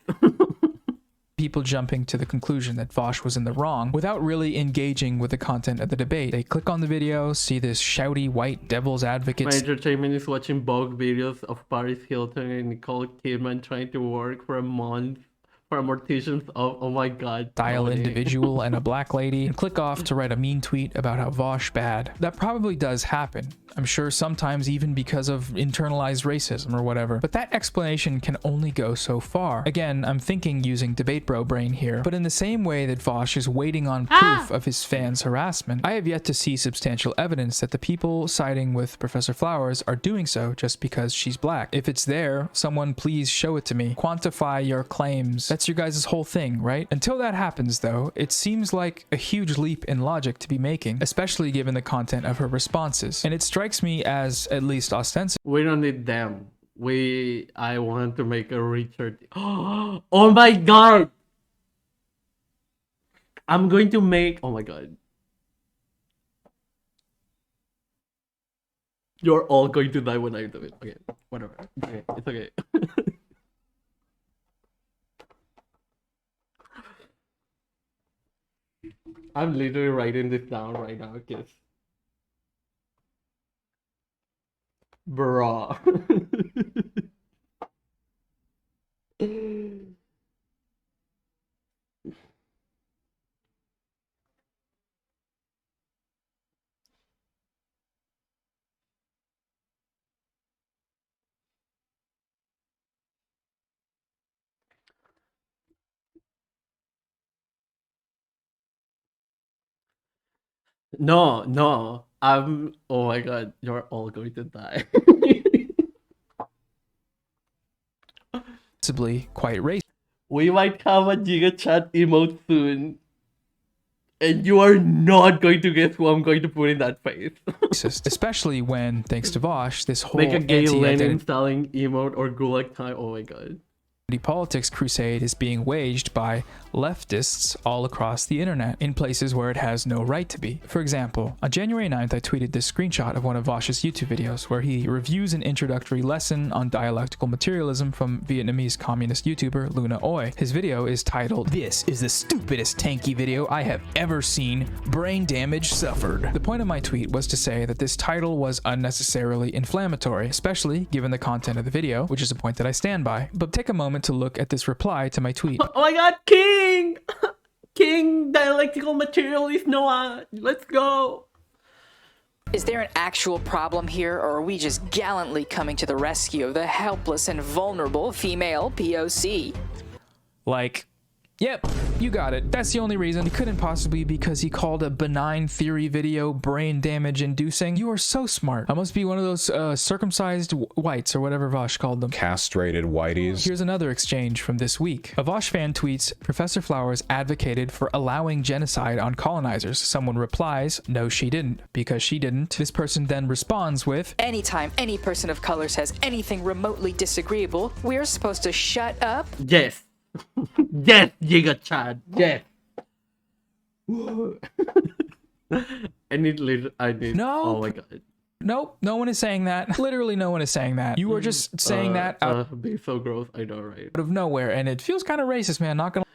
people jumping to the conclusion that Vosh was in the wrong without really engaging with the content of the debate. They click on the video, see this shouty white devil's advocate. My entertainment is watching both videos of Paris Hilton and Nicole Kidman trying to work for a month for a mortician's oh my god. Style individual and a black lady, and click off to write a mean tweet about how Vosh bad. That probably does happen. I'm sure sometimes even because of internalized racism or whatever. But that explanation can only go so far. Again, I'm thinking using debate bro brain here, but in the same way that Vosh is waiting on proof of his fans' harassment, I have yet to see substantial evidence that the people siding with Professor Flowers are doing so just because she's black. If it's there, someone please show it to me. Quantify your claims. That's your guys' whole thing, right? Until that happens though, it seems like a huge leap in logic to be making, especially given the content of her responses. And it strikes me as at least ostensibly. We don't need them. I want to make a Richard. Oh my god! I'm going to make. Oh my god. You're all going to die when I do it. Okay, whatever. Okay, it's okay. I'm literally writing this down right now, kids. Bruh. No. Oh my god, you're all going to die. Possibly quite racist. We might have a Giga Chat emote soon. And you are not going to guess who I'm going to put in that face. Especially when, thanks to Vosh, this whole make a gay Lenin styling emote or gulag time. Oh my god. Politics crusade is being waged by leftists all across the internet in places where it has no right to be. For example, on January 9th, I tweeted this screenshot of one of Vosh's YouTube videos where he reviews an introductory lesson on dialectical materialism from Vietnamese communist YouTuber Luna Oi. His video is titled, "This is the stupidest tanky video I have ever seen. Brain damage suffered." The point of my tweet was to say that this title was unnecessarily inflammatory, especially given the content of the video, which is a point that I stand by. But take a moment to look at this reply to my tweet. Oh my god, King! King dialectical materialist Noah, let's go! Is there an actual problem here, or are we just gallantly coming to the rescue of the helpless and vulnerable female POC? Like, yep, you got it. That's the only reason. It couldn't possibly be because he called a benign theory video brain damage inducing. You are so smart. I must be one of those circumcised whites or whatever Vosh called them. Castrated whiteys. Here's another exchange from this week. A Vosh fan tweets, "Professor Flowers advocated for allowing genocide on colonizers." Someone replies, "No, she didn't," because she didn't. This person then responds with, "Anytime any person of color says anything remotely disagreeable, we're supposed to shut up?" Yes. Yes, Giga Chat. Yes. I need. No. Oh my god. Nope, no one is saying that. Literally no one is saying that. You are just saying that out being so gross, I know, right? of nowhere, and it feels kind of racist, man. Not gonna.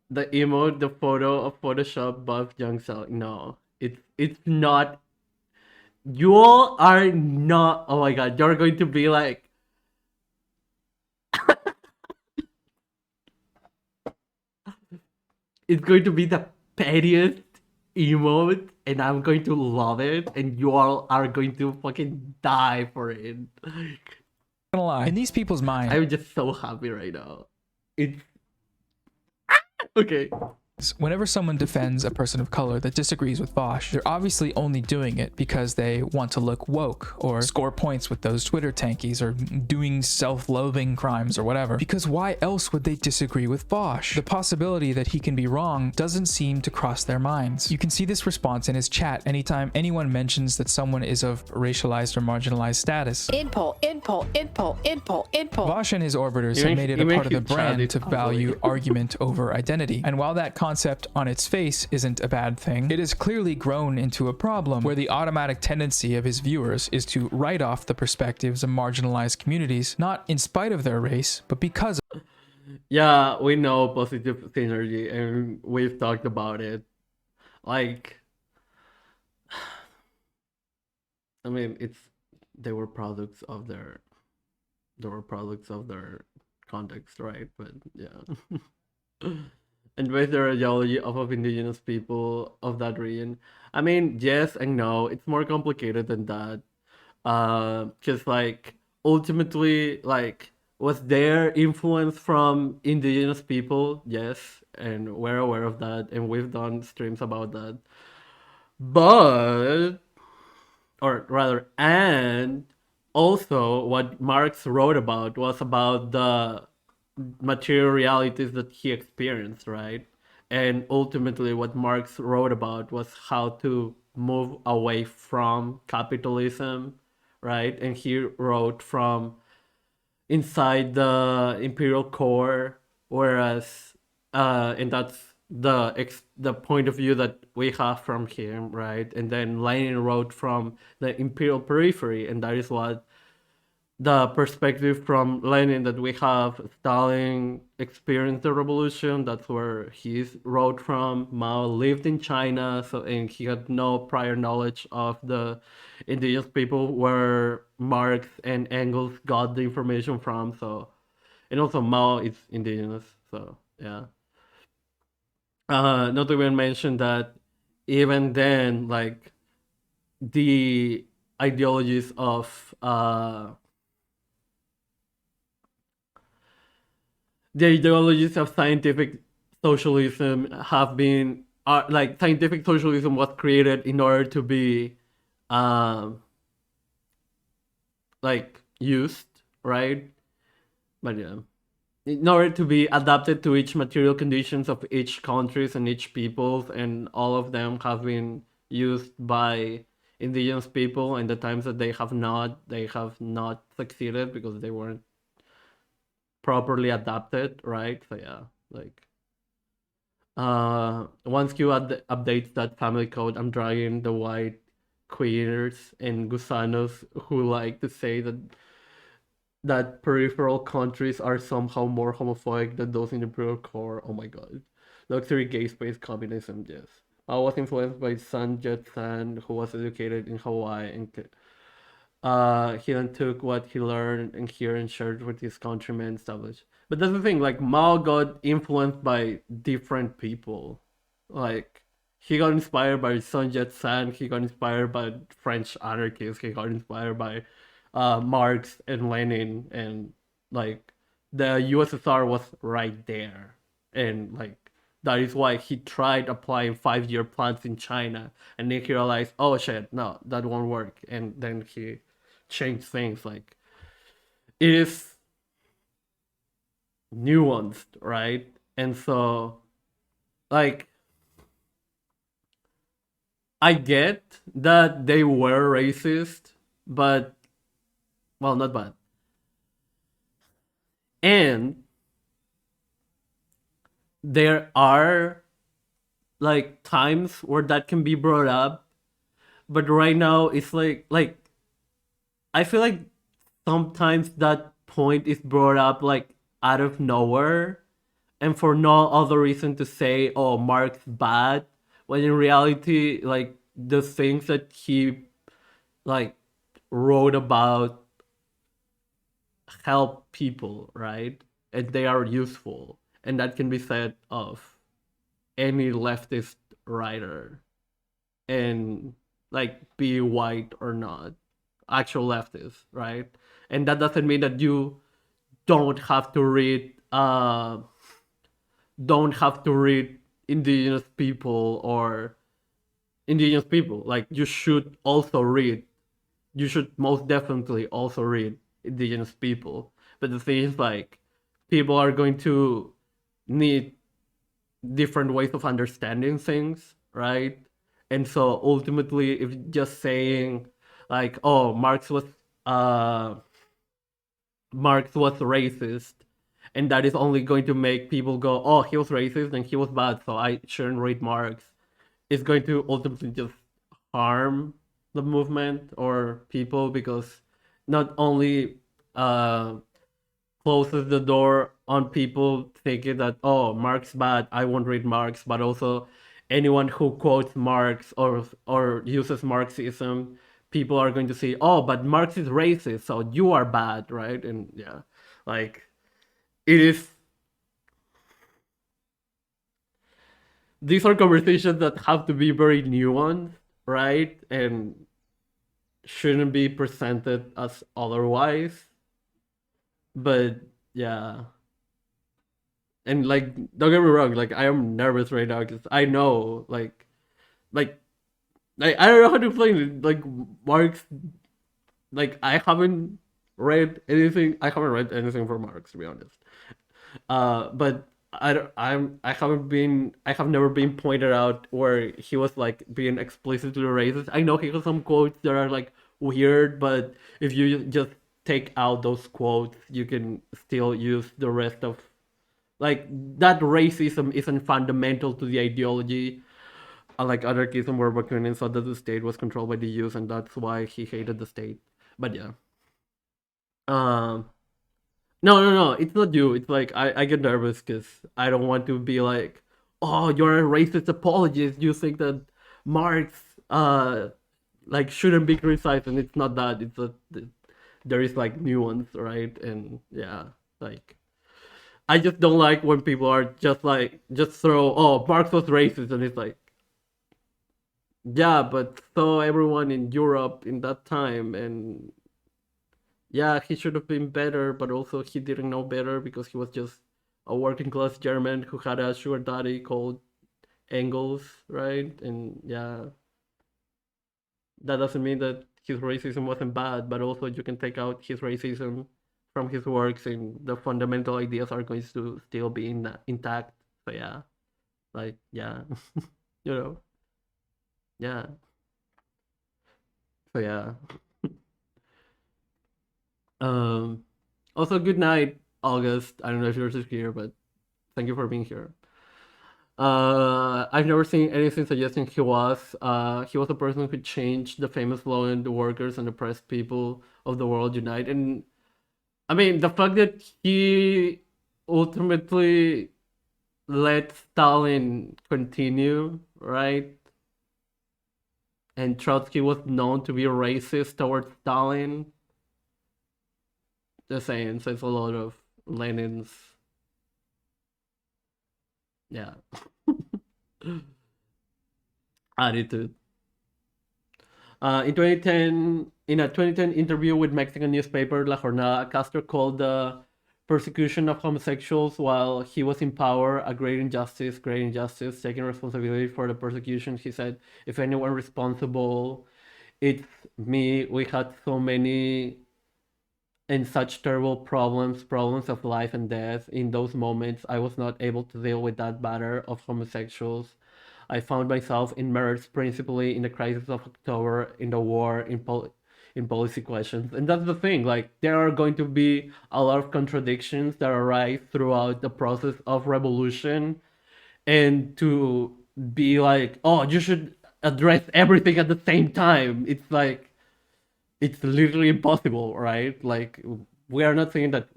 the emote, the photo of Photoshop buff Youngseo. No, it's not. You all are not. Oh my god, you're going to be like. It's going to be the pettiest emote, and I'm going to love it, and you all are going to fucking die for it. Gonna lie. In these people's minds, I'm just so happy right now. It's okay. Whenever someone defends a person of color that disagrees with Vosh, they're obviously only doing it because they want to look woke or score points with those Twitter tankies or doing self-loathing crimes or whatever. Because why else would they disagree with Vosh? The possibility that he can be wrong doesn't seem to cross their minds. You can see this response in his chat anytime anyone mentions that someone is of racialized or marginalized status. Inpol. Vosh and his orbiters have made it a part of the brand to value argument over identity. And while that concept on its face isn't a bad thing, it has clearly grown into a problem where the automatic tendency of his viewers is to write off the perspectives of marginalized communities, not in spite of their race, but because of. Yeah, we know positive synergy, and we've talked about it. Like, I mean, they were products of their context, right? But yeah. And with the ideology of indigenous people of that region, I mean, yes and no. It's more complicated than that. Because like ultimately, like, was there influence from indigenous people? Yes, and we're aware of that, and we've done streams about that. But, or rather, and also what Marx wrote about was about the material realities that he experienced, right? And ultimately what Marx wrote about was how to move away from capitalism, right? And he wrote from inside the imperial core, whereas and that's the point of view that we have from him, right? And then Lenin wrote from the imperial periphery, and that is what the perspective from Lenin that we have. Stalin experienced the revolution. That's where he wrote from. Mao lived in China, and he had no prior knowledge of the indigenous people where Marx and Engels got the information from. So, and also Mao is indigenous. So yeah. Not to even mention that even then, like, the ideologies of scientific socialism have been like scientific socialism was created in order to be like used, right? But yeah, in order to be adapted to each material conditions of each countries and each peoples, and all of them have been used by indigenous people, and the times that they have not succeeded because they weren't properly adapted, right? So yeah, like once you update that family code, I'm dragging the white queers and gusanos who like to say that peripheral countries are somehow more homophobic than those in the imperial core. Oh my god. Luxury gay space communism, yes. I was influenced by Sun Yat-sen, who was educated in Hawaii, and he then took what he learned and here and shared with his countrymen established. But that's the thing, like, Mao got influenced by different people. Like, he got inspired by Sun Yat-sen, he got inspired by French anarchists, he got inspired by Marx and Lenin, and like the USSR was right there, and like that is why he tried applying 5-year plans in China, and then he realized, oh shit, no, that won't work, and then he changed things. Like, it is nuanced, right? And so, like, I get that they were racist, but well, not bad. And there are like times where that can be brought up, but right now it's like I feel like sometimes that point is brought up like out of nowhere, and for no other reason to say, oh, Marx bad, when in reality, like, the things that he, like, wrote about help people, right? And they are useful. And that can be said of any leftist writer. And, like, be white or not. Actual leftists, right? And that doesn't mean that you don't have to read indigenous people or indigenous people. Like, you should most definitely also read indigenous people. But the thing is, like, people are going to need different ways of understanding things, right? And so ultimately, if just saying like, oh, Marx was racist, and that is only going to make people go, oh, he was racist and he was bad, so I shouldn't read Marx, is going to ultimately just harm the movement or people, because not only closes the door on people thinking that, oh, Marx bad, I won't read Marx, but also anyone who quotes Marx or uses Marxism, people are going to say, oh, but Marx is racist, so you are bad, right? And yeah, like, it is. These are conversations that have to be very nuanced, right? And shouldn't be presented as otherwise. But yeah. And like, don't get me wrong, like, I am nervous right now because I know, like, I don't know how to explain it. Like, Marx, like, I haven't read anything from Marx, to be honest. But I have never been pointed out where he was like being explicitly racist. I know he has some quotes that are like weird, but if you just take out those quotes, you can still use the rest of, like, that racism isn't fundamental to the ideology. Like anarchism, where Bakunin thought that the state was controlled by the youth, and that's why he hated the state. But yeah. No, it's not you. It's like, I get nervous because I don't want to be like, oh, you're a racist apologist. You think that Marx, like, shouldn't be criticized, and it's not that. It's there is like nuance, right? And yeah, like, I just don't like when people are just throw, oh, Marx was racist, and it's like, yeah, but so everyone in Europe in that time, and yeah, he should have been better, but also he didn't know better because he was just a working class German who had a sugar daddy called Engels, right? And yeah, that doesn't mean that his racism wasn't bad, but also you can take out his racism from his works and the fundamental ideas are going to still be intact. So yeah, like, yeah, you know, yeah. So yeah. Also, good night, August. I don't know if you're just here, but thank you for being here. I've never seen anything suggesting he was a person who changed the famous slogan, "The workers and oppressed people of the world unite." And I mean, the fact that he ultimately let Stalin continue, right? And Trotsky was known to be racist towards Stalin. Just saying, says a lot of Lenin's, yeah, attitude. In 2010, in a 2010 interview with Mexican newspaper La Jornada, Castro called the persecution of homosexuals while he was in power a great injustice, taking responsibility for the persecution. He said, if anyone responsible, it's me. We had so many and such terrible problems of life and death. In those moments, I was not able to deal with that matter of homosexuals. I found myself immersed principally in the crisis of October, in the war, in policy questions. And that's the thing, like, there are going to be a lot of contradictions that arise throughout the process of revolution. And to be like, oh, you should address everything at the same time, it's like, it's literally impossible, right? Like, we are not saying that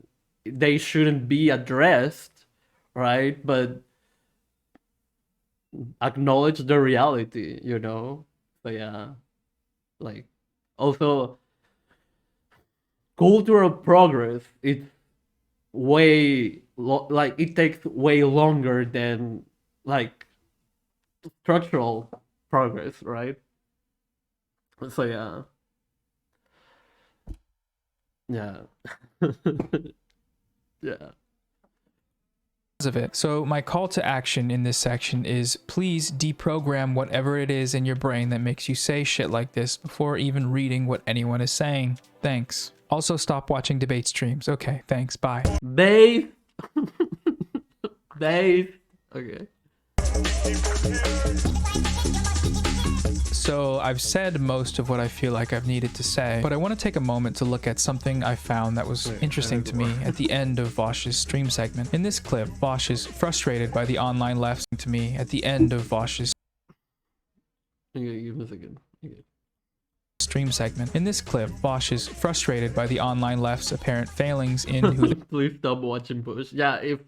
they shouldn't be addressed, right? But acknowledge the reality, you know? So yeah, like, also cultural progress, it's like it takes way longer than like structural progress, right? So yeah. Yeah. Yeah. Of it. So my call to action in this section is please deprogram whatever it is in your brain that makes you say shit like this before even reading what anyone is saying. Thanks. Also stop watching debate streams. Okay, thanks. Bye. Babe. Babe. Okay. So I've said most of what I feel like I've needed to say, but I want to take a moment to look at something I found that was interesting to me at the end of Vosh's stream segment. In this clip, Vosh is frustrated by the online left to me at the end of Vosh's stream segment. In this clip, Vosh is frustrated by the online left's apparent failings in who Please stop watching Bush. Yeah, if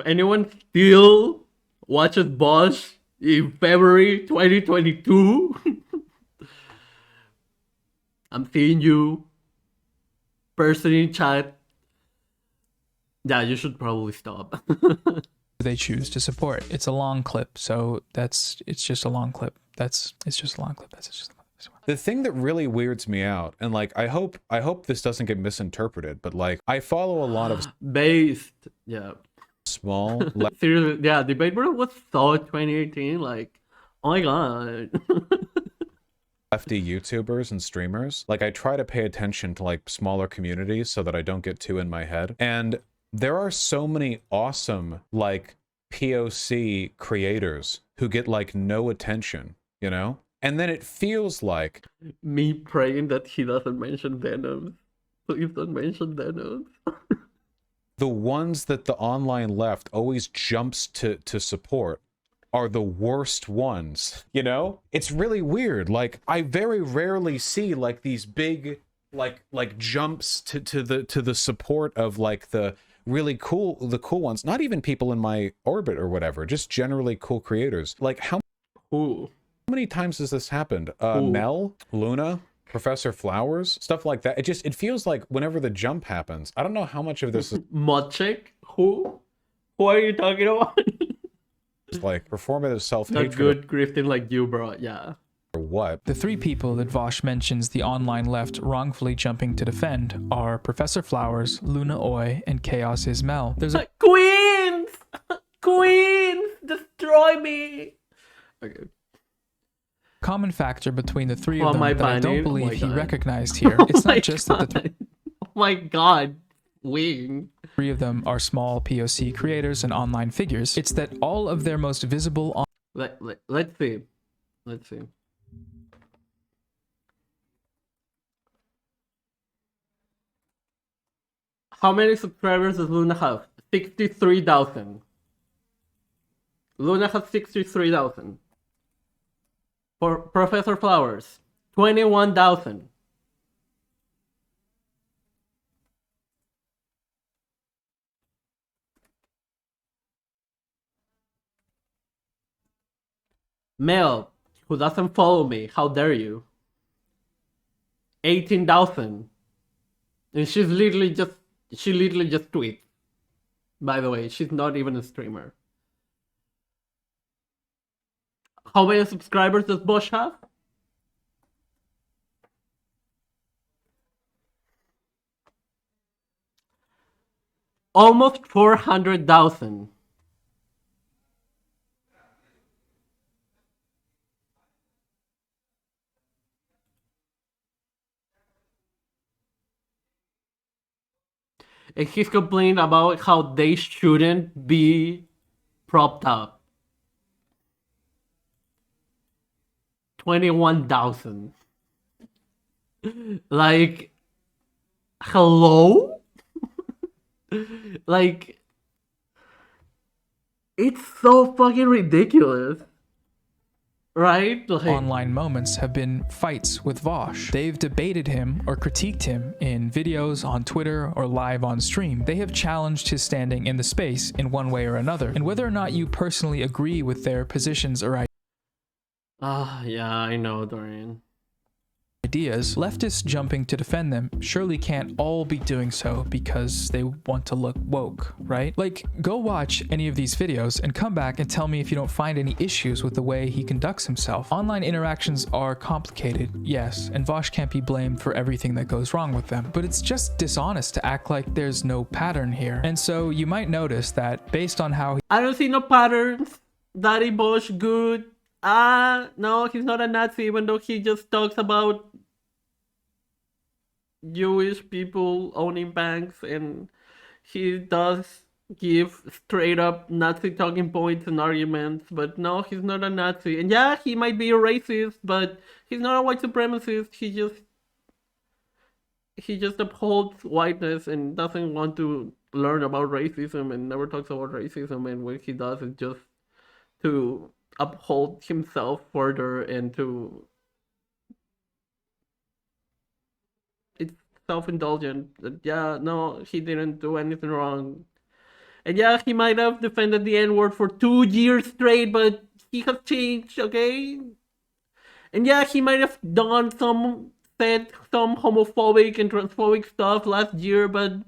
anyone still watches Bosch in February 2022, I'm seeing you, person in chat. Yeah, you should probably stop. they choose to support. It's a long clip, so it's just a long clip. It's just a long clip. That's just. The thing that really weirds me out, and like I hope this doesn't get misinterpreted, but like I follow a lot of small seriously, yeah, Debate World was so 2018, like, oh my god. lefty YouTubers and streamers. Like I try to pay attention to like smaller communities so that I don't get too in my head. And there are so many awesome like POC creators who get like no attention, you know? And then it feels like me praying that he doesn't mention Venom. Please don't mention Venom. the ones that the online left always jumps to support are the worst ones, you know? It's really weird. Like I very rarely see like these big like jumps to the support of like the really cool ones. Not even people in my orbit or whatever, just generally cool creators. Like how many times has this happened? Mel, Luna, Professor Flowers, stuff like that. It feels like whenever the jump happens, I don't know how much of this is Modchick? Who are you talking about? like performative self-hatred. Not good grifting like you, bro. Yeah. Or what? The three people that Vosh mentions the online left wrongfully jumping to defend are Professor Flowers, Luna Oi, and Chaos Ismel. There's a Queens! Queens! Destroy me! Okay. Common factor between the three of them that I don't believe he recognized here. Oh It's not just that the oh my god, Wing. three of them are small POC creators and online figures. It's that all of their most visible Let's see. Let's see. How many subscribers does Luna have? 63,000. Luna has 63,000. For Professor Flowers, 21,000. Mel, who doesn't follow me, how dare you? 18,000. And she literally just tweets. By the way, she's not even a streamer. How many subscribers does Bosch have? Almost 400,000. And he's complaining about how they shouldn't be propped up. 21,000. Like, hello? Like, it's so fucking ridiculous. right? Like, online moments have been fights with Vaush. They've debated him or critiqued him in videos on Twitter or live on stream. They have challenged his standing in the space in one way or another. And whether or not you personally agree with their positions or yeah, I know, Dorian. ideas, leftists jumping to defend them surely can't all be doing so because they want to look woke, right? Like, go watch any of these videos and come back and tell me if you don't find any issues with the way he conducts himself. Online interactions are complicated, yes, and Vaush can't be blamed for everything that goes wrong with them, but it's just dishonest to act like there's no pattern here. And so you might notice that based on how I don't see no patterns. Daddy Bosch good. No, he's not a Nazi, even though he just talks about Jewish people owning banks, and he does give straight up Nazi talking points and arguments, but no, he's not a Nazi. And yeah, he might be a racist, but he's not a white supremacist. He just upholds whiteness and doesn't want to learn about racism and never talks about racism, and what he does is just to uphold himself further and to self-indulgent. Yeah, no, he didn't do anything wrong. And yeah, he might have defended the N-word for 2 years straight, but he has changed, okay? And yeah, he might have said some homophobic and transphobic stuff last year, but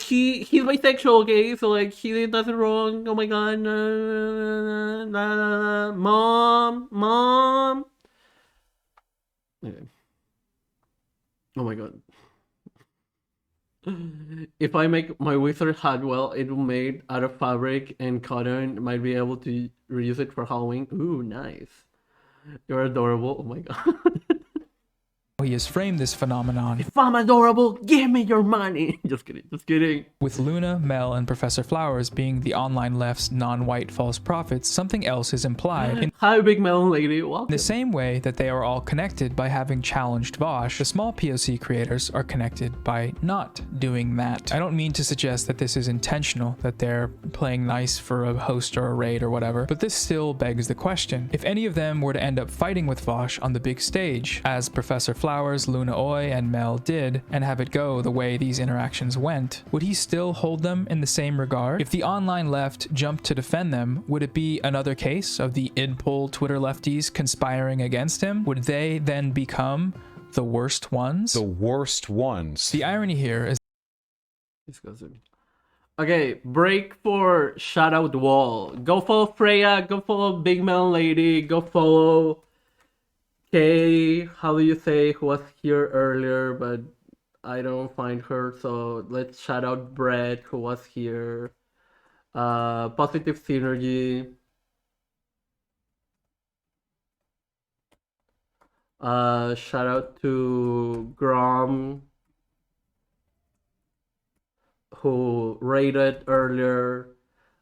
he's bisexual, okay? So like, he did nothing wrong. Oh my god, mom. Okay. Oh my god. If I make my wizard hat, well, it will made out of fabric and cotton. Might be able to reuse it for Halloween. Ooh, nice. You're adorable. Oh my god. he has framed this phenomenon. If I'm adorable, give me your money. Just kidding. With Luna, Mel, and Professor Flowers being the online left's non-white false prophets, something else is implied. Hi, Big Melon Lady. Welcome. In the same way that they are all connected by having challenged Vaush, the small POC creators are connected by not doing that. I don't mean to suggest that this is intentional, that they're playing nice for a host or a raid or whatever, but this still begs the question. If any of them were to end up fighting with Vaush on the big stage, as Professor Flowers, Luna Oi, and Mel did, and have it go the way these interactions went, would he still hold them in the same regard? If the online left jumped to defend them, would it be another case of the idpol Twitter lefties conspiring against him? Would they then become the worst ones? The worst ones. The irony here is... Okay, break for Shoutout Wall. Go follow Freya, go follow Big Melon Lady, go follow... Kay, how do you say, who was here earlier, but I don't find her, so let's shout out Brett, who was here. Positive Synergy. Shout out to Grom, who raided earlier.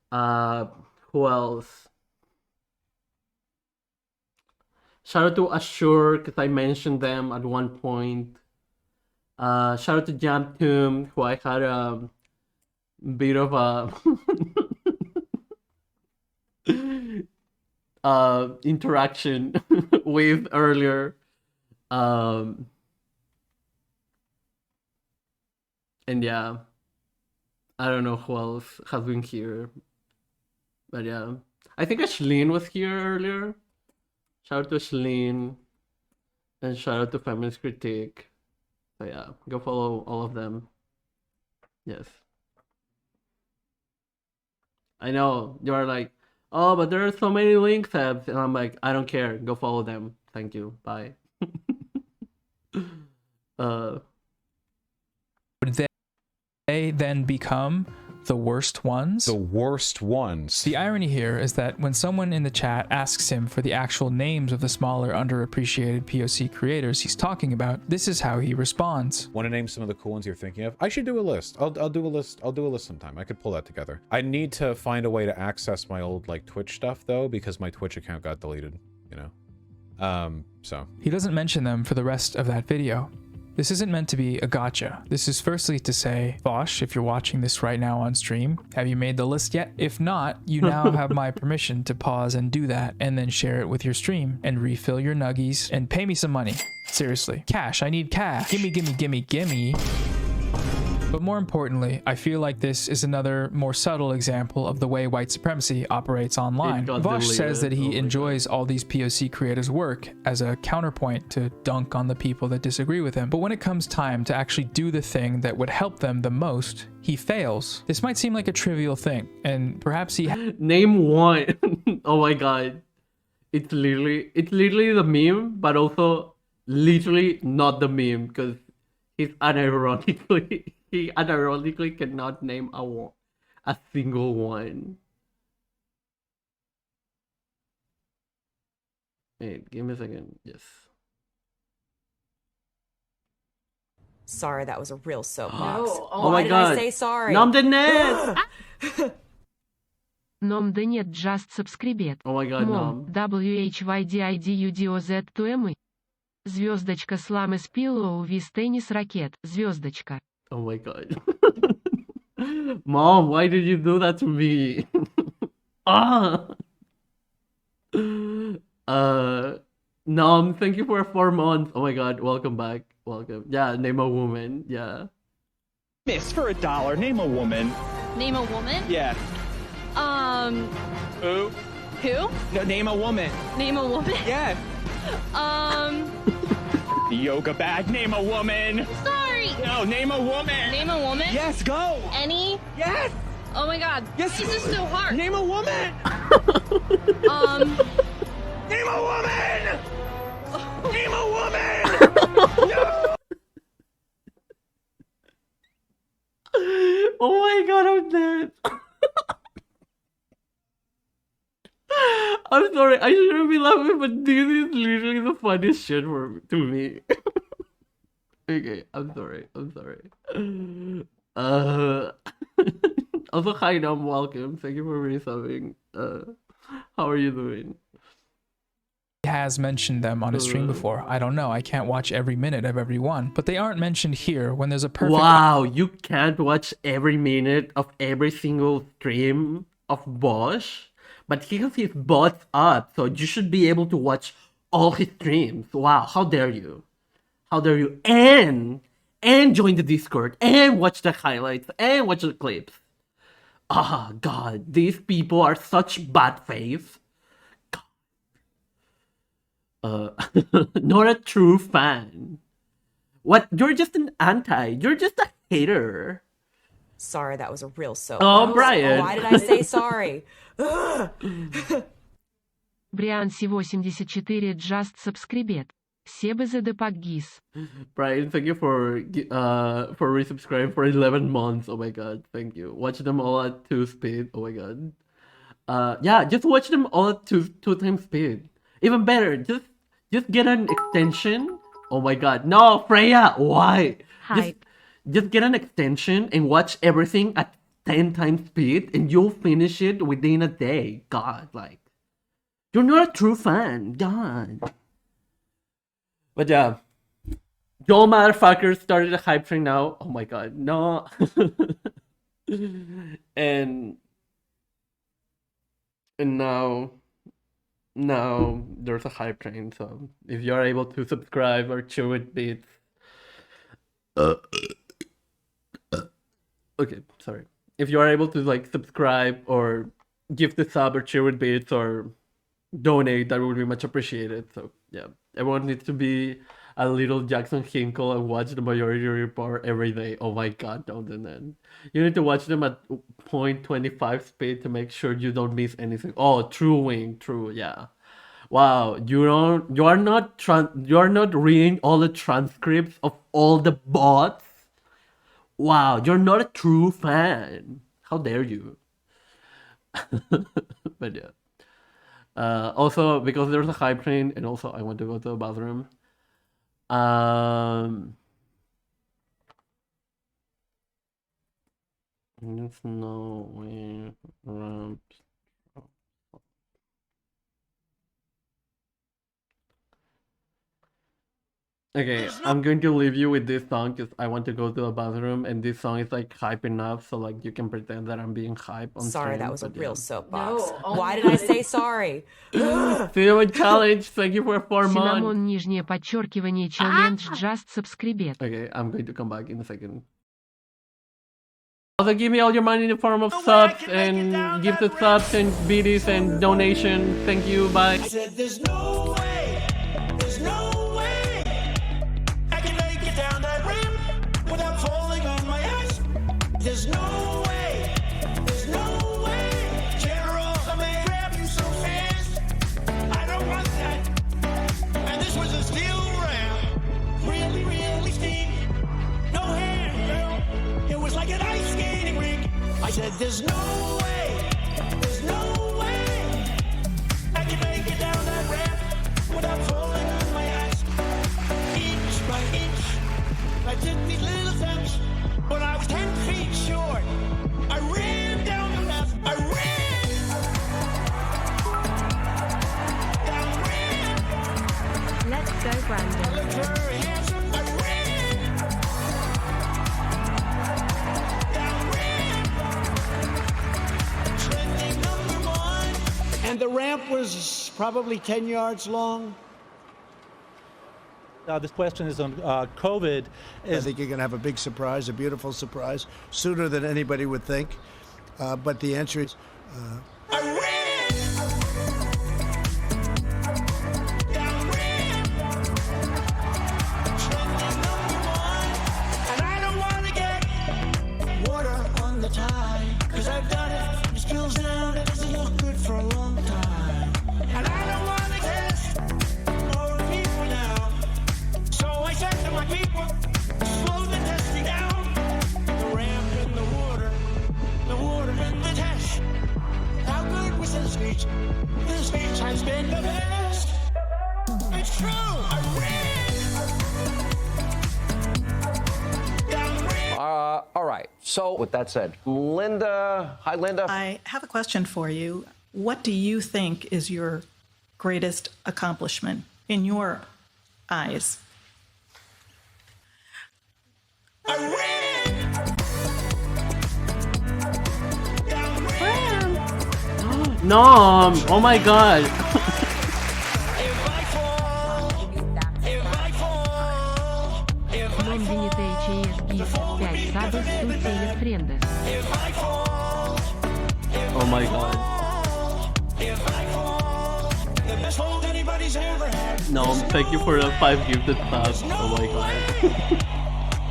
Who else? Shout out to Assure, because I mentioned them at one point. Shout out to Jam Tomb, who I had a bit of a interaction with earlier. And yeah, I don't know who else has been here. But yeah, I think Ashlyn was here earlier. Shout out to Ashlyn, and shout out to Feminist Critique. So yeah, go follow all of them. Yes. I know, you're like, oh, but there are so many link tabs, and I'm like, I don't care, go follow them. Thank you, bye. Would they then become the worst ones? The worst ones. The irony here is that when someone in the chat asks him for the actual names of the smaller, underappreciated POC creators he's talking about, this is how he responds. Want to name some of the cool ones you're thinking of? I should do a list. I'll do a list. I'll do a list sometime. I could pull that together. I need to find a way to access my old like Twitch stuff though, because my Twitch account got deleted, you know. So he doesn't mention them for the rest of that video. This isn't meant to be a gotcha. This is firstly to say, Vosh, if you're watching this right now on stream, have you made the list yet? If not, you now have my permission to pause and do that, and then share it with your stream, and refill your nuggies, and pay me some money. Seriously. Cash, I need cash. Gimme, gimme, gimme, gimme. But more importantly, I feel like this is another more subtle example of the way white supremacy operates online. Vosh says that he enjoys all these POC creators' work as a counterpoint to dunk on the people that disagree with him. But when it comes time to actually do the thing that would help them the most, he fails. This might seem like a trivial thing, and perhaps he Name one. Oh my god. It's literally the meme, but also literally not the meme, because he unironically cannot name a single one. Wait, give me a second. Yes. Sorry, that was a real soapbox. No. Oh my god. Why did I say sorry? Nom de net! Nom de нет just subscribet. Oh my god, Mom, WHYDIDUDOZ2M. Звездочка сламы спилоу вис теннис ракет. Звездочка. Oh my god. Mom, why did you do that to me? Nom, thank you for 4 months. Oh my god, welcome back. Welcome. Yeah, name a woman. Yeah. Miss, for $1, name a woman. Name a woman? Yeah. Who? Who? No, name a woman. Name a woman? Yeah. The yoga bag, name a woman. Sorry. No, name a woman. Name a woman? Yes, go. Any? Yes. Oh my god. Yes. This is so hard. Name a woman. Name a woman. Name a woman. No. Oh my god, I'm dead. I'm sorry, I shouldn't be laughing, but this is literally the funniest shit to me. Okay, I'm sorry. Also, hi Nom, welcome. Thank you for resubbing. How are you doing? has mentioned them on his stream before. I don't know. I can't watch every minute of every one, but they aren't mentioned here when there's a perfect... Wow, you can't watch every minute of every single stream of Bosch? But he has his bots up, so you should be able to watch all his streams. Wow, how dare you? How dare you? And join the Discord, and watch the highlights, and watch the clips. Ah, God, these people are such bad faith. Not a true fan. What? You're just an anti. You're just a hater. Sorry, that was a real soap. Oh, Brian. Why did I say sorry? Briansi 84 just subscribed. Sebeze de Pagis. Brian, thank you for resubscribing for 11 months. Oh my god, thank you. Watch them all at 2 speed. Oh my god. Yeah, just watch them all at 2 times speed. Even better, just get an extension. Oh my god, no, Freya, why? Just get an extension and watch everything at 10 times speed, and you'll finish it within a day. God, like, you're not a true fan. God. But yeah, y'all motherfuckers started a hype train now. Oh my god, no. and now there's a hype train. So if you're able to subscribe or chill with beats, okay, sorry. If you are able to like subscribe or give the sub or chill with beats or donate, that would be much appreciated. So yeah, everyone needs to be a little Jackson Hinkle and watch the Minority Report every day. Oh my god, don't do that. You need to watch them at 0.25 speed to make sure you don't miss anything. Oh, true wing, true, yeah. Wow, you are not reading all the transcripts of all the bots. Wow, you're not a true fan. How dare you? But yeah. Also, because there's a hype train, and also I want to go to the bathroom. There's no way around. Okay, I'm going to leave you with this song because I want to go to the bathroom, and this song is like hype enough, so like you can pretend that I'm being hype on Sorry, stream, that was a but real yeah. soapbox. Why did I say sorry? See you in challenge. Thank you for 4 months. Cinnamon нижнее подчеркивание challenge just subscribe. Okay, I'm going to come back in a second. Also, give me all your money in the form of subs and gifted subs and biddies and donation. Thank you. Bye. I said, there's no way, there's no way I can make it down that ramp without falling on my ass. There's no way, there's no way. General, I may grab you so fast. I don't want that. And this was a steel ramp, really, really steep. No handrail, it was like an ice skating rink. I said, there's no way, there's no way I can make it down that ramp without falling on my ass. Inch by inch, I took these little steps. When I was 10 feet short, I ran down the ramp. I ran down the ramp. Let's go, I Brandon. looked very handsome. I ran down the ramp. Trending #1. And the ramp was probably 10 yards long. This question is on COVID. I think you're going to have a big surprise, a beautiful surprise, sooner than anybody would think. But the answer is... I ran down the ramp. Trending #1. And I don't want to get water on the tie, 'cause I've done it. It spills down, it doesn't look good for a long time. And I don't want to test more people now. So I said to my people, slow the testing down. The ramp and the water and the test. How good was the speech? The speech has been the best. It's true. I ran down the ramp. All right. So, with that said, Linda. Hi, Linda. I have a question for you. What do you think is your greatest accomplishment in your eyes? I ran down the ramp. Nom! Oh my god! Non venite CSG 5 sabes tutte friendes. Oh my god. The best hold anybody's ever had. Nom, thank you for the 5 gifted subs. Oh my god.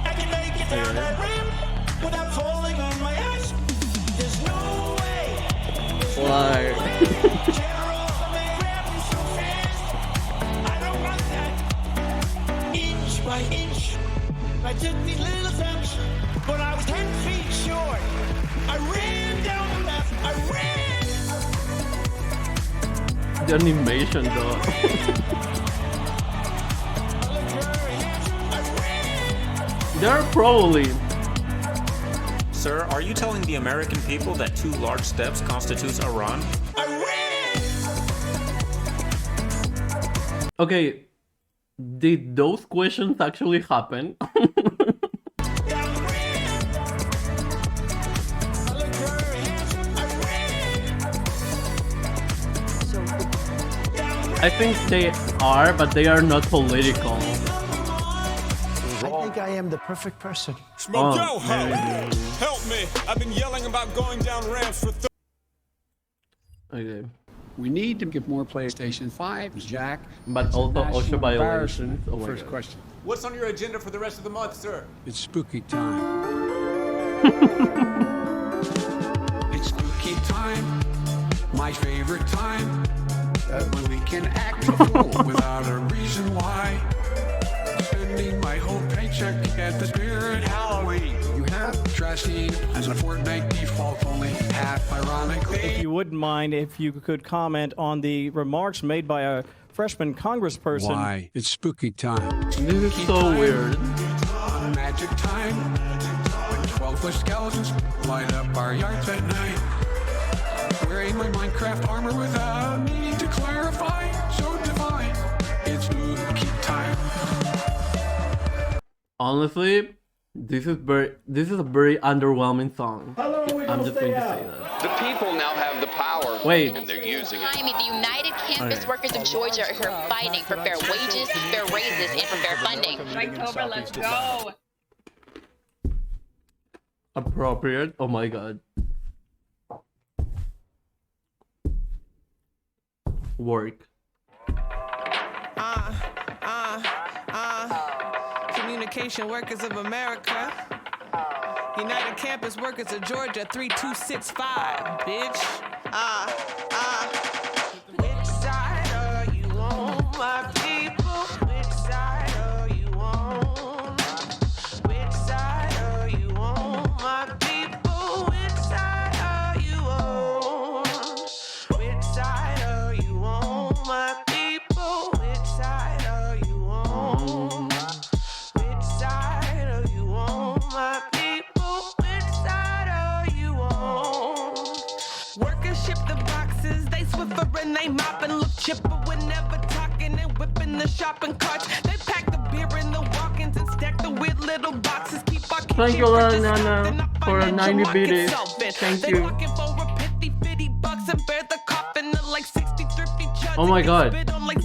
I can make it down that ramp without falling on my ass. There's no way. Why? General, I may grab you so fast. I don't want that. Inch by inch, I took these little steps. When I was 10 feet short, I ran down the left. I ran. The animation though. They're probably. Sir, are you telling the American people that 2 large steps constitutes a run? Okay, did those questions actually happen? I think they are, but they are not political. I think I am the perfect person. Oh, Yo, help me. I've been yelling about going down ramps for Okay. We need to give more PlayStation 5, Jack. But also OSHA violations. Oh my First God. question. What's on your agenda for the rest of the month, sir? It's spooky time. It's spooky time. My favorite time. When we can act a fool without a reason why. Spending my whole paycheck at the Spirit Halloween. You have trashy as a Fortnite default, only half ironically. If you wouldn't mind, if you could comment on the remarks made by a freshman congressperson. Why? It's spooky time. This is so weird. Magic time. When 12-foot skeletons light up our yards at night. Wearing my Minecraft armor without needing to clarify. So divine. It's spooky time. Honestly, this is a very underwhelming song. I'm just going to say that. The people now have the power. Wait. And they're using it. The United Campus Workers of Georgia are here fighting for fair wages, fair raises, and for fair funding. October, let's go. Appropriate. Oh my god. Work. Communication Workers of America. United Campus Workers of Georgia 3265, bitch. Which side are you on, my people? Which side are you on? Which side are you on, my people? Which side are you on? Which side are you on, my people? Which side are you on? Which side are you on, my people? Which side are you on? Workers ship the boxes, they swiffer and they mop and look chipper whenever talking and whipping the shopping carts. They pack the beer in the walk-ins and stack the weird little boxes. Keep our Thank you, Nana, for 90 BDs. Thank you. Oh my god.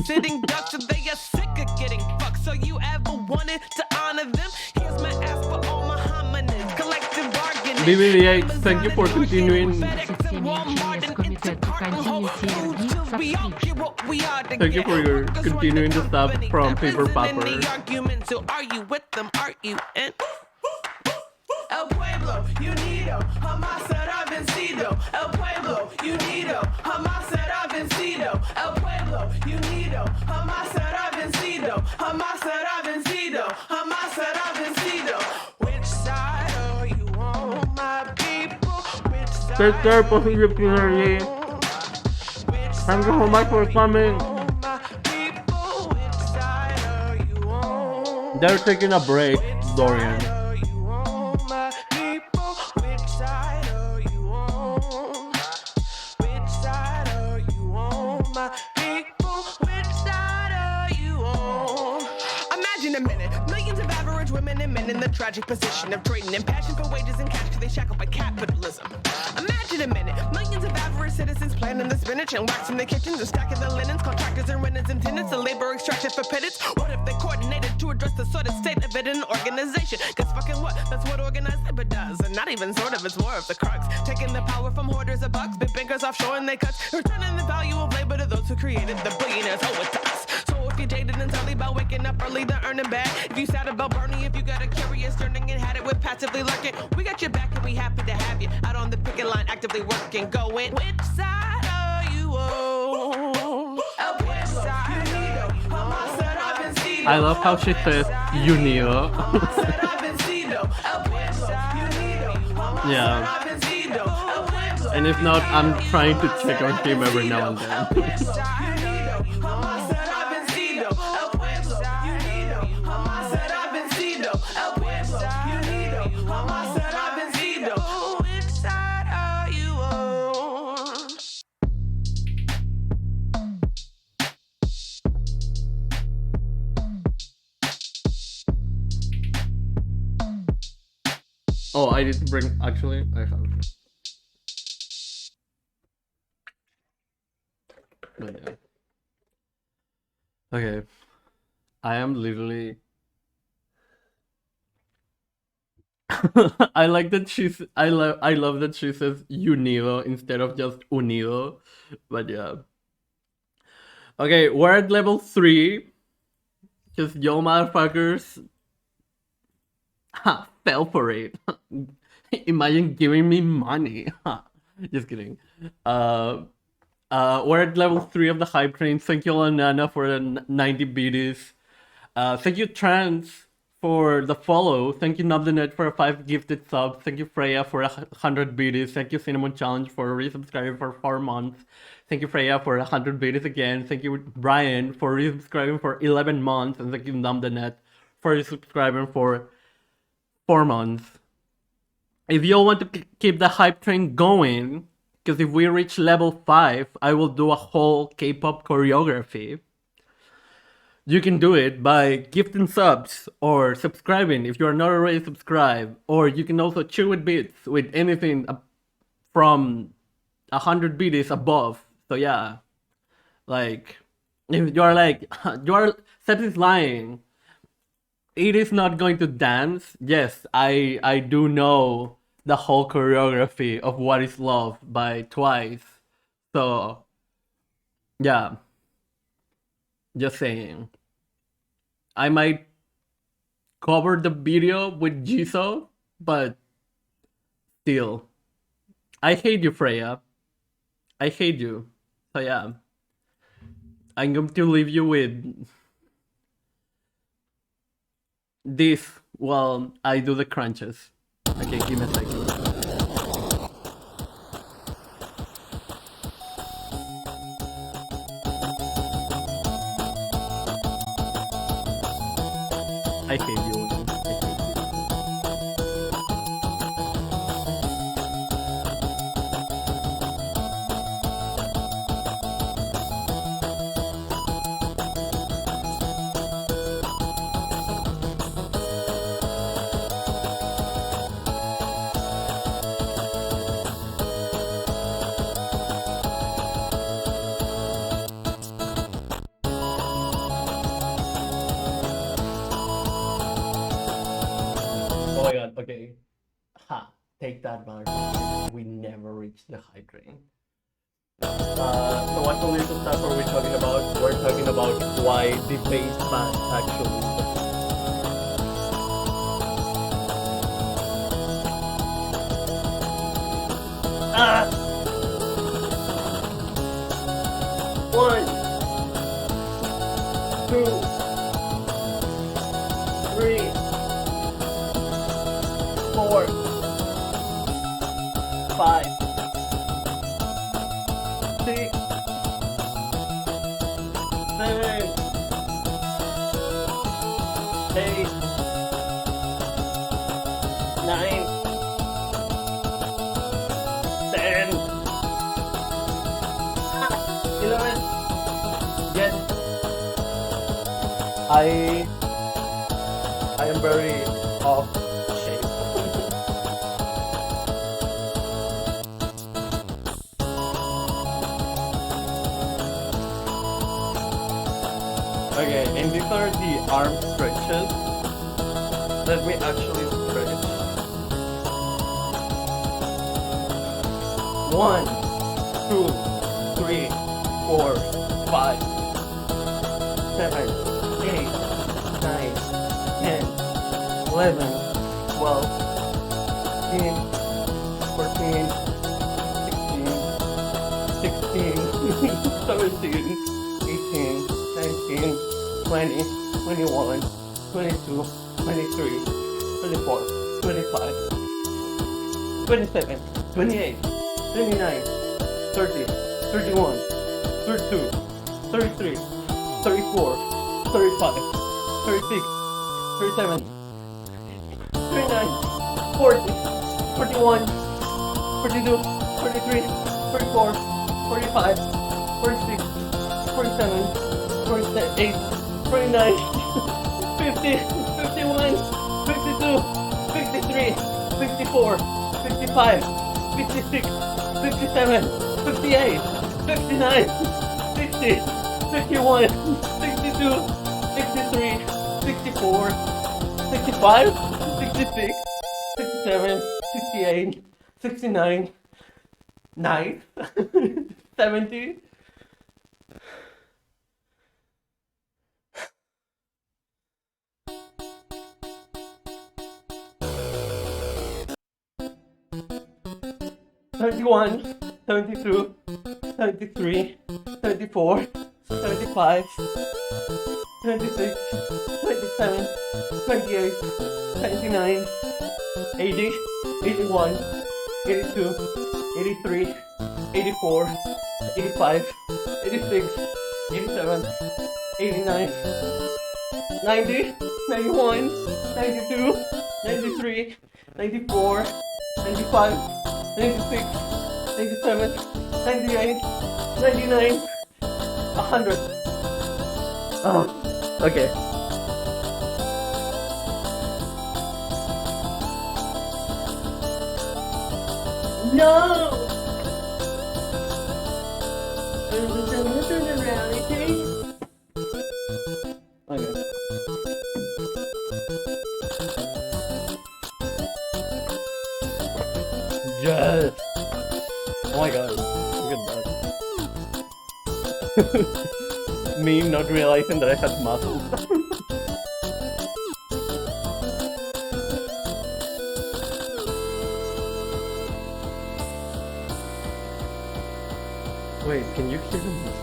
Sitting ducks and they are sick of getting fucked. So you ever wanted to honor them? Here's my ass for all my hominids. Collective bargaining. BBDH, thank you for continuing. Thank you for your continuing the stuff from Paper Popper. So are you with them? Are you in? El Pueblo, Unido, jamás será vencido. El Pueblo, Unido, jamás será vencido. El Pueblo, Unido, jamás será vencido. Jamás será vencido. Jamás será vencido. Which side are you on, my people? Which side Take care, positively. Thank you so much for coming. They're taking a break, Dorian. Imagine a minute, millions of average women and men in the tragic position of trading in passion for wages and cash because they shackled by capitalism. Imagine a minute, millions of average citizens planting the spinach and waxing the kitchens and stacking the linens, contractors and renters and tenants, the labor extracted for pittance. What if they coordinated to address the sort of state of it in an organization? Cause fucking what? That's what organized labor does. And not even sort of, it's more of the crux. Taking the power from hoarders of bucks, big bankers offshore and they cuts, returning the value of labor to those who created the billionaires owe it to us. So if you're jaded and silly about waking up early to earn a bag, if you sad about burning, if you got a curious yearning and had it with passively lurking, we got your back and we happy to have you out on the picket line, actively working, going. Which side are you on? Which side are you on? I love how she says Unio. Yeah. And if not, I'm trying to check on him every now and then. Oh, I need to bring. Actually, I have. But yeah. Okay. I am literally. I like that she's. I love that she says Unido instead of just Unido. But yeah. Okay, we're at level 3. Just yo motherfuckers. Ha, fell for it. Imagine giving me money. Just kidding. We're at level 3 of the hype train. Thank you, Lanana, for the 90 BDs. Thank you, Trans, for the follow. Thank you, Nobthenet, for 5 gifted subs. Thank you, Freya, for 100 BDs. Thank you, Cinnamon Challenge, for resubscribing for 4 months. Thank you, Freya, for 100 BDs again. Thank you, Brian, for resubscribing for 11 months. And thank you, Nobthenet, for resubscribing for 4 months. If you all want to keep the hype train going, because if we reach level 5, I will do a whole K-pop choreography. you can do it by gifting subs or subscribing if you are not already subscribed, or you can also cheer with bits with anything from 100 bits above. So yeah, like if you are like Seps is lying, it is not going to dance. Yes, I do know the whole choreography of What Is Love by Twice. So yeah, just saying. I might cover the video with Jisoo, but still, I hate you, Freya. I hate you. So yeah, I'm going to leave you with this while I do the crunches. Okay, give me a second. I hate you. Oh my god, okay. Ha, take that, Mark. We never reached the high grade. So what police stuff are we talking about? We're talking about why the bass band actually. One, two, three, 4, 5, 6, 7, 8, 9, 10, 11. Yes, I am very off shape. Okay, and these are the arm stretches. Let me actually stretch. 1, 2, 3, 4, 5, 7, 8, 9, 10, 11, 12, 13, 14, 16, 17, 18, 19, 20, 21, 22, 23, 24, 25, 27, 28, 29, 30, 31, 32, 33, 34, 35, 36, 37, 39, 40, 41, 42, 43, 44, 45, 46, 47, 48, 49, 50, 51, 52, 53, 54, 55, 56, 57, 58, 59, 60, 61, 62, 63, 64, 65, 66, 67, 68, 69, 9, 70. 71, 72, 73, 74, 75, 26, 27, 28, 29, 80, 81, 82, 83, 84, 85, 86, 87, 89, 90, 91, 92, 93, 94, 95, 96, 97, 98, 99, 100. Okay. No! Okay. Yes! Oh my god, look at that. Me not realizing that I had muscles. Wait, can you hear them?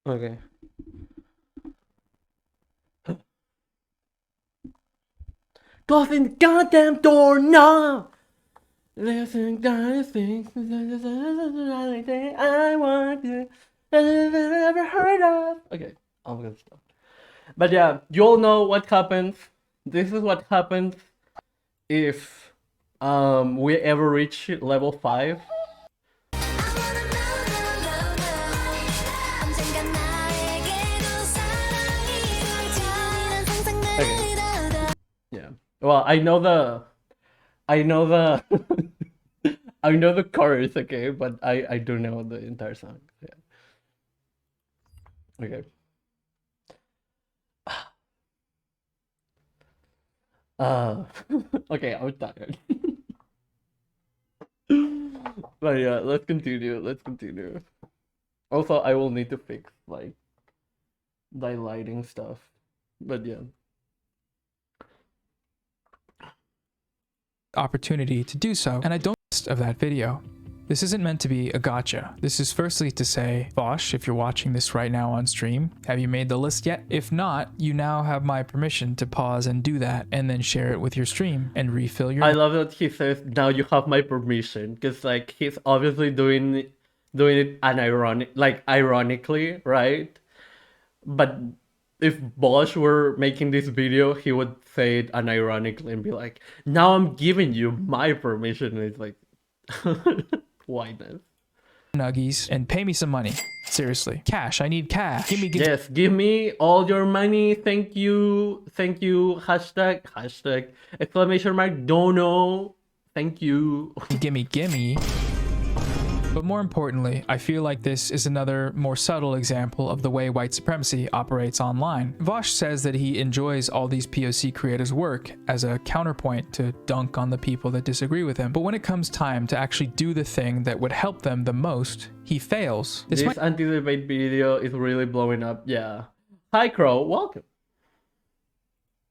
Okay. Close the goddamn door now! There's a gotta thing I want to I've never heard of. Okay, I'm gonna stop. But yeah, you all know what happens. This is what happens if we ever reach level 5. Okay. Yeah. Well, I know the I know the chorus, okay, but I don't know the entire song. Yeah. Okay. Okay, I'm tired. But yeah, let's continue. Also, I will need to fix like the lighting stuff. But yeah. Opportunity to do so, and I don't of that video. This isn't meant to be a gotcha. This is firstly to say, Vosh, if you're watching this right now on stream, have you made the list yet? If not, you now have my permission to pause and do that, and then share it with your stream and refill your— I love that he says, now you have my permission, because like he's obviously doing it ironically, right? But if Bosch were making this video, he would say it unironically and be like, now I'm giving you my permission. And it's like, why not? Nuggies and pay me some money. Seriously. Cash. I need cash. Yes, give me all your money. Thank you. Hashtag, exclamation mark, dono. Thank you. Gimme. But more importantly, I feel like this is another more subtle example of the way white supremacy operates online. Vosh says that he enjoys all these POC creators' work as a counterpoint to dunk on the people that disagree with him. But when it comes time to actually do the thing that would help them the most, he fails. This anti-debate video is really blowing up. Yeah. Hi, Crow. Welcome.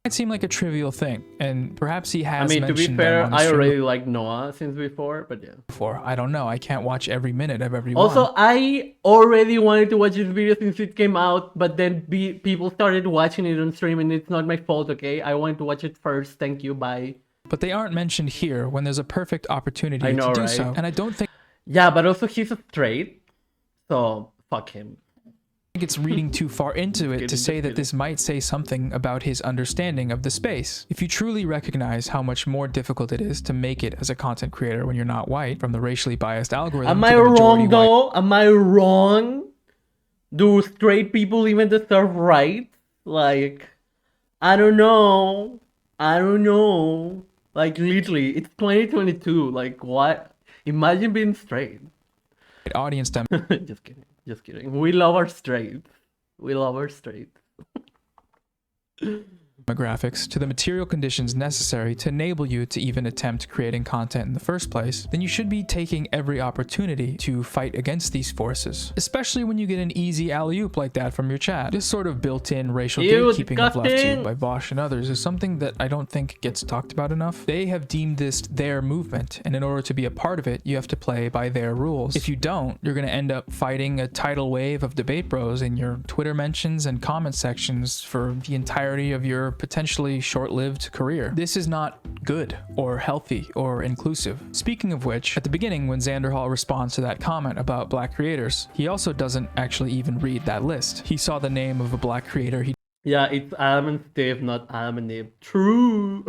Might seem like a trivial thing, and perhaps he has. I mean, to be fair, I already like Noah since before, but yeah. I don't know. I can't watch every minute of every one. Also, I already wanted to watch this video since it came out, but then people started watching it on stream, and it's not my fault, okay? I wanted to watch it first. Thank you. Bye. But they aren't mentioned here when there's a perfect opportunity to do so, and I don't think. Yeah, but also he's straight, so fuck him. It's reading too far into it to say that this might say something about his understanding of the space. If you truly recognize how much more difficult it is to make it as a content creator when you're not white, from the racially biased algorithm. Am I wrong though? Am I wrong? Do straight people even deserve rights? Like, I don't know. Like, literally, it's 2022. Like, what? Imagine being straight. Audience demo. Just kidding. We love our straights. Demographics to the material conditions necessary to enable you to even attempt creating content in the first place, then you should be taking every opportunity to fight against these forces, especially when you get an easy alley-oop like that from your chat. This sort of built-in racial gatekeeping of left to by Vosh and others is something that I don't think gets talked about enough. They have deemed this their movement, and in order to be a part of it, you have to play by their rules. If you don't, you're going to end up fighting a tidal wave of debate bros in your Twitter mentions and comment sections for the entirety of your potentially short-lived career. This is not good or healthy or inclusive. Speaking of which, at the beginning when Xander Hall responds to that comment about black creators, he also doesn't actually even read that list. He saw the name of a black creator he Yeah, it's Adam and Steve, not Adam and Eve. True.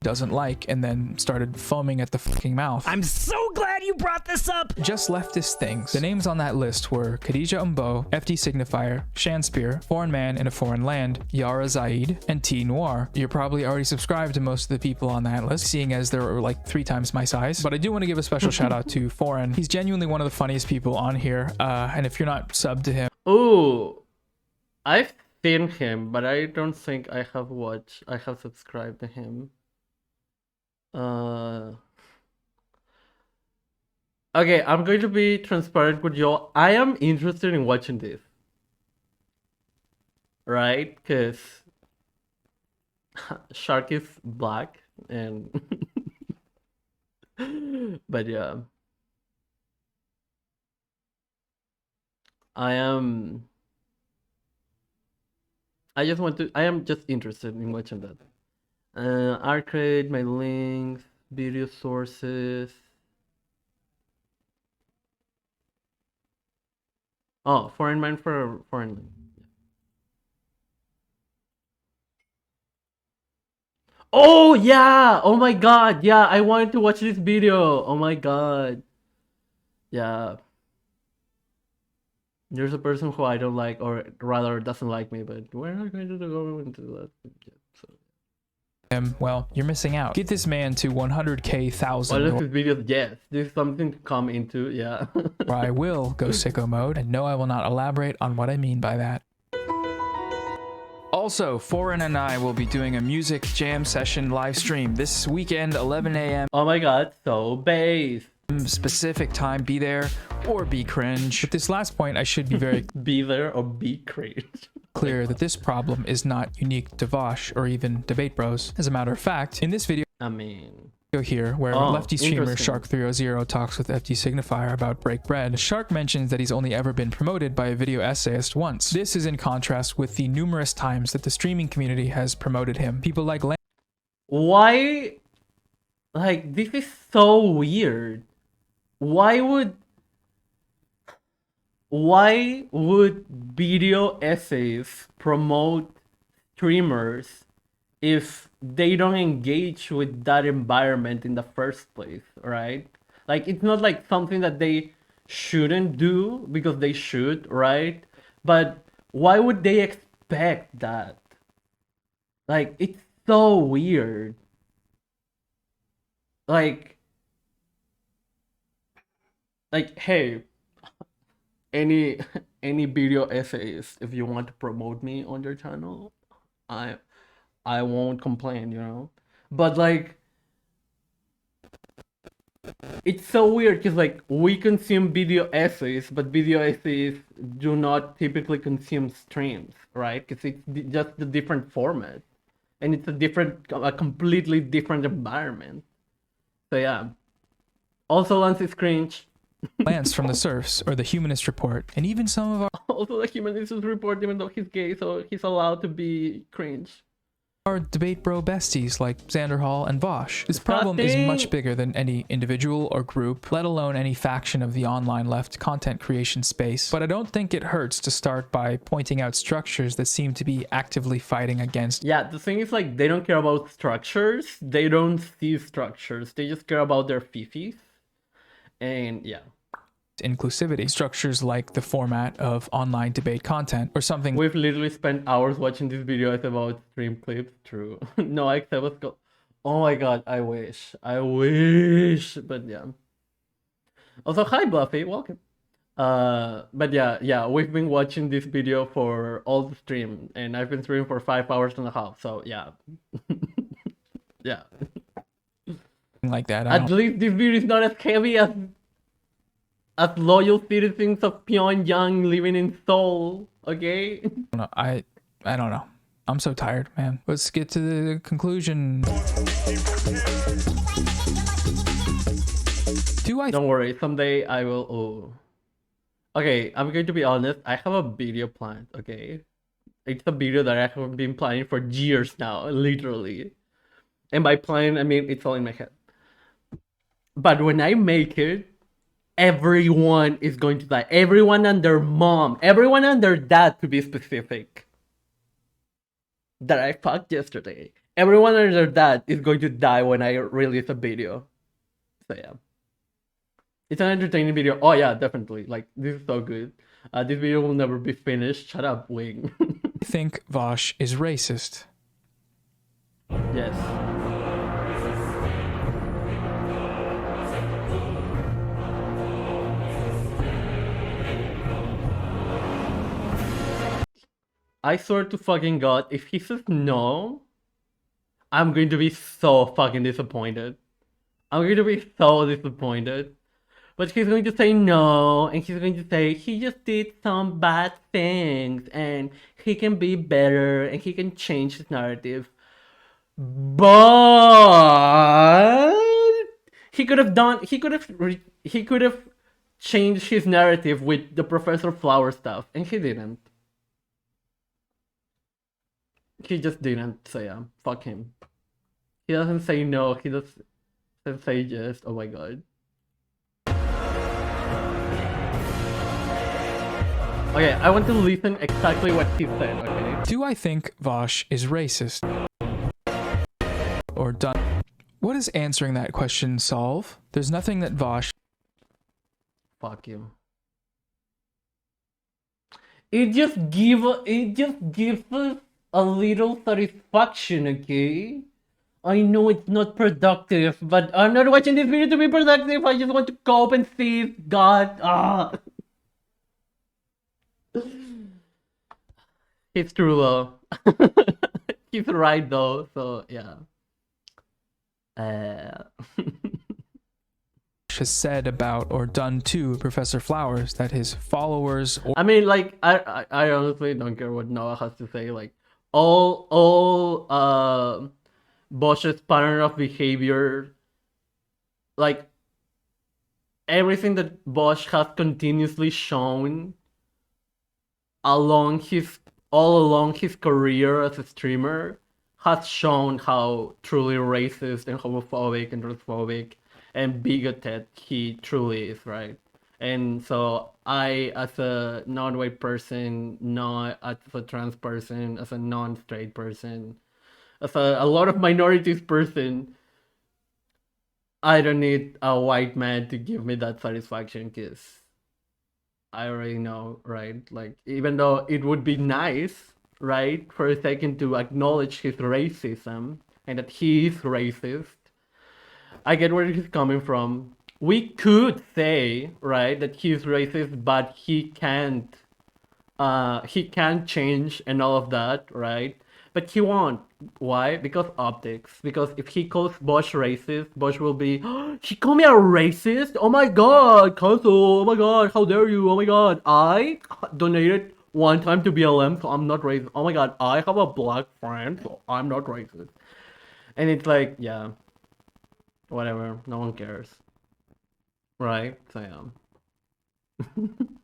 doesn't like, and then started foaming at the fucking mouth. I'm so glad you brought this up! Just leftist things. The names on that list were Khadija Umbo, FD Signifier, Shanspear, Foreign Man in a Foreign Land, Yara Zaid, and T Noir. You're probably already subscribed to most of the people on that list, seeing as they're like 3 times my size. But I do want to give a special shout out to Foreign. He's genuinely one of the funniest people on here, and if you're not subbed to him... Oh, I've seen him, but I don't think I have watched. I have subscribed to him. Okay, I'm going to be transparent with y'all. I am interested in watching this. Right? Because Shark is black and but yeah. I am just interested in watching that. Arcade, my links, video sources. Oh, Foreign Mind for Foreign Mind. Oh yeah! Oh my god! Yeah, I wanted to watch this video. Oh my god. Yeah. There's a person who I don't like, or rather doesn't like me, but we're not going to go into that. Well, you're missing out. Get this man to 100k thousand. Well, this video, yes. There's something to come into, yeah. Or I will go sicko mode, and no, I will not elaborate on what I mean by that. Also, Foreign and I will be doing a music jam session live stream this weekend, 11 a.m. Oh my god, so bass. Specific time, be there or be cringe. At this last point, I should be very be there or be cringe. Clear that this problem is not unique to Vosh or even Debate Bros. As a matter of fact, in this video, here, where lefty streamer Shark300 talks with FD Signifier about Break Bread, Shark mentions that he's only ever been promoted by a video essayist once. This is in contrast with the numerous times that the streaming community has promoted him. People like Why? Like, this is so weird. Why would video essays promote streamers if they don't engage with that environment in the first place, right? Like, it's not like something that they shouldn't do because they should, right? But why would they expect that? Like, it's so weird. Like, hey, any video essays, if you want to promote me on your channel, I won't complain, you know. But like, it's so weird because like we consume video essays, but video essays do not typically consume streams, right? Because it's just a different format, and it's a completely different environment. So yeah. Also, Lance is cringe. Lance from the Surfs or the Humanist Report, and even some of our also the Humanist Report, even though he's gay, so he's allowed to be cringe. Our Debate Bro besties like Xander Hall and Vosh. This problem is much bigger than any individual or group, let alone any faction of the online left content creation space. But I don't think it hurts to start by pointing out structures that seem to be actively fighting against. Yeah, the thing is like they don't care about structures. They don't see structures. They just care about their fifis. And yeah. Inclusivity. Structures like the format of online debate content or something. We've literally spent hours watching this video about stream clips. True. No, I accept what's go. Oh my god, I wish. But yeah. Also, hi Buffy, welcome. But yeah, we've been watching this video for all the stream, and I've been streaming for 5 hours and a half, so yeah. Yeah. Like that. At least this video is not as heavy as loyal citizens of Pyongyang living in Seoul, okay? No, I don't know. I'm so tired, man. Let's get to the conclusion. Don't worry, someday I will. Oh. Okay, I'm going to be honest. I have a video planned, okay? It's a video that I have been planning for years now, literally. And by planning, I mean it's all in my head. But when I make it, everyone is going to die. Everyone and their mom. Everyone and their dad, to be specific. that I fucked yesterday. Everyone and their dad is going to die when I release a video. So yeah. It's an entertaining video. Oh yeah, definitely. Like, this is so good. This video will never be finished. Shut up, Wing. I think Vosh is racist. Yes. I swear to fucking God, if he says no, I'm going to be so fucking disappointed. I'm going to be so disappointed. But he's going to say no, and he's going to say he just did some bad things, and he can be better, and he can change his narrative. But he could have changed his narrative with the Professor Flower stuff, and he didn't. He just didn't. So yeah, fuck him. He doesn't say no. He doesn't say yes. Oh my God. Okay, I want to listen exactly what he said, okay? Do I think Vosh is racist? Or done? What does answering that question solve? There's nothing that Vosh... Fuck you. It just gives us a little satisfaction, okay? I know it's not productive, but I'm not watching this video to be productive. I just want to cope and see God. It's true though. He's right though, so yeah. has said about or done to Professor Flowers that his followers... I mean, like, I honestly don't care what Noah has to say. Like, all Bosch's pattern of behavior, like, everything that Bosch has continuously shown all along his career as a streamer has shown how truly racist and homophobic and transphobic and bigoted he truly is, right? And so I, as a non-white person, not as a trans person, as a non-straight person, as a lot of minorities person, I don't need a white man to give me that satisfaction, because I already know, right? Like, even though it would be nice, right, for a second to acknowledge his racism and that he is racist, I get where he's coming from. We could say, right, that he's racist, but he can't change and all of that, right? But he won't. Why? Because optics. Because if he calls Bosch racist, Bosch will be, oh, he called me a racist? Oh my god, cancel. Oh my god, how dare you? Oh my god, I donated one time to BLM, so I'm not racist. Oh my god, I have a black friend, so I'm not racist. And it's like, yeah, whatever, no one cares. Right? So yeah.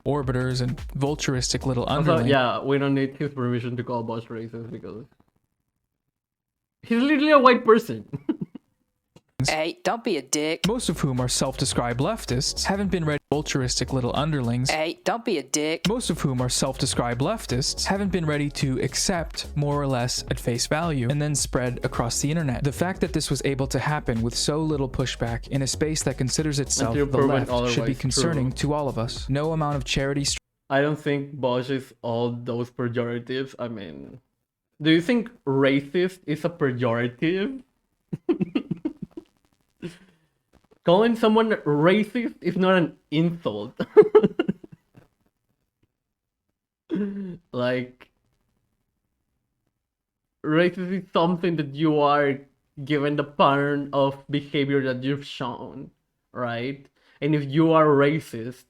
Orbiters and vulturistic little Also, underlings. yeah, we don't need his permission to call Bosch racist because he's literally a white person. Hey, don't be a dick. Most of whom are self-described leftists, haven't been ready. Vulturistic little underlings. Hey, don't be a dick. Most of whom are self-described leftists, haven't been ready to accept more or less at face value and then spread across the internet. The fact that this was able to happen with so little pushback in a space that considers itself the left should be concerning to all of us. No amount of charity... I don't think Bosch is all those pejoratives. I mean, do you think racist is a pejorative? Calling someone racist is not an insult. Like, racist is something that you are given the pattern of behavior that you've shown, right? And if you are racist,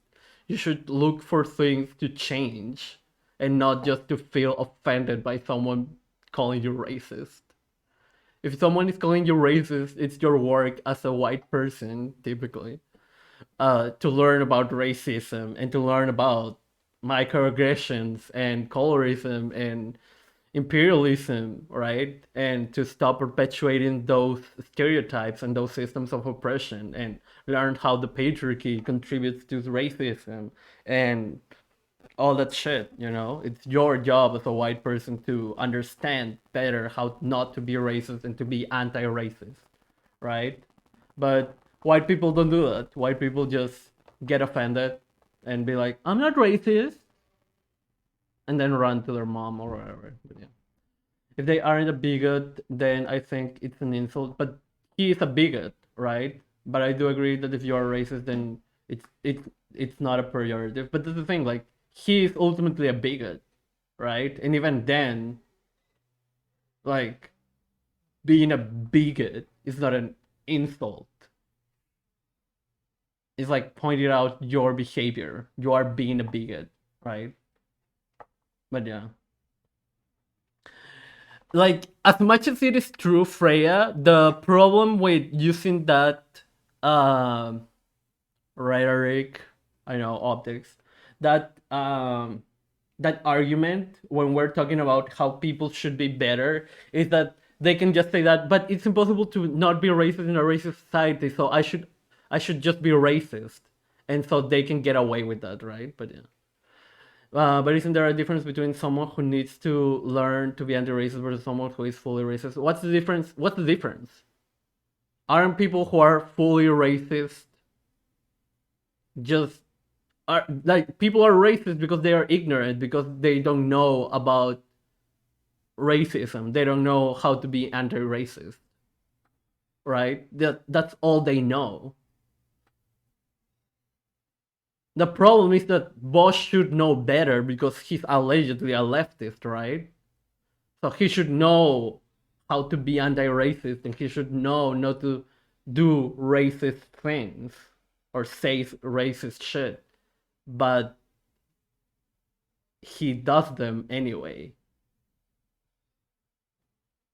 you should look for things to change and not just to feel offended by someone calling you racist. If someone is calling you racist, it's your work as a white person, typically, to learn about racism and to learn about microaggressions and colorism and imperialism, right? And to stop perpetuating those stereotypes and those systems of oppression and learn how the patriarchy contributes to racism and all that shit, you know? It's your job as a white person to understand better how not to be racist and to be anti-racist, right? But white people don't do that. White people just get offended and be like, I'm not racist, and then run to their mom or whatever. But yeah. If they aren't a bigot, then I think it's an insult. But he is a bigot, right? But I do agree that if you are racist, then it's not a pejorative. But that's the thing, like, he is ultimately a bigot, right? And even then, like, being a bigot is not an insult. It's like pointing out your behavior. You are being a bigot, right? But yeah. Like, as much as it is true, Freya, the problem with using that rhetoric, I know, optics, that that argument when we're talking about how people should be better is that they can just say that, but it's impossible to not be racist in a racist society, so I should just be racist, and so they can get away with that, right? But yeah. But isn't there a difference between someone who needs to learn to be anti-racist versus someone who is fully racist? What's the difference? What's the difference? Aren't people who are fully racist just are like people are racist because they are ignorant, because they don't know about racism. They don't know how to be anti-racist. Right? That's all they know. The problem is that Bosch should know better because he's allegedly a leftist, right? So he should know how to be anti-racist, and he should know not to do racist things or say racist shit. But he does them anyway.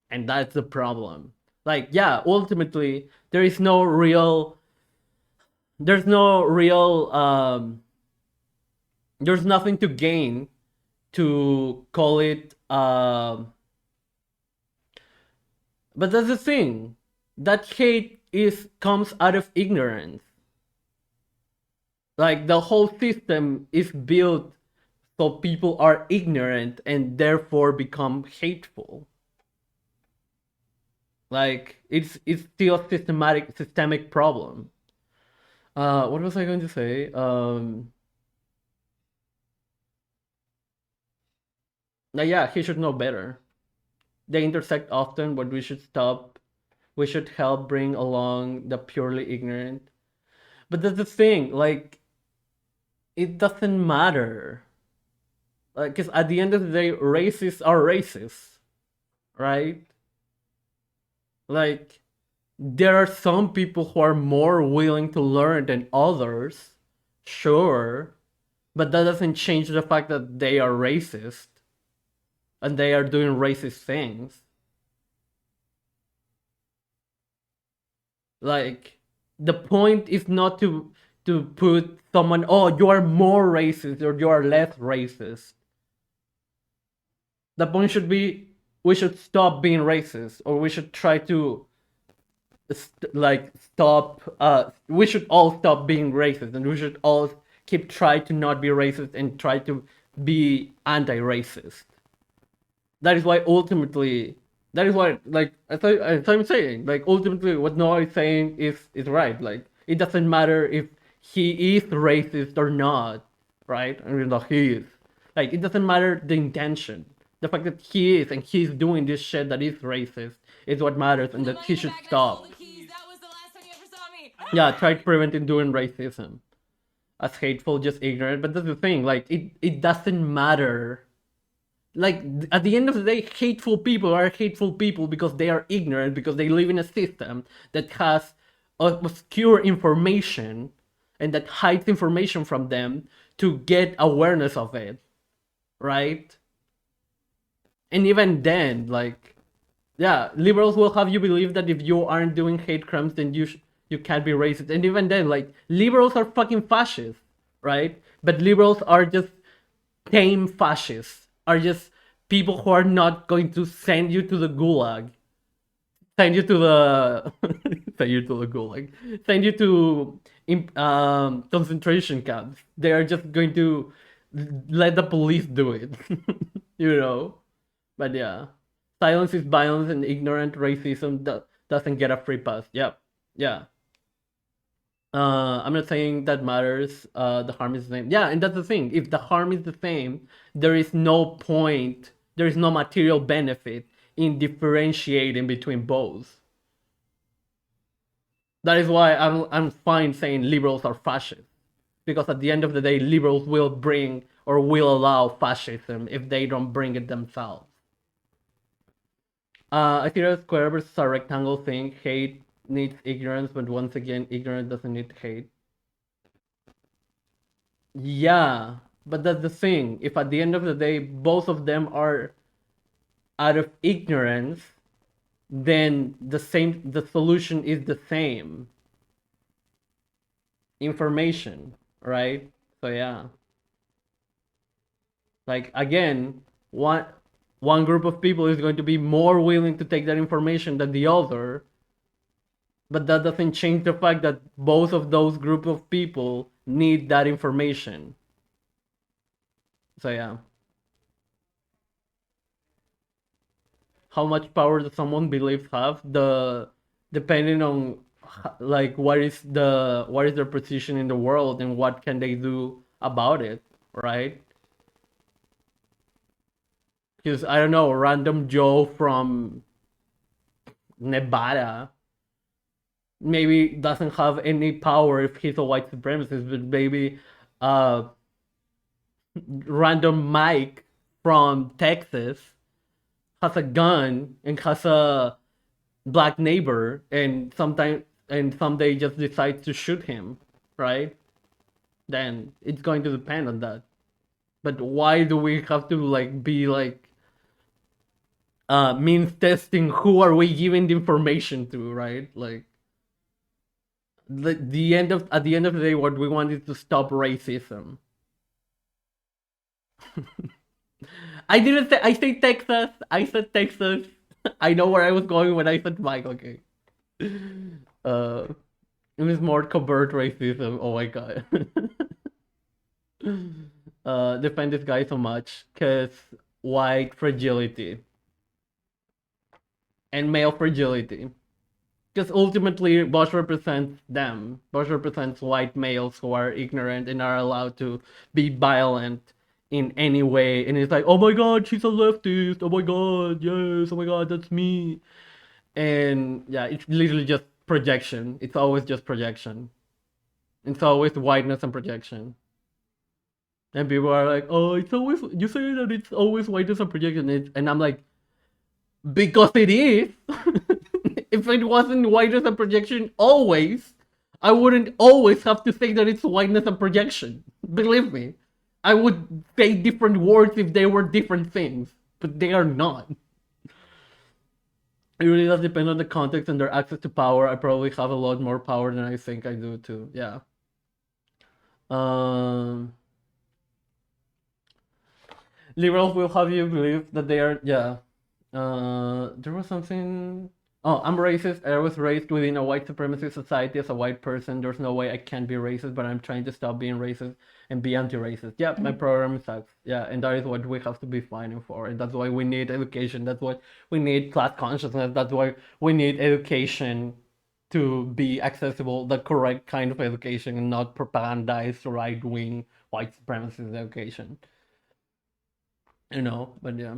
And that's the problem. Like, yeah, ultimately, there's no real, there's nothing to gain to call it, but that's the thing, that hate comes out of ignorance. Like, the whole system is built so people are ignorant and therefore become hateful. Like, it's still a systemic problem. What was I going to say? Yeah, he should know better. They intersect often, but we should stop. We should help bring along the purely ignorant. But that's the thing, like, it doesn't matter. Like, because at the end of the day, racists are racists, right? Like, there are some people who are more willing to learn than others, sure, but that doesn't change the fact that they are racist and they are doing racist things. Like, the point is not to put someone, oh, you are more racist or you are less racist. The point should be, we should stop being racist, or we should try to stop, we should all stop being racist, and we should all try to not be racist and try to be anti-racist. That is why ultimately, that is why, like, as I'm saying, like, ultimately what Noah is saying is right. Like, it doesn't matter if he is racist or not, right? I mean, he is. Like, it doesn't matter the intention. The fact that he is, and he's doing this shit that is racist, is what matters, and that he should stop. Yeah, try preventing doing racism. As hateful, just ignorant. But that's the thing, like, it doesn't matter. Like, at the end of the day, hateful people are hateful people because they are ignorant, because they live in a system that has obscure information and that hides information from them to get awareness of it, right? And even then, like, yeah, liberals will have you believe that if you aren't doing hate crimes, then you can't be racist. And even then, like, liberals are fucking fascists, right? But liberals are just tame fascists, are just people who are not going to send you to the gulag, send you to the gulag, send you to concentration camps. They are just going to let the police do it. You know? But yeah. Silence is violence, and ignorant racism doesn't get a free pass. Yep. Yeah. I'm not saying that matters. The harm is the same. Yeah, and that's the thing. If the harm is the same, there is no point, there is no material benefit in differentiating between both. That is why I'm fine saying liberals are fascist. Because at the end of the day, liberals will bring or will allow fascism if they don't bring it themselves. I think a square versus a rectangle thing. Hate needs ignorance, but once again, ignorance doesn't need hate. Yeah, but that's the thing. If at the end of the day, both of them are out of ignorance, then the solution is the same. Information, right? So yeah. Like again, one group of people is going to be more willing to take that information than the other, but that doesn't change the fact that both of those group of people need that information. So yeah. How much power does someone believes have? Depending on like what is their position in the world and what can they do about it, right? Because I don't know, random Joe from Nevada maybe doesn't have any power if he's a white supremacist, but maybe random Mike from Texas has a gun and has a black neighbor and someday just decides to shoot him, right? Then it's going to depend on that. But why do we have to like be like means testing who are we giving the information to, right? Like at the end of the day, what we want is to stop racism. I said Texas. I said Texas. I know where I was going when I said Mike. Okay. It was more covert racism. Oh my god. Defend this guy so much because white fragility and male fragility. Because ultimately, Bosch represents them. Bosch represents white males who are ignorant and are allowed to be violent in any way. And it's like, oh my god, she's a leftist. Oh my god, yes. Oh my god, that's me. And yeah, it's literally just projection. It's always just projection. It's always whiteness and projection. And people are like, oh, it's always, you say that it's always whiteness and projection. And I'm like, because it is. If it wasn't whiteness and projection always, I wouldn't always have to say that it's whiteness and projection. Believe me. I would say different words if they were different things. But they are not. It really does depend on the context and their access to power. I probably have a lot more power than I think I do too. Yeah. Liberals will have you believe that they are, yeah. There was something... Oh, I'm racist. I was raised within a white supremacist society as a white person. There's no way I can be racist, but I'm trying to stop being racist and be anti-racist. Yeah, my program sucks. Yeah, and that is what we have to be fighting for. And that's why we need education. That's why we need class consciousness. That's why we need education to be accessible, the correct kind of education, and not propagandized right-wing white supremacist education. You know, but yeah.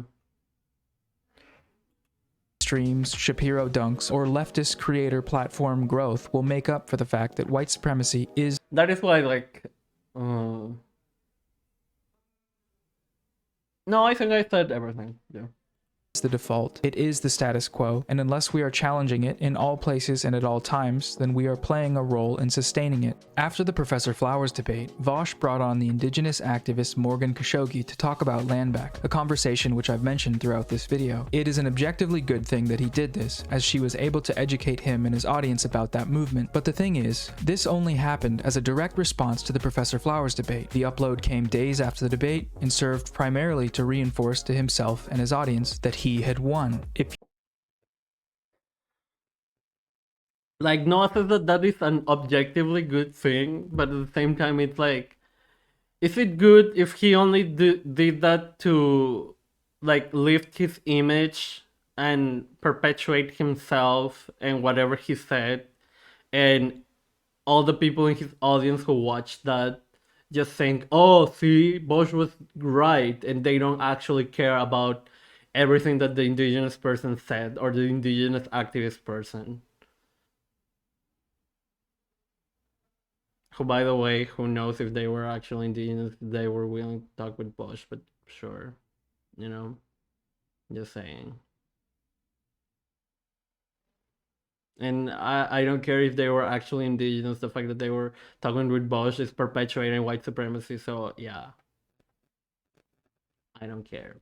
Streams, Shapiro dunks, or leftist creator platform growth will make up for the fact that white supremacy is... That is why, like... No, I think I said everything, yeah. The default. It is the status quo, and unless we are challenging it in all places and at all times, then we are playing a role in sustaining it. After the Professor Flowers debate, Vaush brought on the indigenous activist Morgan Khashoggi to talk about land back, a conversation which I've mentioned throughout this video. It is an objectively good thing that he did this, as she was able to educate him and his audience about that movement. But the thing is, this only happened as a direct response to the Professor Flowers debate. The upload came days after the debate and served primarily to reinforce to himself and his audience that he had won. Like, Noah says that is an objectively good thing, but at the same time, it's like, Is it good if he only did that to like lift his image and perpetuate himself and whatever he said, and all the people in his audience who watched that just think, oh, see, Bosch was right, and they don't actually care about everything that the indigenous person said or the indigenous activist person? Who, by the way, who knows if they were actually indigenous, they were willing to talk with Bosch, but sure, you know, just saying. And I don't care if they were actually indigenous, the fact that they were talking with Bosch is perpetuating white supremacy, so yeah. I don't care.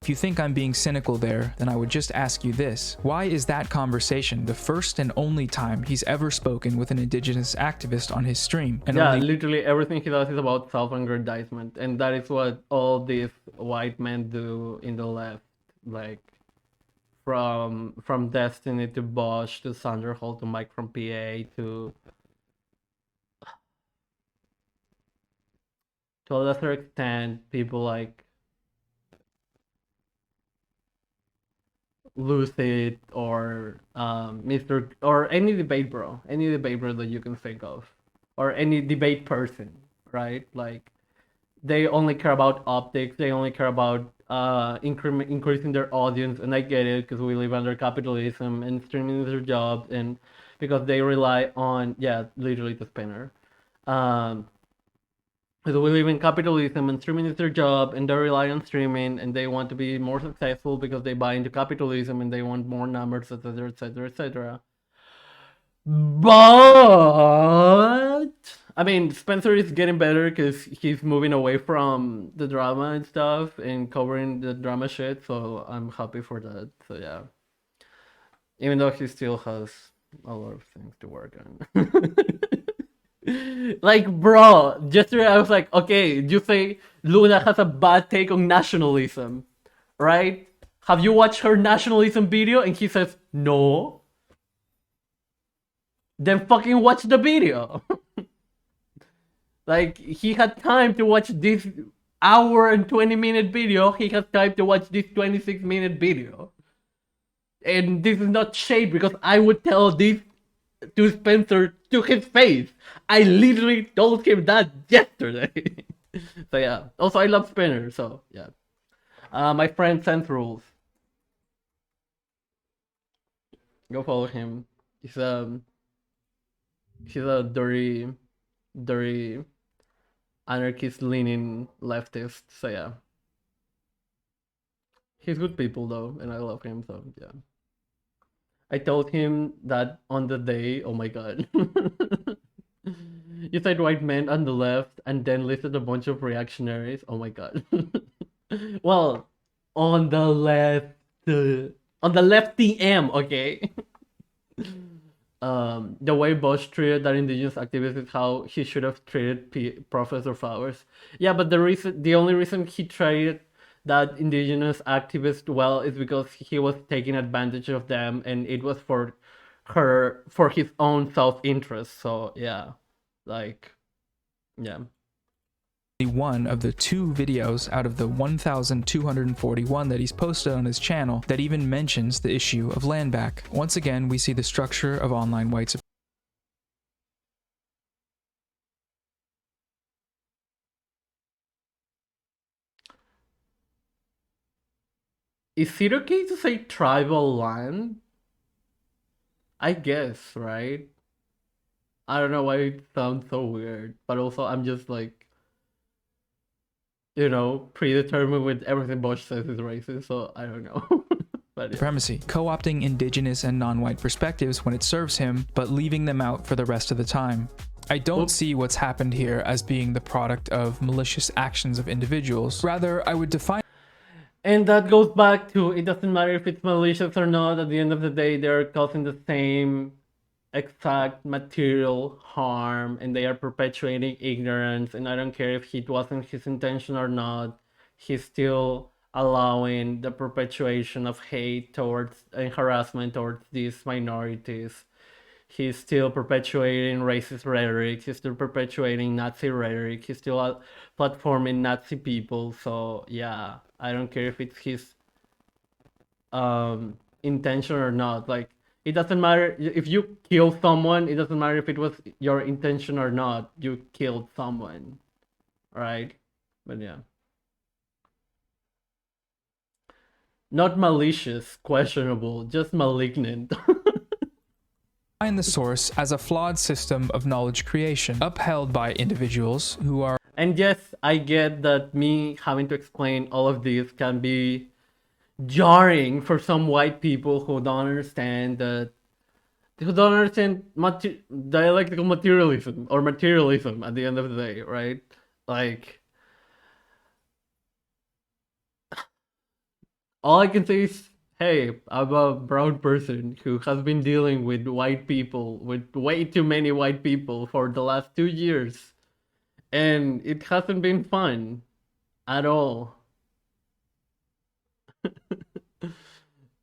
If you think I'm being cynical there, then I would just ask you this. Why is that conversation the first and only time he's ever spoken with an indigenous activist on his stream? And yeah, only... literally everything he does is about self-aggrandizement, and that is what all these white men do in the left. Like, from Destiny to Bosch to Sandra Hall to Mike from PA to a lesser extent, people like Lucid or Mr. or any debate bro that you can think of, or any debate person, right? Like, they only care about optics, they only care about increasing their audience, and I get it because we live under capitalism and streaming is their job, and because they rely on, yeah, literally the spinner. Because we live in capitalism and streaming is their job, and they rely on streaming, and they want to be more successful because they buy into capitalism and they want more numbers, etc., etc., etc. But I mean, Spencer is getting better because he's moving away from the drama and stuff and covering the drama shit, so I'm happy for that. So yeah, even though he still has a lot of things to work on. Like, bro, yesterday I was like, okay, you say Luna has a bad take on nationalism, right? Have you watched her nationalism video? And he says, no. Then fucking watch the video. Like, he had time to watch this hour and 20-minute video. He has time to watch this 26-minute video. And this is not shade, because I would tell this to Spencer to his face. I literally told him that yesterday. So yeah. Also, I love Spinner, so yeah. My friend Sense Rules. Go follow him. He's a dirty anarchist-leaning leftist. So yeah. He's good people though, and I love him. So yeah. I told him that on the day. Oh my god. You said white men on the left and then listed a bunch of reactionaries. Oh my god. Well, on the left TM, okay. The way Bosch treated that indigenous activist is how he should have treated Professor Flowers. Yeah, but the only reason he treated that indigenous activist well is because he was taking advantage of them, and it was for his own self-interest. So yeah, like, yeah. One of the 2 videos out of the 1,241 that he's posted on his channel that even mentions the issue of land back. Once again, we see the structure of online white supremacy. Is it okay to say tribal land? I guess, right? I don't know why it sounds so weird, but also I'm just like, you know, predetermined with everything Bosch says is racist, so I don't know. But yeah. Supremacy, co-opting indigenous and non-white perspectives when it serves him, but leaving them out for the rest of the time. I don't see what's happened here as being the product of malicious actions of individuals. Rather, I would define. And that goes back to, it doesn't matter if it's malicious or not, at the end of the day, they're causing the same exact material harm, and they are perpetuating ignorance, and I don't care if it wasn't his intention or not, he's still allowing the perpetuation of hate towards and harassment towards these minorities. he's still perpetuating racist rhetoric, he's still perpetuating Nazi rhetoric, he's still platforming Nazi people. So yeah, I don't care if it's his intention or not. Like, it doesn't matter if you kill someone, it doesn't matter if it was your intention or not, you killed someone, right? But yeah, not malicious, questionable, just malignant. Find the source as a flawed system of knowledge creation, upheld by individuals who are... And yes, I get that me having to explain all of this can be jarring for some white people who don't understand dialectical materialism or materialism at the end of the day, right? Like, all I can say is, hey, I'm a brown person who has been dealing with white people, with way too many white people for the last 2 years, and it hasn't been fun at all.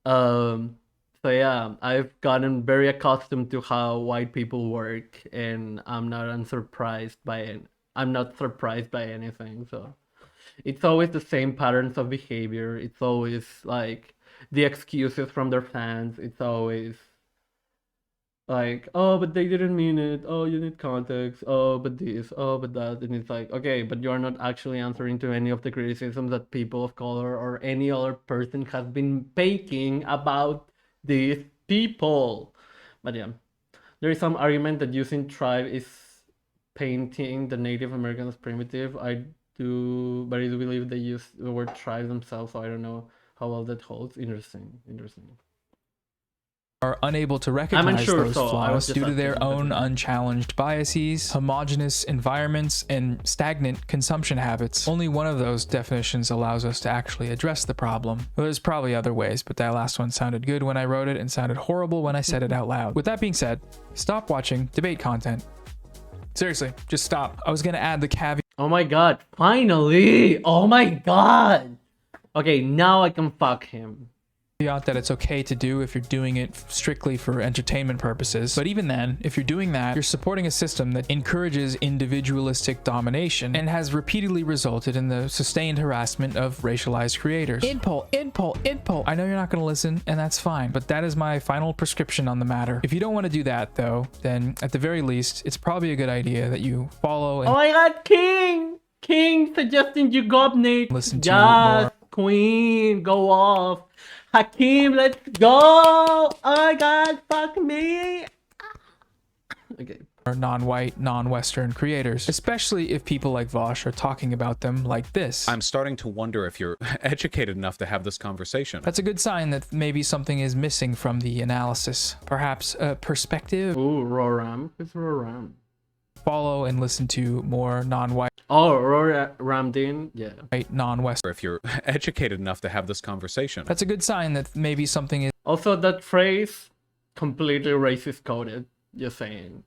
So yeah, I've gotten very accustomed to how white people work, and I'm not surprised by anything. So it's always the same patterns of behavior. It's always like the excuses from their fans. It's always like, oh, but they didn't mean it. Oh, you need context. Oh, but this. Oh, but that. And it's like, okay, but you're not actually answering to any of the criticisms that people of color or any other person has been making about these people. But yeah, there is some argument that using tribe is painting the Native Americans primitive. I do believe they use the word tribe themselves, so I don't know how well that holds. Interesting. Are unable to recognize unsure, those so flaws due to their own unchallenged biases, homogenous environments, and stagnant consumption habits. Only one of those definitions allows us to actually address the problem. Well, there's probably other ways, but that last one sounded good when I wrote it and sounded horrible when I said it out loud. With that being said, stop watching debate content. Seriously, just stop. I was gonna add the caveat. Oh my god, finally! Oh my god! Okay, now I can fuck him. That it's okay to do if you're doing it strictly for entertainment purposes. But even then, if you're doing that, you're supporting a system that encourages individualistic domination and has repeatedly resulted in the sustained harassment of racialized creators. Inpol. I know you're not going to listen, and that's fine, but that is my final prescription on the matter. If you don't want to do that, though, then at the very least, it's probably a good idea that you follow and... Oh my god, King suggesting you go up, Nate. Listen to more. Queen, go off. Hakeem, let's go! Oh my god, fuck me! Okay. Or non-white, non-Western creators, especially if people like Vosh are talking about them like this. I'm starting to wonder if you're educated enough to have this conversation. That's a good sign that maybe something is missing from the analysis. Perhaps a perspective. Ooh, Roram. Who's Roram? Follow and listen to more non-white. Oh, Ramdin, yeah. Right, non-Western. If you're educated enough to have this conversation. That's a good sign that maybe something is... Also, that phrase, completely racist coded. Just saying.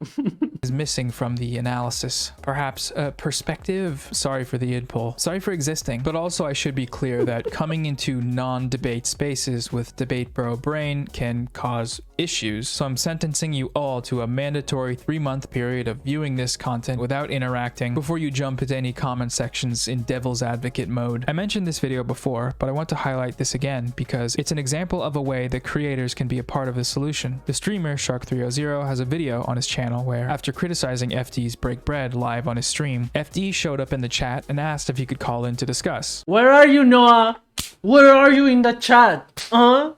is missing from the analysis. Perhaps a perspective. Sorry for the id poll. Sorry for existing. But also I should be clear that coming into non-debate spaces with Debate Bro Brain can cause issues. So I'm sentencing you all to a mandatory 3-month period of viewing this content without interacting before you jump into any comment sections in devil's advocate mode. I mentioned this video before, but I want to highlight this again because it's an example of a way that creators can be a part of the solution. The streamer Shark300 has a video on his channel where, after criticizing FD's Break Bread live on his stream, FD showed up in the chat and asked if he could call in to discuss. Where are you, Noah? Where are you in the chat? Why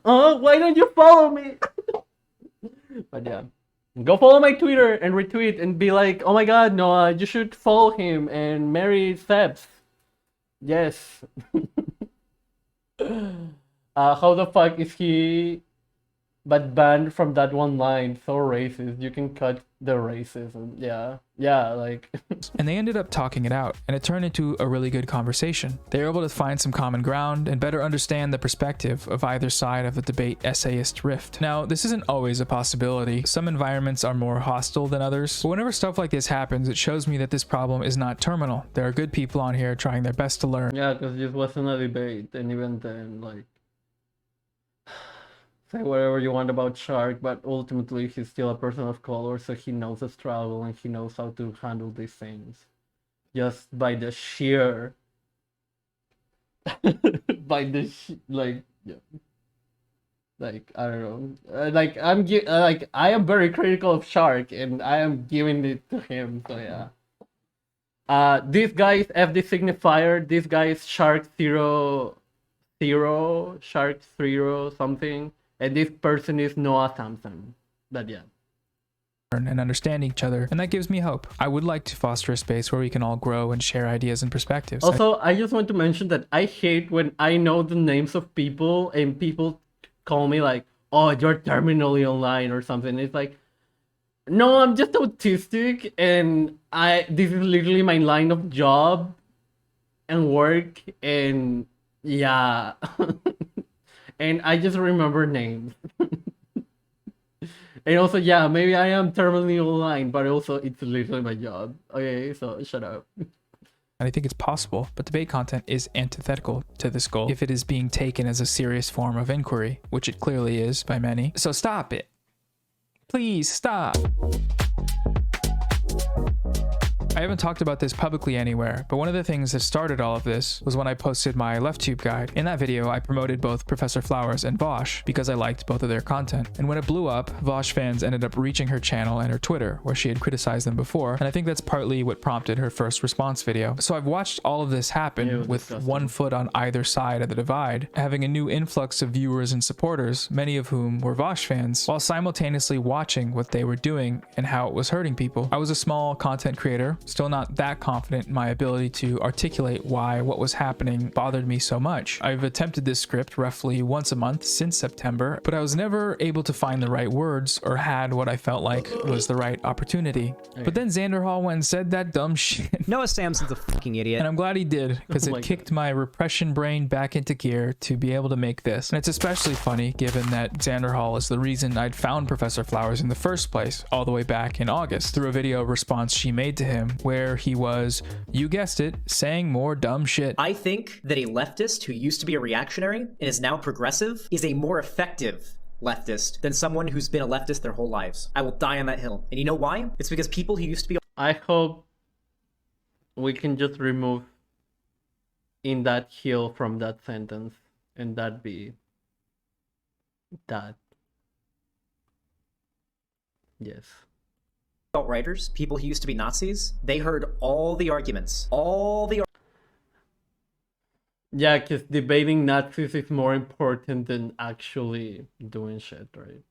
don't you follow me? But yeah, go follow my Twitter and retweet and be like, oh my god, Noah, you should follow him and marry Sebs. Yes. How the fuck is he but banned from that one line? So racist. You can cut the racism. Yeah, like. And they ended up talking it out, and it turned into a really good conversation. They were able to find some common ground and better understand the perspective of either side of the debate essayist rift. Now, this isn't always a possibility. Some environments are more hostile than others, but whenever stuff like this happens, it shows me that this problem is not terminal. There are good people on here trying their best to learn. Yeah, because this wasn't a debate, and even then, like, say whatever you want about Shark, but ultimately he's still a person of color, so he knows the struggle and he knows how to handle these things. Just by the sheer, like, yeah. Like, I don't know. Like I am very critical of Shark, and I am giving it to him. So yeah. This guy is FD Signifier. This guy is Shark Zero, Shark Zero something, and this person is Noah Samson. But yeah. And understand each other, and that gives me hope. I would like to foster a space where we can all grow and share ideas and perspectives. Also, I just want to mention that I hate when I know the names of people and people call me like, oh, you're terminally online or something. It's like, no, I'm just autistic, and this is literally my line of job and work, and yeah. And I just remember names. And also, yeah, maybe I am terminally online, but also it's literally my job. Okay, so shut up. And I think it's possible, but debate content is antithetical to this goal if it is being taken as a serious form of inquiry, which it clearly is by many. So stop it. Please stop. I haven't talked about this publicly anywhere, but one of the things that started all of this was when I posted my LeftTube guide. In that video, I promoted both Professor Flowers and Vosh because I liked both of their content. And when it blew up, Vosh fans ended up reaching her channel and her Twitter, where she had criticized them before, and I think that's partly what prompted her first response video. So I've watched all of this happen with one foot on either side of the divide, having a new influx of viewers and supporters, many of whom were Vosh fans, while simultaneously watching what they were doing and how it was hurting people. I was a small content creator, still not that confident in my ability to articulate why what was happening bothered me so much. I've attempted this script roughly once a month since September, but I was never able to find the right words or had what I felt like was the right opportunity. But then Xander Hall went and said that dumb shit. Noah Samson's a fucking idiot. And I'm glad he did, because it kicked my repression brain back into gear to be able to make this. And it's especially funny given that Xander Hall is the reason I'd found Professor Flowers in the first place, all the way back in August, through a video response she made to him, where he was, you guessed it, saying more dumb shit. I think that a leftist who used to be a reactionary and is now progressive is a more effective leftist than someone who's been a leftist their whole lives. I will die on that hill. And you know why? It's because people who used to be... I hope we can just remove in that hill from that sentence, and that be that. Yes. Alt-righters, people who used to be Nazis, they heard all the arguments. Yeah, because debating Nazis is more important than actually doing shit, right?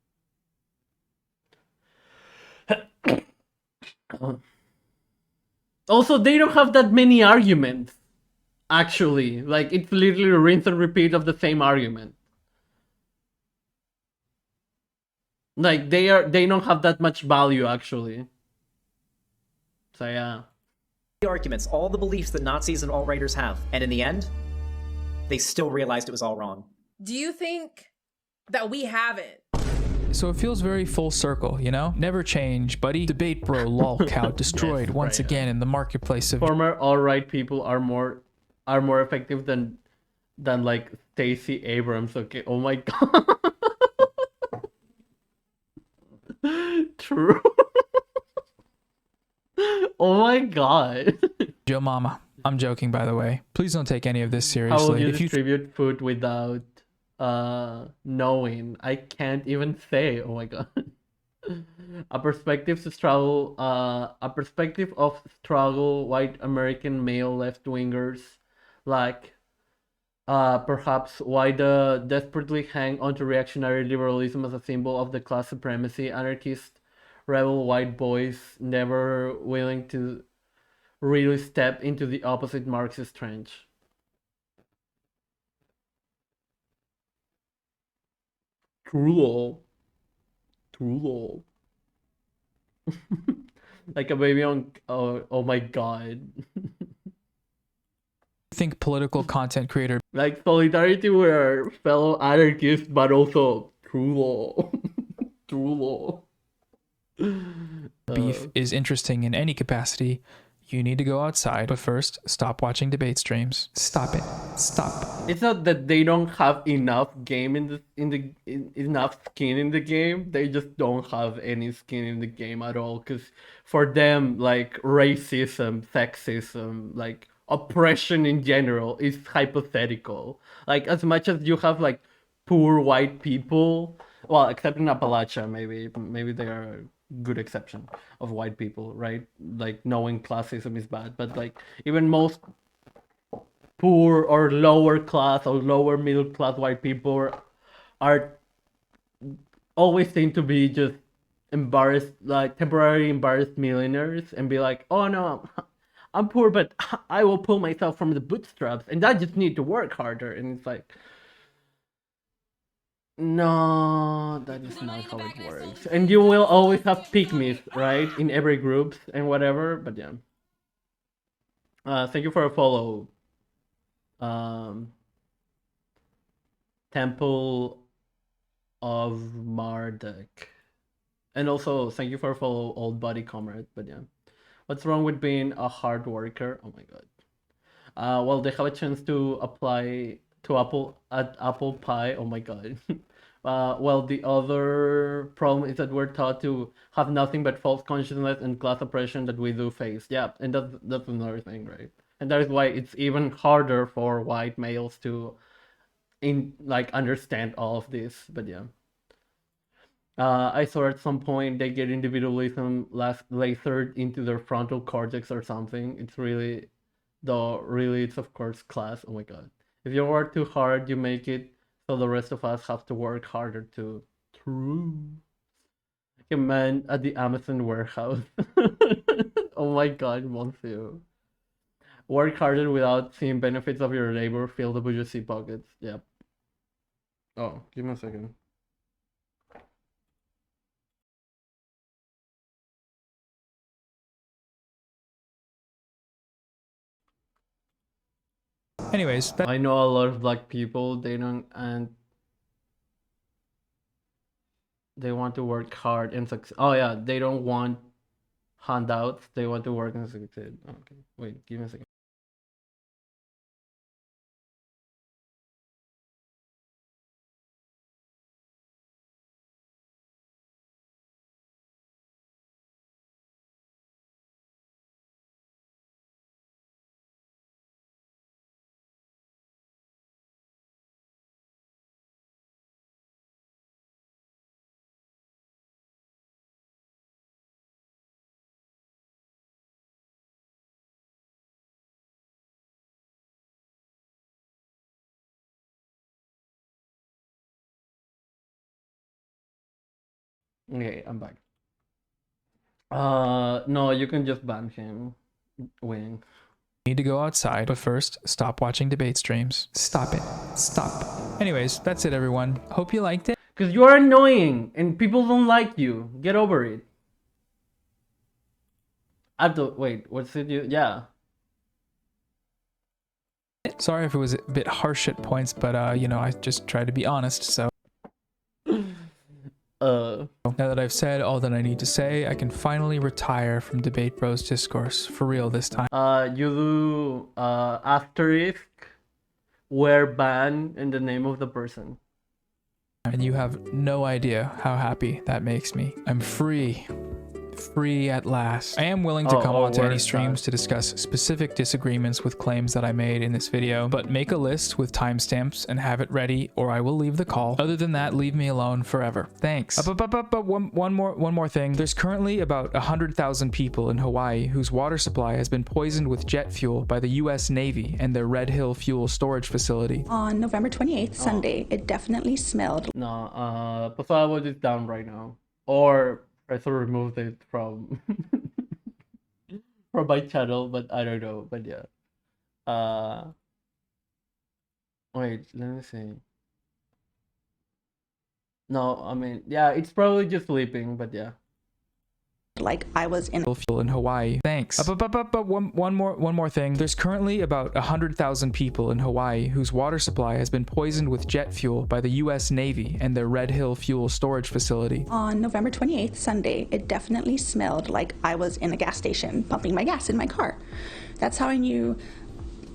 Also, they don't have that many arguments, actually. Like, it's literally a rinse and repeat of the same argument. Like, they don't have that much value, actually. So, yeah. The arguments, all the beliefs that Nazis and alt-righters have. And in the end, they still realized it was all wrong. Do you think that we haven't? So it feels very full circle, you know? Never change, buddy. Debate bro, lol, cow, destroyed Yes, once again in the marketplace of... Former alt-right people are more effective than like Stacey Abrams, okay? Oh my god. True. Oh my god. Joe Mama. I'm joking, by the way. Please don't take any of this seriously. How will you distribute food without knowing? I can't even say. Oh my god. A perspective of struggle, white American male left-wingers like perhaps why the desperately hang onto reactionary liberalism as a symbol of the class supremacy, anarchist rebel white boys never willing to really step into the opposite Marxist trench. True lol. Like a baby on... Oh my god. think political content creator... Like solidarity with our fellow anarchists, but also true law. True law. beef is interesting in any capacity, You need to go outside, but first, stop watching debate streams. Stop it. Stop. It's not that they don't have enough enough skin in the game. They just don't have any skin in the game at all. Because for them, like racism, sexism, like oppression in general is hypothetical. Like as much as you have like poor white people, well, except in Appalachia, maybe they are a good exception of white people, right? Like knowing classism is bad, but like even most poor or lower class or lower middle class white people are always seem to be just embarrassed, like temporarily embarrassed millionaires, and be like, oh no, I'm poor, but I will pull myself from the bootstraps, and I just need to work harder. And it's like, no, that is not how it works. And you will always have pygmies, right, in every group and whatever. But yeah, thank you for a follow. Temple of Marduk, and also thank you for a follow, Old Body Comrade. But yeah, what's wrong with being a hard worker? Oh my god. Well, they have a chance to apply to apple pie. Oh my god. Well, the other problem is that we're taught to have nothing but false consciousness and class oppression that we do face. Yeah, and that's another thing, right? And that is why it's even harder for white males to understand all of this. But yeah. I saw at some point they get individualism lasered into their frontal cortex or something. It's really, it's of course class. Oh my god. If you work too hard, you make it so the rest of us have to work harder too. True. Like a man at the Amazon warehouse. Oh my god, Monsieur. Work harder without seeing benefits of your labor, fill the bourgeoisie pockets. Yep. Oh, give me a second. Anyways, I know a lot of black people, they don't, and they want to work hard and succeed. Oh yeah, they don't want handouts, they want to work and succeed. Okay, wait, give me a second. Okay, I'm back. No, you can just ban him. Wing. Need to go outside, but first, stop watching debate streams. Stop it. Stop. Anyways, that's it, everyone. Hope you liked it. Because you're annoying and people don't like you. Get over it. I have to wait. What's it? Yeah. Sorry if it was a bit harsh at points, but you know, I just tried to be honest, so. Now that I've said all that I need to say, I can finally retire from Debate Bros discourse for real this time. You do asterisk where ban in the name of the person. And you have no idea how happy that makes me. I'm free. Free at last. I am willing to come onto any streams to discuss specific disagreements with claims that I made in this video, but make a list with timestamps and have it ready, or I will leave the call. Other than that, leave me alone forever. Thanks. But one more thing. There's currently about 100,000 people in Hawaii whose water supply has been poisoned with jet fuel by the US Navy and their Red Hill fuel storage facility. On November 28th, Sunday, it definitely smelled. No, Pasawod is down right now. Or I sort of removed it from my channel, but I don't know. But yeah. Wait, let me see. No, I mean, yeah, it's probably just sleeping, but yeah. smelled like I was in fuel in Hawaii. Thanks. But one more thing. There's currently about 100,000 people in Hawaii whose water supply has been poisoned with jet fuel by the US Navy and their Red Hill fuel storage facility. On November 28th, Sunday, it definitely smelled like I was in a gas station pumping my gas in my car. That's how I knew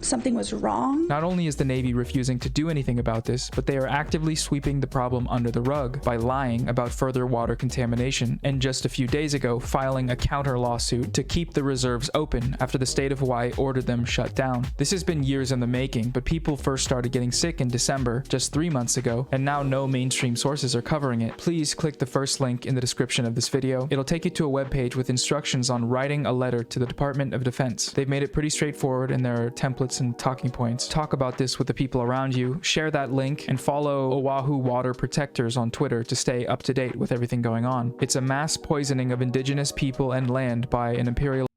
something was wrong. Not only is the Navy refusing to do anything about this, but they are actively sweeping the problem under the rug by lying about further water contamination, and just a few days ago filing a counter lawsuit to keep the reserves open after the state of Hawaii ordered them shut down. This has been years in the making, but people first started getting sick in December, just 3 months ago, and now no mainstream sources are covering it. Please click the first link in the description of this video. It'll take you to a webpage with instructions on writing a letter to the Department of Defense. They've made it pretty straightforward, and there are templates and talking points. Talk about this with the people around you, share that link, and follow Oahu Water Protectors on Twitter to stay up to date with everything going on. It's a mass poisoning of indigenous people and land by an imperialist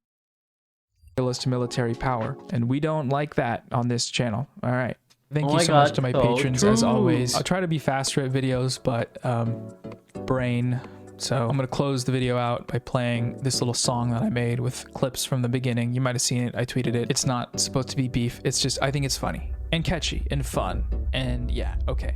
military power, and we don't like that on this channel. All right. Thank you so much to my patrons, as always. I'll try to be faster at videos, but brain. So I'm going to close the video out by playing this little song that I made with clips from the beginning. You might have seen it. I tweeted it. It's not supposed to be beef. It's just, I think it's funny and catchy and fun. And yeah, okay.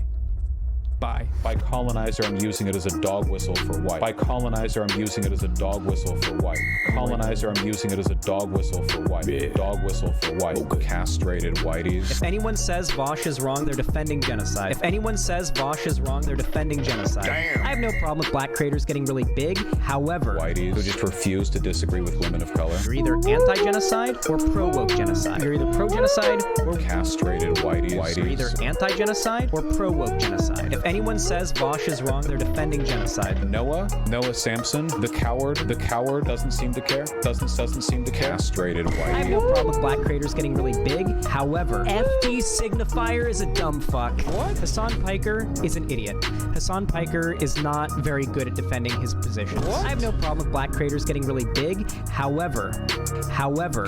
Bye. By colonizer, I'm using it as a dog whistle for white. By colonizer, I'm using it as a dog whistle for white. Colonizer, I'm using it as a dog whistle for white. Dog whistle for white. Castrated whiteys. If anyone says Vosh is wrong, they're defending genocide. If anyone says Vosh is wrong, they're defending genocide. Damn. I have no problem with black creators getting really big. However, whiteys who just refuse to disagree with women of color. You're either anti-genocide or pro-woke genocide. You're either pro-genocide or castrated whiteys. You're either anti-genocide or pro-woke genocide. If anyone says Vosh is wrong, they're defending genocide. Noah Samson, the coward doesn't seem to care. Doesn't seem to care. Castrated white. I have no problem with black creators getting really big. However, FD Signifier is a dumb fuck. What? Hassan Piker is an idiot. Hassan Piker is not very good at defending his positions. What? I have no problem with black creators getting really big. However,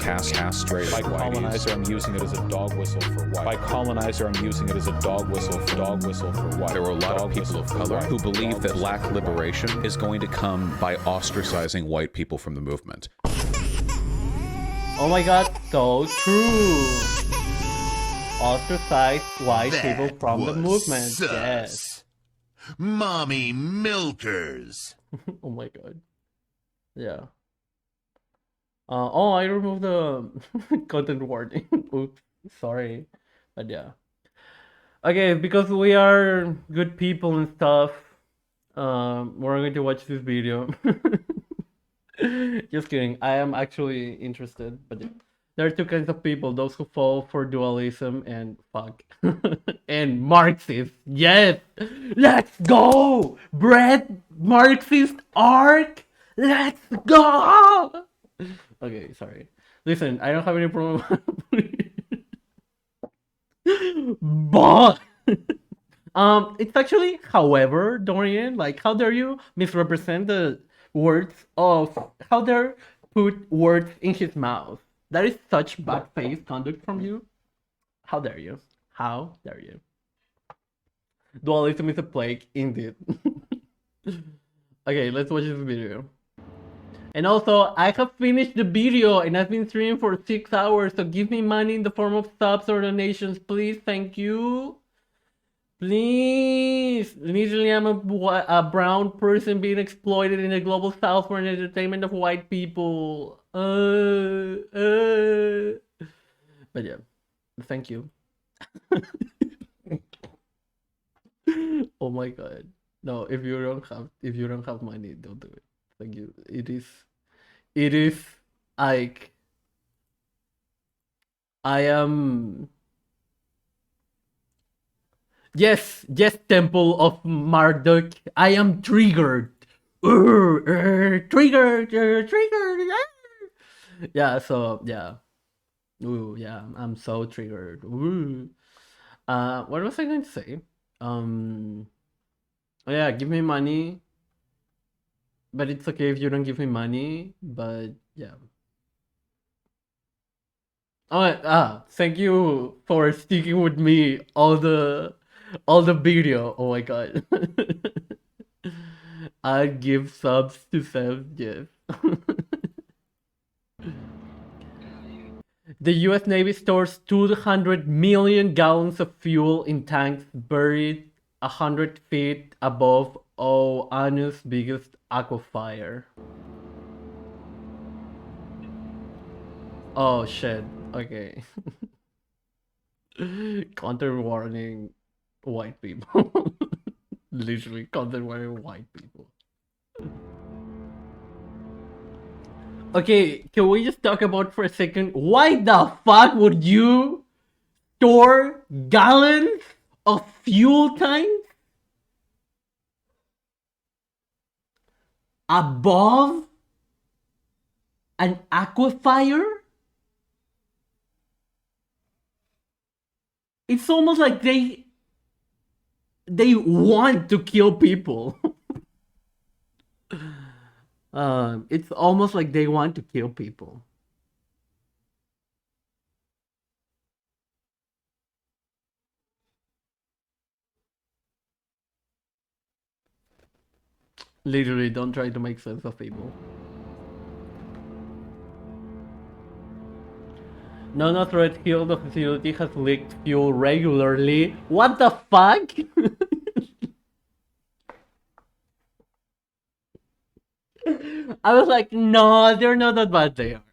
castrated. By colonizer, I'm using it as a dog whistle for white. By colonizer, I'm using it as a dog whistle for white. There were a lot of people of color who believe that black liberation is going to come by ostracizing white people from the movement. Oh my god, so true. Ostracize white people from the movement. Sus. Yes. Mommy milkers. Oh my god. Yeah. Oh, I removed the content warning. Oops, sorry. But yeah. Okay, because we are good people and stuff, we're going to watch this video. Just kidding. I am actually interested, but yeah. There are two kinds of people: those who fall for dualism and fuck, and Marxists. Yes, let's go, Brett. Marxist arc. Let's go. Okay, sorry. Listen, I don't have any problem. But it's actually, however, Dorian, like, how dare you misrepresent the words of, how dare put words in his mouth? That is such bad faith conduct from you. How dare you? How dare you? Dualism is a plague, indeed. Okay, let's watch this video. And also, I have finished the video and I've been streaming for 6 hours, so give me money in the form of subs or donations, please. Thank you. Please. Literally, I'm a brown person being exploited in the global south for an entertainment of white people. But yeah, thank you. Oh my god. No, if you don't have money, don't do it. Thank you. It is like, I am. Yes, Temple of Marduk. I am triggered. Triggered. Yeah. So yeah. Ooh, yeah. I'm so triggered. Ooh. What was I going to say? Oh yeah, give me money. But it's okay if you don't give me money. But yeah. Oh, thank you for sticking with me all the video. Oh my god. I'd give subs to Sam Jeff. The US Navy stores 200 million gallons of fuel in tanks buried 100 feet above Oahu's biggest aquifer. Oh shit, okay. Content warning white people. Literally, content warning white people. Okay, can we just talk about for a second, why the fuck would you store gallons of fuel tanks above an aquifer? It's almost like they want to kill people. It's almost like they want to kill people. Literally, don't try to make sense of people. Nona Threat Hill, the facility has leaked fuel regularly. What the fuck? I was like, no, they're not that bad. They are.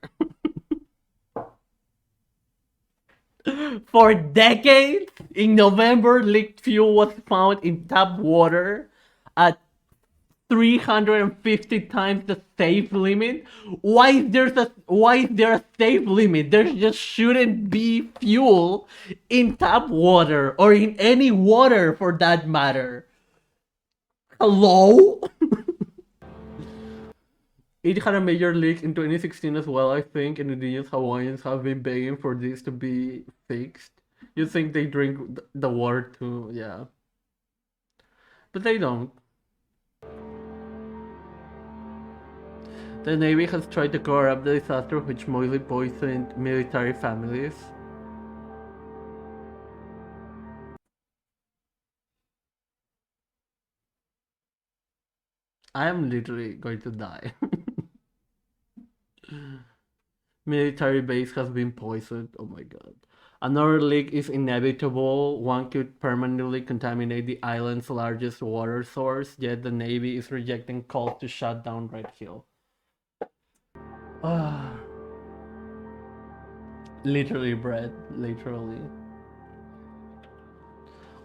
For decades, in November, leaked fuel was found in tap water at 350 times the safe limit. Why is there a safe limit? There just shouldn't be fuel in tap water or in any water for that matter. Hello? It had a major leak in 2016 as well, I think, and indigenous Hawaiians have been begging for this to be fixed. You think they drink the water too, yeah. But they don't. The Navy has tried to cover up the disaster which mostly poisoned military families. I am literally going to die. Military base has been poisoned. Oh my god. Another leak is inevitable. One could permanently contaminate the island's largest water source, yet the Navy is rejecting calls to shut down Red Hill. Literally, Brett. Literally.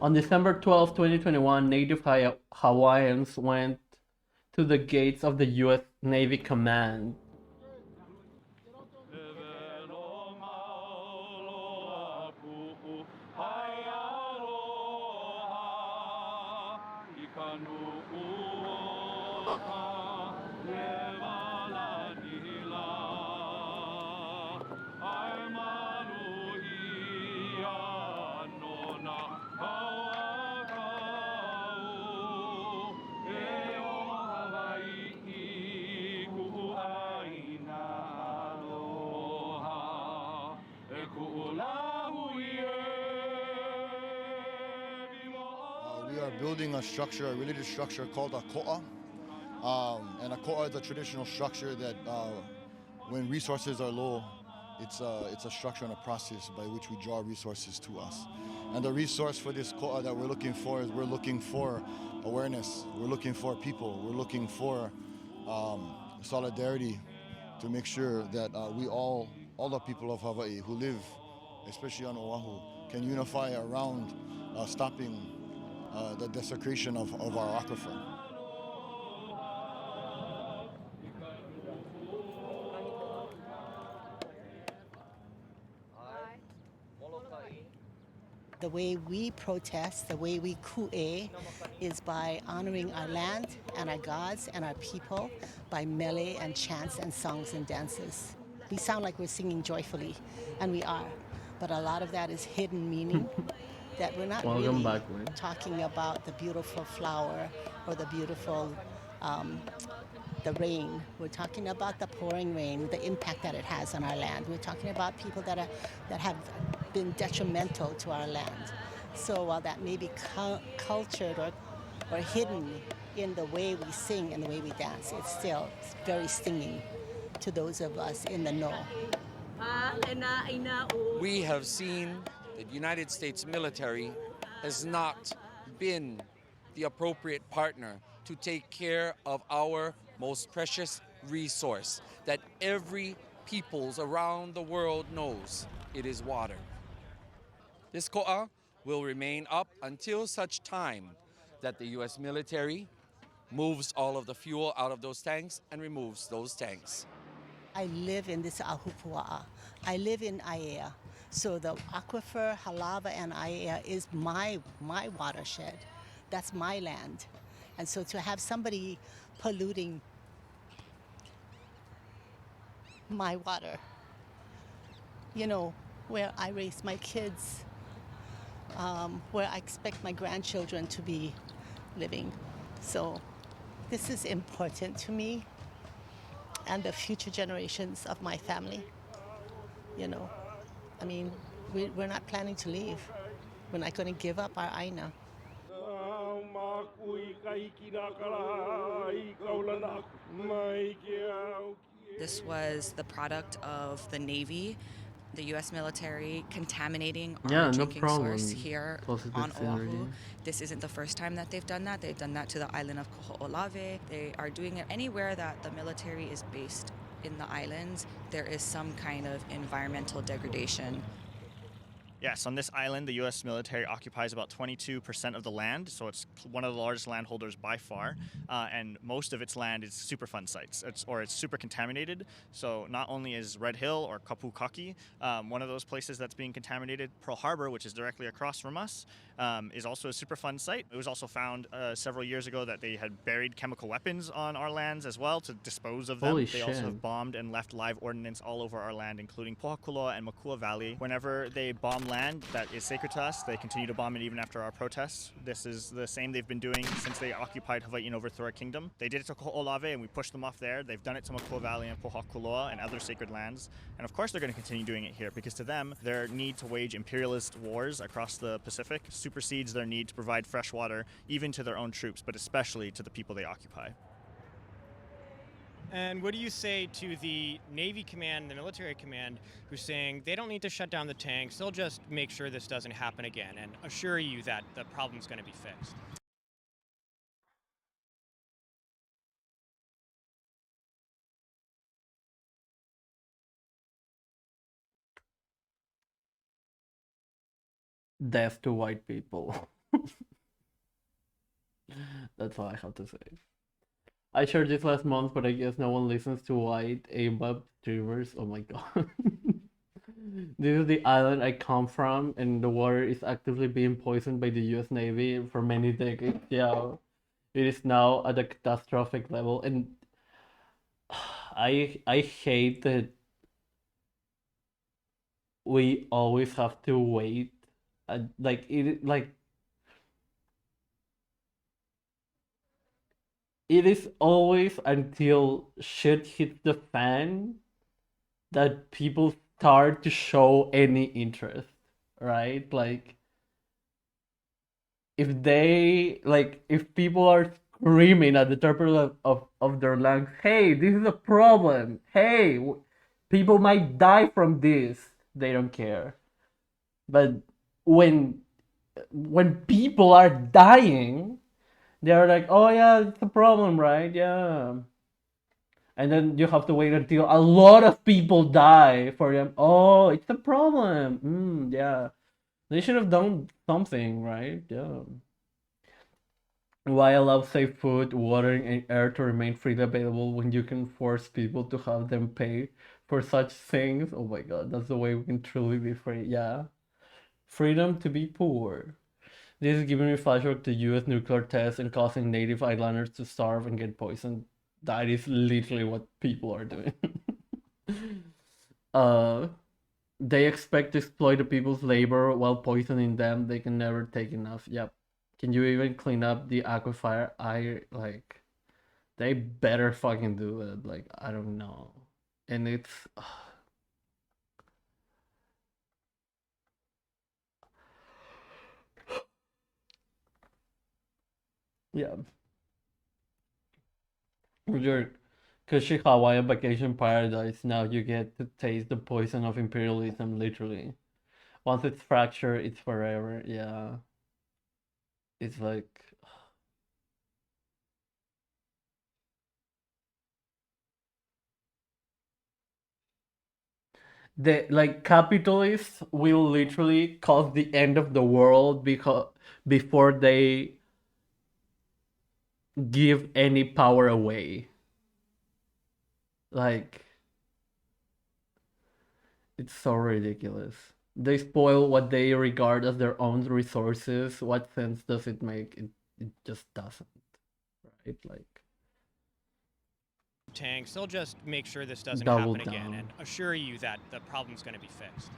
On December 12, 2021, Native Hawaiians went to the gates of the US Navy Command. We are building a structure, a religious structure called a ko'a. And a ko'a is a traditional structure that when resources are low, it's a structure and a process by which we draw resources to us. And the resource for this ko'a that we're looking for is we're looking for awareness, we're looking for people, we're looking for solidarity to make sure that we all the people of Hawaii who live, especially on Oahu, can unify around stopping the desecration of our aquifer. The way we protest, the way we ku'e, is by honoring our land and our gods and our people by mele and chants and songs and dances. We sound like we're singing joyfully, and we are, but a lot of that is hidden meaning that we're not really talking about the beautiful flower or the beautiful, the rain. We're talking about the pouring rain, the impact that it has on our land. We're talking about people that have been detrimental to our land. So while that may be cultured or or hidden in the way we sing and the way we dance. It's still very stinging to those of us in the know. We have seen that the United States military has not been the appropriate partner to take care of our most precious resource that every peoples around the world knows. It is water. This ko'a will remain up until such time that the U.S. military moves all of the fuel out of those tanks and removes those tanks. I live in this Ahupua'a. I live in Aiea. So the aquifer, Halawa, and Aiea is my watershed. That's my land. And so to have somebody polluting my water, you know, where I raise my kids, where I expect my grandchildren to be living. So this is important to me and the future generations of my family. You know, I mean, we're not planning to leave. We're not going to give up our aina. This was the product of the Navy, the U.S. military contaminating our drinking source here on Oahu. This isn't the first time that they've done that. They've done that to the island of Koho'olawe. They are doing it anywhere that the military is based in the islands. There is some kind of environmental degradation. Yes, on this island, the U.S. military occupies about 22% of the land, so it's one of the largest landholders by far, and most of its land is Superfund sites, it's super contaminated. So not only is Red Hill or Kapukaki one of those places that's being contaminated, Pearl Harbor, which is directly across from us, is also a Superfund site. It was also found several years ago that they had buried chemical weapons on our lands as well to dispose of them. They also have bombed and left live ordnance all over our land, including Pohakuloa and Makua Valley. Whenever they bomb land that is sacred to us, they continue to bomb it even after our protests. This is the same they've been doing since they occupied Hawaii and overthrew our kingdom. They did it to Koho'olawe and we pushed them off there. They've done it to Makua Valley and Pohakuloa and other sacred lands. And of course they're going to continue doing it here because to them, their need to wage imperialist wars across the Pacific supersedes their need to provide fresh water even to their own troops, but especially to the people they occupy. And what do you say to the Navy command, the military command, who's saying they don't need to shut down the tanks, they'll just make sure this doesn't happen again and assure you that the problem's going to be fixed? Death to white people. That's all I have to say. I shared this last month, but I guess no one listens to white AMAP streamers. Oh my god. This is the island I come from, and the water is actively being poisoned by the US Navy for many decades. Yeah, it is now at a catastrophic level, and I hate that we always have to wait. It is always until shit hits the fan that people start to show any interest, right? Like, if people are screaming at the top of their lungs, hey, this is a problem, hey, people might die from this, they don't care. But when people are dying, they're like, oh yeah, it's a problem, right? Yeah. And then you have to wait until a lot of people die for them. Oh, it's a problem. Yeah. They should have done something, right? Yeah. Why allow safe food, water, and air to remain freely available when you can force people to have them pay for such things? Oh my god, that's the way we can truly be free. Yeah. Freedom to be poor. This is giving me flashback to US nuclear tests and causing native islanders to starve and get poisoned. That is literally what people are doing. They expect to exploit the people's labor while poisoning them. They can never take enough. Yep. Can you even clean up the aquifer? They better fucking do it. Like, I don't know. And it's... Yeah. With your cushy Hawaiian vacation paradise, now you get to taste the poison of imperialism, literally. Once it's fractured, it's forever. Yeah. It's like... like capitalists will literally cause the end of the world before they give any power away. Like, it's so ridiculous. They spoil what they regard as their own resources. What sense does it make? It just doesn't, right? Like, tanks, they'll just make sure this doesn't Double happen again down. and assure you that the problem's going to be fixed.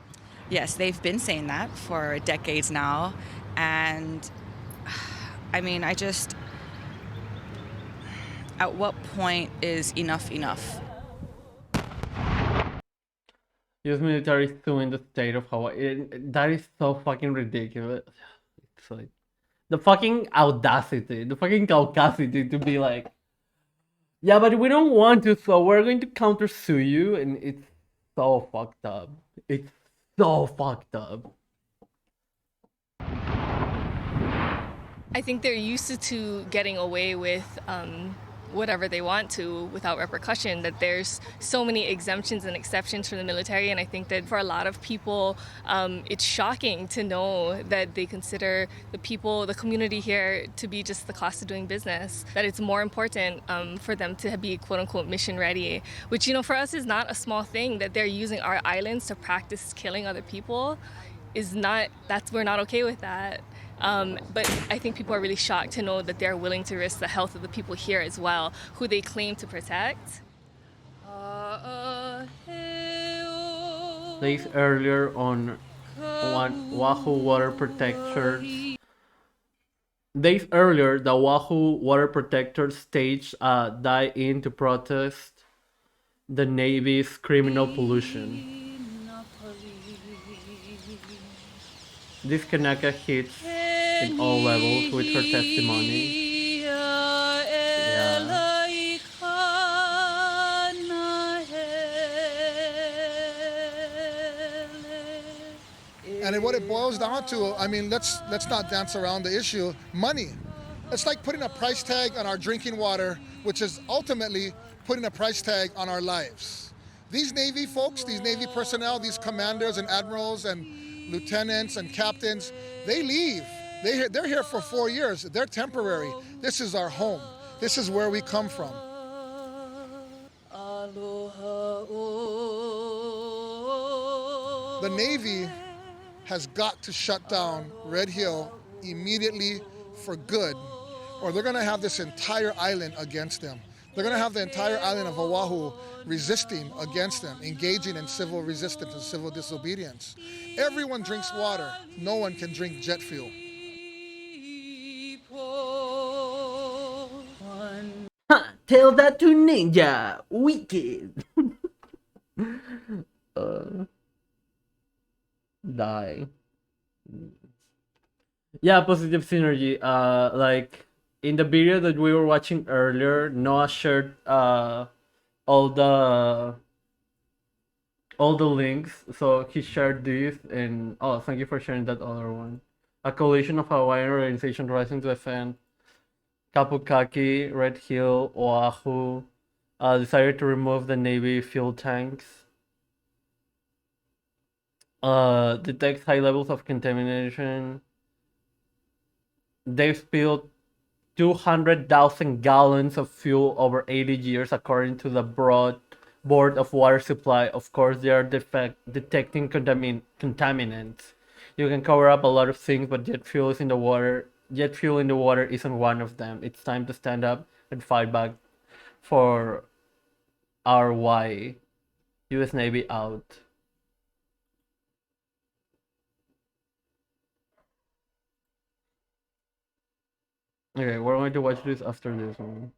Yes, they've been saying that for decades now. And I mean, at what point is enough enough? US military suing the state of Hawaii. That is so fucking ridiculous. It's like the fucking audacity, the fucking caucasity to be like, yeah, but we don't want to, so we're going to countersue you, and it's so fucked up. It's so fucked up. I think they're used to getting away with whatever they want to without repercussion, that there's so many exemptions and exceptions for the military, and I think that for a lot of people it's shocking to know that they consider the people, the community here to be just the cost of doing business, that it's more important for them to be quote-unquote mission ready, which, you know, for us is not a small thing. That they're using our islands to practice killing other people is not, we're not okay with that. But I think people are really shocked to know that they're willing to risk the health of the people here as well, who they claim to protect. Days earlier on Oahu water protectors. Days earlier, the Oahu water protectors staged a die-in to protest the Navy's criminal pollution. This Kanaka hits in all levels with her testimony. Yeah. And what it boils down to, I mean, let's not dance around the issue. Money. It's like putting a price tag on our drinking water, which is ultimately putting a price tag on our lives. These Navy folks, these Navy personnel, these commanders and admirals and lieutenants and captains, they leave. They're here for 4 years. They're temporary. This is our home. This is where we come from. The Navy has got to shut down Red Hill immediately for good, or they're going to have this entire island against them. They're going to have the entire island of Oahu resisting against them, engaging in civil resistance and civil disobedience. Everyone drinks water. No one can drink jet fuel. Tell that to Ninja. Wicked. Die. Yeah, positive synergy. Like in the video that we were watching earlier, Noah shared all the links. So he shared this, and oh, thank you for sharing that other one. A coalition of Hawaiian organizations rising to defend Kapukaki, Red Hill, Oahu, decided to remove the Navy fuel tanks. Detects high levels of contamination. They've spilled 200,000 gallons of fuel over 80 years, according to the Board of Water Supply. Of course, they are detecting contaminants. You can cover up a lot of things, but jet fuel in the water isn't one of them. It's time to stand up and fight back for our why. US Navy out. Okay, we're going to watch this after this one.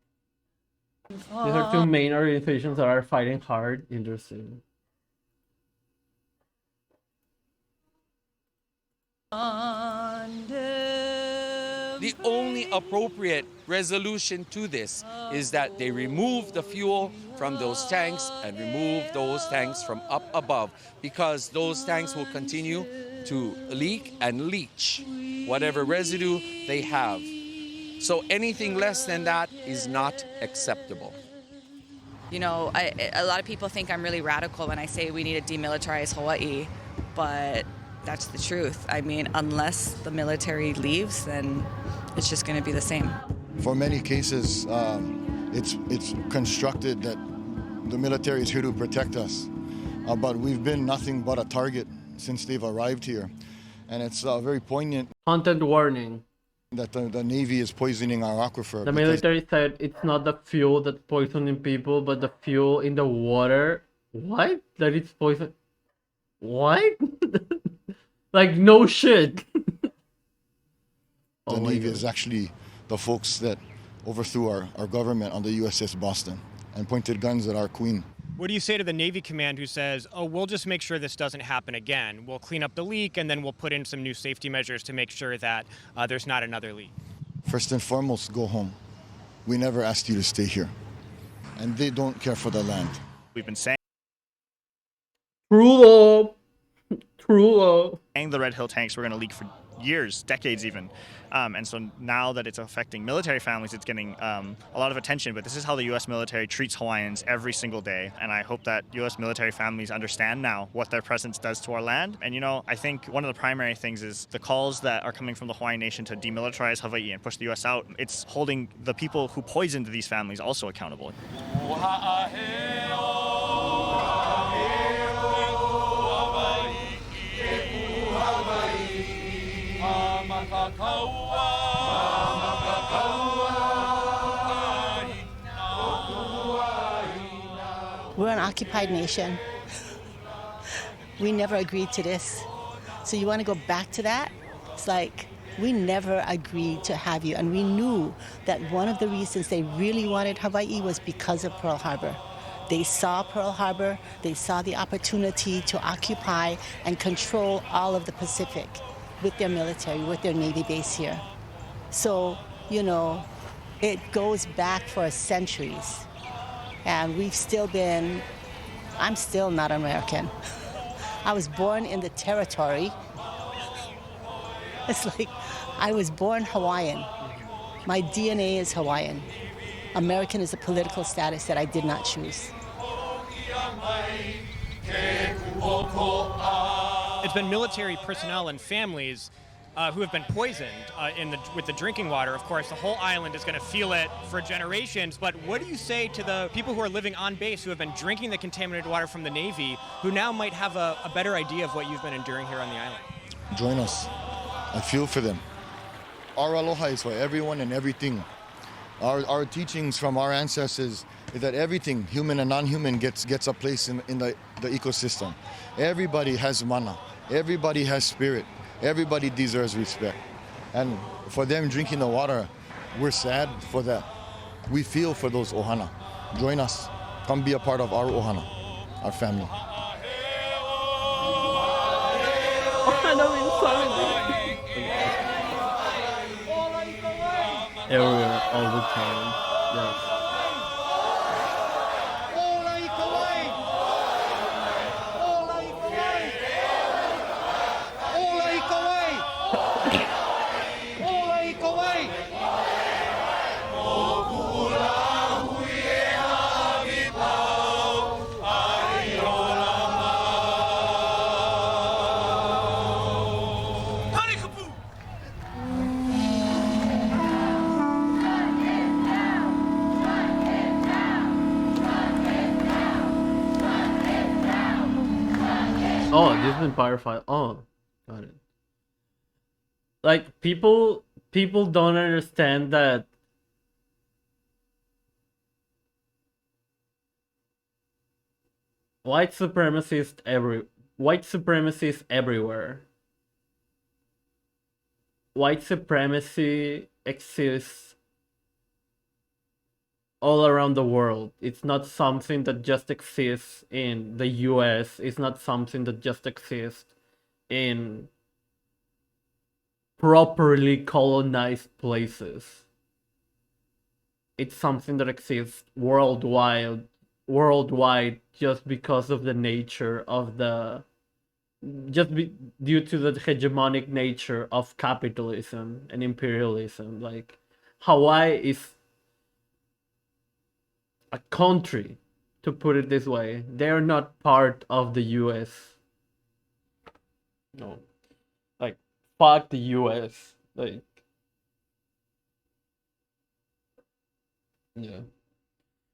These are two main organizations that are fighting hard. Interesting. The only appropriate resolution to this is that they remove the fuel from those tanks and remove those tanks from up above, because those tanks will continue to leak and leach whatever residue they have. So anything less than that is not acceptable. You know, a lot of people think I'm really radical when I say we need to demilitarize Hawaii, but that's the truth. I mean, unless the military leaves, then it's just going to be the same. For many cases, it's constructed that the military is here to protect us, but we've been nothing but a target since they've arrived here, and it's very poignant. Content warning. That the Navy is poisoning our aquifer. The military said it's not the fuel that's poisoning people, but the fuel in the water. What? That it's poison. What? Like, no shit. The Navy is actually the folks that overthrew our government on the USS Boston and pointed guns at our queen. What do you say to the Navy command who says, oh, we'll just make sure this doesn't happen again. We'll clean up the leak and then we'll put in some new safety measures to make sure that there's not another leak? First and foremost, go home. We never asked you to stay here. And they don't care for the land. We've been saying True. the Red Hill tanks were going to leak for years, decades even. And so now that it's affecting military families, it's getting a lot of attention. But this is how the U.S. military treats Hawaiians every single day. And I hope that U.S. military families understand now what their presence does to our land. And, you know, I think one of the primary things is the calls that are coming from the Hawaiian nation to demilitarize Hawaii and push the U.S. out. It's holding the people who poisoned these families also accountable. We're an occupied nation. We never agreed to this. So you want to go back to that? It's like, we never agreed to have you. And we knew that one of the reasons they really wanted Hawaii was because of Pearl Harbor. They saw Pearl Harbor, they saw the opportunity to occupy and control all of the Pacific with their military, with their Navy base here. So, you know, it goes back for centuries. And we've still been, I'm still not American. I was born in the territory. It's like, I was born Hawaiian. My DNA is Hawaiian. American is a political status that I did not choose. It's been military personnel and families who have been poisoned with the drinking water. Of course, the whole island is going to feel it for generations. But what do you say to the people who are living on base who have been drinking the contaminated water from the Navy, who now might have a better idea of what you've been enduring here on the island? Join us. I feel for them. Our aloha is for everyone and everything. Our teachings from our ancestors is that everything, human and non-human, gets a place in the ecosystem. Everybody has mana. Everybody has spirit. Everybody deserves respect. And for them drinking the water, we're sad for that. We feel for those ohana. Join us. Come be a part of our ohana, our family. Everywhere, all the time. Yes. Oh, this is Empire File. Oh, got it. Like, people don't understand that white supremacy is everywhere. White supremacy exists all around the world. It's not something that just exists in the US. It's not something that just exists in properly colonized places. It's something that exists worldwide just because of the nature of the due to the hegemonic nature of capitalism and imperialism. Like, Hawaii is a country, to put it this way. They are not part of the US. No. Like, fuck the US. Like, yeah.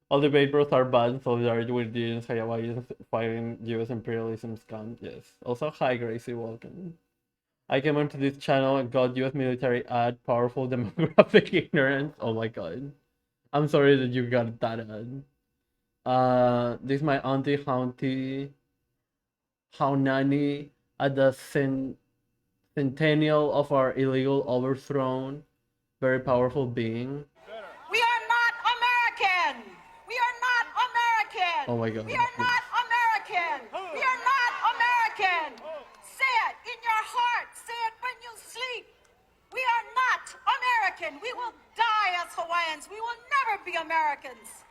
All the debate bros are bad in solidarity with the Indians, Hawaiians fighting US imperialism scam. Yes. Also, hi Gracie, welcome. I came onto this channel and got US military ad, powerful demographic ignorance. Oh my god. I'm sorry that you got that ad. This is my auntie Haunani at the centennial of our illegal overthrown. Very powerful being. We are not American. We are not American. Oh my god. We are not American. We are not American. Say it in your heart. Say it when you sleep. We are not American. We will die as Hawaiians. We will never be Americans.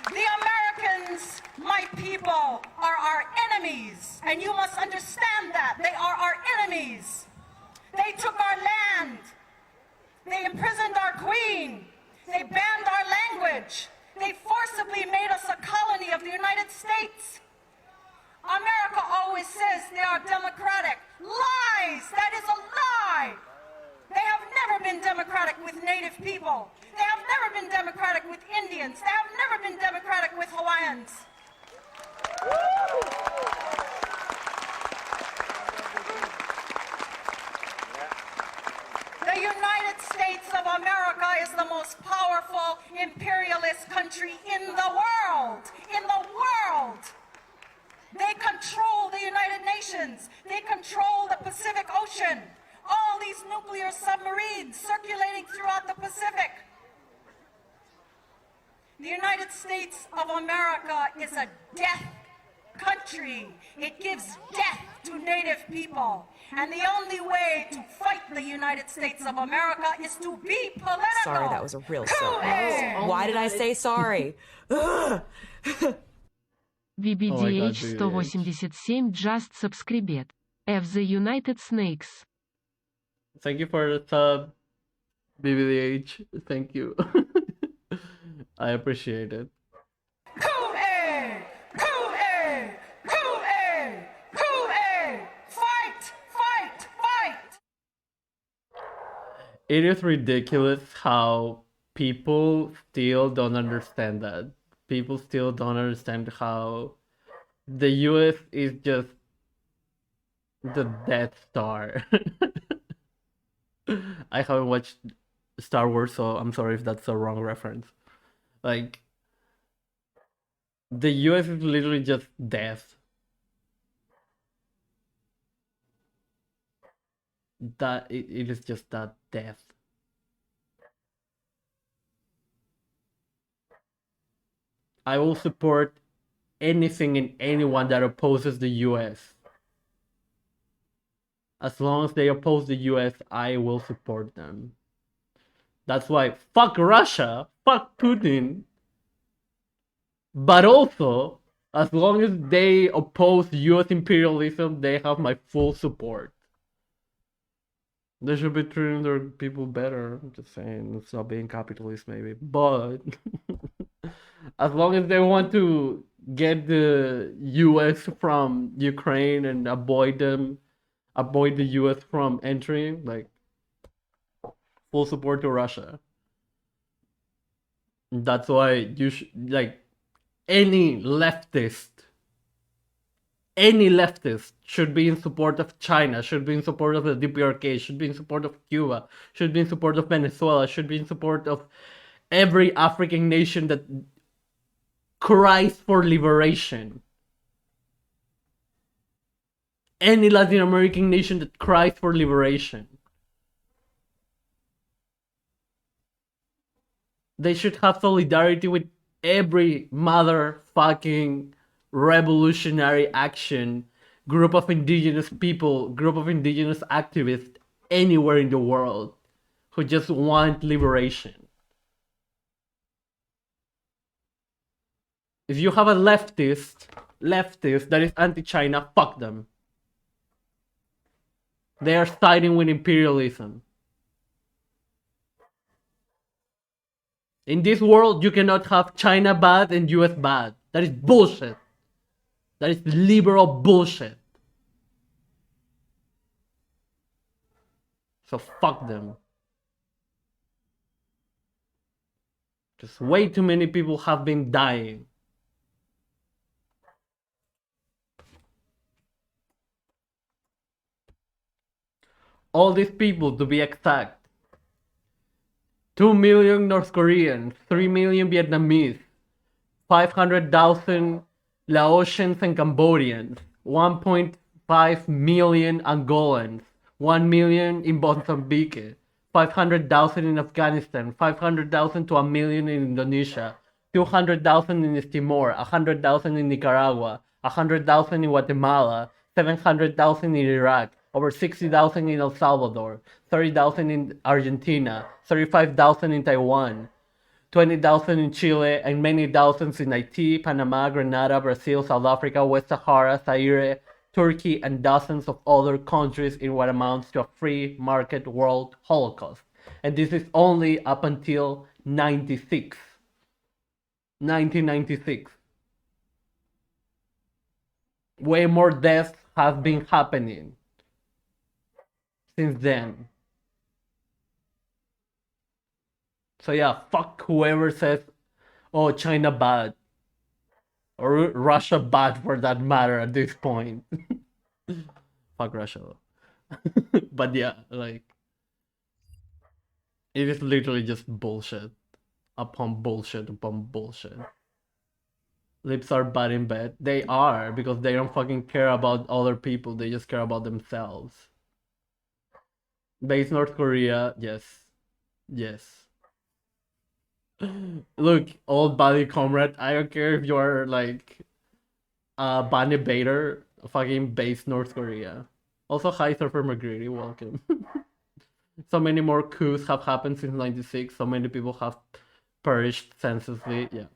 The Americans, my people, are our enemies, and you must understand that. They are our enemies. They took our land. They imprisoned our queen. They banned our language. They forcibly made us a colony of the United States. America always says they are democratic. Lies! That is a lie! They have never been democratic with Native people. They have never been democratic with Indians. They have never been democratic with Hawaiians. The United States of America is the most powerful imperialist country in the world. In the world. They control the United Nations. They control the Pacific Ocean. All these nuclear submarines circulating throughout the Pacific. The United States of America is a death country. It gives death to Native people. And the only way to fight the United States of America is to be political. Sorry, that was a real sorry. Why did I say sorry? VBDH 187 just subscribed. F the United Snakes. Thank you for the sub, BBDH. Thank you. I appreciate it. Fight! Fight! Fight! It is ridiculous how people still don't understand that. People still don't understand how the US is just the Death Star. I haven't watched Star Wars, so I'm sorry if that's a wrong reference. Like, the US is literally just death. It is just that death. I will support anything and anyone that opposes the US. As long as they oppose the US, I will support them. That's why, fuck Russia, fuck Putin. But also, as long as they oppose US imperialism, they have my full support. They should be treating their people better. I'm just saying, stop being capitalist maybe. But as long as they want to get the US from Ukraine and avoid the US from entering, like, full support to Russia. That's why you should, like, any leftist should be in support of China, should be in support of the DPRK, should be in support of Cuba, should be in support of Venezuela, should be in support of every African nation that cries for liberation. Any Latin American nation that cries for liberation. They should have solidarity with every motherfucking revolutionary action, group of indigenous people, group of indigenous activists anywhere in the world who just want liberation. If you have a leftist that is anti-China, fuck them. They are siding with imperialism. In this world, you cannot have China bad and US bad. That is bullshit. That is liberal bullshit. So fuck them. Just way too many people have been dying. All these people, to be exact. 2 million North Koreans, 3 million Vietnamese, 500,000 Laotians and Cambodians, 1.5 million Angolans, 1 million in Mozambique, 500,000 in Afghanistan, 500,000 to 1 million in Indonesia, 200,000 in East Timor, 100,000 in Nicaragua, 100,000 in Guatemala, 700,000 in Iraq, over 60,000 in El Salvador, 30,000 in Argentina, 35,000 in Taiwan, 20,000 in Chile, and many thousands in Haiti, Panama, Grenada, Brazil, South Africa, West Sahara, Zaire, Turkey, and dozens of other countries in what amounts to a free market world holocaust. And this is only up until 1996. Way more deaths have been happening since then. So yeah, fuck whoever says, oh, China bad. Or Russia bad for that matter at this point. Fuck Russia though. But yeah, like, it is literally just bullshit. Upon bullshit upon bullshit. Lips are bad in bed. They are, because they don't fucking care about other people. They just care about themselves. Base North Korea, yes. Yes. Look, old buddy comrade, I don't care if you're like Bunny Bader, fucking base North Korea. Also, hi Surfer McGrady, welcome. So many more coups have happened since 96, so many people have perished senselessly, yeah.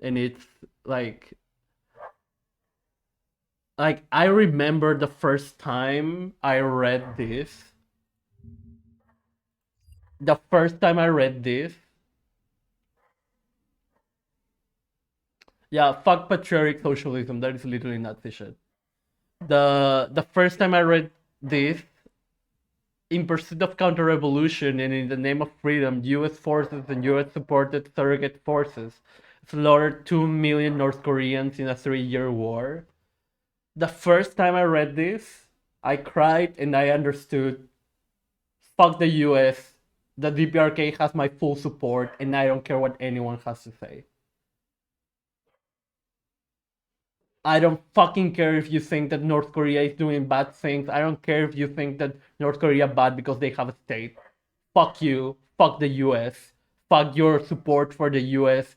And it's like I remember the first time I read this. The first time I read this, yeah, fuck patriotic socialism. That is literally Nazi shit. The first time I read this, in pursuit of counter-revolution and in the name of freedom, U.S. forces and U.S.-supported surrogate forces slaughtered 2 million North Koreans in a 3-year war. The first time I read this, I cried and I understood. Fuck the U.S. The DPRK has my full support and I don't care what anyone has to say. I don't fucking care if you think that North Korea is doing bad things. I don't care if you think that North Korea bad because they have a state. Fuck you. Fuck the US. Fuck your support for the US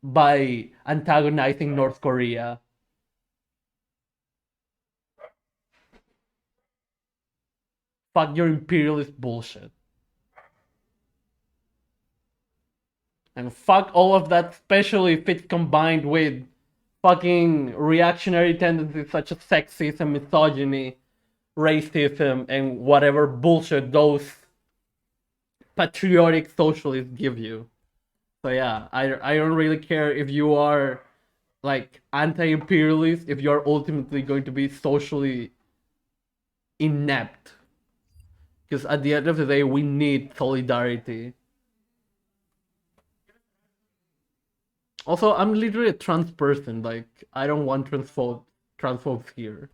by antagonizing North Korea. Fuck your imperialist bullshit. And fuck all of that, especially if it's combined with fucking reactionary tendencies such as sexism, misogyny, racism, and whatever bullshit those patriotic socialists give you. So yeah, I don't really care if you are like anti-imperialist, if you're ultimately going to be socially inept. Because at the end of the day, we need solidarity. Also, I'm literally a trans person, like, I don't want transphobes here.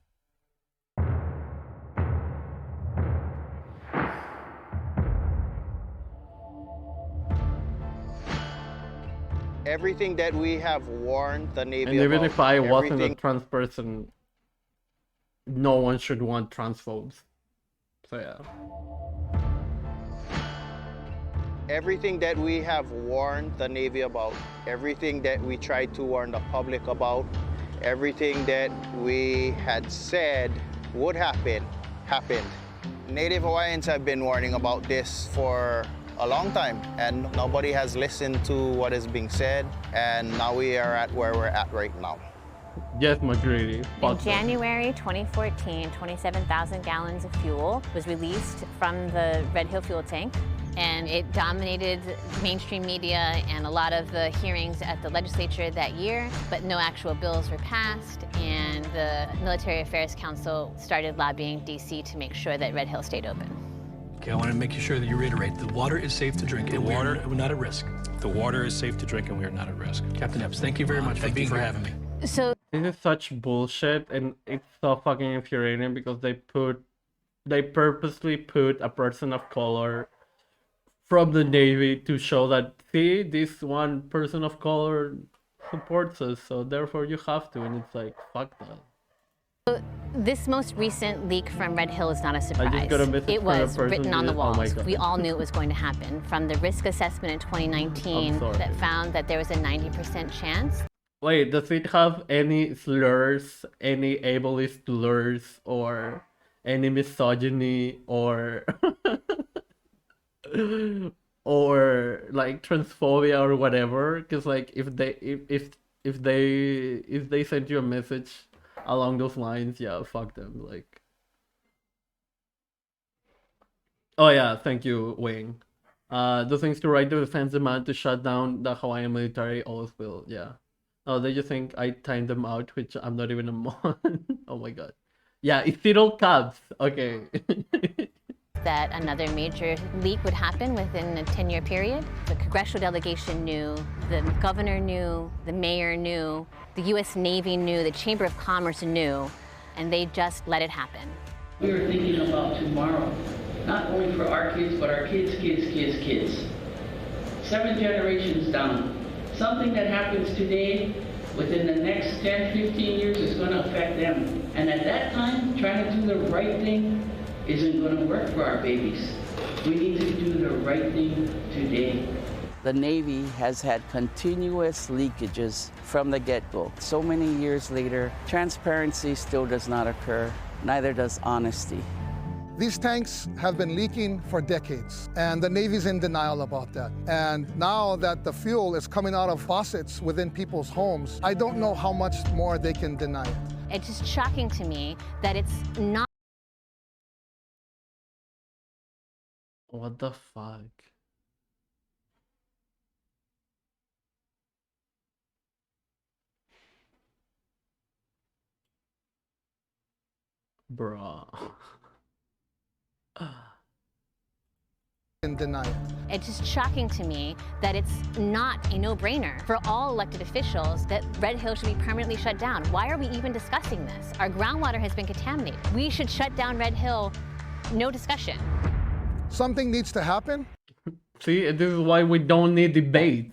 Everything that we have warned the Navy And even about, if I wasn't a everything- trans person, no one should want transphobes. So yeah. Everything that we have warned the Navy about, everything that we try to warn the public about, Everything that we had said would happen, happened. Native Hawaiians have been warning about this for a long time, and nobody has listened to what is being said, and now we are at where we're at right now. Yes, McGrady. In January 2014, 27,000 gallons of fuel was released from the Red Hill fuel tank, and it dominated mainstream media and a lot of the hearings at the legislature that year, but no actual bills were passed, and the Military Affairs Council started lobbying DC to make sure that Red Hill stayed open. Okay, I want to make sure that you reiterate, the water is safe to drink, and we're not at risk. The water is safe to drink, and we are not at risk. Captain Epps, thank you very much for being here. Having me. So this is such bullshit, and it's so fucking infuriating because they purposely put a person of color from the Navy to show that, see, this one person of color supports us, so therefore you have to, and it's like, fuck that. This most recent leak from Red Hill is not a surprise. I just got a message It from was a person written on the who- oh my walls. God. We all knew it was going to happen. From the risk assessment in 2019 that found that there was a 90% chance. Wait, does it have any slurs, any ableist slurs, or any misogyny, or or like transphobia or whatever? Because like if they send you a message along those lines, yeah, fuck them. Like, oh yeah, thank you, Wayne. The things to write the defense demand to shut down the Hawaiian military always will, yeah. Oh, they just think I timed them out, which I'm not even a mon. Oh my god. Yeah, it's little cabs. Okay. That another major leak would happen within a 10-year period. The congressional delegation knew, the governor knew, the mayor knew, the U.S. Navy knew, the Chamber of Commerce knew, and they just let it happen. We were thinking about tomorrow, not only for our kids, but our kids' kids. 7 generations down. Something that happens today, within the next 10, 15 years, is going to affect them. And at that time, trying to do the right thing isn't going to work for our babies. We need to do the right thing today. The Navy has had continuous leakages from the get-go. So many years later, transparency still does not occur, neither does honesty. These tanks have been leaking for decades, and the Navy's in denial about that. And now that the fuel is coming out of faucets within people's homes, I don't know how much more they can deny it. It's just shocking to me that it's not. What the fuck? Bruh. In denial. It's just shocking to me that it's not a no-brainer for all elected officials that Red Hill should be permanently shut down. Why are we even discussing this? Our groundwater has been contaminated. We should shut down Red Hill, no discussion. Something needs to happen. See, this is why we don't need debate.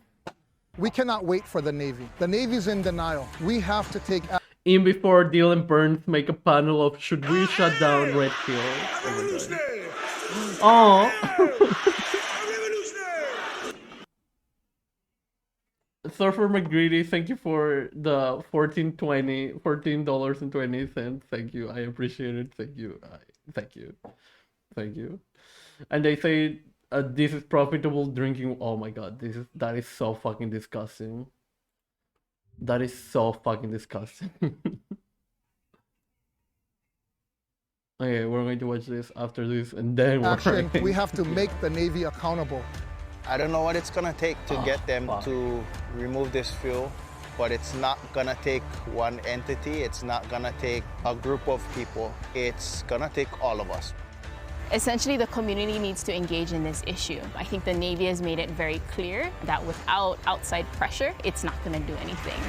We cannot wait for the Navy. The Navy's in denial. We have to take action. In before Dylan Burns make a panel of should we shut down Red Hill? Oh. Surfer McGreedy, thank you for the $14.20. Thank you. I appreciate it. Thank you. Thank you. Thank you. And they say this is profitable drinking. Oh my god, that is so fucking disgusting. That is so fucking disgusting. Okay, we're going to watch this after this, and then Action. We have to make the Navy accountable. I don't know what it's gonna take to get them to remove this fuel, but it's not gonna take one entity. It's not gonna take a group of people. It's gonna take all of us. Essentially, the community needs to engage in this issue. I think the Navy has made it very clear that without outside pressure, it's not going to do anything.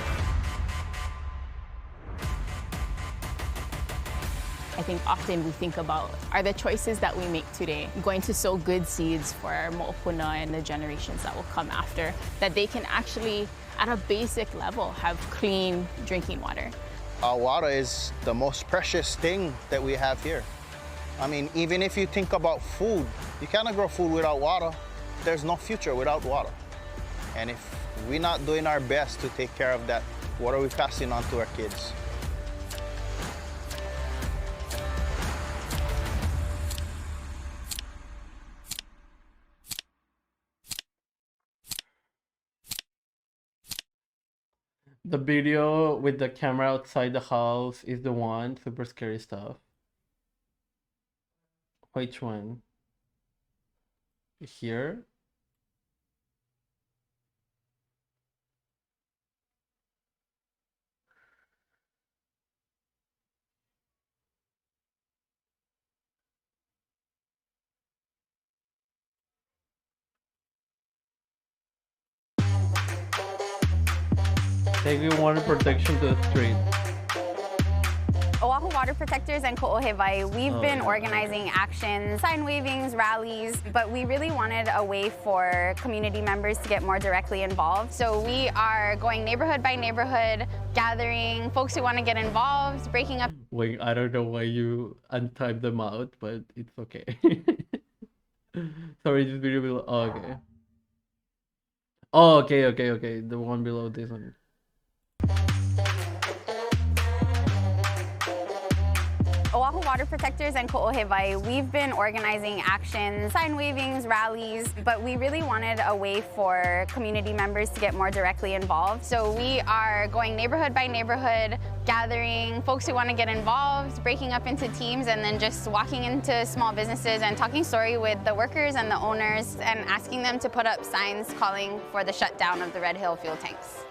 I think often we think about, are the choices that we make today going to sow good seeds for our mo'opuna and the generations that will come after, that they can actually, at a basic level, have clean drinking water. Our water is the most precious thing that we have here. I mean, even if you think about food, you cannot grow food without water. There's no future without water. And if we're not doing our best to take care of that What are we passing on to our kids? The video with the camera outside the house is the one. Super scary stuff. Which one? Here? Taking water protection to the street. Oahu Water Protectors and Ko'ohewai, we've been organizing actions, sign wavings, rallies, but we really wanted a way for community members to get more directly involved. So we are going neighborhood by neighborhood, gathering folks who want to get involved, breaking up. Wait, I don't know why you untyped them out, but it's okay. Sorry, this video below. Oh, okay. Oh, okay. The one below this one. Oahu Water Protectors and Ko'ohewai, we've been organizing actions, sign wavings, rallies, but we really wanted a way for community members to get more directly involved. So we are going neighborhood by neighborhood, gathering folks who want to get involved, breaking up into teams, and then just walking into small businesses and talking story with the workers and the owners and asking them to put up signs calling for the shutdown of the Red Hill fuel tanks.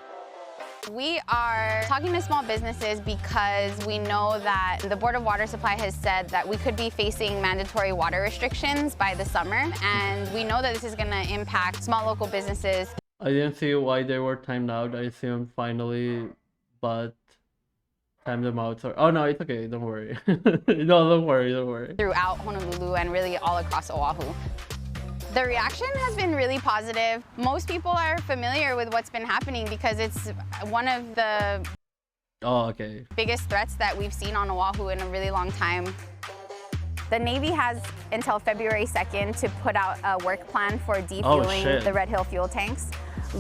We are talking to small businesses because we know that the Board of Water Supply has said that we could be facing mandatory water restrictions by the summer, and we know that this is going to impact small local businesses. I didn't see why they were timed out. I assumed finally, but timed them out. Sorry. Oh no, it's okay. Don't worry. No, don't worry. Throughout Honolulu and really all across Oahu. The reaction has been really positive. Most people are familiar with what's been happening because it's one of the biggest threats that we've seen on Oahu in a really long time. The Navy has until February 2nd to put out a work plan for defueling the Red Hill fuel tanks.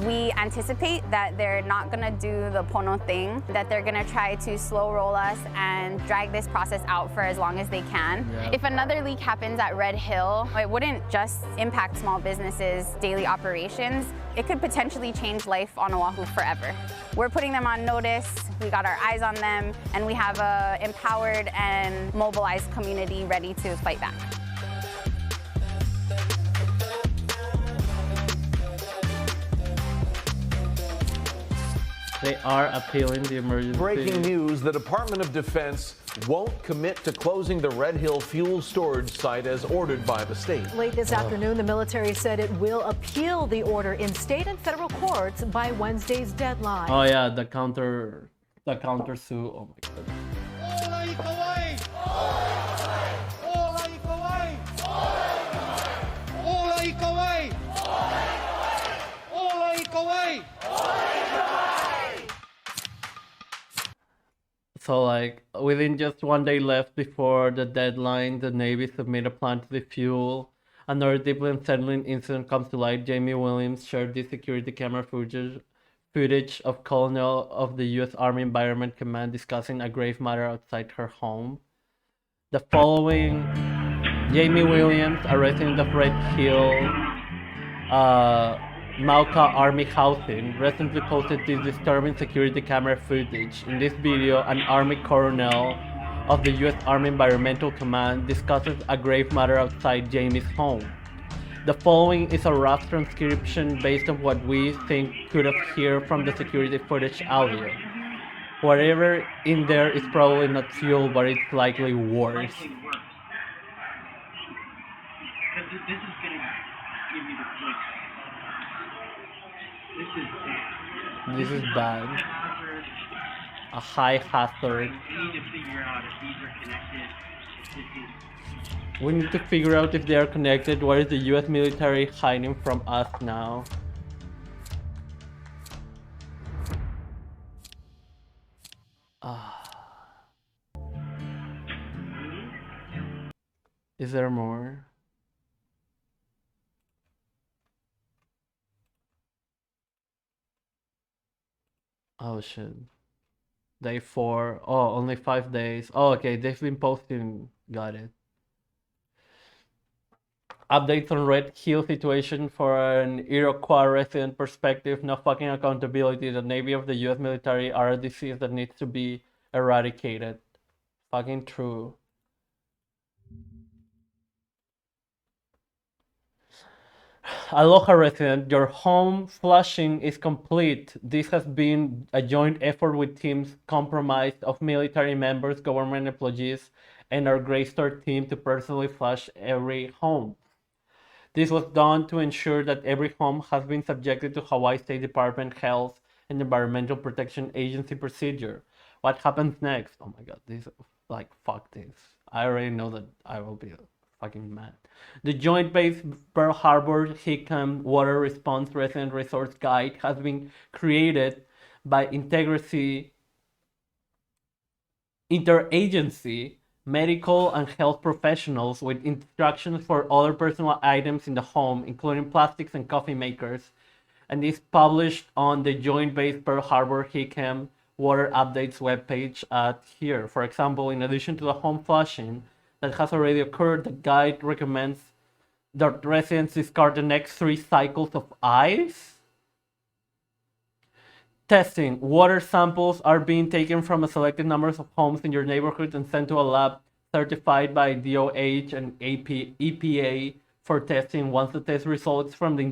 We anticipate that they're not gonna do the Pono thing, that they're gonna try to slow roll us and drag this process out for as long as they can. Yeah. If another leak happens at Red Hill, it wouldn't just impact small businesses' daily operations, it could potentially change life on Oahu forever. We're putting them on notice, we got our eyes on them, and we have an empowered and mobilized community ready to fight back. They are appealing the emergency. Breaking news, the Department of Defense won't commit to closing the Red Hill fuel storage site as ordered by the state. Late this afternoon, the military said it will appeal the order in state and federal courts by Wednesday's deadline. Oh yeah, the counter sue. Oh my god. So like within just 1 day left before the deadline, the Navy submit a plan to defuel. Another deeply unsettling incident comes to light. Jamie Williams shared this security camera footage of Colonel of the U.S. Army Environment Command discussing a grave matter outside her home. The following, Jamie Williams, a resident of Red Hill, Mauka Army Housing, recently posted this disturbing security camera footage. In this video, an Army Colonel of the U.S. Army Environmental Command discusses a grave matter outside Jamie's home. The following is a rough transcription based on what we think could have heard from the security footage audio. Whatever in there is probably not fuel, but it's likely worse. This is bad. A high hazard. We need to figure out if they are connected. What is the US military hiding from us now? Is there more? Oh shit. Day 4. Oh, only 5 days. Oh, okay. They've been posting. Got it. Updates on Red Hill situation for an Iroquois resident perspective. No fucking accountability. The Navy of the US military are a disease that needs to be eradicated. Fucking true. Aloha resident, your home flushing is complete. This has been a joint effort with teams comprised of military members, government employees, and our Greystar team to personally flush every home. This was done to ensure that every home has been subjected to Hawaii State Department Health and Environmental Protection Agency procedure. What happens next? Oh my god, this, like, fuck this. I already know that I will be fucking mad. The Joint Base Pearl Harbor Hickam Water Response Resident Resource Guide has been created by interagency medical and health professionals with instructions for other personal items in the home, including plastics and coffee makers, and is published on the Joint Base Pearl Harbor Hickam Water Updates webpage at here. For example, in addition to the home flushing that has already occurred, the guide recommends that residents discard the next 3 cycles of ice. Testing. Water samples are being taken from a selected number of homes in your neighborhood and sent to a lab certified by DOH and EPA for testing. Once the test results from the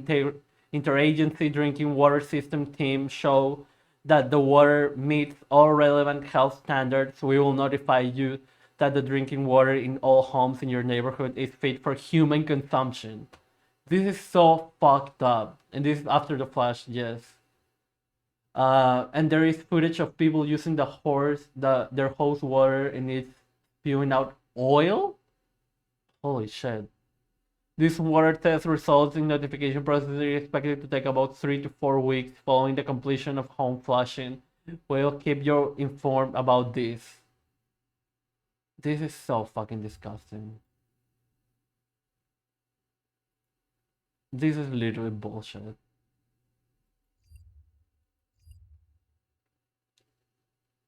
interagency drinking water system team show that the water meets all relevant health standards, we will notify you that the drinking water in all homes in your neighborhood is fit for human consumption. This is so fucked up. And this is after the flash, yes. And there is footage of people using their hose water and it's spewing out oil? Holy shit. This water test results in notification process is expected to take about 3 to 4 weeks following the completion of home flushing. We'll keep you informed about this. This is so fucking disgusting. This is literally bullshit.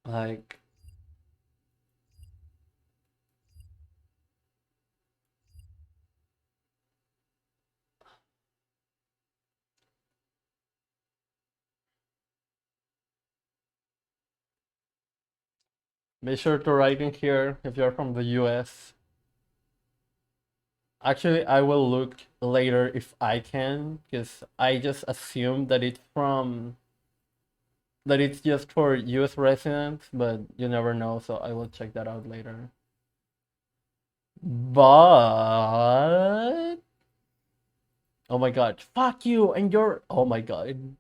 Like, be sure to write in here if you're from the US. Actually, I will look later if I can, because I just assume that it's just for US residents, but you never know, so I will check that out later. But oh my god, fuck you and your, oh my god.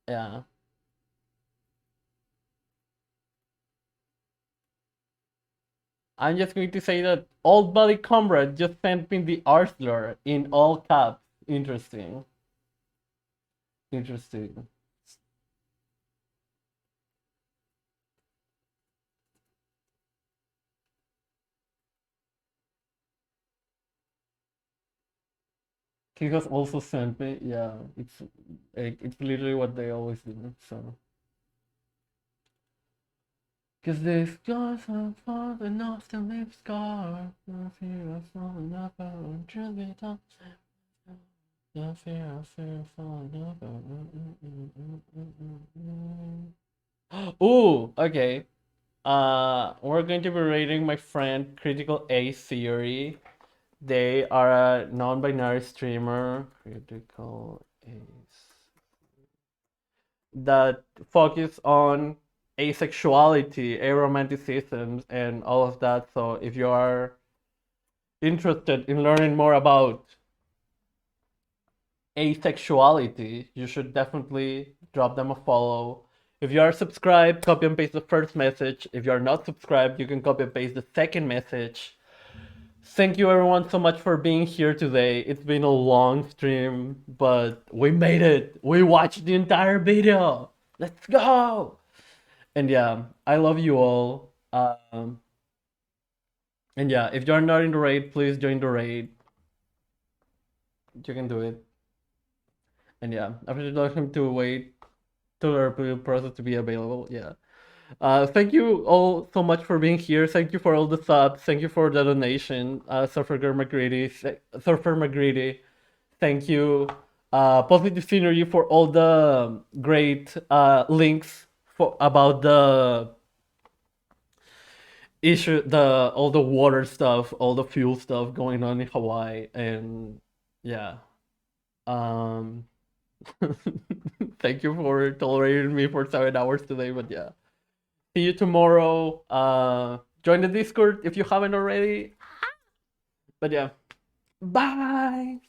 Yeah. I'm just going to say that Old Buddy Comrade just sent me the Arthur in all caps. Interesting. Interesting. He has also sent me, yeah, it's literally what they always do, so. Cause this scars are far enough to leave scars. No fear of falling up, I won't truly talk. No fear of falling up. Ooh, okay. We're going to be rating my friend Critical Ace Theory. They are a non-binary streamer. Critical Ace. That focus on asexuality, aromanticism, and all of that. So if you are interested in learning more about asexuality, you should definitely drop them a follow. If you are subscribed, copy and paste the first message. If you are not subscribed, you can copy and paste the second message. Thank you everyone so much for being here today. It's been a long stream, but we made it. We watched the entire video. Let's go. And yeah, I love you all. And yeah, if you're not in the raid, please join the raid. You can do it. And yeah, I would like him to wait to the appeal process to be available. Yeah. Thank you all so much for being here. Thank you for all the subs. Thank you for the donation, Surfer McGrady. Thank you, Positive Scenery, for all the great links about the issue, all the water stuff, all the fuel stuff going on in Hawaii, and yeah. Thank you for tolerating me for 7 hours today, but yeah. See you tomorrow. Join the Discord if you haven't already. But yeah. Bye.